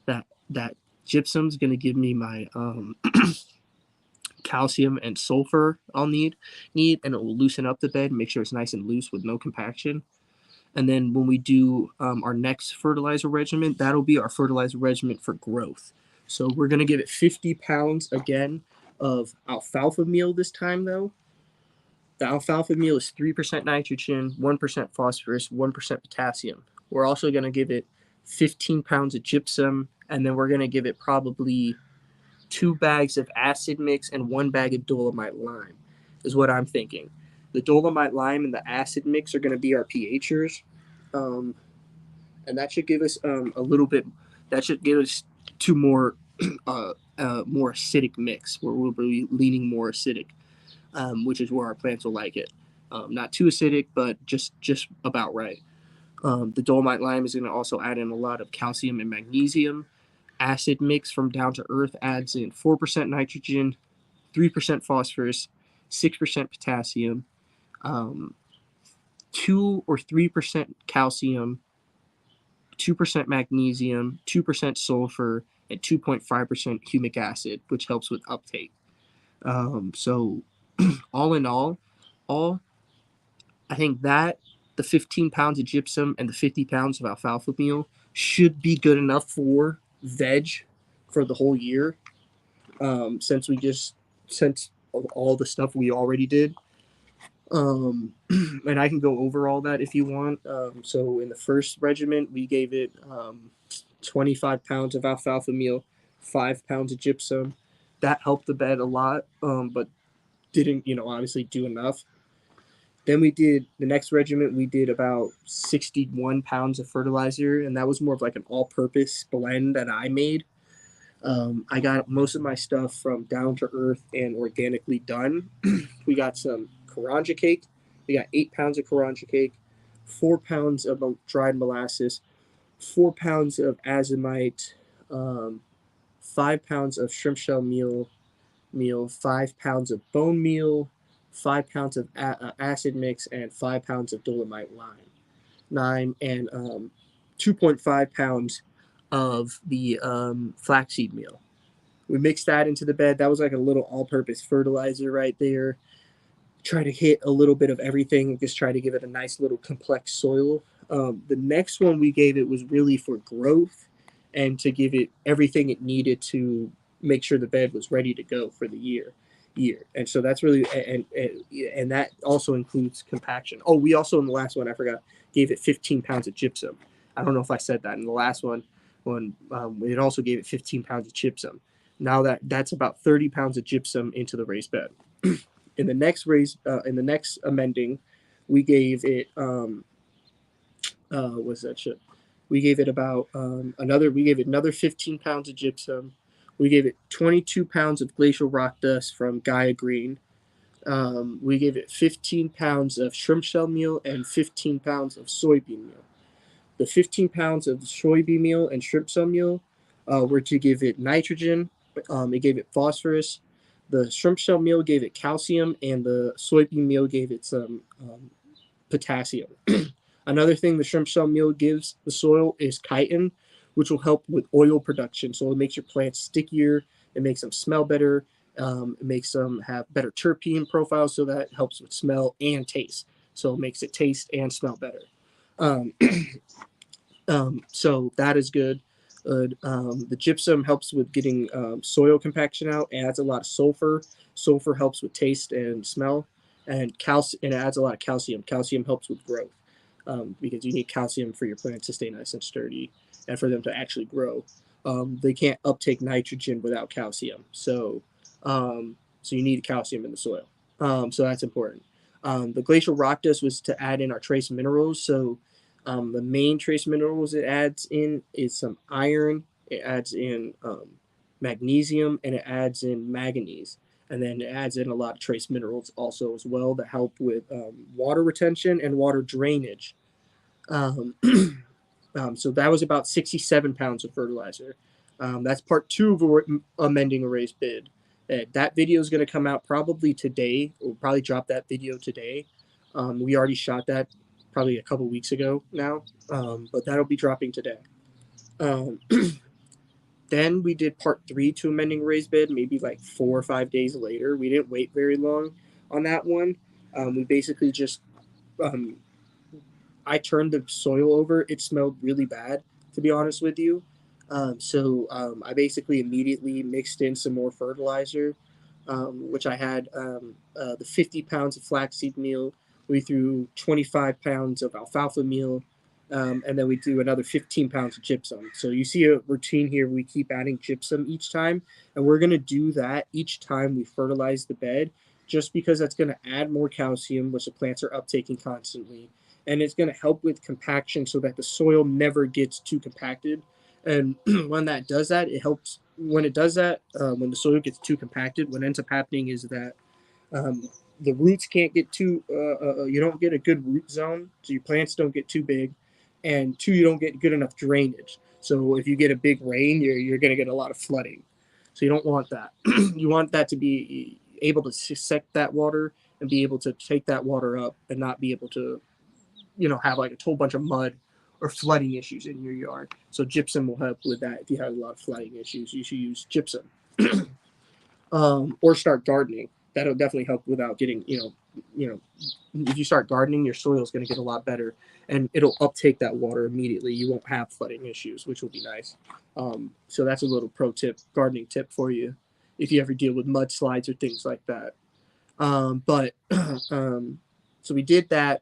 That gypsum's going to give me my calcium and sulfur I'll need, and it will loosen up the bed, make sure it's nice and loose with no compaction. And then when we do our next fertilizer regimen, that'll be our fertilizer regimen for growth. So we're going to give it 50 pounds again of alfalfa meal this time, though. The alfalfa meal is 3% nitrogen, 1% phosphorus, 1% potassium. We're also going to give it 15 pounds of gypsum, and then we're going to give it probably 2 bags of acid mix and 1 bag of dolomite lime, is what I'm thinking. The dolomite lime and the acid mix are going to be our pHers, and that should give us a little bit. That should give us 2 more, more acidic mix, where we'll be leaning more acidic, which is where our plants will like it. Not too acidic, but just about right. The dolomite lime is going to also add in a lot of calcium and magnesium. Acid mix from Down to Earth adds in 4% nitrogen, 3% phosphorus, 6% potassium, 2 or 3% calcium, 2% magnesium, 2% sulfur, and 2.5% humic acid, which helps with uptake. So all in all, I think that the 15 pounds of gypsum and the 50 pounds of alfalfa meal should be good enough for veg for the whole year, since all the stuff we already did. And I can go over all that if you want. So in the first regiment, we gave it 25 pounds of alfalfa meal, 5 pounds of gypsum. That helped the bed a lot, but didn't, obviously do enough. Then we did the next regiment. We did about 61 pounds of fertilizer, and that was more of like an all-purpose blend that I made. I got most of my stuff from Down to Earth and Organically Done. We got some Karanja cake. We got 8 pounds of Karanja cake, 4 pounds of dried molasses, 4 pounds of azomite, 5 pounds of shrimp shell meal, 5 pounds of bone meal, 5 pounds of acid mix, and 5 pounds of dolomite lime, and 2.5 pounds of the flaxseed meal. We mixed that into the bed. That was like a little all-purpose fertilizer right there. Try to hit a little bit of everything, just try to give it a nice little complex soil. The next one we gave it was really for growth and to give it everything it needed to make sure the bed was ready to go for the year. And so that's really, and that also includes compaction. Oh, we also, in the last one, I forgot, gave it 15 pounds of gypsum. I don't know if I said that in the last one. It also gave it 15 pounds of gypsum. Now that's about 30 pounds of gypsum into the raised bed. In the next amending, we gave it what's that shit? We gave it about we gave it another 15 pounds of gypsum. We gave it 22 pounds of glacial rock dust from Gaia Green. We gave it 15 pounds of shrimp shell meal and 15 pounds of soybean meal. The 15 pounds of soybean meal and shrimp shell meal were to give it nitrogen. It gave it phosphorus. The shrimp shell meal gave it calcium, and the soybean meal gave it some potassium. Another thing the shrimp shell meal gives the soil is chitin, which will help with oil production. So it makes your plants stickier. It makes them smell better. It makes them have better terpene profiles, so that helps with smell and taste. So it makes it taste and smell better. Um, so that is good. The gypsum helps with getting soil compaction out. It adds a lot of sulfur. Sulfur helps with taste and smell, and it adds a lot of calcium. Calcium helps with growth because you need calcium for your plants to stay nice and sturdy and for them to actually grow. They can't uptake nitrogen without calcium, so you need calcium in the soil. So that's important. The glacial rock dust was to add in our trace minerals. So the main trace minerals it adds in is some iron, it adds in magnesium, and it adds in manganese. And then it adds in a lot of trace minerals also as well that help with water retention and water drainage. Um, so that was about 67 pounds of fertilizer. That's part 2 of amending a raised bed. That video is going to come out probably today. We'll probably drop that video today. We already shot that probably a couple weeks ago now, but that'll be dropping today. Then we did part 3 to amending raised bed, maybe like 4 or 5 days later. We didn't wait very long on that one. We basically just, I turned the soil over. It smelled really bad, to be honest with you. So I basically immediately mixed in some more fertilizer, which I had the 50 pounds of flaxseed meal. We threw 25 pounds of alfalfa meal, and then we do another 15 pounds of gypsum. So you see a routine here. We keep adding gypsum each time, and we're going to do that each time we fertilize the bed, just because that's going to add more calcium, which the plants are uptaking constantly, and it's going to help with compaction so that the soil never gets too compacted. And when that does that, it helps. When it does that, when the soil gets too compacted, what ends up happening is that the roots can't get too. You don't get a good root zone, so your plants don't get too big, and 2, you don't get good enough drainage. So if you get a big rain, you're going to get a lot of flooding. So you don't want that. You want that to be able to suck that water and be able to take that water up and not be able to, have like a whole bunch of mud or flooding issues in your yard. So gypsum will help with that. If you have a lot of flooding issues, you should use gypsum. Or start gardening. That'll definitely help without getting, if you start gardening, your soil is going to get a lot better and it'll uptake that water immediately. You won't have flooding issues, which will be nice. So that's a little pro tip, gardening tip for you if you ever deal with mudslides or things like that. So we did that.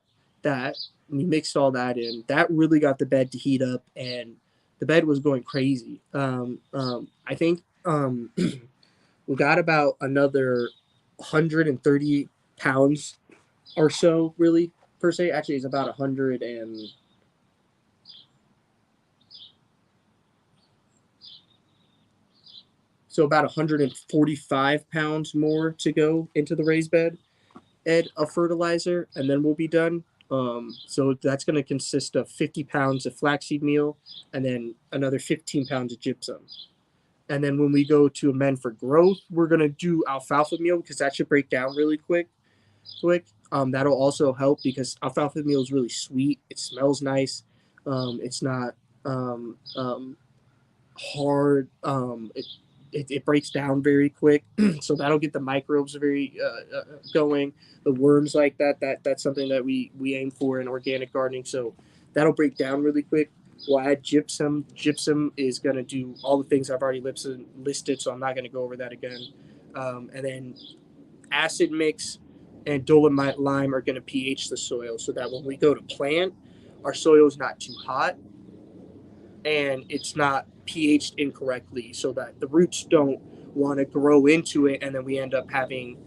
We mixed all that in. That really got the bed to heat up, and the bed was going crazy. I think we got about another 130 pounds or so, really, per se. Actually, it's about 100 and... So about 145 pounds more to go into the raised bed of fertilizer, and then we'll be done. So that's going to consist of 50 pounds of flaxseed meal and then another 15 pounds of gypsum. And then when we go to amend for growth, we're going to do alfalfa meal because that should break down really quick. That'll also help because alfalfa meal is really sweet. It smells nice. It's not hard. It breaks down very quick, so that'll get the microbes very going. The worms like that's something that we aim for in organic gardening. So that'll break down really quick. We'll add gypsum. Gypsum is going to do all the things I've already listed, so I'm not going to go over that again. And then acid mix and dolomite lime are going to pH the soil so that when we go to plant, our soil is not too hot and it's not pH'd incorrectly so that the roots don't want to grow into it, and then we end up having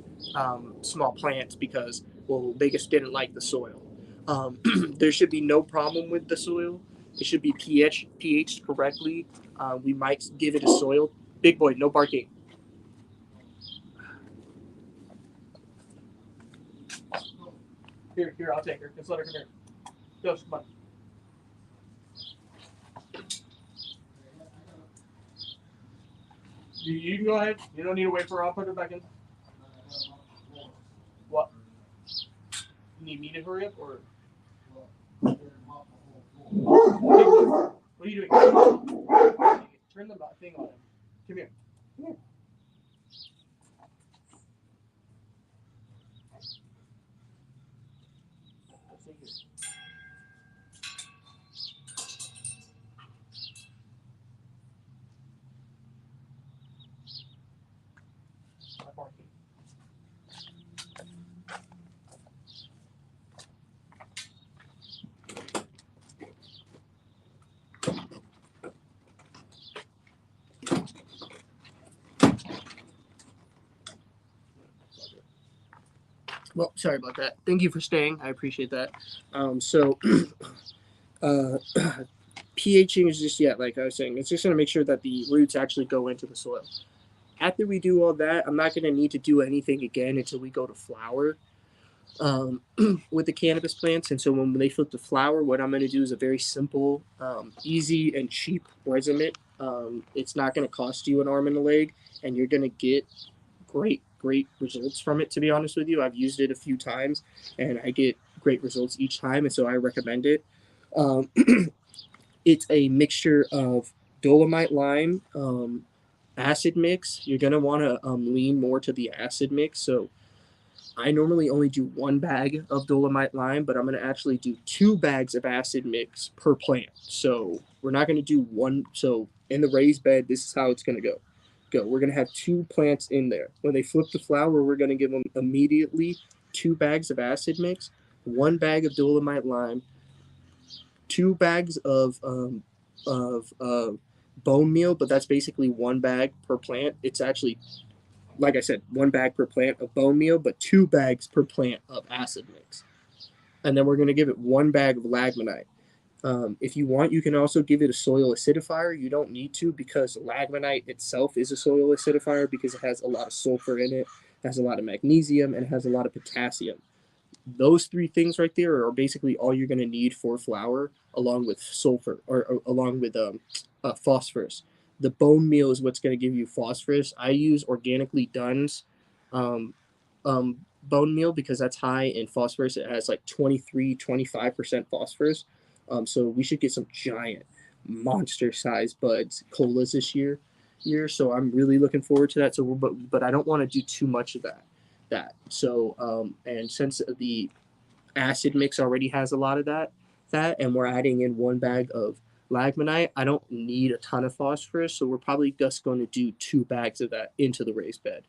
small plants because, well, they just didn't like the soil. There should be no problem with the soil. It should be pH'd correctly. We might give it a soil Big boy, no barking. Here, I'll take her. Just let her come here. Ghost, come on. You can go ahead. You don't need to wait for her. I'll put her back in. What? You need me to hurry up or? What are you doing? Turn the thing on him. Come here. Come here. Stop barking. Well, sorry about that. Thank you for staying. I appreciate that. So, pHing is just, yeah, like I was saying, it's just going to make sure that the roots actually go into the soil. After we do all that, I'm not going to need to do anything again until we go to flower with the cannabis plants. And so when they flip to flower, what I'm going to do is a very simple, easy, and cheap resin. It's not going to cost you an arm and a leg, and you're going to get great results from it. To be honest with you, I've used it a few times and I get great results each time, and so I recommend it. It's a mixture of dolomite lime acid mix. You're going to want to lean more to the acid mix. So I normally only do 1 bag of dolomite lime, but I'm going to actually do 2 bags of acid mix per plant. So we're not going to do one. So in the raised bed, this is how it's going to go. We're going to have 2 plants in there. When they flip the flower, we're going to give them immediately 2 bags of acid mix, 1 bag of dolomite lime, 2 bags of bone meal, but that's basically 1 bag per plant. It's actually, like I said, 1 bag per plant of bone meal, but 2 bags per plant of acid mix. And then we're going to give it 1 bag of lagmanite. If you want, you can also give it a soil acidifier. You don't need to, because lagmanite itself is a soil acidifier because it has a lot of sulfur in it, has a lot of magnesium, and it has a lot of potassium. Those 3 things right there are basically all you're going to need for flower, along with sulfur or along with phosphorus. The bone meal is what's going to give you phosphorus. I use organically Dunn's bone meal because that's high in phosphorus. It has like 23-25% phosphorus. So we should get some giant monster sized buds colas this year. So I'm really looking forward to that. So but I don't want to do too much of that. So and since the acid mix already has a lot of that and we're adding in 1 bag of lagmanite, I don't need a ton of phosphorus, so we're probably just going to do 2 bags of that into the raised bed.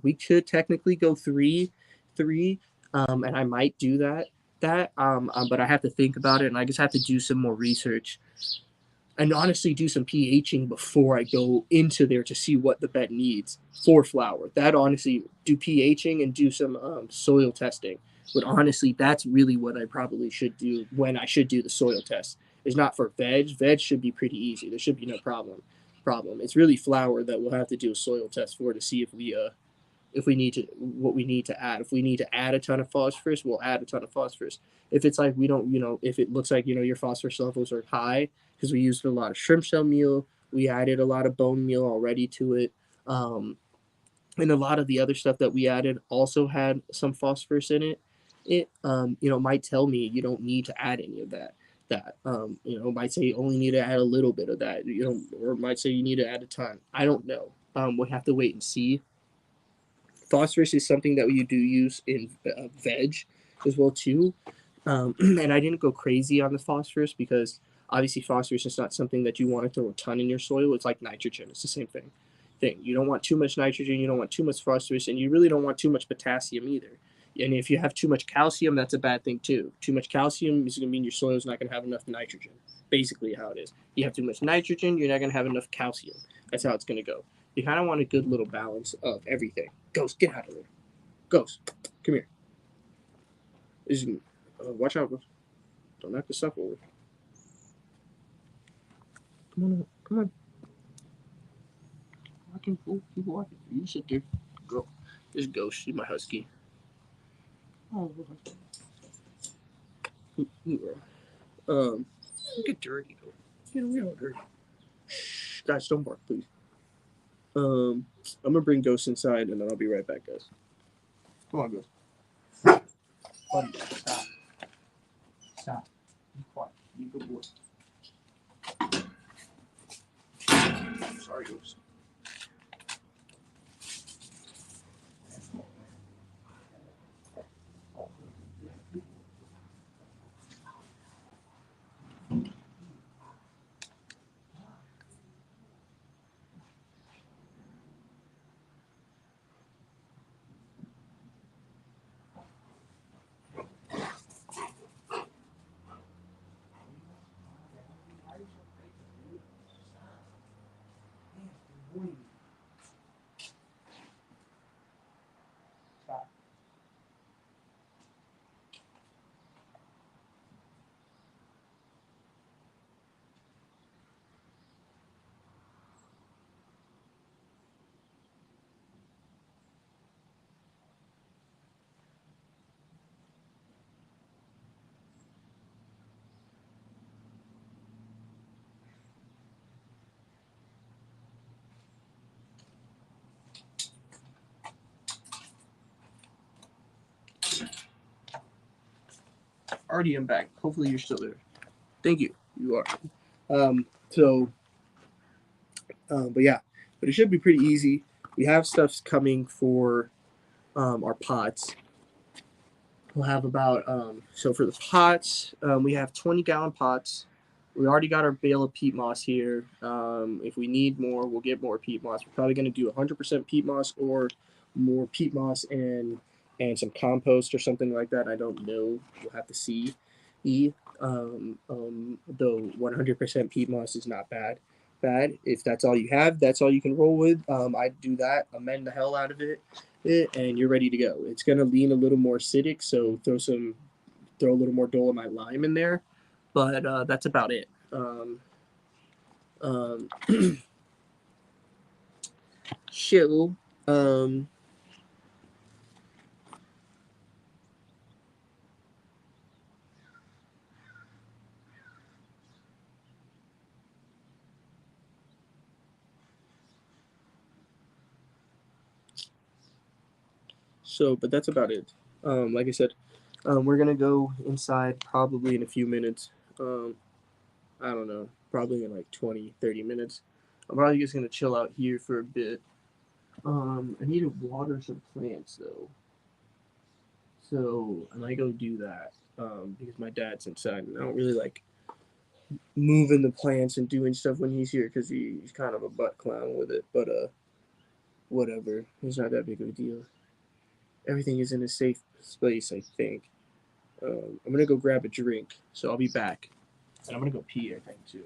We could technically go three, and I might do that. But I have to think about it, and I just have to do some more research, and honestly do some pHing before I go into there to see what the bed needs for flower. That honestly, do pHing and do some soil testing. But honestly, that's really what I probably should do when I should do the soil test. It's not for veg. Veg should be pretty easy. There should be no problem. It's really flower that we'll have to do a soil test for to see if we need to, what we need to add. If we need to add a ton of phosphorus, we'll add a ton of phosphorus. If it's like we don't, if it looks like your phosphorus levels are high because we used a lot of shrimp shell meal, we added a lot of bone meal already to it, and a lot of the other stuff that we added also had some phosphorus in it. It might tell me you don't need to add any of that. Might say you only need to add a little bit of that. Or might say you need to add a ton. I don't know. We'll have to wait and see. Phosphorus is something that you do use in veg as well too, and I didn't go crazy on the phosphorus because obviously phosphorus is not something that you want to throw a ton in your soil. It's like nitrogen. It's the same thing. You don't want too much nitrogen. You don't want too much phosphorus, and you really don't want too much potassium either. And if you have too much calcium, that's a bad thing too. Too much calcium is going to mean your soil is not going to have enough nitrogen. Basically, how it is. You have too much nitrogen, you're not going to have enough calcium. That's how it's going to go. You kind of want a good little balance of everything. Ghost, get out of there. Ghost, come here. Watch out, Ghost. Don't knock the stuff over. Come on. Fucking fool. Keep walking. You sit there. Girl. This Ghost. She's my husky. Oh, get dirty though. Get real dirty. Shh, guys, don't bark, please. I'm gonna bring Ghost inside, and then I'll be right back, guys. Come on, Ghost. Buddy, stop. Stop. Be quiet. Be a good boy. Sorry, Ghost. Already, I'm back. Hopefully, you're still there. Thank you. You are. But yeah, but it should be pretty easy. We have stuff coming for our pots. We'll have about so for the pots, we have 20-gallon pots. We already got our bale of peat moss here. If we need more, we'll get more peat moss. We're probably going to do 100% peat moss or more peat moss and some compost or something like that. I don't know. We'll have to see. Though 100% peat moss is not bad. If that's all you have, that's all you can roll with. I'd do that, amend the hell out of it, and you're ready to go. It's gonna lean a little more acidic, so throw a little more Dolomite lime in there, but that's about it. Um, chill. But that's about it. Like I said, we're gonna go inside probably in a few minutes. I don't know, probably in like 20, 30 minutes. I'm probably just gonna chill out here for a bit. I need to water some plants though. So I might go do that. Because my dad's inside and I don't really like moving the plants and doing stuff when he's here because he's kind of a butt clown with it. But whatever. It's not that big of a deal. Everything is in a safe place, I think. I'm gonna go grab a drink, so I'll be back. And I'm gonna go pee, I think, too.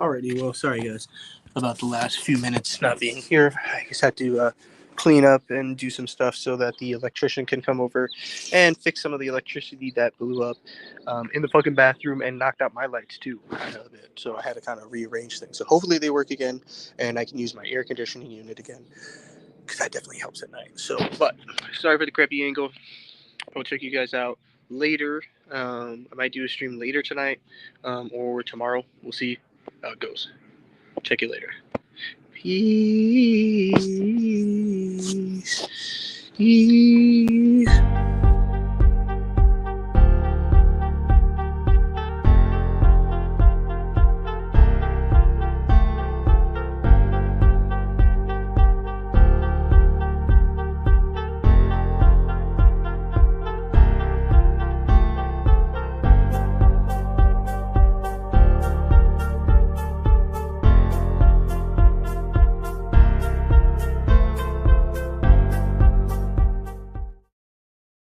Alrighty, well, sorry guys about the last few minutes not being here. I just had to clean up and do some stuff so that the electrician can come over and fix some of the electricity that blew up in the fucking bathroom and knocked out my lights too a bit. So I had to kind of rearrange things. So hopefully they work again and I can use my air conditioning unit again because that definitely helps at night. So, but sorry for the crappy angle. I'll check you guys out later. I might do a stream later tonight or tomorrow. We'll see how it goes. Check you later. Peace.